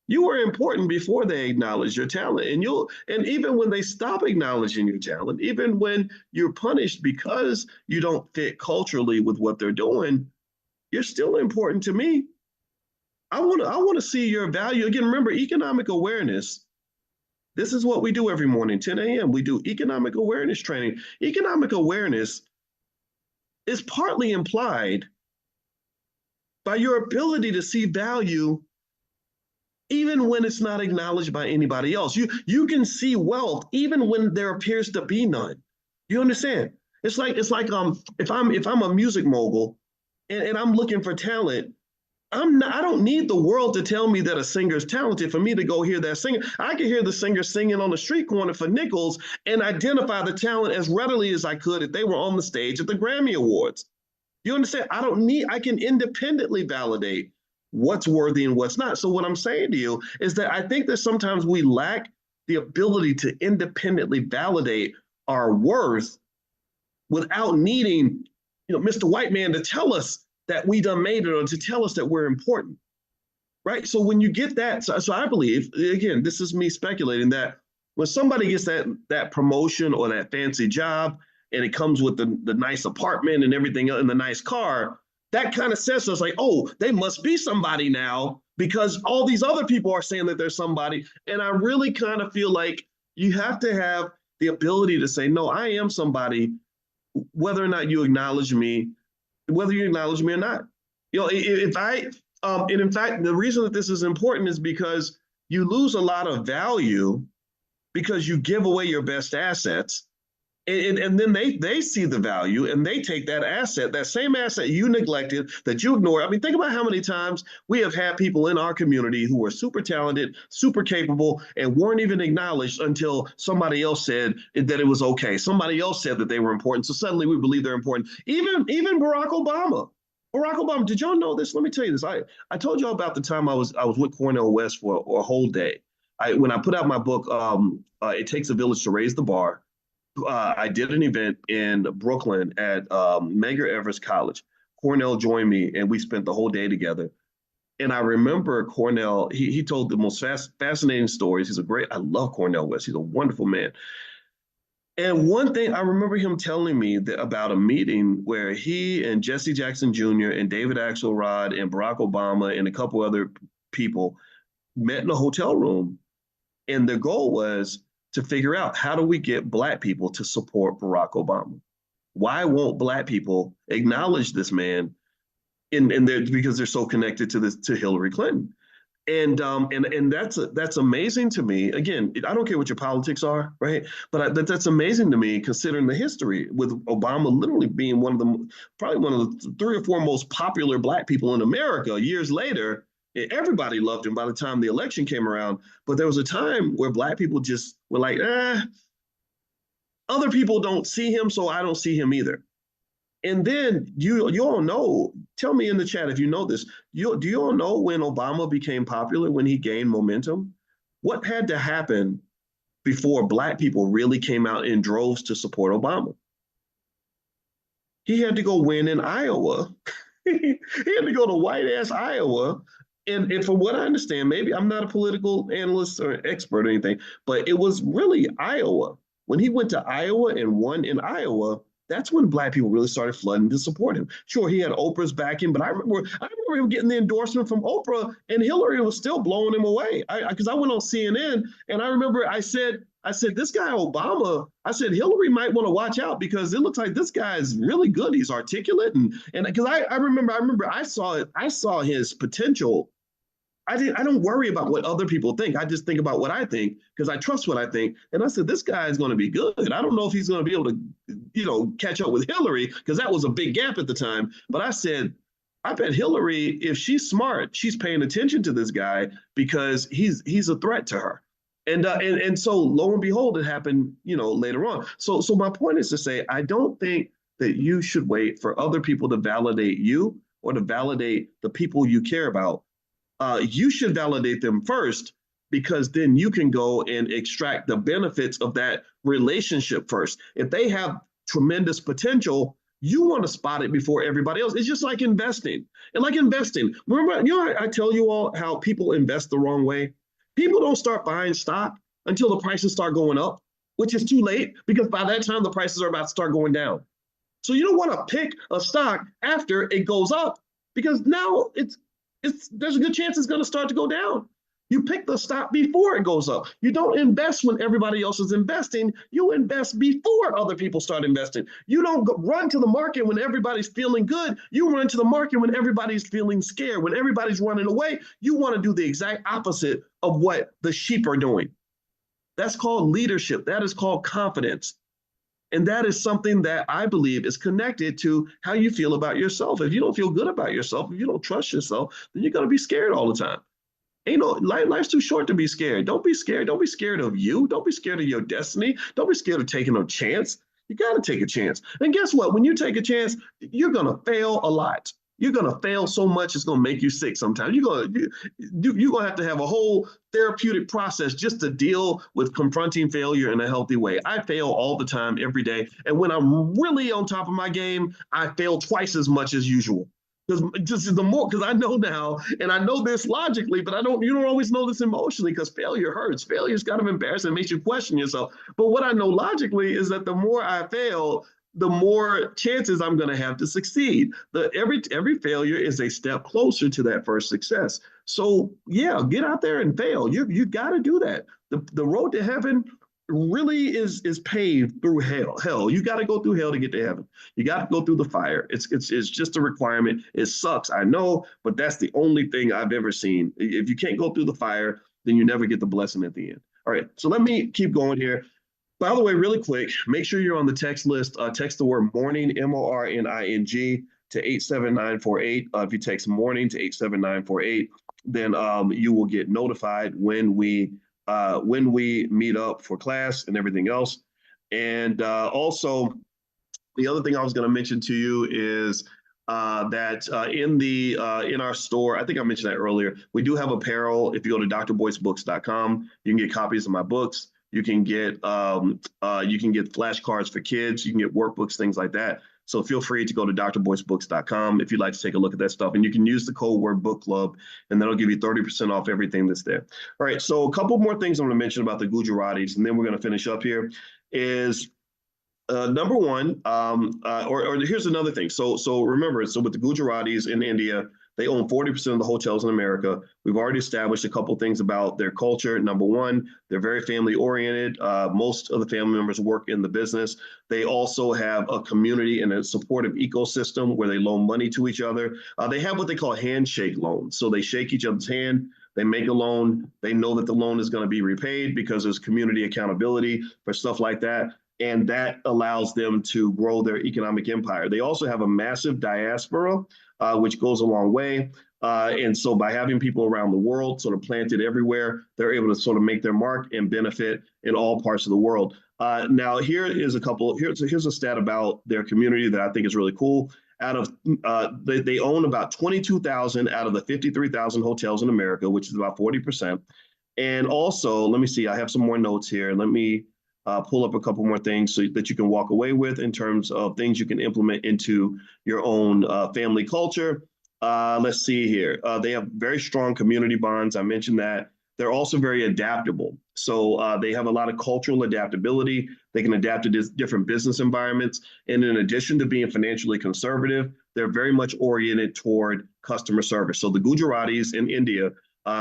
You were important before they acknowledged your talent. And even when they stop acknowledging your talent, even when you're punished because you don't fit culturally with what they're doing, you're still important to me. I want to see your value. Again, remember, economic awareness. This is what we do every morning, 10 a.m. We do economic awareness training. Economic awareness is partly implied by your ability to see value even when it's not acknowledged by anybody else. You can see wealth even when there appears to be none. You understand? It's like if I'm a music mogul and I'm looking for talent, I don't need the world to tell me that a singer's talented for me to go hear that singer. I can hear the singer singing on the street corner for nickels and identify the talent as readily as I could if they were on the stage at the Grammy Awards. You understand? I can independently validate what's worthy and what's not. So what I'm saying to you is that I think that sometimes we lack the ability to independently validate our worth without needing, Mr. White Man to tell us that we done made it or to tell us that we're important, right? So when you get that, so I believe, again, this is me speculating, that when somebody gets that promotion or that fancy job and it comes with the nice apartment and everything and the nice car, that kind of says to us like, oh, they must be somebody now because all these other people are saying that they're somebody. And I really kind of feel like you have to have the ability to say, no, I am somebody, whether or not you acknowledge me, whether you acknowledge me or not. And in fact, the reason that this is important is because you lose a lot of value because you give away your best assets And then they see the value and they take that asset, that same asset you neglected, that you ignored. I mean, think about how many times we have had people in our community who were super talented, super capable, and weren't even acknowledged until somebody else said that it was okay. Somebody else said that they were important. So suddenly we believe they're important. Even Barack Obama. Barack Obama, did y'all know this? Let me tell you this. I told y'all about the time I was with Cornel West for a whole day. When I put out my book, It Takes a Village to Raise the Bar. I did an event in Brooklyn at Medgar Evers College. Cornell joined me, and we spent the whole day together. And I remember Cornell, he told the most fascinating stories. I love Cornel West. He's a wonderful man. And one thing I remember him telling me about a meeting where he and Jesse Jackson Jr. and David Axelrod and Barack Obama and a couple other people met in a hotel room. And their goal was to figure out, how do we get Black people to support Barack Obama? Why won't Black people acknowledge this man? Because they're so connected to Hillary Clinton. And that's amazing to me. Again, I don't care what your politics are, right? But that's amazing to me, considering the history, with Obama literally being probably one of the 3 or 4 most popular Black people in America. Years later, everybody loved him by the time the election came around. But there was a time where Black people just were like, other people don't see him, so I don't see him either. And then you all know, tell me in the chat if you know this, do you all know when Obama became popular, when he gained momentum? What had to happen before Black people really came out in droves to support Obama? He had to go win in Iowa. He had to go to white-ass Iowa. And from what I understand, maybe I'm not a political analyst or expert or anything, but it was really Iowa. When he went to Iowa and won in Iowa, that's when Black people really started flooding to support him. Sure, he had Oprah's backing, but I remember him getting the endorsement from Oprah, and Hillary was still blowing him away. Because I went on CNN, and I remember I said, this guy Obama, I said, Hillary might want to watch out, because it looks like this guy is really good. He's articulate, and because I remember I saw his potential. I don't worry about what other people think. I just think about what I think, because I trust what I think. And I said, this guy is going to be good. I don't know if he's going to be able to, catch up with Hillary, because that was a big gap at the time. But I said, I bet Hillary, if she's smart, she's paying attention to this guy, because he's a threat to her. And so lo and behold, it happened, later on. So my point is to say, I don't think that you should wait for other people to validate you or to validate the people you care about. You should validate them first, because then you can go and extract the benefits of that relationship first. If they have tremendous potential, you want to spot it before everybody else. It's just like investing. Remember, I tell you all how people invest the wrong way. People don't start buying stock until the prices start going up, which is too late, because by that time the prices are about to start going down. So you don't want to pick a stock after it goes up, because now there's a good chance it's going to start to go down. You pick the stock before it goes up. You don't invest when everybody else is investing. You invest before other people start investing. You don't run to the market when everybody's feeling good. You run to the market when everybody's feeling scared. When everybody's running away, you want to do the exact opposite of what the sheep are doing. That's called leadership. That is called confidence. And that is something that I believe is connected to how you feel about yourself. If you don't feel good about yourself, if you don't trust yourself, then you're going to be scared all the time. Life's too short to be scared. Don't be scared. Don't be scared of you. Don't be scared of your destiny. Don't be scared of taking a chance. You got to take a chance. And guess what? When you take a chance, you're going to fail a lot. You're going to fail so much, it's going to make you sick sometimes. You're going to have a whole therapeutic process just to deal with confronting failure in a healthy way. I fail all the time, every day. And when I'm really on top of my game, I fail twice as much as usual. Because I know now, and I know this logically, but you don't always know this emotionally, because failure hurts. Failure is kind of embarrassing. It makes you question yourself. But what I know logically is that the more I fail, the more chances I'm going to have to succeed. Every failure is a step closer to that first success. So yeah, get out there and fail. You got to do that. The road to heaven really is paved through hell. You got to go through hell to get to heaven. You got to go through the fire. It's just a requirement. It sucks, I know, but that's the only thing I've ever seen. If you can't go through the fire, then you never get the blessing at the end. All right, so let me keep going here. By the way, really quick, make sure you're on the text list. Text the word morning, MORNING, to 87948. If you text morning to 87948, then you will get notified when we meet up for class and everything else. And also, the other thing I was going to mention to you is that in our store, I think I mentioned that earlier, we do have apparel. If you go to drboycebooks.com, you can get copies of my books. You can get flashcards for kids. You can get workbooks, things like that. So feel free to go to drboycebooks.com if you'd like to take a look at that stuff. And you can use the code word book club, and that'll give you 30% off everything that's there. All right. So a couple more things I'm going to mention about the Gujaratis, and then we're going to finish up here. Is number one, or here's another thing. So remember, so with the Gujaratis in India, they own 40% of the hotels in America. We've already established a couple things about their culture. Number one, they're very family oriented. Most of the family members work in the business. They also have a community and a supportive ecosystem where they loan money to each other. They have what they call handshake loans. So they shake each other's hand. They make a loan. They know that the loan is going to be repaid because there's community accountability for stuff like that. And that allows them to grow their economic empire. They also have a massive diaspora, which goes a long way. And so by having people around the world sort of planted everywhere, they're able to sort of make their mark and benefit in all parts of the world. Now, here's a stat about their community that I think is really cool. They own about 22,000 out of the 53,000 hotels in America, which is about 40%. And also, let me see, I have some more notes here. Let me pull up a couple more things so that you can walk away with in terms of things you can implement into your own family culture. Let's see here. They have very strong community bonds. I mentioned that. They're also very adaptable. So they have a lot of cultural adaptability. They can adapt to different business environments. And in addition to being financially conservative, they're very much oriented toward customer service. So the Gujaratis in India,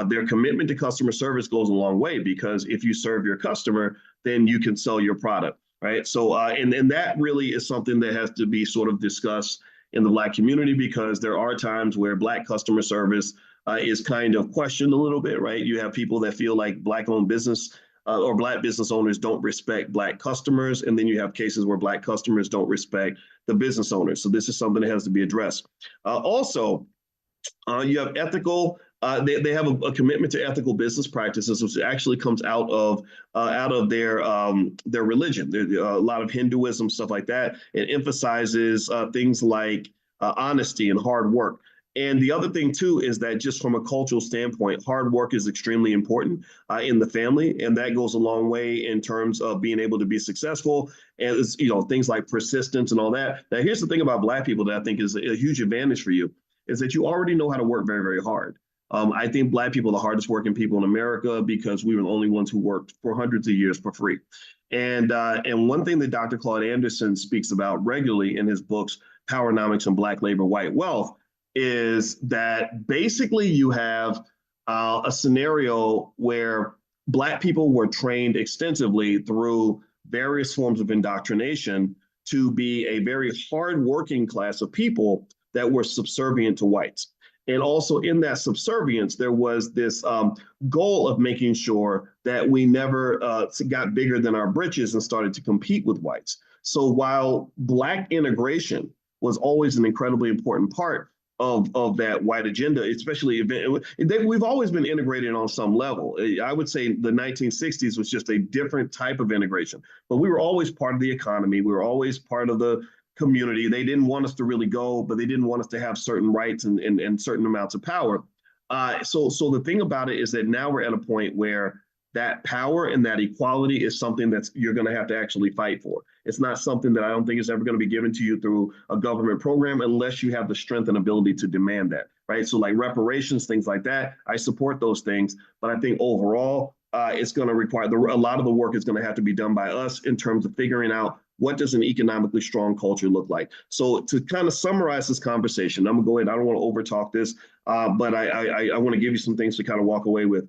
their commitment to customer service goes a long way, because if you serve your customer, then you can sell your product, right? So, and that really is something that has to be sort of discussed in the Black community, because there are times where Black customer service is kind of questioned a little bit, right? You have people that feel like Black-owned business or Black business owners don't respect Black customers, and then you have cases where Black customers don't respect the business owners. So this is something that has to be addressed. Also, you have ethical. They have a commitment to ethical business practices, which actually comes out of their religion. There a lot of Hinduism, stuff like that. It emphasizes things like honesty and hard work. And the other thing too is that just from a cultural standpoint, hard work is extremely important in the family, and that goes a long way in terms of being able to be successful. And it's, things like persistence and all that. Now, here's the thing about Black people that I think is a huge advantage for you, is that you already know how to work very, very hard. I think Black people are the hardest working people in America because we were the only ones who worked for hundreds of years for free. And one thing that Dr. Claude Anderson speaks about regularly in his books, Powernomics and Black Labor, White Wealth, is that basically you have a scenario where Black people were trained extensively through various forms of indoctrination to be a very hardworking class of people that were subservient to whites. And also in that subservience, there was this goal of making sure that we never got bigger than our britches and started to compete with whites. So while Black integration was always an incredibly important part of that white agenda, especially we've always been integrated on some level. I would say the 1960s was just a different type of integration, but we were always part of the economy. We were always part of the community. They didn't want us to really go, but they didn't want us to have certain rights and certain amounts of power. So the thing about it is that now we're at a point where that power and that equality is something that you're going to have to actually fight for. It's not something that I don't think is ever going to be given to you through a government program unless you have the strength and ability to demand that, right? So like reparations, things like that, I support those things, but I think overall, it's going to require a lot of the work is going to have to be done by us in terms of figuring out what does an economically strong culture look like. So to kind of summarize this conversation, I'm going to go ahead. I don't want to overtalk this, but I want to give you some things to kind of walk away with.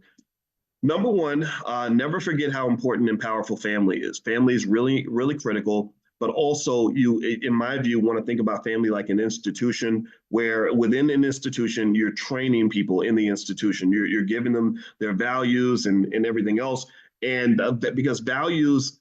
Number one, never forget how important and powerful family is. Family is really, really critical, but also you, in my view, want to think about family like an institution where within an institution, you're training people in the institution. You're giving them their values and everything else. And because values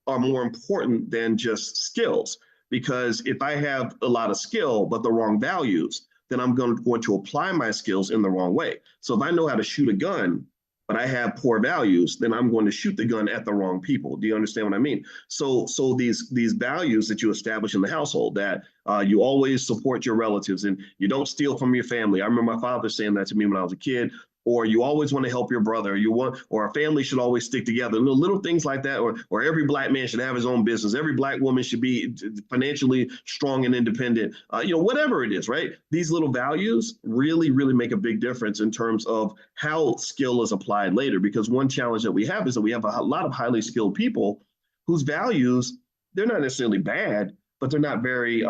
are more important than just skills. Because if I have a lot of skill, but the wrong values, then I'm going to apply my skills in the wrong way. So if I know how to shoot a gun, but I have poor values, then I'm going to shoot the gun at the wrong people. Do you understand what I mean? So these values that you establish in the household, that you always support your relatives and you don't steal from your family. I remember my father saying that to me when I was a kid. Or you always want to help your brother, or a family should always stick together. Little things like that, or every black man should have his own business. Every black woman should be financially strong and independent. Whatever it is, right? These little values really, really make a big difference in terms of how skill is applied later. Because one challenge that we have is that we have a lot of highly skilled people whose values, they're not necessarily bad, but they're not very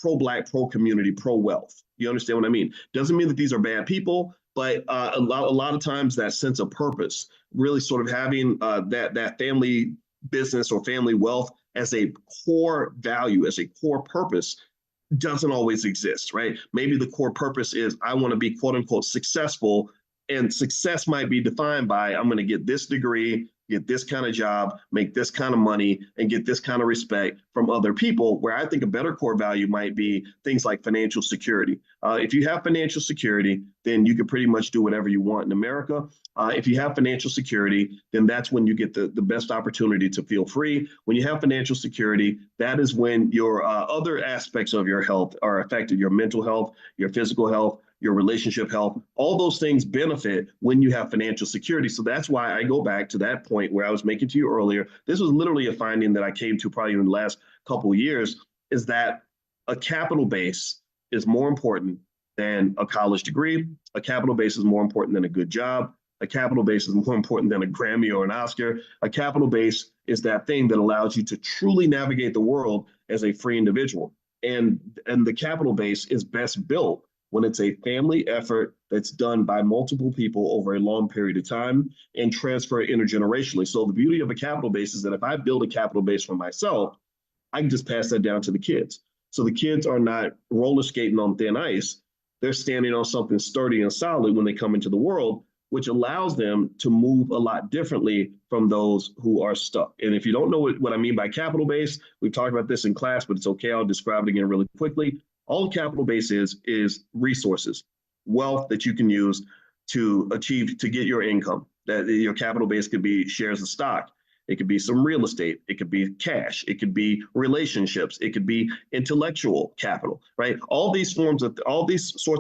pro-black, pro-community, pro-wealth. You understand what I mean? Doesn't mean that these are bad people. But a lot of times that sense of purpose, really sort of having that family business or family wealth as a core value, as a core purpose, doesn't always exist, right? Maybe the core purpose is I want to be quote unquote successful, and success might be defined by I'm going to get this degree, get this kind of job, make this kind of money, and get this kind of respect from other people, where I think a better core value might be things like financial security. If you have financial security, then you can pretty much do whatever you want in America. If you have financial security, then that's when you get the best opportunity to feel free. When you have financial security, that is when your other aspects of your health are affected, your mental health, your physical health, your relationship health, all those things benefit when you have financial security. So that's why I go back to that point where I was making to you earlier. This was literally a finding that I came to probably in the last couple of years, is that a capital base is more important than a college degree. A capital base is more important than a good job. A capital base is more important than a Grammy or an Oscar. A capital base is that thing that allows you to truly navigate the world as a free individual. And the capital base is best built when it's a family effort that's done by multiple people over a long period of time and transfer intergenerationally. So the beauty of a capital base is that if I build a capital base for myself, I can just pass that down to the kids. So the kids are not roller skating on thin ice. They're standing on something sturdy and solid when they come into the world, which allows them to move a lot differently from those who are stuck. And if you don't know what I mean by capital base, we've talked about this in class, but it's okay. I'll describe it again really quickly. All capital base is resources, wealth that you can use to achieve, to get your income. That your capital base could be shares of stock. It could be some real estate. It could be cash. It could be relationships. It could be intellectual capital, right? All these sorts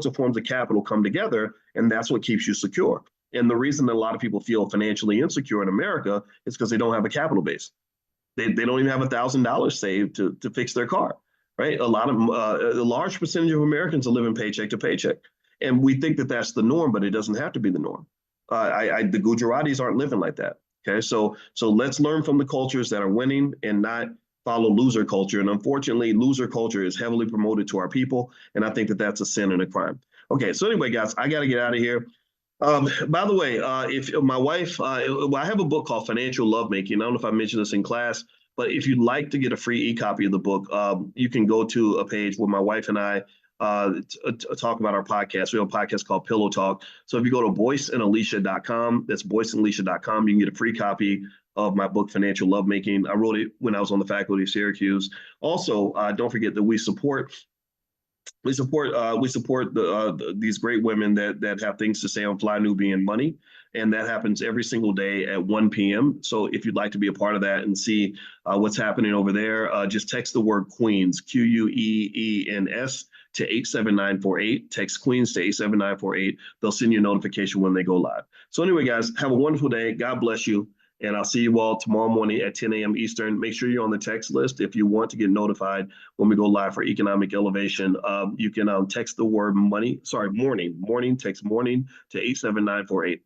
of forms of capital come together, and that's what keeps you secure. And the reason that a lot of people feel financially insecure in America is because they don't have a capital base. They don't even have $1,000 saved to fix their car. Right, a large percentage of Americans are living paycheck to paycheck, and we think that that's the norm, but it doesn't have to be the norm. The Gujaratis aren't living like that. Okay, so let's learn from the cultures that are winning and not follow loser culture. And unfortunately, loser culture is heavily promoted to our people, and I think that that's a sin and a crime. Okay, so anyway, guys, I got to get out of here. By the way, if my wife, I have a book called Financial Lovemaking. I don't know if I mentioned this in class. But if you'd like to get a free e-copy of the book, you can go to a page where my wife and I talk about our podcast. We have a podcast called Pillow Talk. So if you go to boyceandalicia.com, that's boyceandalicia.com, you can get a free copy of my book, Financial Lovemaking. I wrote it when I was on the faculty of Syracuse. Also, don't forget that we support these great women that have things to say on Fly Nubian Money. And that happens every single day at 1 p.m. So if you'd like to be a part of that and see what's happening over there, just text the word Queens, Queens, to 87948. Text Queens to 87948. They'll send you a notification when they go live. So anyway, guys, have a wonderful day. God bless you. And I'll see you all tomorrow morning at 10 a.m. Eastern. Make sure you're on the text list if you want to get notified when we go live for Economic Elevation. You can text the word morning, text morning to 87948.